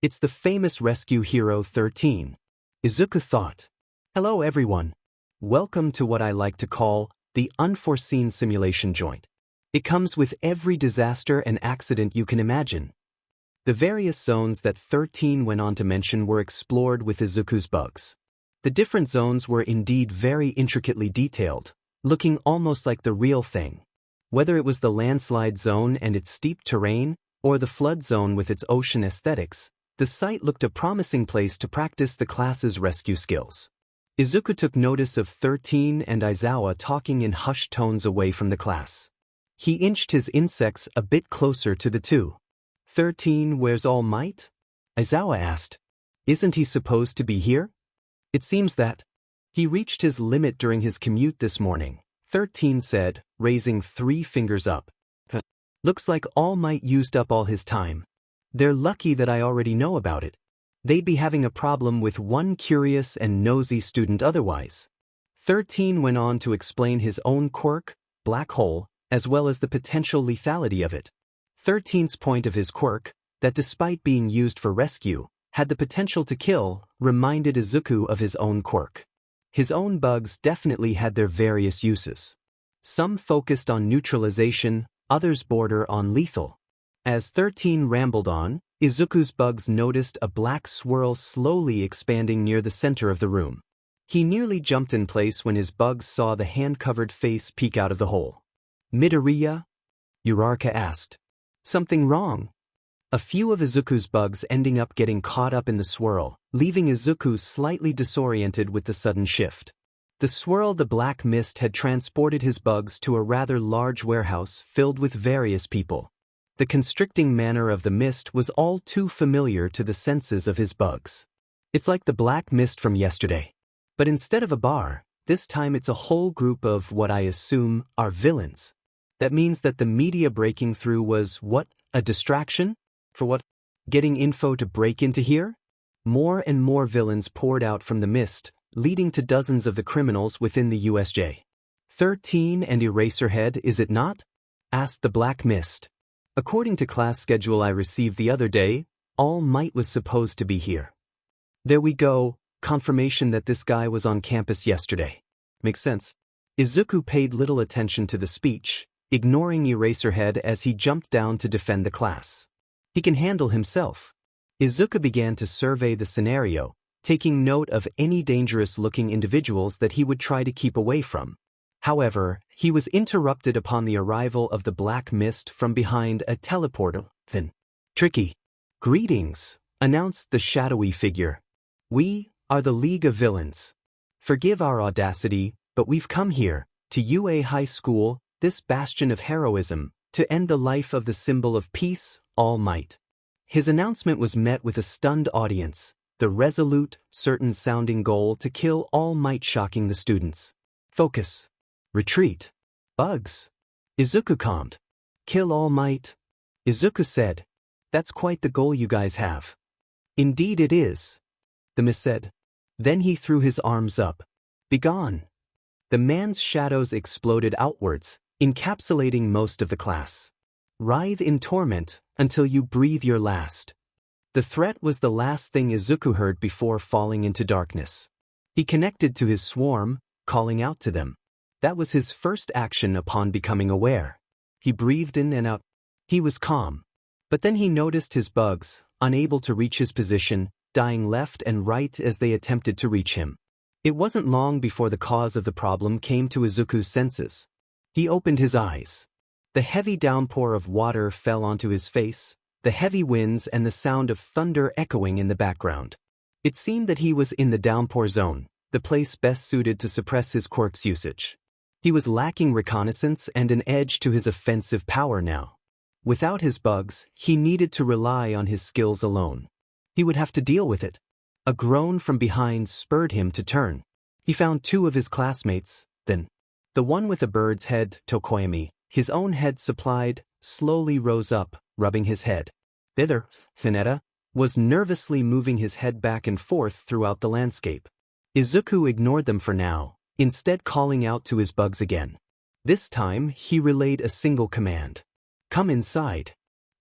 It's the famous rescue hero 13. Izuku thought. Hello everyone. Welcome to what I like to call the unforeseen simulation joint. It comes with every disaster and accident you can imagine. The various zones that 13 went on to mention were explored with Izuku's bugs. The different zones were indeed very intricately detailed, looking almost like the real thing. Whether it was the landslide zone and its steep terrain, or the flood zone with its ocean aesthetics, the site looked a promising place to practice the class's rescue skills. Izuku took notice of 13 and Aizawa talking in hushed tones away from the class. He inched his insects a bit closer to the two. 13 where's All Might? Aizawa asked. Isn't he supposed to be here? It seems that. He reached his limit during his commute this morning, 13 said, raising 3 fingers up. Looks like All Might used up all his time. They're lucky that I already know about it. They'd be having a problem with one curious and nosy student otherwise. 13 went on to explain his own quirk, black hole, as well as the potential lethality of it. 13's point of his quirk, that despite being used for rescue, had the potential to kill, reminded Izuku of his own quirk. His own bugs definitely had their various uses. Some focused on neutralization, others border on lethal. As 13 rambled on, Izuku's bugs noticed a black swirl slowly expanding near the center of the room. He nearly jumped in place when his bugs saw the hand-covered face peek out of the hole. Midoriya? Uraraka asked. Something wrong? A few of Izuku's bugs ending up getting caught up in the swirl, leaving Izuku slightly disoriented with the sudden shift. The swirl, the black mist, had transported his bugs to a rather large warehouse filled with various people. The constricting manner of the mist was all too familiar to the senses of his bugs. It's like the black mist from yesterday. But instead of a bar, this time it's a whole group of what I assume are villains. That means that the media breaking through was what? A distraction? For what? Getting info to break into here? More and more villains poured out from the mist, leading to dozens of the criminals within the USJ. 13 and Eraserhead, is it not? Asked the black mist. According to class schedule I received the other day, All Might was supposed to be here. There we go, confirmation that this guy was on campus yesterday. Makes sense. Izuku paid little attention to the speech, ignoring Eraserhead as he jumped down to defend the class. He can handle himself. Izuku began to survey the scenario, taking note of any dangerous-looking individuals that he would try to keep away from. However, he was interrupted upon the arrival of the black mist from behind a teleporter. Tricky. Greetings, announced the shadowy figure. We are the League of Villains. Forgive our audacity, but we've come here, to UA High School, this bastion of heroism, to end the life of the symbol of peace, All Might. His announcement was met with a stunned audience, the resolute, certain-sounding goal to kill All Might shocking the students. Focus. Retreat. Bugs. Izuku calmed. Kill All Might. Izuku said. That's quite the goal you guys have. Indeed it is. The mist said. Then he threw his arms up. Begone. The man's shadows exploded outwards, encapsulating most of the class. Writhe in torment until you breathe your last. The threat was the last thing Izuku heard before falling into darkness. He connected to his swarm, calling out to them. That was his first action upon becoming aware. He breathed in and out. He was calm. But then he noticed his bugs, unable to reach his position, dying left and right as they attempted to reach him. It wasn't long before the cause of the problem came to Izuku's senses. He opened his eyes. The heavy downpour of water fell onto his face, the heavy winds and the sound of thunder echoing in the background. It seemed that he was in the downpour zone, the place best suited to suppress his quirk's usage. He was lacking reconnaissance and an edge to his offensive power now. Without his bugs, he needed to rely on his skills alone. He would have to deal with it. A groan from behind spurred him to turn. He found 2 of his classmates, then. The one with a bird's head, Tokoyami, his own head supplied, slowly rose up, rubbing his head. Thither, Finetta, was nervously moving his head back and forth throughout the landscape. Izuku ignored them for now, instead calling out to his bugs again. This time, he relayed a single command. Come inside.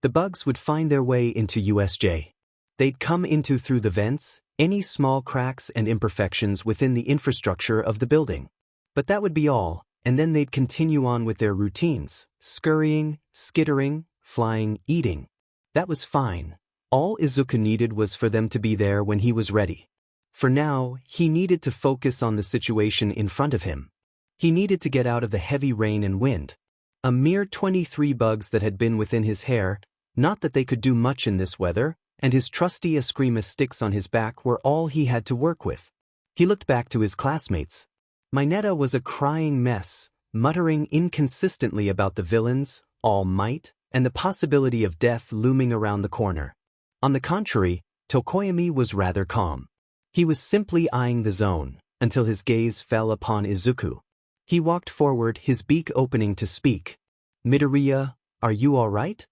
The bugs would find their way into USJ. They'd come into through the vents, any small cracks and imperfections within the infrastructure of the building. But that would be all, and then they'd continue on with their routines, scurrying, skittering, flying, eating. That was fine. All Izuku needed was for them to be there when he was ready. For now, he needed to focus on the situation in front of him. He needed to get out of the heavy rain and wind. A mere 23 bugs that had been within his hair, not that they could do much in this weather, and his trusty Eskrima sticks on his back were all he had to work with. He looked back to his classmates. Mineta was a crying mess, muttering inconsistently about the villains, all might, and the possibility of death looming around the corner. On the contrary, Tokoyami was rather calm. He was simply eyeing the zone, until his gaze fell upon Izuku. He walked forward, his beak opening to speak. "Midoriya, are you all right?"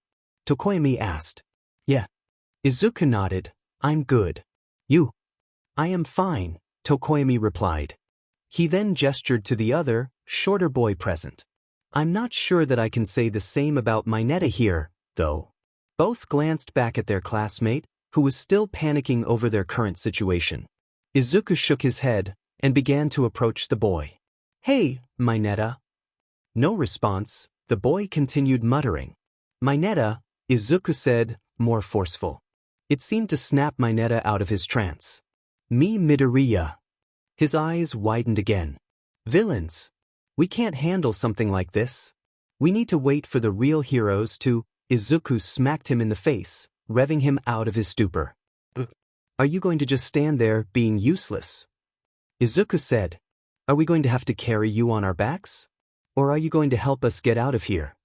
Tokoyami asked. "Yeah." Izuku nodded. "I'm good. You?" "I am fine," Tokoyami replied. He then gestured to the other, shorter boy present. "I'm not sure that I can say the same about Mineta here, though." Both glanced back at their classmate, who was still panicking over their current situation. Izuku shook his head, and began to approach the boy. "Hey, Mineta." No response, the boy continued muttering. "Mineta," Izuku said, more forceful. It seemed to snap Mineta out of his trance. "Me Midoriya." His eyes widened again. "Villains. We can't handle something like this. We need to wait for the real heroes to—" Izuku smacked him in the face, revving him out of his stupor. "Are you going to just stand there, being useless?" Izuku said. "Are we going to have to carry you on our backs? Or are you going to help us get out of here?"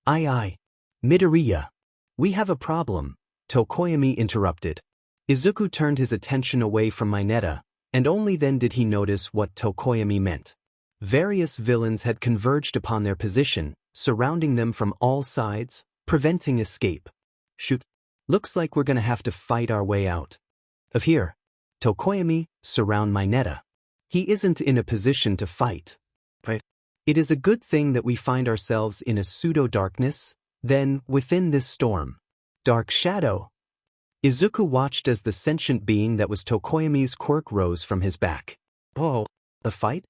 Aye. Midoriya. We have a problem," Tokoyami interrupted. Izuku turned his attention away from Mineta, and only then did he notice what Tokoyami meant. Various villains had converged upon their position, surrounding them from all sides, preventing escape. "Shoot. Looks like we're gonna have to fight our way out of here." Tokoyami, surround Mineta. "He isn't in a position to fight. Right? It is a good thing that we find ourselves in a pseudo-darkness, then, within this storm. Dark shadow." Izuku watched as the sentient being that was Tokoyami's quirk rose from his back. "Oh, a fight?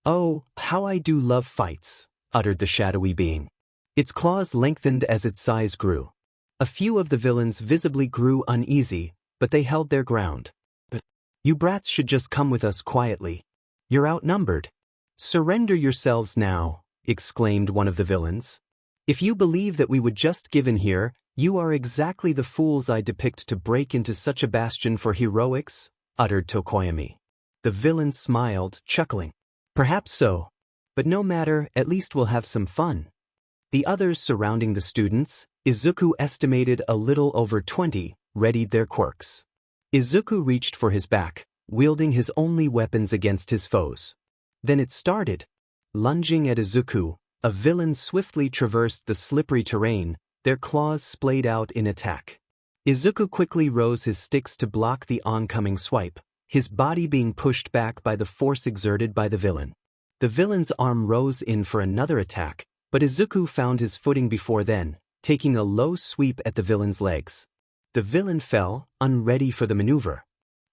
Oh, how I do love fights," uttered the shadowy being. Its claws lengthened as its size grew. A few of the villains visibly grew uneasy, but they held their ground. "You brats should just come with us quietly. You're outnumbered." "Surrender yourselves now," exclaimed one of the villains. "If you believe that we would just give in here, you are exactly the fools I depict to break into such a bastion for heroics," uttered Tokoyami. The villain smiled, chuckling. "Perhaps so. But no matter, at least we'll have some fun." The others surrounding the students, Izuku estimated a little over 20, readied their quirks. Izuku reached for his back, wielding his only weapons against his foes. Then it started. Lunging at Izuku, a villain swiftly traversed the slippery terrain, their claws splayed out in attack. Izuku quickly rose his sticks to block the oncoming swipe, his body being pushed back by the force exerted by the villain. The villain's arm rose in for another attack, but Izuku found his footing before then, taking a low sweep at the villain's legs. The villain fell, unready for the maneuver.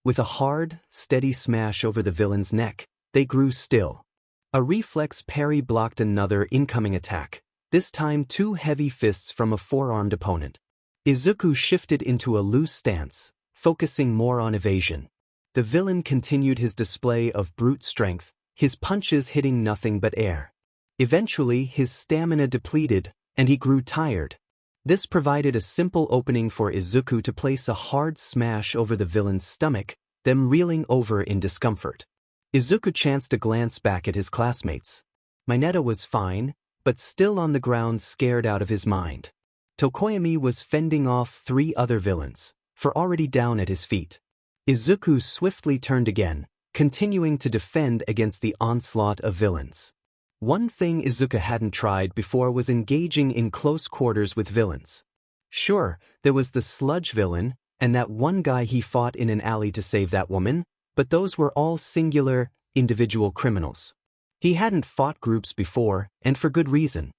With a hard, steady smash over the villain's neck, they grew still. A reflex parry blocked another incoming attack, this time 2 heavy fists from a four-armed opponent. Izuku shifted into a loose stance, focusing more on evasion. The villain continued his display of brute strength, his punches hitting nothing but air. Eventually his stamina depleted, and he grew tired. This provided a simple opening for Izuku to place a hard smash over the villain's stomach, them reeling over in discomfort. Izuku chanced a glance back at his classmates. Mineta was fine, but still on the ground, scared out of his mind. Tokoyami was fending off 3 other villains, for already down at his feet. Izuku swiftly turned again, continuing to defend against the onslaught of villains. One thing Izuku hadn't tried before was engaging in close quarters with villains. Sure, there was the sludge villain, and that one guy he fought in an alley to save that woman, but those were all singular, individual criminals. He hadn't fought groups before, and for good reason.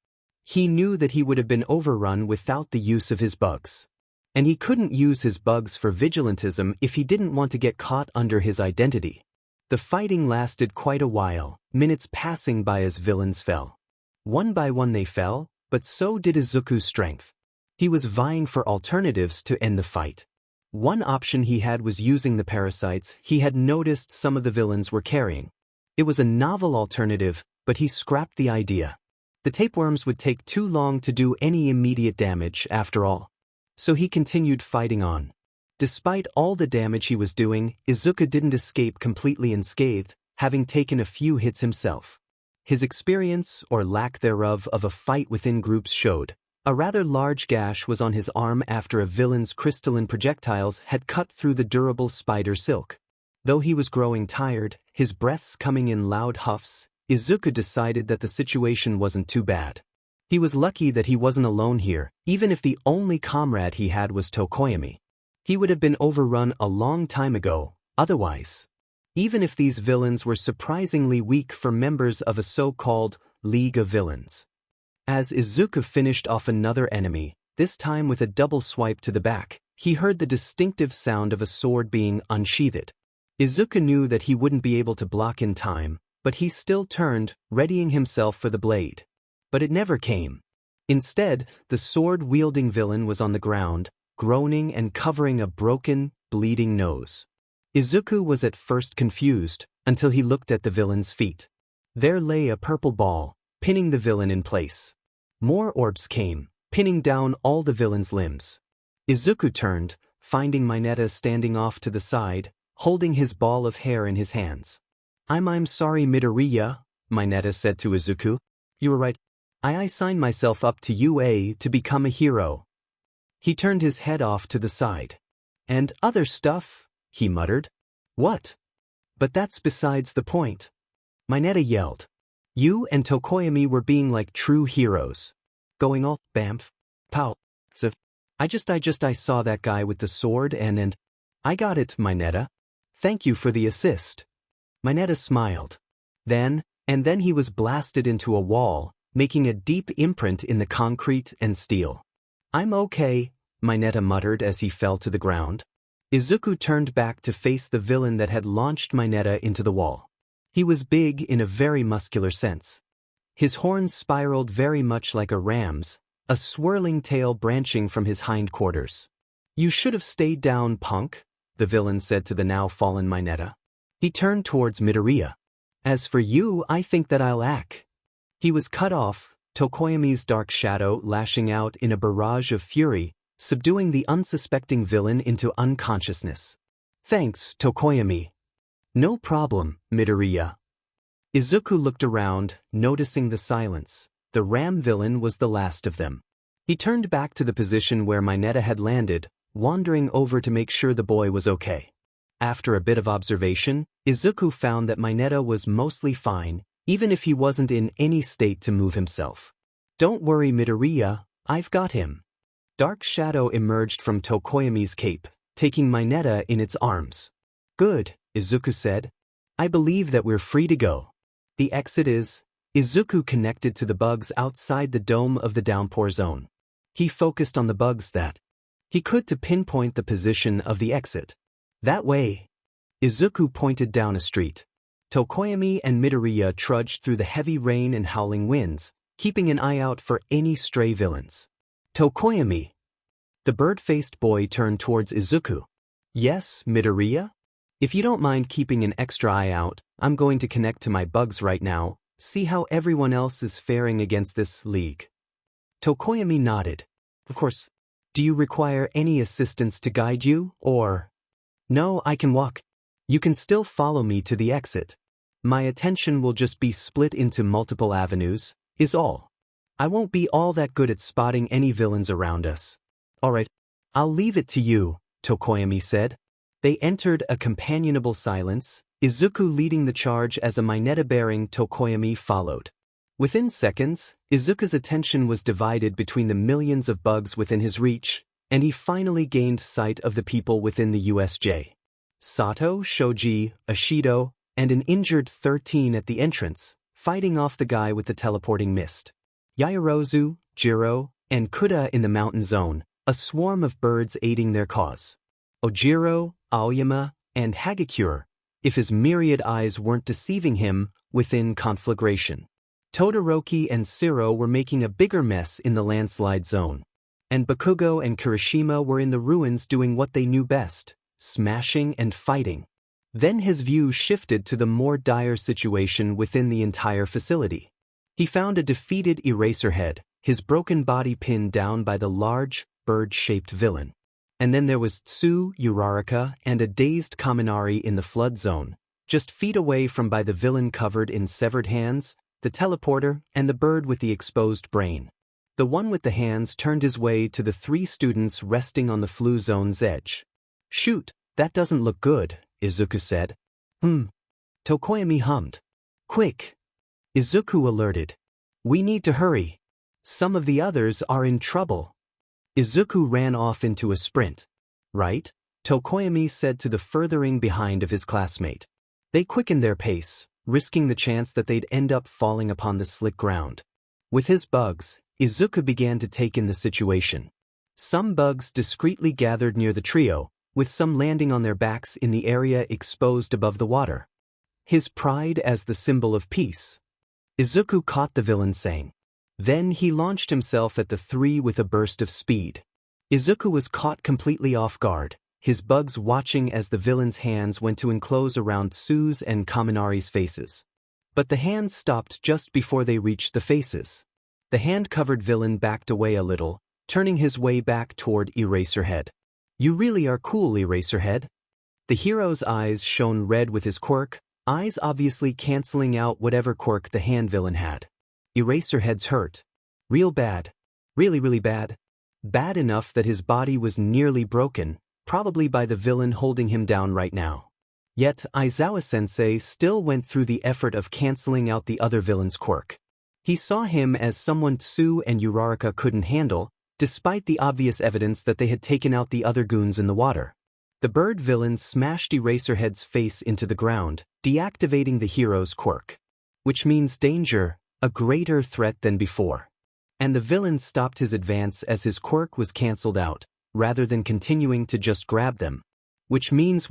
He knew that he would have been overrun without the use of his bugs. And he couldn't use his bugs for vigilantism if he didn't want to get caught under his identity. The fighting lasted quite a while, minutes passing by as villains fell. One by one they fell, but so did Izuku's strength. He was vying for alternatives to end the fight. One option he had was using the parasites he had noticed some of the villains were carrying. It was a novel alternative, but he scrapped the idea. The tapeworms would take too long to do any immediate damage after all. So he continued fighting on. Despite all the damage he was doing, Izuku didn't escape completely unscathed, having taken a few hits himself. His experience, or lack thereof, of a fight within groups showed. A rather large gash was on his arm after a villain's crystalline projectiles had cut through the durable spider silk. Though he was growing tired, his breaths coming in loud huffs, Izuku decided that the situation wasn't too bad. He was lucky that he wasn't alone here, even if the only comrade he had was Tokoyami. He would have been overrun a long time ago, otherwise. Even if these villains were surprisingly weak for members of a so-called League of Villains. As Izuku finished off another enemy, this time with a double swipe to the back, he heard the distinctive sound of a sword being unsheathed. Izuku knew that he wouldn't be able to block in time, but he still turned, readying himself for the blade. But it never came. Instead, the sword-wielding villain was on the ground, groaning and covering a broken, bleeding nose. Izuku was at first confused, until he looked at the villain's feet. There lay a purple ball, pinning the villain in place. More orbs came, pinning down all the villain's limbs. Izuku turned, finding Mineta standing off to the side, holding his ball of hair in his hands. I'm sorry, Midoriya, Mineta said to Izuku. You were right. I signed myself up to UA to become a hero. He turned his head off to the side. And other stuff, he muttered. What? But that's besides the point. Mineta yelled. You and Tokoyami were being like true heroes. Going all, bamf, pow, so. I saw that guy with the sword and I got it, Mineta. Thank you for the assist. Mineta smiled. Then he was blasted into a wall, making a deep imprint in the concrete and steel. I'm okay, Mineta muttered as he fell to the ground. Izuku turned back to face the villain that had launched Mineta into the wall. He was big in a very muscular sense. His horns spiraled very much like a ram's, a swirling tail branching from his hindquarters. You should have stayed down, punk, the villain said to the now fallen Mineta. He turned towards Midoriya. As for you, I think that I'll act. He was cut off, Tokoyami's dark shadow lashing out in a barrage of fury, subduing the unsuspecting villain into unconsciousness. Thanks, Tokoyami. No problem, Midoriya. Izuku looked around, noticing the silence. The ram villain was the last of them. He turned back to the position where Mineta had landed, wandering over to make sure the boy was okay. After a bit of observation, Izuku found that Mineta was mostly fine, even if he wasn't in any state to move himself. Don't worry, Midoriya, I've got him. Dark shadow emerged from Tokoyami's cape, taking Mineta in its arms. Good, Izuku said. I believe that we're free to go. The exit is... Izuku connected to the bugs outside the dome of the downpour zone. He focused on the bugs that he could to pinpoint the position of the exit. That way. Izuku pointed down a street. Tokoyami and Midoriya trudged through the heavy rain and howling winds, keeping an eye out for any stray villains. Tokoyami. The bird-faced boy turned towards Izuku. Yes, Midoriya? If you don't mind keeping an extra eye out, I'm going to connect to my bugs right now, see how everyone else is faring against this league. Tokoyami nodded. Of course. Do you require any assistance to guide you, or... No, I can walk. You can still follow me to the exit. My attention will just be split into multiple avenues, is all. I won't be all that good at spotting any villains around us. Alright, I'll leave it to you, Tokoyami said. They entered a companionable silence, Izuku leading the charge as a Mineta-bearing Tokoyami followed. Within seconds, Izuku's attention was divided between the millions of bugs within his reach, and he finally gained sight of the people within the USJ. Sato, Shoji, Ashido, and an injured 13 at the entrance, fighting off the guy with the teleporting mist. Yaoyorozu, Jiro, and Kuda in the mountain zone, a swarm of birds aiding their cause. Ojiro, Aoyama, and Hagakure, if his myriad eyes weren't deceiving him, within conflagration. Todoroki and Siro were making a bigger mess in the landslide zone. And Bakugo and Kirishima were in the ruins doing what they knew best, smashing and fighting. Then his view shifted to the more dire situation within the entire facility. He found a defeated Eraserhead, his broken body pinned down by the large, bird-shaped villain. And then there was Tsu, Uraraka, and a dazed Kaminari in the flood zone, just feet away from by the villain covered in severed hands, the teleporter, and the bird with the exposed brain. The one with the hands turned his way to the 3 students resting on the flu zone's edge. "Shoot, that doesn't look good," Izuku said. Tokoyami hummed. "Quick!" Izuku alerted. "We need to hurry. Some of the others are in trouble." Izuku ran off into a sprint. "Right?" Tokoyami said to the furthering behind of his classmate. They quickened their pace, risking the chance that they'd end up falling upon the slick ground. With his bugs, Izuku began to take in the situation. Some bugs discreetly gathered near the trio, with some landing on their backs in the area exposed above the water. His pride as the symbol of peace. Izuku caught the villain saying. Then he launched himself at the 3 with a burst of speed. Izuku was caught completely off guard, his bugs watching as the villain's hands went to enclose around Tsu's and Kaminari's faces. But the hands stopped just before they reached the faces. The hand-covered villain backed away a little, turning his way back toward Eraserhead. "You really are cool, Eraserhead." The hero's eyes shone red with his quirk, eyes obviously canceling out whatever quirk the hand villain had. Eraserhead's hurt. Real bad. Really, really bad. Bad enough that his body was nearly broken, probably by the villain holding him down right now. Yet Aizawa-sensei still went through the effort of canceling out the other villain's quirk. He saw him as someone Tsu and Uraraka couldn't handle, despite the obvious evidence that they had taken out the other goons in the water. The bird villain smashed Eraserhead's face into the ground, deactivating the hero's quirk. Which means danger, a greater threat than before. And the villain stopped his advance as his quirk was cancelled out, rather than continuing to just grab them. Which means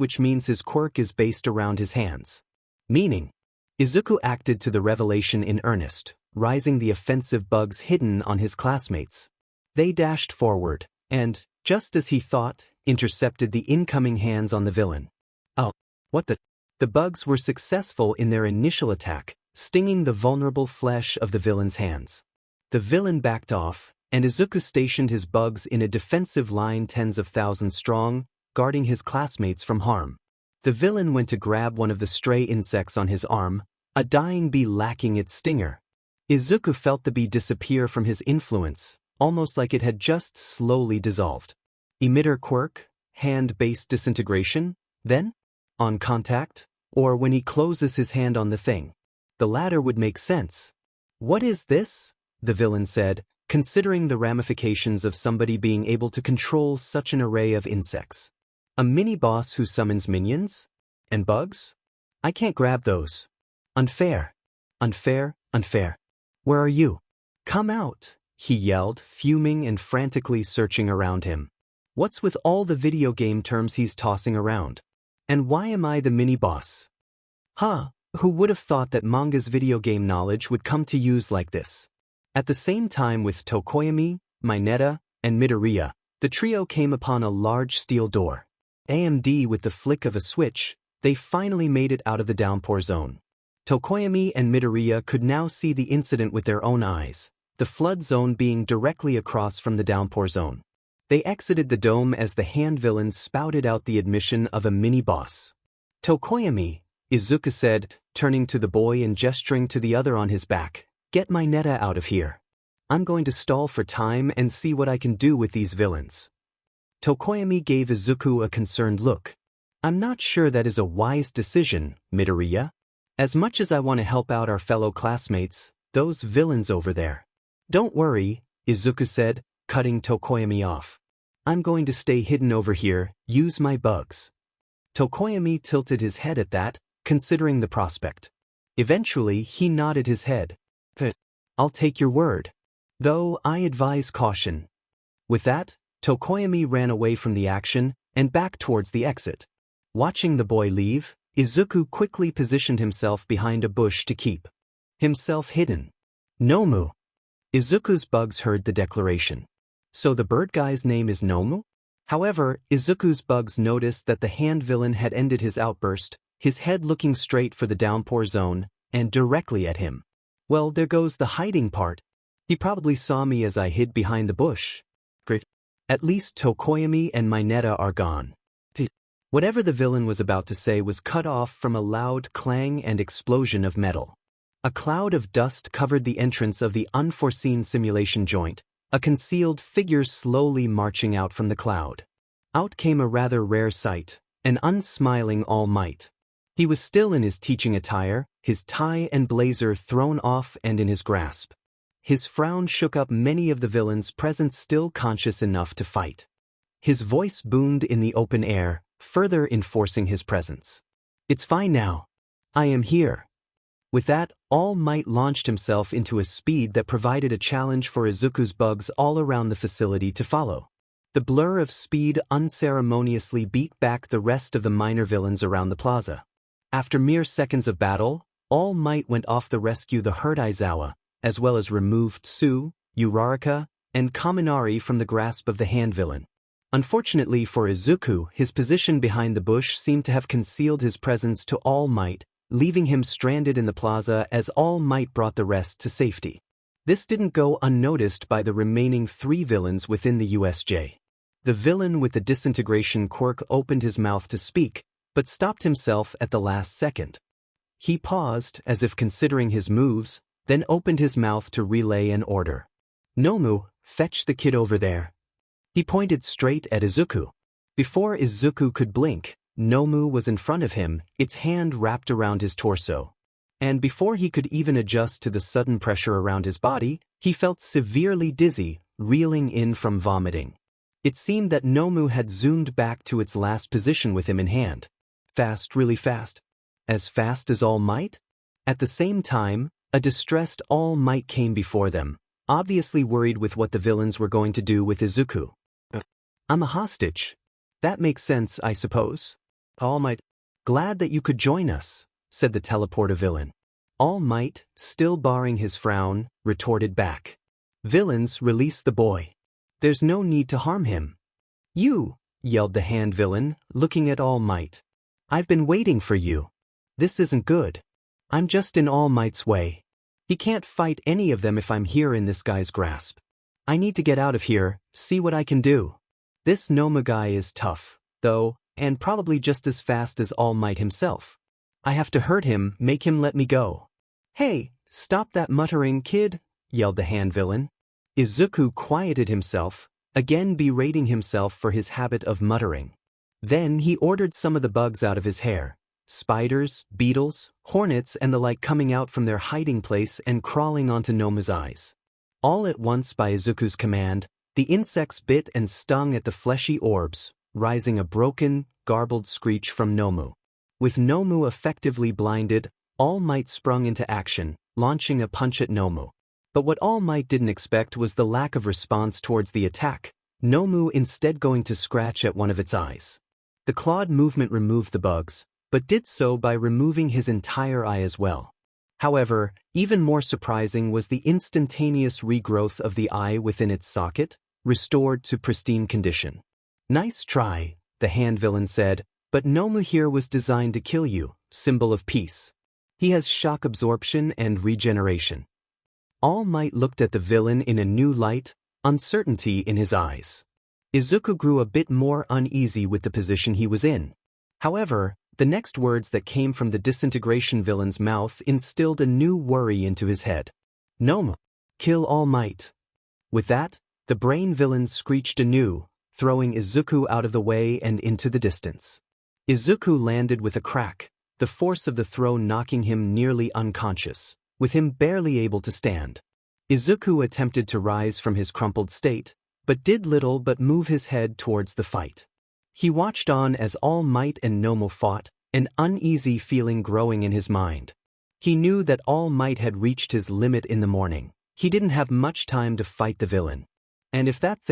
his quirk is based around his hands. Meaning, Izuku acted to the revelation in earnest, rising the offensive bugs hidden on his classmates. They dashed forward, and, just as he thought, intercepted the incoming hands on the villain. Oh, what the? The bugs were successful in their initial attack, stinging the vulnerable flesh of the villain's hands. The villain backed off, and Izuku stationed his bugs in a defensive line tens of thousands strong, guarding his classmates from harm. The villain went to grab one of the stray insects on his arm, a dying bee lacking its stinger. Izuku felt the bee disappear from his influence, almost like it had just slowly dissolved. Emitter quirk, hand-based disintegration, then? On contact? Or when he closes his hand on the thing? The latter would make sense. "What is this?" the villain said, considering the ramifications of somebody being able to control such an array of insects. "A mini-boss who summons minions? And bugs? I can't grab those. Unfair. Unfair, unfair. Where are you? Come out," he yelled, fuming and frantically searching around him. What's with all the video game terms he's tossing around? And why am I the mini-boss? Who would have thought that Manga's video game knowledge would come to use like this? At the same time with Tokoyami, Mineta, and Midoriya, the trio came upon a large steel door. AMD with the flick of a switch, they finally made it out of the downpour zone. Tokoyami and Midoriya could now see the incident with their own eyes, the flood zone being directly across from the downpour zone. They exited the dome as the hand villain spouted out the admission of a mini-boss. "Tokoyami," Izuku said, turning to the boy and gesturing to the other on his back, "Get Mineta out of here. I'm going to stall for time and see what I can do with these villains." Tokoyami gave Izuku a concerned look. "I'm not sure that is a wise decision, Midoriya. As much as I want to help out our fellow classmates, those villains over there." "Don't worry," Izuku said, cutting Tokoyami off. "I'm going to stay hidden over here, use my bugs." Tokoyami tilted his head at that, considering the prospect. Eventually, he nodded his head. "I'll take your word. Though I advise caution." With that, Tokoyami ran away from the action and back towards the exit. Watching the boy leave, Izuku quickly positioned himself behind a bush to keep himself hidden. "Nomu." Izuku's bugs heard the declaration. So the bird guy's name is Nomu? However, Izuku's bugs noticed that the hand villain had ended his outburst, his head looking straight for the downpour zone, and directly at him. Well, there goes the hiding part. He probably saw me as I hid behind the bush. Great. At least Tokoyami and Mineta are gone. Whatever the villain was about to say was cut off from a loud clang and explosion of metal. A cloud of dust covered the entrance of the unforeseen simulation joint, a concealed figure slowly marching out from the cloud. Out came a rather rare sight, an unsmiling All Might. He was still in his teaching attire, his tie and blazer thrown off and in his grasp. His frown shook up many of the villains present still conscious enough to fight. His voice boomed in the open air, further enforcing his presence. "It's fine now. I am here." With that, All Might launched himself into a speed that provided a challenge for Izuku's bugs all around the facility to follow. The blur of speed unceremoniously beat back the rest of the minor villains around the plaza. After mere seconds of battle, All Might went off to rescue the hurt Aizawa, as well as removed Tsu, Uraraka, and Kaminari from the grasp of the hand villain. Unfortunately for Izuku, his position behind the bush seemed to have concealed his presence to All Might, leaving him stranded in the plaza as All Might brought the rest to safety. This didn't go unnoticed by the remaining 3 villains within the USJ. The villain with the disintegration quirk opened his mouth to speak, but stopped himself at the last second. He paused, as if considering his moves, then opened his mouth to relay an order. "Nomu, fetch the kid over there." He pointed straight at Izuku. Before Izuku could blink, Nomu was in front of him, its hand wrapped around his torso. And before he could even adjust to the sudden pressure around his body, he felt severely dizzy, reeling in from vomiting. It seemed that Nomu had zoomed back to its last position with him in hand. Fast, really fast. As fast as All Might? At the same time, a distressed All Might came before them, obviously worried with what the villains were going to do with Izuku. "I'm a hostage. That makes sense, I suppose." "All Might, glad that you could join us," said the teleporter villain. All Might, still barring his frown, retorted back. "Villains, release the boy. There's no need to harm him." "You," yelled the hand villain, looking at All Might. "I've been waiting for you. This isn't good. I'm just in All Might's way. He can't fight any of them if I'm here in this guy's grasp. I need to get out of here, see what I can do. This Nomu guy is tough, though, and probably just as fast as All Might himself. I have to hurt him, make him let me go." "Hey, stop that muttering, kid," yelled the hand villain. Izuku quieted himself, again berating himself for his habit of muttering. Then he ordered some of the bugs out of his hair, spiders, beetles, hornets and the like coming out from their hiding place and crawling onto Nomu's eyes. All at once by Izuku's command, the insects bit and stung at the fleshy orbs, rising a broken, garbled screech from Nomu. With Nomu effectively blinded, All Might sprung into action, launching a punch at Nomu. But what All Might didn't expect was the lack of response towards the attack, Nomu instead going to scratch at one of its eyes. The clawed movement removed the bugs, but did so by removing his entire eye as well. However, even more surprising was the instantaneous regrowth of the eye within its socket, restored to pristine condition. "Nice try," the hand villain said, "but Nomu here was designed to kill you, symbol of peace. He has shock absorption and regeneration." All Might looked at the villain in a new light, uncertainty in his eyes. Izuku grew a bit more uneasy with the position he was in. However, the next words that came from the disintegration villain's mouth instilled a new worry into his head. "Nomu, kill All Might." With that, the brain villain screeched anew, throwing Izuku out of the way and into the distance. Izuku landed with a crack, the force of the throw knocking him nearly unconscious, with him barely able to stand. Izuku attempted to rise from his crumpled state, but did little but move his head towards the fight. He watched on as All Might and Nomu fought, an uneasy feeling growing in his mind. He knew that All Might had reached his limit in the morning. He didn't have much time to fight the villain. And if that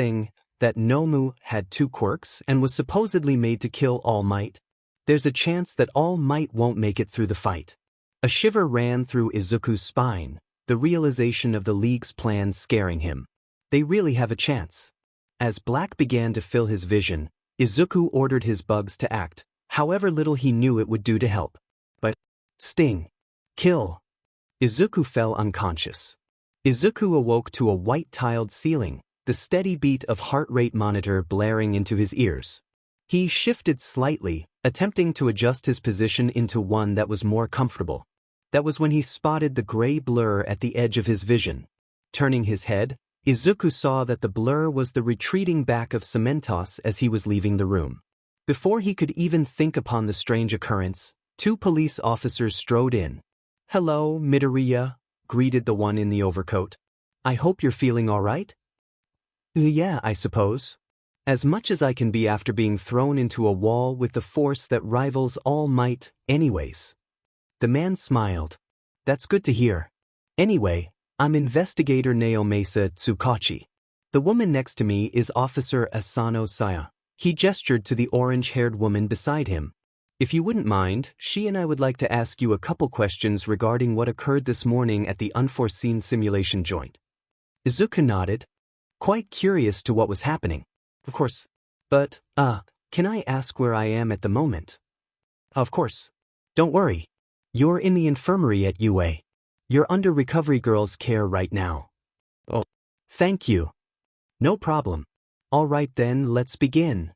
Nomu had 2 quirks and was supposedly made to kill All Might, there's a chance that All Might won't make it through the fight. A shiver ran through Izuku's spine, the realization of the League's plan scaring him. They really have a chance. As black began to fill his vision, Izuku ordered his bugs to act, however little he knew it would do to help. But, sting. Kill. Izuku fell unconscious. Izuku awoke to a white-tiled ceiling, the steady beat of heart rate monitor blaring into his ears. He shifted slightly, attempting to adjust his position into one that was more comfortable. That was when he spotted the gray blur at the edge of his vision. Turning his head, Izuku saw that the blur was the retreating back of Cementos as he was leaving the room. Before he could even think upon the strange occurrence, 2 police officers strode in. "Hello, Midoriya," greeted the one in the overcoat. "I hope you're feeling all right?" "Yeah, I suppose. As much as I can be after being thrown into a wall with the force that rivals all might, anyways." The man smiled. "That's good to hear. Anyway, I'm Investigator Naomasa Tsukachi. The woman next to me is Officer Asano Saya." He gestured to the orange-haired woman beside him. "If you wouldn't mind, she and I would like to ask you a couple questions regarding what occurred this morning at the unforeseen simulation joint." Izuku nodded, quite curious to what was happening. "Of course. But, can I ask where I am at the moment?" "Of course. Don't worry. You're in the infirmary at UA. You're under Recovery Girl's care right now." "Oh, thank you." "No problem. All right then, let's begin."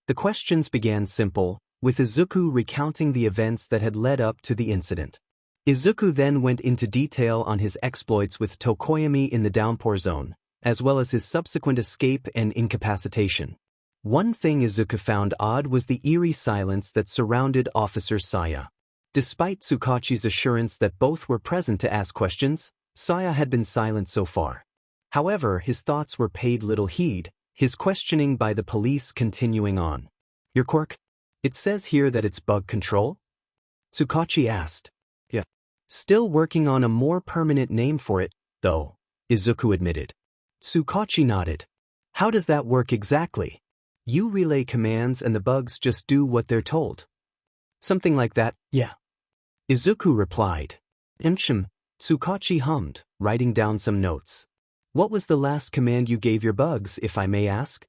The questions began simple, with Izuku recounting the events that had led up to the incident. Izuku then went into detail on his exploits with Tokoyami in the downpour zone, as well as his subsequent escape and incapacitation. One thing Izuku found odd was the eerie silence that surrounded Officer Saya. Despite Tsukachi's assurance that both were present to ask questions, Saya had been silent so far. However, his thoughts were paid little heed, his questioning by the police continuing on. "Your quirk? It says here that it's bug control?" Tsukachi asked. "Yeah. Still working on a more permanent name for it, though," Izuku admitted. Tsukachi nodded. "How does that work exactly? You relay commands and the bugs just do what they're told?" "Something like that, yeah." Izuku replied. Tsukachi hummed, writing down some notes. "What was the last command you gave your bugs, if I may ask?"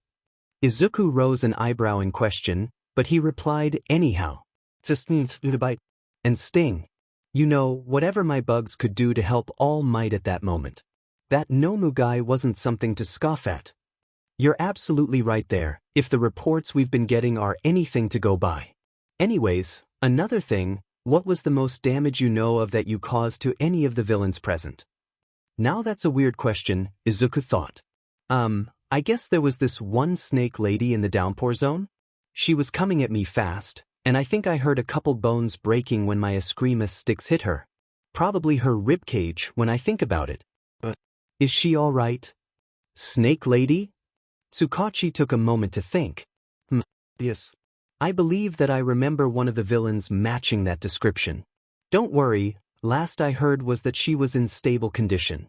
Izuku rose an eyebrow in question, but he replied anyhow. "Just bite and sting. You know, whatever my bugs could do to help All Might at that moment. That Nomu guy wasn't something to scoff at." "You're absolutely right there, if the reports we've been getting are anything to go by. Anyways, another thing, what was the most damage you know of that you caused to any of the villains present?" Now that's a weird question, Izuku thought. I guess there was this one snake lady in the downpour zone. She was coming at me fast, and I think I heard a couple bones breaking when my Eskrima sticks hit her. Probably her ribcage when I think about it. But is she all right?" "Snake lady?" Tsukachi took a moment to think. Yes. I believe that I remember one of the villains matching that description. Don't worry, last I heard was that she was in stable condition."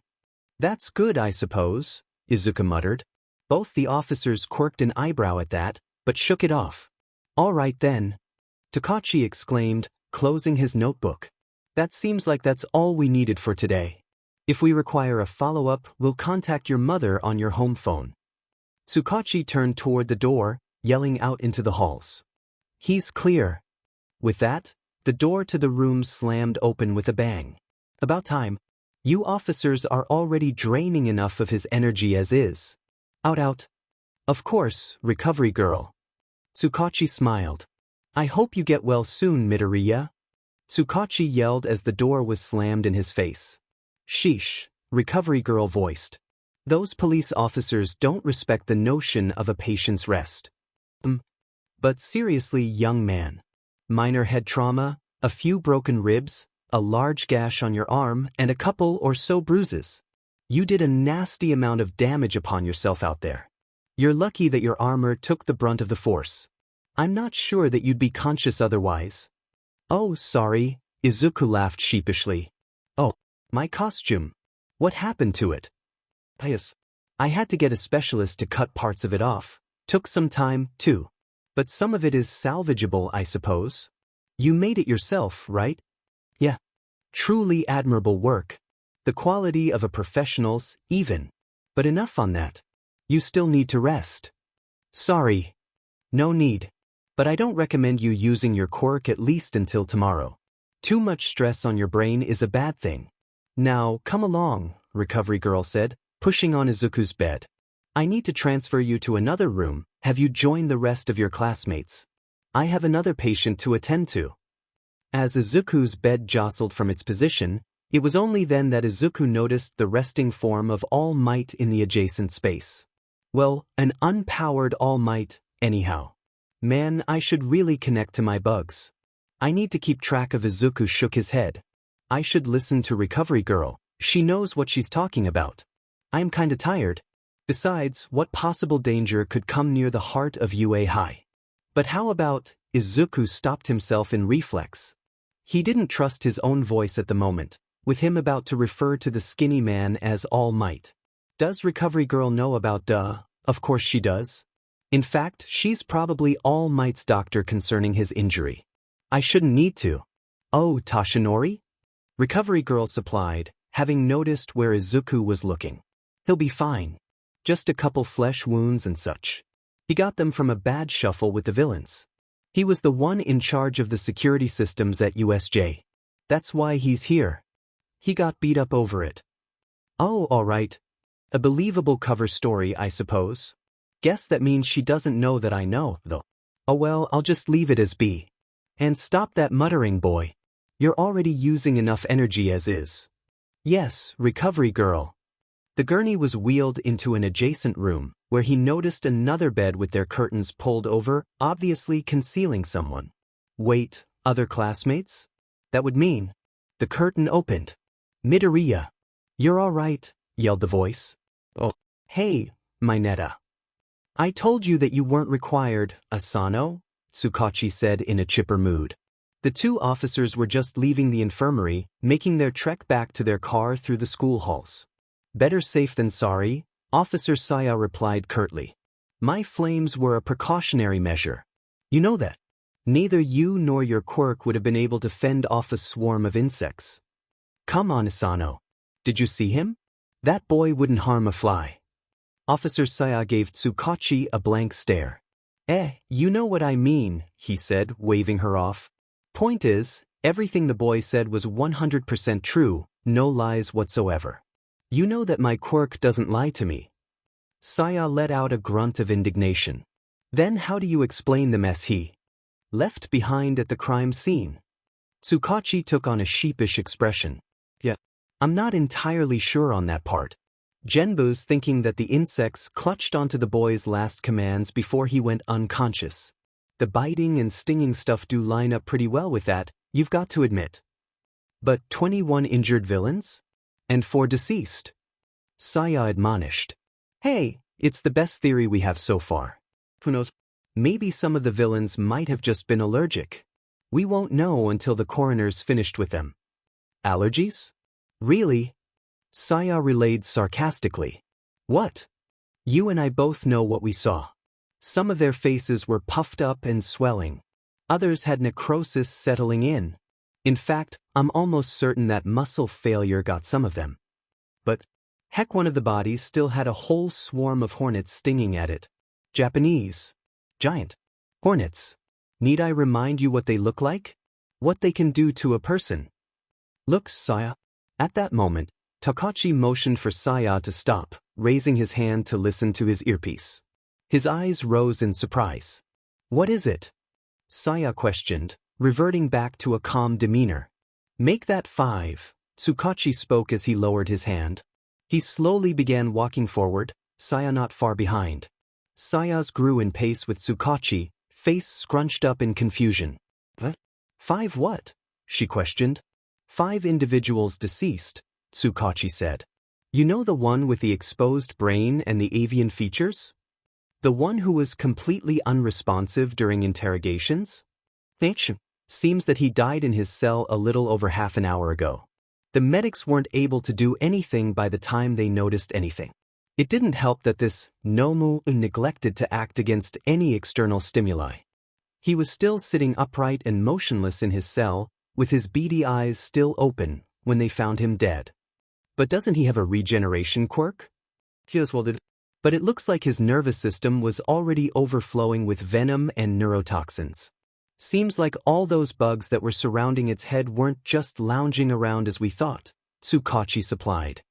"That's good, I suppose," Izuku muttered. Both the officers quirked an eyebrow at that, but shook it off. "All right then," Takachi exclaimed, closing his notebook. "That seems like that's all we needed for today. If we require a follow-up, we'll contact your mother on your home phone." Tsukachi turned toward the door, yelling out into the halls. "He's clear." With that, the door to the room slammed open with a bang. "About time. You officers are already draining enough of his energy as is. Out. Of course, Recovery Girl." Tsukachi smiled. "I hope you get well soon, Midoriya." Tsukachi yelled as the door was slammed in his face. "Sheesh," Recovery Girl voiced. "Those police officers don't respect the notion of a patient's rest." But seriously, young man. Minor head trauma, a few broken ribs, a large gash on your arm, and a couple or so bruises. You did a nasty amount of damage upon yourself out there. You're lucky that your armor took the brunt of the force. I'm not sure that you'd be conscious otherwise." "Oh, sorry," Izuku laughed sheepishly. "Oh, my costume. What happened to it?" "Yes. I had to get a specialist to cut parts of it off. Took some time, too. But some of it is salvageable, I suppose. You made it yourself, right?" "Yeah. Truly admirable work. The quality of a professional's, even. But enough on that. You still need to rest." "Sorry." "No need. But I don't recommend you using your quirk at least until tomorrow. Too much stress on your brain is a bad thing. Now, come along, Recovery Girl said, pushing on Izuku's bed. I need to transfer you to another room. Have you joined the rest of your classmates? I have another patient to attend to. As Izuku's bed jostled from its position, it was only then that Izuku noticed the resting form of All Might in the adjacent space. Well, an unpowered All Might, anyhow. Man, I should really connect to my bugs. I need to keep track of. Izuku shook his head. I should listen to Recovery Girl. She knows what she's talking about. I'm kinda tired. Besides, what possible danger could come near the heart of UA High? But how about... Izuku stopped himself in reflex. He didn't trust his own voice at the moment, with him about to refer to the skinny man as All Might. Does Recovery Girl know about duh? Of course she does. In fact, she's probably All Might's doctor concerning his injury. I shouldn't need to. Oh, Tashinori? Recovery Girl supplied, having noticed where Izuku was looking. He'll be fine. Just a couple flesh wounds and such. He got them from a bad shuffle with the villains. He was the one in charge of the security systems at USJ. That's why he's here. He got beat up over it. Oh, alright. A believable cover story, I suppose. Guess that means she doesn't know that I know, though. Oh well, I'll just leave it as B. And stop that muttering, boy. You're already using enough energy as is. Yes, Recovery Girl. The gurney was wheeled into an adjacent room, where he noticed another bed with their curtains pulled over, obviously concealing someone. Wait, other classmates? That would mean... The curtain opened. Midoriya. You're all right, yelled the voice. Oh, hey, Mineta. I told you that you weren't required, Asano, Tsukachi said in a chipper mood. The two officers were just leaving the infirmary, making their trek back to their car through the school halls. Better safe than sorry, Officer Saya replied curtly. My flames were a precautionary measure. You know that. Neither you nor your quirk would have been able to fend off a swarm of insects. Come on, Asano. Did you see him? That boy wouldn't harm a fly. Officer Saya gave Tsukachi a blank stare. You know what I mean, he said, waving her off. Point is, everything the boy said was 100% true, no lies whatsoever. You know that my quirk doesn't lie to me. Saya let out a grunt of indignation. Then how do you explain the mess he left behind at the crime scene? Tsukachi took on a sheepish expression. Yeah, I'm not entirely sure on that part. Genbu's thinking that the insects clutched onto the boy's last commands before he went unconscious. The biting and stinging stuff do line up pretty well with that, you've got to admit. But 21 injured villains? And 4 deceased. Saya admonished. Hey, it's the best theory we have so far. Who knows? Maybe some of the villains might have just been allergic. We won't know until the coroner's finished with them. Allergies? Really? Saya relayed sarcastically. What? You and I both know what we saw. Some of their faces were puffed up and swelling. Others had necrosis settling in. In fact, I'm almost certain that muscle failure got some of them. But, heck, one of the bodies still had a whole swarm of hornets stinging at it. Japanese. Giant. Hornets. Need I remind you what they look like? What they can do to a person? Look, Saya. At that moment, Takachi motioned for Saya to stop, raising his hand to listen to his earpiece. His eyes rose in surprise. What is it? Saya questioned, reverting back to a calm demeanor. Make that 5, Tsukachi spoke as he lowered his hand. He slowly began walking forward, Saya not far behind. Saya's grew in pace with Tsukachi, face scrunched up in confusion. What? 5 what? She questioned. 5 individuals deceased, Tsukachi said. You know the one with the exposed brain and the avian features? The one who was completely unresponsive during interrogations? Seems that he died in his cell a little over half an hour ago. The medics weren't able to do anything by the time they noticed anything. It didn't help that this Nomu neglected to act against any external stimuli. He was still sitting upright and motionless in his cell, with his beady eyes still open, when they found him dead. But doesn't he have a regeneration quirk? But but it looks like his nervous system was already overflowing with venom and neurotoxins. Seems like all those bugs that were surrounding its head weren't just lounging around as we thought, Tsukachi supplied.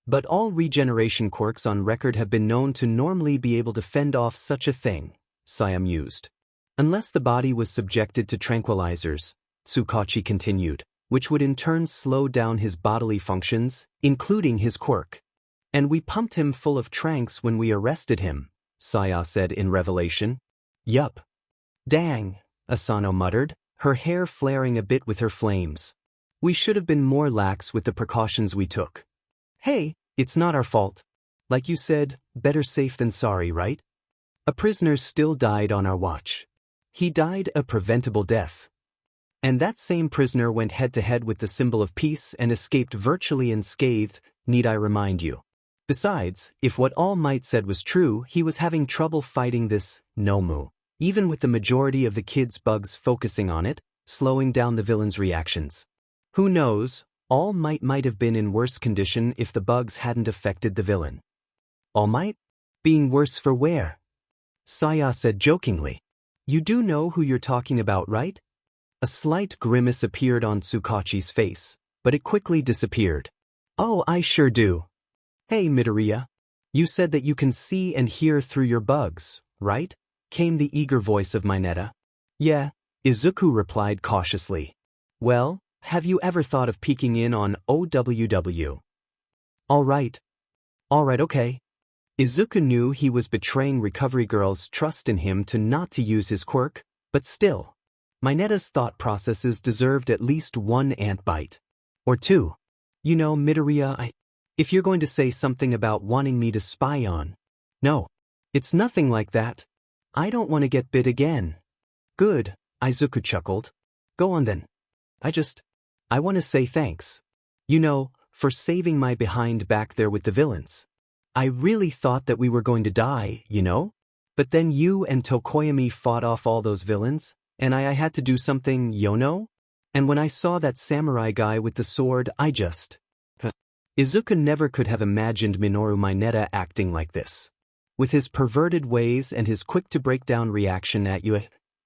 But all regeneration quirks on record have been known to normally be able to fend off such a thing, Saya mused. Unless the body was subjected to tranquilizers, Tsukachi continued, which would in turn slow down his bodily functions, including his quirk. And we pumped him full of tranks when we arrested him, Saya said in revelation. Yup. Dang, Asano muttered, her hair flaring a bit with her flames. We should have been more lax with the precautions we took. Hey, it's not our fault. Like you said, better safe than sorry, right? A prisoner still died on our watch. He died a preventable death. And that same prisoner went head-to-head with the symbol of peace and escaped virtually unscathed, need I remind you. Besides, if what All Might said was true, he was having trouble fighting this Nomu, even with the majority of the kids' bugs focusing on it, slowing down the villain's reactions. Who knows, All Might have been in worse condition if the bugs hadn't affected the villain. All Might? Being worse for where? Saya said jokingly. You do know who you're talking about, right? A slight grimace appeared on Tsukachi's face, but it quickly disappeared. Oh, I sure do. Hey Midoriya. You said that you can see and hear through your bugs, right? Came the eager voice of Mineta. Yeah, Izuku replied cautiously. Well, have you ever thought of peeking in on OWW? Alright, okay. Izuku knew he was betraying Recovery Girl's trust in him to not to use his quirk, but still. Mineta's thought processes deserved at least one ant bite. Or two. You know, Midoriya, if you're going to say something about wanting me to spy on. No, it's nothing like that. I don't want to get bit again. Good, Izuku chuckled. Go on then. I want to say thanks. You know, for saving my behind back there with the villains. I really thought that we were going to die, you know? But then you and Tokoyami fought off all those villains, and I had to do something, you. And when I saw that samurai guy with the sword, Izuku never could have imagined Minoru Mineta acting like this. With his perverted ways and his quick-to-break-down reaction at you,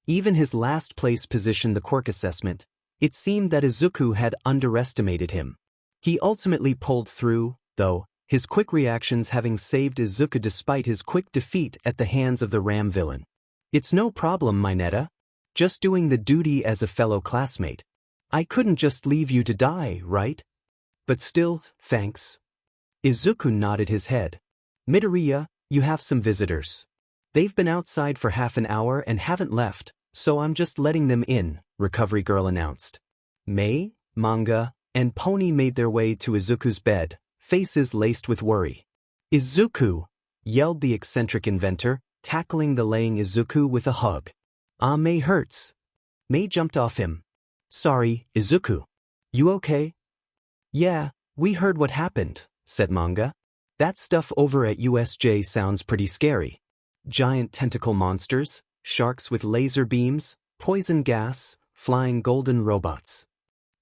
even his last-place position the quirk assessment, it seemed that Izuku had underestimated him. He ultimately pulled through, though, his quick reactions having saved Izuku despite his quick defeat at the hands of the Ram villain. It's no problem, Mineta. Just doing the duty as a fellow classmate. I couldn't just leave you to die, right? But still, thanks. Izuku nodded his head. Midoriya, you have some visitors. They've been outside for half an hour and haven't left, so I'm just letting them in, Recovery Girl announced. Mei, Manga, and Pony made their way to Izuku's bed, faces laced with worry. Izuku, yelled the eccentric inventor, tackling the laying Izuku with a hug. Ah, Mei hurts. Mei jumped off him. Sorry, Izuku. You okay? Yeah, we heard what happened, said Manga. That stuff over at USJ sounds pretty scary. Giant tentacle monsters, sharks with laser beams, poison gas, flying golden robots.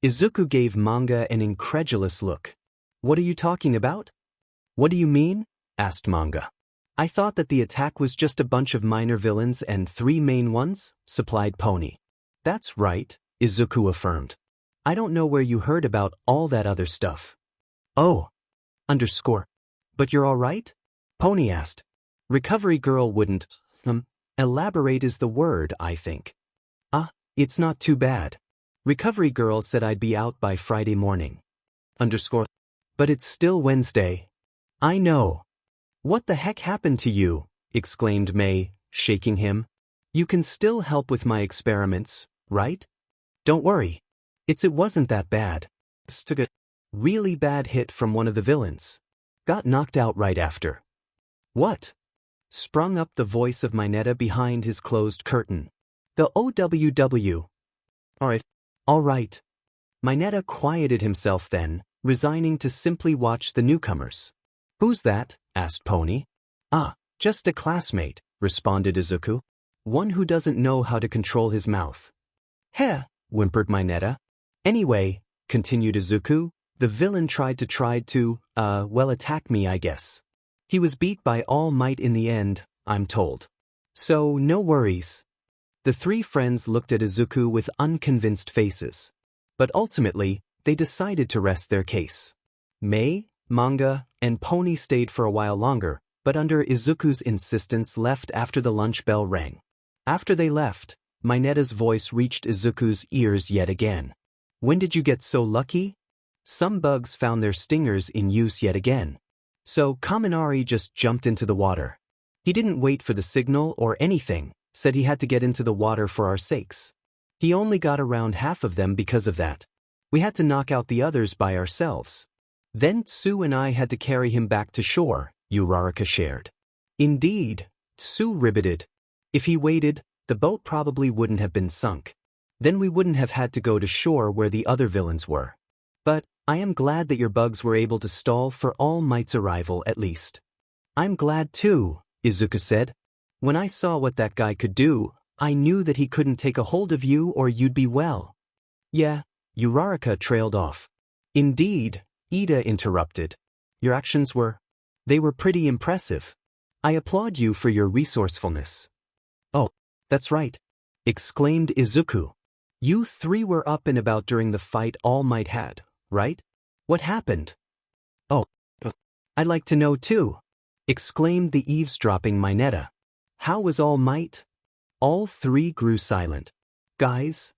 Izuku gave Manga an incredulous look. What are you talking about? What do you mean? Asked Manga. I thought that the attack was just a bunch of minor villains and 3 main ones, supplied Pony. That's right, Izuku affirmed. I don't know where you heard about all that other stuff. Oh. But you're all right? Pony asked. Recovery Girl wouldn't, elaborate is the word, I think. It's not too bad. Recovery Girl said I'd be out by Friday morning. But it's still Wednesday. I know. What the heck happened to you? Exclaimed Mei, shaking him. You can still help with my experiments, right? Don't worry. It wasn't that bad. Took a really bad hit from one of the villains. Got knocked out right after. What? Sprung up the voice of Mineta behind his closed curtain. The OWW. All right. Mineta quieted himself then, resigning to simply watch the newcomers. Who's that? Asked Pony. Just a classmate, responded Izuku. One who doesn't know how to control his mouth. Heh, whimpered Mineta. Anyway, continued Izuku, the villain tried to attack me, I guess. He was beat by All Might in the end, I'm told. So, no worries. The three friends looked at Izuku with unconvinced faces. But ultimately, they decided to rest their case. Mei, Manga, and Pony stayed for a while longer, but under Izuku's insistence left after the lunch bell rang. After they left, Mineta's voice reached Izuku's ears yet again. When did you get so lucky? Some bugs found their stingers in use yet again. So Kaminari just jumped into the water. He didn't wait for the signal or anything, said he had to get into the water for our sakes. He only got around half of them because of that. We had to knock out the others by ourselves. Then Tsu and I had to carry him back to shore, Uraraka shared. Indeed, Tsu riveted. If he waited, the boat probably wouldn't have been sunk. Then we wouldn't have had to go to shore where the other villains were. But I am glad that your bugs were able to stall for All Might's arrival at least. I'm glad too, Izuku said. When I saw what that guy could do, I knew that he couldn't take a hold of you or you'd be well. Yeah, Uraraka trailed off. Indeed, Ida interrupted. Your actions they were pretty impressive. I applaud you for your resourcefulness. Oh, that's right, exclaimed Izuku. You three were up and about during the fight All Might had, right? What happened? Oh, I'd like to know too, exclaimed the eavesdropping Mineta. How was All Might? All three grew silent. Guys?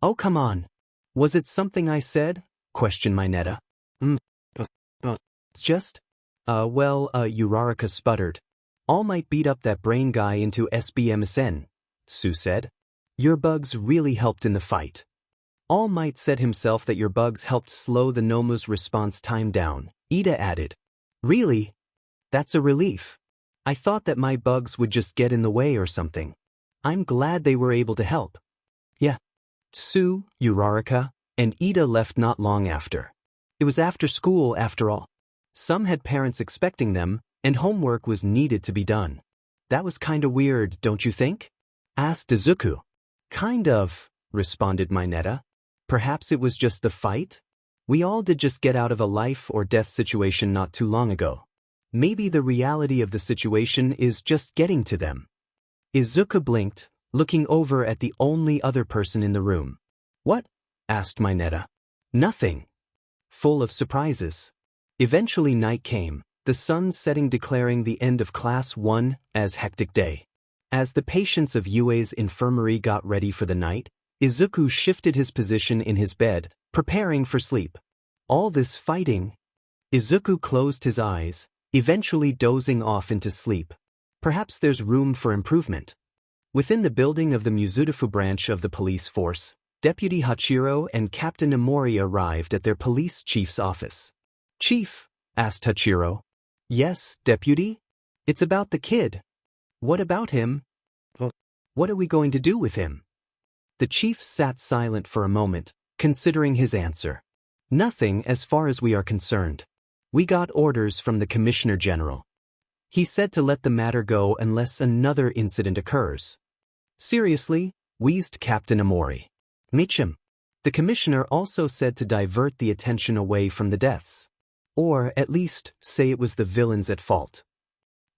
Oh, come on. Was it something I said? Questioned Mineta. It's just? Uraraka sputtered. All Might beat up that brain guy into SBMSN, Tsu said. Your bugs really helped in the fight. All Might said himself that your bugs helped slow the Nomu's response time down, Ida added. Really? That's a relief. I thought that my bugs would just get in the way or something. I'm glad they were able to help. Yeah. Tsu, Uraraka, and Ida left not long after. It was after school after all. Some had parents expecting them, and homework was needed to be done. That was kinda weird, don't you think? Asked Izuku. Kind of, responded Mineta. Perhaps it was just the fight? We all did just get out of a life or death situation not too long ago. Maybe the reality of the situation is just getting to them. Izuku blinked, looking over at the only other person in the room. What? Asked Mineta. Nothing. Full of surprises. Eventually night came, the sun setting declaring the end of Class 1 as hectic day. As the patients of Yue's infirmary got ready for the night, Izuku shifted his position in his bed, preparing for sleep. All this fighting. Izuku closed his eyes, eventually dozing off into sleep. Perhaps there's room for improvement. Within the building of the Mizudafu branch of the police force, Deputy Hachiro and Captain Amori arrived at their police chief's office. Chief? Asked Hachiro. Yes, Deputy? It's about the kid. What about him? What are we going to do with him? The chief sat silent for a moment, considering his answer. Nothing as far as we are concerned. We got orders from the Commissioner General. He said to let the matter go unless another incident occurs. Seriously? Wheezed Captain Amori. Michim. The Commissioner also said to divert the attention away from the deaths. Or, at least, say it was the villains at fault.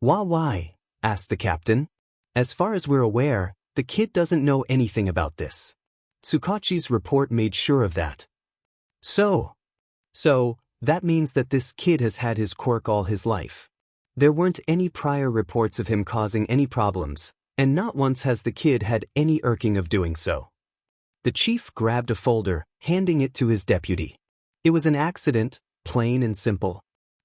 Why? Asked the captain. As far as we're aware, the kid doesn't know anything about this. Tsukachi's report made sure of that. So, that means that this kid has had his quirk all his life. There weren't any prior reports of him causing any problems, and not once has the kid had any irking of doing so. The chief grabbed a folder, handing it to his deputy. It was an accident, plain and simple.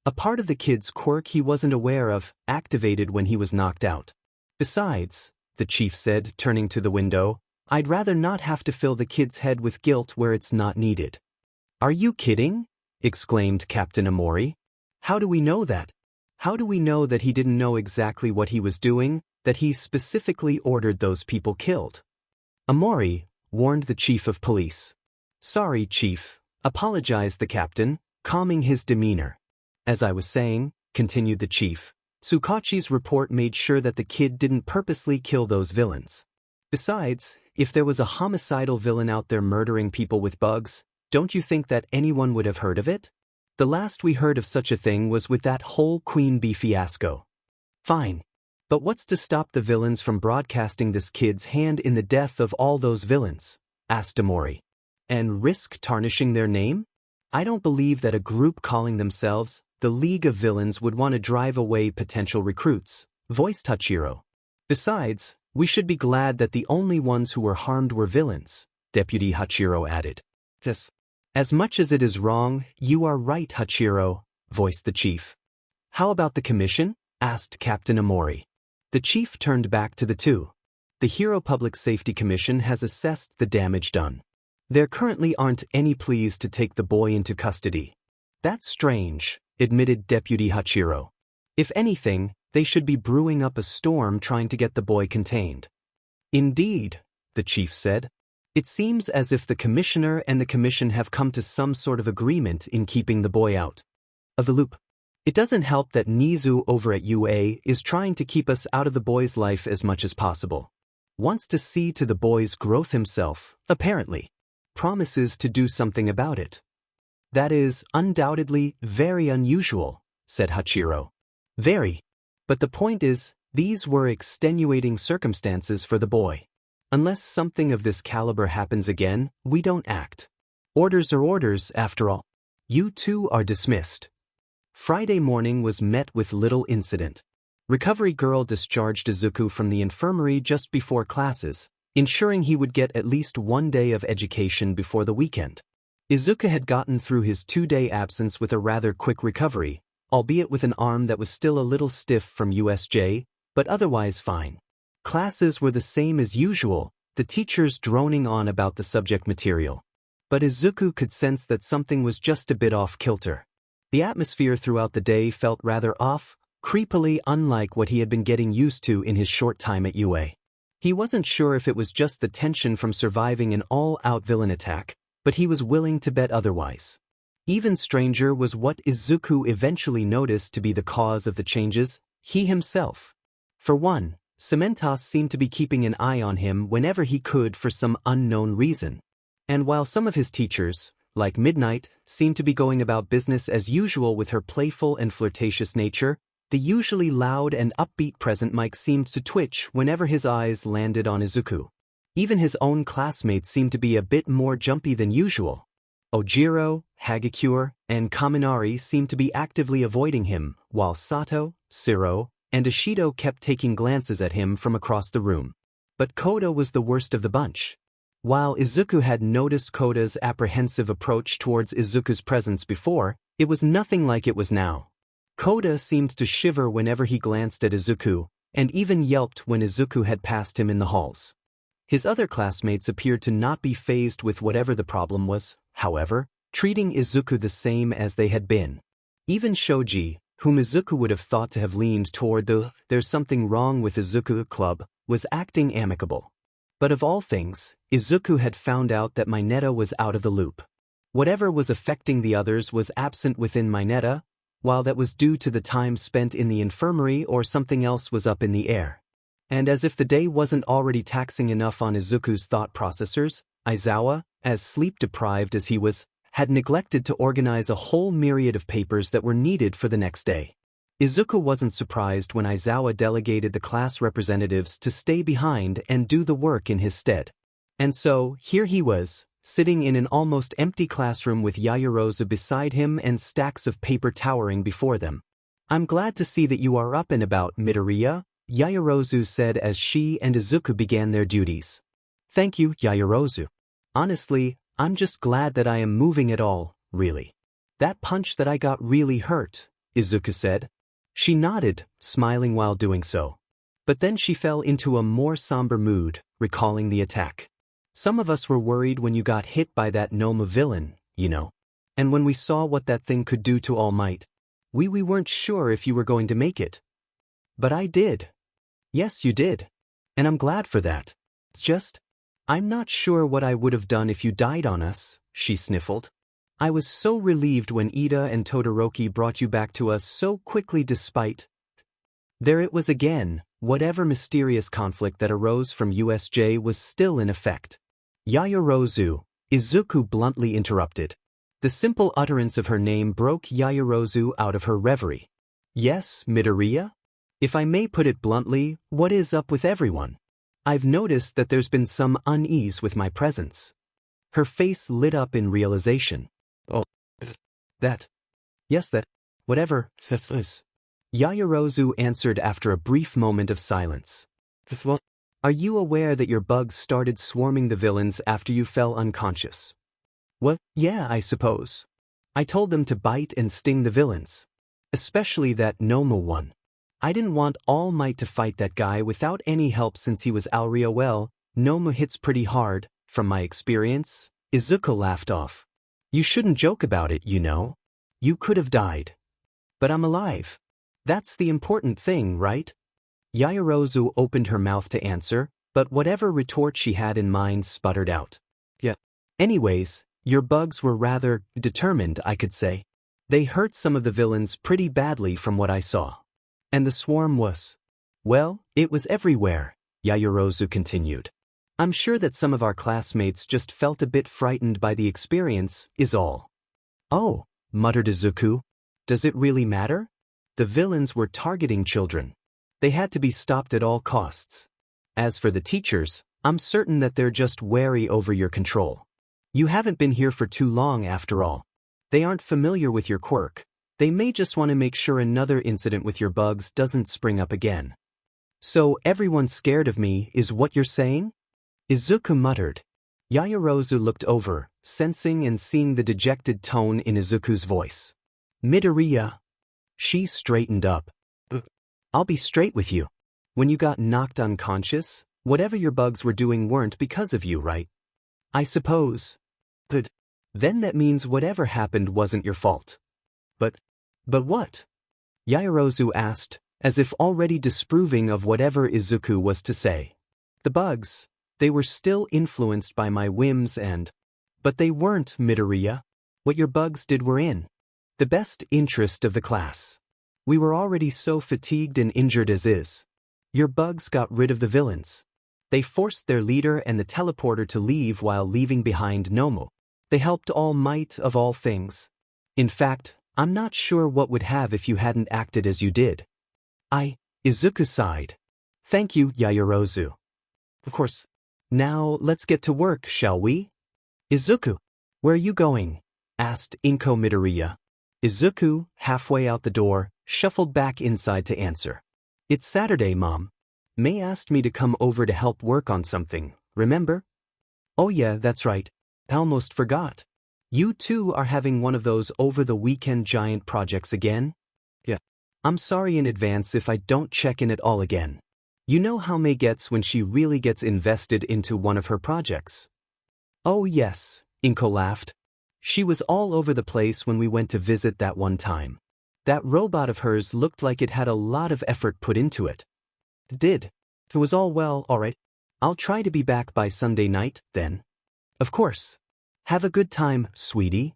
A part of the kid's quirk he wasn't aware of, activated when he was knocked out. Besides, the chief said, turning to the window, I'd rather not have to fill the kid's head with guilt where it's not needed. Are you kidding? Exclaimed Captain Amori. How do we know that? How do we know that he didn't know exactly what he was doing, that he specifically ordered those people killed? Amori warned the chief of police. Sorry, chief, apologized the captain, calming his demeanor. As I was saying, continued the chief, Tsukachi's report made sure that the kid didn't purposely kill those villains. Besides, if there was a homicidal villain out there murdering people with bugs, don't you think that anyone would have heard of it? The last we heard of such a thing was with that whole Queen Bee fiasco. Fine. But what's to stop the villains from broadcasting this kid's hand in the death of all those villains? Asked Amori. And risk tarnishing their name? I don't believe that a group calling themselves the League of Villains would want to drive away potential recruits, voiced Hachiro. Besides, we should be glad that the only ones who were harmed were villains, Deputy Hachiro added. Yes. As much as it is wrong, you are right, Hachiro, voiced the chief. How about the commission? Asked Captain Amori. The chief turned back to the two. The Hero Public Safety Commission has assessed the damage done. There currently aren't any pleas to take the boy into custody. That's strange, admitted Deputy Hachiro. If anything, they should be brewing up a storm trying to get the boy contained. Indeed, the chief said. It seems as if the commissioner and the commission have come to some sort of agreement in keeping the boy out of the loop. It doesn't help that Nizu over at UA is trying to keep us out of the boy's life as much as possible. Wants to see to the boy's growth himself, apparently. Promises to do something about it. That is undoubtedly very unusual, said Hachiro. Very. But the point is, these were extenuating circumstances for the boy. Unless something of this caliber happens again, we don't act. Orders are orders, after all. You two are dismissed. Friday morning was met with little incident. Recovery girl discharged Izuku from the infirmary just before classes, ensuring he would get at least 1 day of education before the weekend. Izuku had gotten through his 2-day absence with a rather quick recovery, albeit with an arm that was still a little stiff from USJ, but otherwise fine. Classes were the same as usual, the teachers droning on about the subject material. But Izuku could sense that something was just a bit off-kilter. The atmosphere throughout the day felt rather off, creepily unlike what he had been getting used to in his short time at UA. He wasn't sure if it was just the tension from surviving an all-out villain attack, but he was willing to bet otherwise. Even stranger was what Izuku eventually noticed to be the cause of the changes, he himself. For one, Cementos seemed to be keeping an eye on him whenever he could for some unknown reason. And while some of his teachers, like Midnight, seemed to be going about business as usual with her playful and flirtatious nature, the usually loud and upbeat present Mike seemed to twitch whenever his eyes landed on Izuku. Even his own classmates seemed to be a bit more jumpy than usual. Ojiro, Hagakure, and Kaminari seemed to be actively avoiding him, while Sato, Siro, and Ishido kept taking glances at him from across the room. But Koda was the worst of the bunch. While Izuku had noticed Koda's apprehensive approach towards Izuku's presence before, it was nothing like it was now. Koda seemed to shiver whenever he glanced at Izuku, and even yelped when Izuku had passed him in the halls. His other classmates appeared to not be fazed with whatever the problem was, however, treating Izuku the same as they had been. Even Shoji, whom Izuku would have thought to have leaned toward the "there's something wrong with Izuku" club, was acting amicable. But of all things, Izuku had found out that Mineta was out of the loop. Whatever was affecting the others was absent within Mineta, while that was due to the time spent in the infirmary or something else was up in the air. And as if the day wasn't already taxing enough on Izuku's thought processors, Aizawa, as sleep-deprived as he was, had neglected to organize a whole myriad of papers that were needed for the next day. Izuku wasn't surprised when Aizawa delegated the class representatives to stay behind and do the work in his stead. And so, here he was, sitting in an almost empty classroom with Yaoyorozu beside him and stacks of paper towering before them. "I'm glad to see that you are up and about, Midoriya," Yaoyorozu said as she and Izuku began their duties. "Thank you, Yaoyorozu. Honestly, I'm just glad that I am moving at all, really. That punch that I got really hurt," Izuku said. She nodded, smiling while doing so. But then she fell into a more somber mood, recalling the attack. "Some of us were worried when you got hit by that Nomu villain, you know. And when we saw what that thing could do to All Might, we weren't sure if you were going to make it. But I did." "Yes, you did. And I'm glad for that. It's just, I'm not sure what I would have done if you died on us," she sniffled. "I was so relieved when Ida and Todoroki brought you back to us so quickly despite—" There it was again, whatever mysterious conflict that arose from USJ was still in effect. "Yaoyorozu," Izuku bluntly interrupted. The simple utterance of her name broke Yaoyorozu out of her reverie. Yes, Midoriya? If I may put it bluntly, what is up with everyone? I've noticed that there's been some unease with my presence. Her face lit up in realization. Oh, that. Yes, that. Whatever, that is. Yaoyorozu answered after a brief moment of silence. What? Are you aware that your bugs started swarming the villains after you fell unconscious? What? Yeah, I suppose. I told them to bite and sting the villains. Especially that Nomu one. I didn't want All Might to fight that guy without any help since he was Alria. Well, Nomu hits pretty hard, from my experience. Izuku laughed off. You shouldn't joke about it, you know. You could have died. But I'm alive. That's the important thing, right? Yaoyorozu opened her mouth to answer, but whatever retort she had in mind sputtered out. Yeah. Anyways, your bugs were rather determined, I could say. They hurt some of the villains pretty badly from what I saw. And the swarm was... Well, it was everywhere, Yaoyorozu continued. I'm sure that some of our classmates just felt a bit frightened by the experience, is all. Oh, muttered Izuku. Does it really matter? The villains were targeting children. They had to be stopped at all costs. As for the teachers, I'm certain that they're just wary over your control. You haven't been here for too long after all. They aren't familiar with your quirk. They may just want to make sure another incident with your bugs doesn't spring up again. So everyone's scared of me, is what you're saying? Izuku muttered. Yaoyorozu looked over, sensing and seeing the dejected tone in Izuku's voice. Midoriya. She straightened up. I'll be straight with you. When you got knocked unconscious, whatever your bugs were doing weren't because of you, right? I suppose. But then that means whatever happened wasn't your fault. But what? Yaoyorozu asked, as if already disapproving of whatever Izuku was to say. The bugs, they were still influenced by my whims and... But they weren't, Midoriya. What your bugs did were in the best interest of the class. We were already so fatigued and injured as is. Your bugs got rid of the villains. They forced their leader and the teleporter to leave while leaving behind Nomu. They helped All Might of all things. In fact, I'm not sure what would have if you hadn't acted as you did. Izuku sighed. Thank you, Yaoyorozu. Of course. Now, let's get to work, shall we? Izuku, where are you going? Asked Inko Midoriya. Izuku, halfway out the door, shuffled back inside to answer. It's Saturday, Mom. Mei asked me to come over to help work on something, remember? Oh yeah, that's right. I almost forgot. You two are having one of those over-the-weekend giant projects again? Yeah. I'm sorry in advance if I don't check in at all again. You know how Mei gets when she really gets invested into one of her projects. Oh yes, Inko laughed. She was all over the place when we went to visit that one time. That robot of hers looked like it had a lot of effort put into it. It did. It was all right. I'll try to be back by Sunday night, then. Of course. Have a good time, sweetie.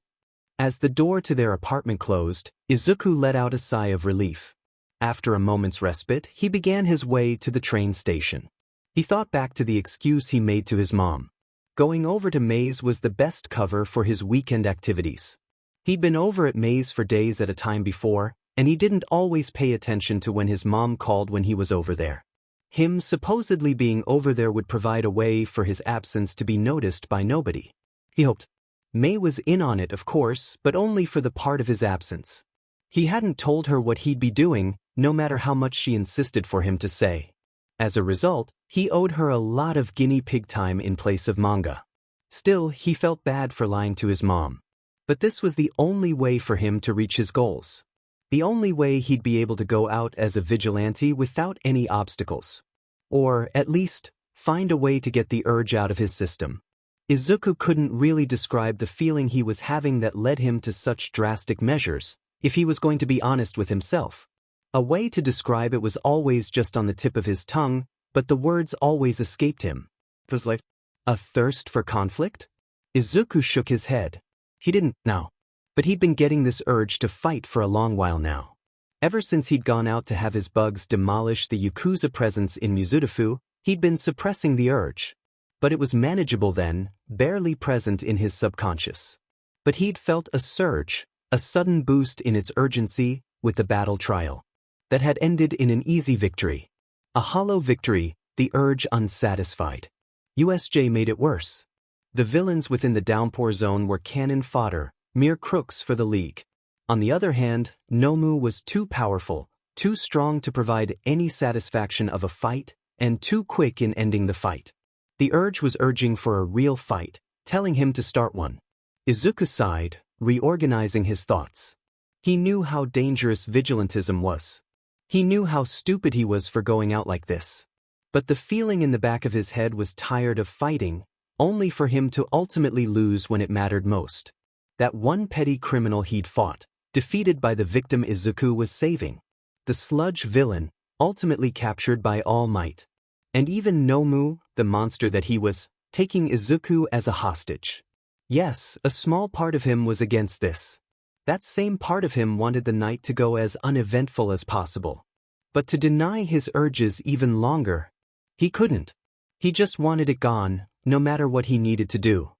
As the door to their apartment closed, Izuku let out a sigh of relief. After a moment's respite, he began his way to the train station. He thought back to the excuse he made to his mom. Going over to Mei's was the best cover for his weekend activities. He'd been over at Mei's for days at a time before, and he didn't always pay attention to when his mom called when he was over there. Him supposedly being over there would provide a way for his absence to be noticed by nobody. He hoped. Mei was in on it, of course, but only for the part of his absence. He hadn't told her what he'd be doing, no matter how much she insisted for him to say. As a result, he owed her a lot of guinea pig time in place of manga. Still, he felt bad for lying to his mom. But this was the only way for him to reach his goals. The only way he'd be able to go out as a vigilante without any obstacles. Or, at least, find a way to get the urge out of his system. Izuku couldn't really describe the feeling he was having that led him to such drastic measures, if he was going to be honest with himself. A way to describe it was always just on the tip of his tongue, but the words always escaped him. It was like, a thirst for conflict? Izuku shook his head. He didn't now. But he'd been getting this urge to fight for a long while now. Ever since he'd gone out to have his bugs demolish the Yakuza presence in Mizudafu, he'd been suppressing the urge. But it was manageable then, barely present in his subconscious. But he'd felt a surge, a sudden boost in its urgency, with the battle trial. That had ended in an easy victory. A hollow victory, the urge unsatisfied. USJ made it worse. The villains within the downpour zone were cannon fodder, mere crooks for the League. On the other hand, Nomu was too powerful, too strong to provide any satisfaction of a fight, and too quick in ending the fight. The urge was urging for a real fight, telling him to start one. Izuku sighed, reorganizing his thoughts. He knew how dangerous vigilantism was. He knew how stupid he was for going out like this. But the feeling in the back of his head was tired of fighting, only for him to ultimately lose when it mattered most. That one petty criminal he'd fought, defeated by the victim Izuku was saving. The sludge villain, ultimately captured by All Might. And even Nomu, the monster that he was, taking Izuku as a hostage. Yes, a small part of him was against this. That same part of him wanted the night to go as uneventful as possible. But to deny his urges even longer, he couldn't. He just wanted it gone, no matter what he needed to do.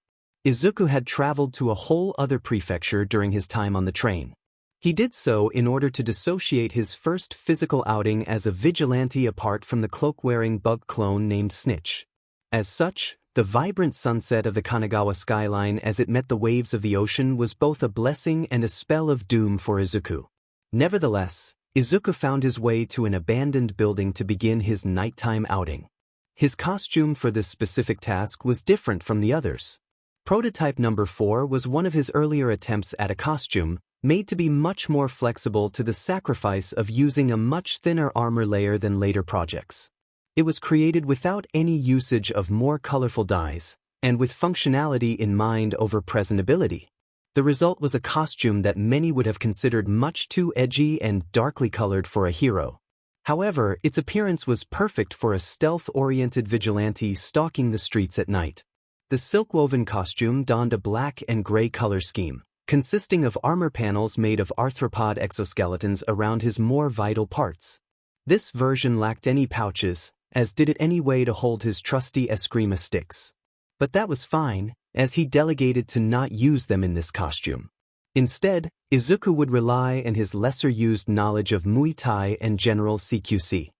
Izuku had traveled to a whole other prefecture during his time on the train. He did so in order to dissociate his first physical outing as a vigilante apart from the cloak-wearing bug clone named Snitch. As such, the vibrant sunset of the Kanagawa skyline as it met the waves of the ocean was both a blessing and a spell of doom for Izuku. Nevertheless, Izuku found his way to an abandoned building to begin his nighttime outing. His costume for this specific task was different from the others. Prototype number 4 was one of his earlier attempts at a costume, made to be much more flexible to the sacrifice of using a much thinner armor layer than later projects. It was created without any usage of more colorful dyes, and with functionality in mind over presentability. The result was a costume that many would have considered much too edgy and darkly colored for a hero. However, its appearance was perfect for a stealth-oriented vigilante stalking the streets at night. The silk-woven costume donned a black and gray color scheme, consisting of armor panels made of arthropod exoskeletons around his more vital parts. This version lacked any pouches, as did it any way to hold his trusty eskrima sticks. But that was fine, as he delegated to not use them in this costume. Instead, Izuku would rely on his lesser-used knowledge of Muay Thai and general CQC.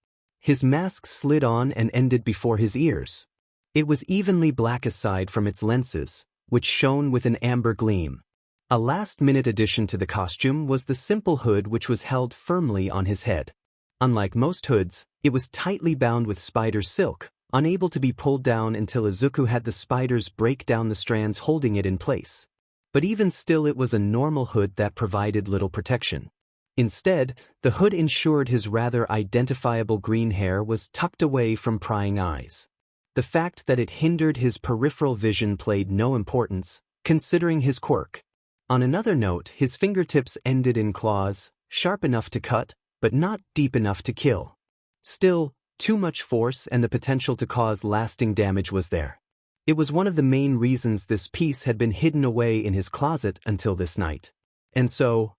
His mask slid on and ended before his ears. It was evenly black aside from its lenses, which shone with an amber gleam. A last-minute addition to the costume was the simple hood which was held firmly on his head. Unlike most hoods, it was tightly bound with spider silk, unable to be pulled down until Izuku had the spiders break down the strands holding it in place. But even still it was a normal hood that provided little protection. Instead, the hood ensured his rather identifiable green hair was tucked away from prying eyes. The fact that it hindered his peripheral vision played no importance, considering his quirk. On another note, his fingertips ended in claws, sharp enough to cut, but not deep enough to kill. Still, too much force and the potential to cause lasting damage was there. It was one of the main reasons this piece had been hidden away in his closet until this night. And so,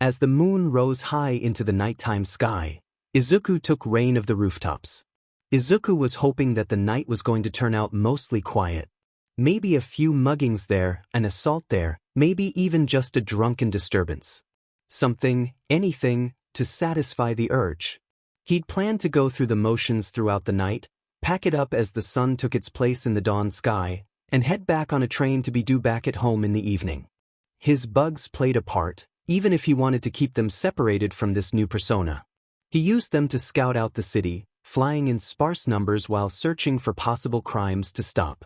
as the moon rose high into the nighttime sky, Izuku took reign of the rooftops. Izuku was hoping that the night was going to turn out mostly quiet. Maybe a few muggings there, an assault there, maybe even just a drunken disturbance. Something, anything, to satisfy the urge. He'd planned to go through the motions throughout the night, pack it up as the sun took its place in the dawn sky, and head back on a train to be due back at home in the evening. His bugs played a part, even if he wanted to keep them separated from this new persona. He used them to scout out the city, flying in sparse numbers while searching for possible crimes to stop.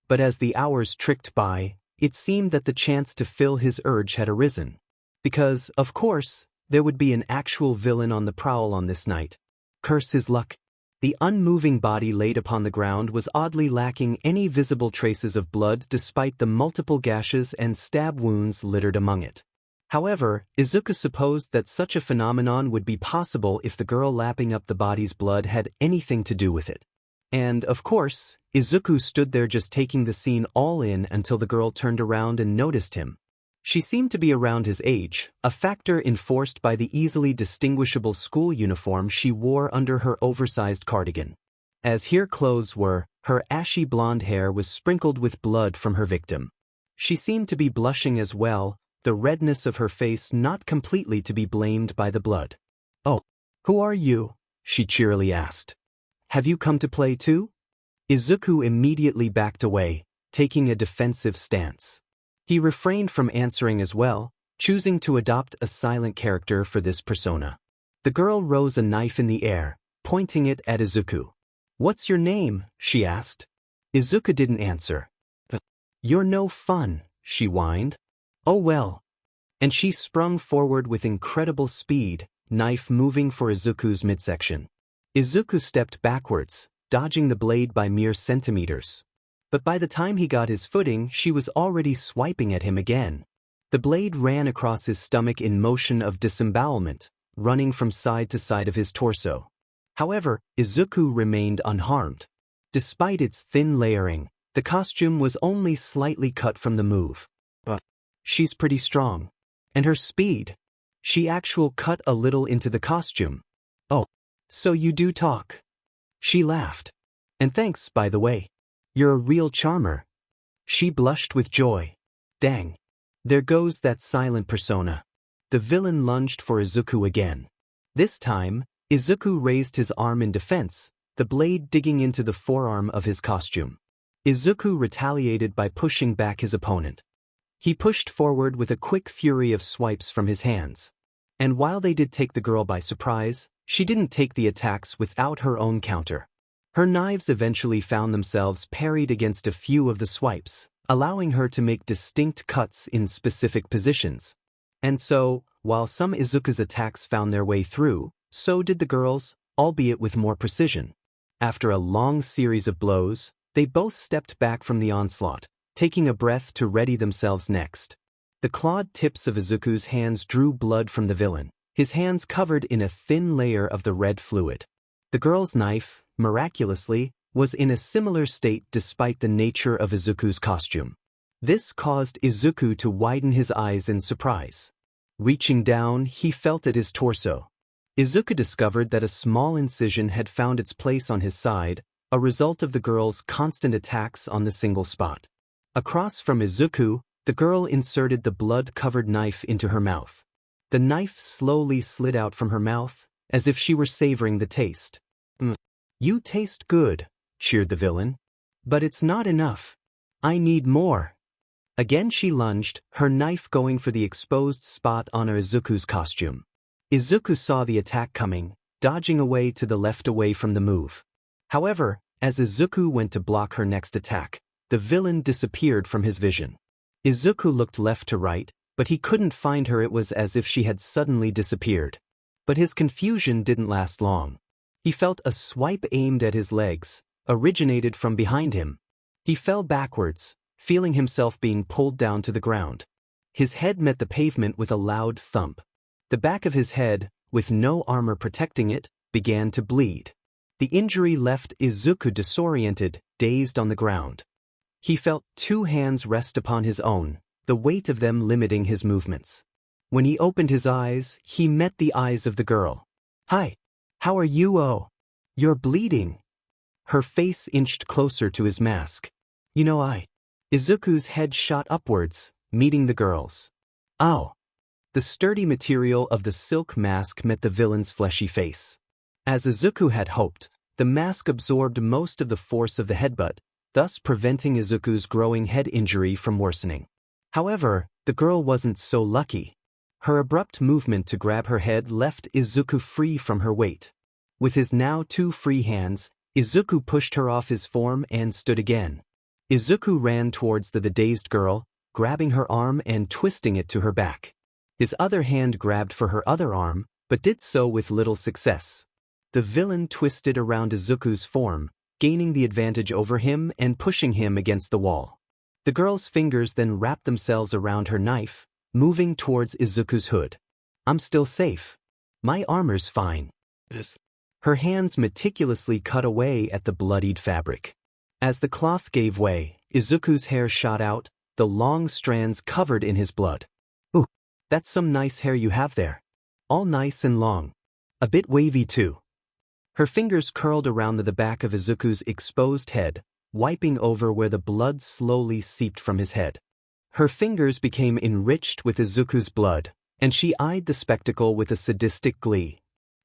But as the hours ticked by, it seemed that the chance to fill his urge had arisen. Because, of course, there would be an actual villain on the prowl on this night. Curse his luck. The unmoving body laid upon the ground was oddly lacking any visible traces of blood despite the multiple gashes and stab wounds littered among it. However, Izuku supposed that such a phenomenon would be possible if the girl lapping up the body's blood had anything to do with it. And, of course, Izuku stood there just taking the scene all in until the girl turned around and noticed him. She seemed to be around his age, a factor enforced by the easily distinguishable school uniform she wore under her oversized cardigan. As here clothes were, her ashy blonde hair was sprinkled with blood from her victim. She seemed to be blushing as well, the redness of her face not completely to be blamed by the blood. "Oh, who are you?" she cheerily asked. "Have you come to play too?" Izuku immediately backed away, taking a defensive stance. He refrained from answering as well, choosing to adopt a silent character for this persona. The girl rose a knife in the air, pointing it at Izuku. "What's your name?" she asked. Izuku didn't answer. "You're no fun," she whined. "Oh well." And she sprung forward with incredible speed, knife moving for Izuku's midsection. Izuku stepped backwards, dodging the blade by mere centimeters. But by the time he got his footing, she was already swiping at him again. The blade ran across his stomach in motion of disembowelment, running from side to side of his torso. However, Izuku remained unharmed. Despite its thin layering, the costume was only slightly cut from the move. But she's pretty strong. And her speed. She actually cut a little into the costume. "Oh, so you do talk." She laughed. "And thanks, by the way. You're a real charmer." She blushed with joy. Dang. There goes that silent persona. The villain lunged for Izuku again. This time, Izuku raised his arm in defense, the blade digging into the forearm of his costume. Izuku retaliated by pushing back his opponent. He pushed forward with a quick fury of swipes from his hands. And while they did take the girl by surprise, she didn't take the attacks without her own counter. Her knives eventually found themselves parried against a few of the swipes, allowing her to make distinct cuts in specific positions. And so, while some Izuku's attacks found their way through, so did the girls, albeit with more precision. After a long series of blows, they both stepped back from the onslaught, taking a breath to ready themselves next. The clawed tips of Izuku's hands drew blood from the villain, his hands covered in a thin layer of the red fluid. The girl's knife, miraculously, was in a similar state despite the nature of Izuku's costume. This caused Izuku to widen his eyes in surprise. Reaching down, he felt at his torso. Izuku discovered that a small incision had found its place on his side, a result of the girl's constant attacks on the single spot. Across from Izuku, the girl inserted the blood-covered knife into her mouth. The knife slowly slid out from her mouth, as if she were savoring the taste. "You taste good," cheered the villain. "But it's not enough. I need more." Again she lunged, her knife going for the exposed spot on Izuku's costume. Izuku saw the attack coming, dodging away to the left away from the move. However, as Izuku went to block her next attack, the villain disappeared from his vision. Izuku looked left to right, but he couldn't find her. It was as if she had suddenly disappeared. But his confusion didn't last long. He felt a swipe aimed at his legs, originated from behind him. He fell backwards, feeling himself being pulled down to the ground. His head met the pavement with a loud thump. The back of his head, with no armor protecting it, began to bleed. The injury left Izuku disoriented, dazed on the ground. He felt two hands rest upon his own, the weight of them limiting his movements. When he opened his eyes, he met the eyes of the girl. "Hi. How are you? Oh. You're bleeding." Her face inched closer to his mask. Izuku's head shot upwards, meeting the girl's. "Ow." The sturdy material of the silk mask met the villain's fleshy face. As Izuku had hoped, the mask absorbed most of the force of the headbutt, thus preventing Izuku's growing head injury from worsening. However, the girl wasn't so lucky. Her abrupt movement to grab her head left Izuku free from her weight. With his now two free hands, Izuku pushed her off his form and stood again. Izuku ran towards the dazed girl, grabbing her arm and twisting it to her back. His other hand grabbed for her other arm, but did so with little success. The villain twisted around Izuku's form, gaining the advantage over him and pushing him against the wall. The girl's fingers then wrapped themselves around her knife, moving towards Izuku's hood. "I'm still safe. My armor's fine." Her hands meticulously cut away at the bloodied fabric. As the cloth gave way, Izuku's hair shot out, the long strands covered in his blood. "Ooh, that's some nice hair you have there. All nice and long. A bit wavy too." Her fingers curled around the back of Izuku's exposed head, wiping over where the blood slowly seeped from his head. Her fingers became enriched with Izuku's blood, and she eyed the spectacle with a sadistic glee.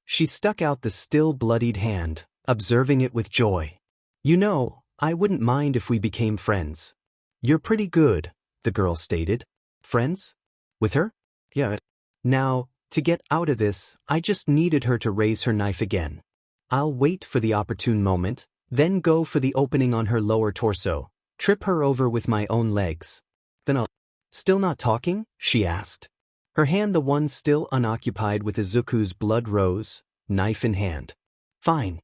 She stuck out the still bloodied hand, observing it with joy. "You know, I wouldn't mind if we became friends." "You're pretty good," the girl stated. "Friends? With her?" "Yeah." "Now, to get out of this, I just needed her to raise her knife again. I'll wait for the opportune moment, then go for the opening on her lower torso, trip her over with my own legs. Then I'll—" "Still not talking?" she asked. Her hand, the one still unoccupied with Izuku's blood, rose, knife in hand. "Fine.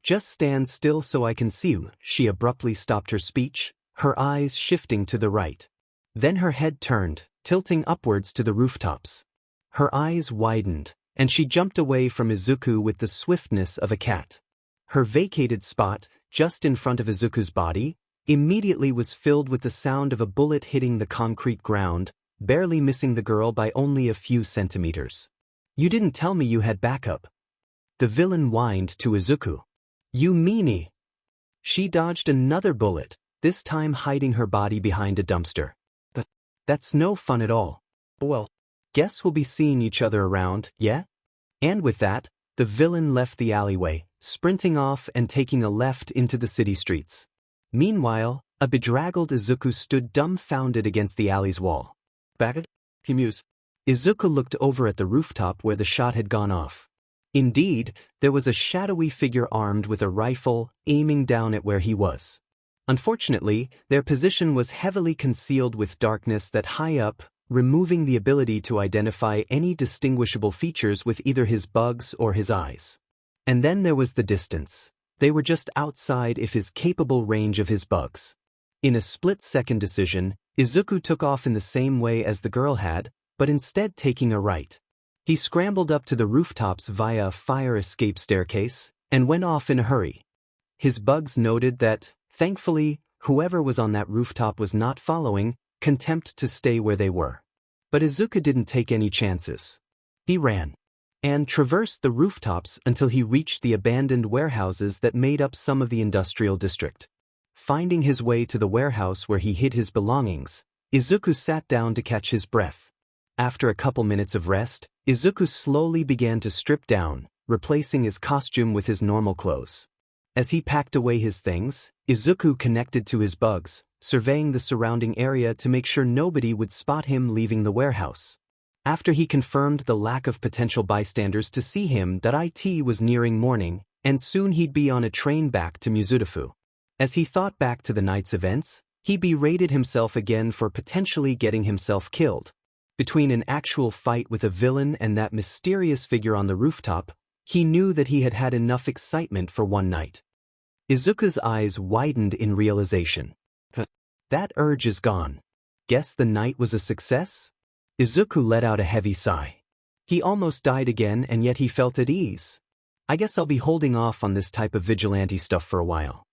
Just stand still so I can see you." She abruptly stopped her speech, her eyes shifting to the right. Then her head turned, tilting upwards to the rooftops. Her eyes widened, and she jumped away from Izuku with the swiftness of a cat. Her vacated spot, just in front of Izuku's body, immediately was filled with the sound of a bullet hitting the concrete ground, barely missing the girl by only a few centimeters. "You didn't tell me you had backup." The villain whined to Izuku. "You meanie." She dodged another bullet, this time hiding her body behind a dumpster. "But that's no fun at all." "Well, guess we'll be seeing each other around, yeah?" And with that, the villain left the alleyway, sprinting off and taking a left into the city streets. Meanwhile, a bedraggled Izuku stood dumbfounded against the alley's wall. "Back?" he mused. Izuku looked over at the rooftop where the shot had gone off. Indeed, there was a shadowy figure armed with a rifle, aiming down at where he was. Unfortunately, their position was heavily concealed with darkness that high up, removing the ability to identify any distinguishable features with either his bugs or his eyes. And then there was the distance. They were just outside of his capable range of his bugs. In a split-second decision, Izuku took off in the same way as the girl had, but instead taking a right. He scrambled up to the rooftops via a fire escape staircase, and went off in a hurry. His bugs noted that, thankfully, whoever was on that rooftop was not following, content to stay where they were. But Izuku didn't take any chances. He ran and traversed the rooftops until he reached the abandoned warehouses that made up some of the industrial district. Finding his way to the warehouse where he hid his belongings, Izuku sat down to catch his breath. After a couple minutes of rest, Izuku slowly began to strip down, replacing his costume with his normal clothes. As he packed away his things, Izuku connected to his bugs, surveying the surrounding area to make sure nobody would spot him leaving the warehouse. After he confirmed the lack of potential bystanders to see him, that it was nearing morning, and soon he'd be on a train back to Mizudafu. As he thought back to the night's events, he berated himself again for potentially getting himself killed. Between an actual fight with a villain and that mysterious figure on the rooftop, he knew that he had had enough excitement for one night. Izuku's eyes widened in realization. That urge is gone. Guess the night was a success? Izuku let out a heavy sigh. He almost died again, and yet he felt at ease. I guess I'll be holding off on this type of vigilante stuff for a while.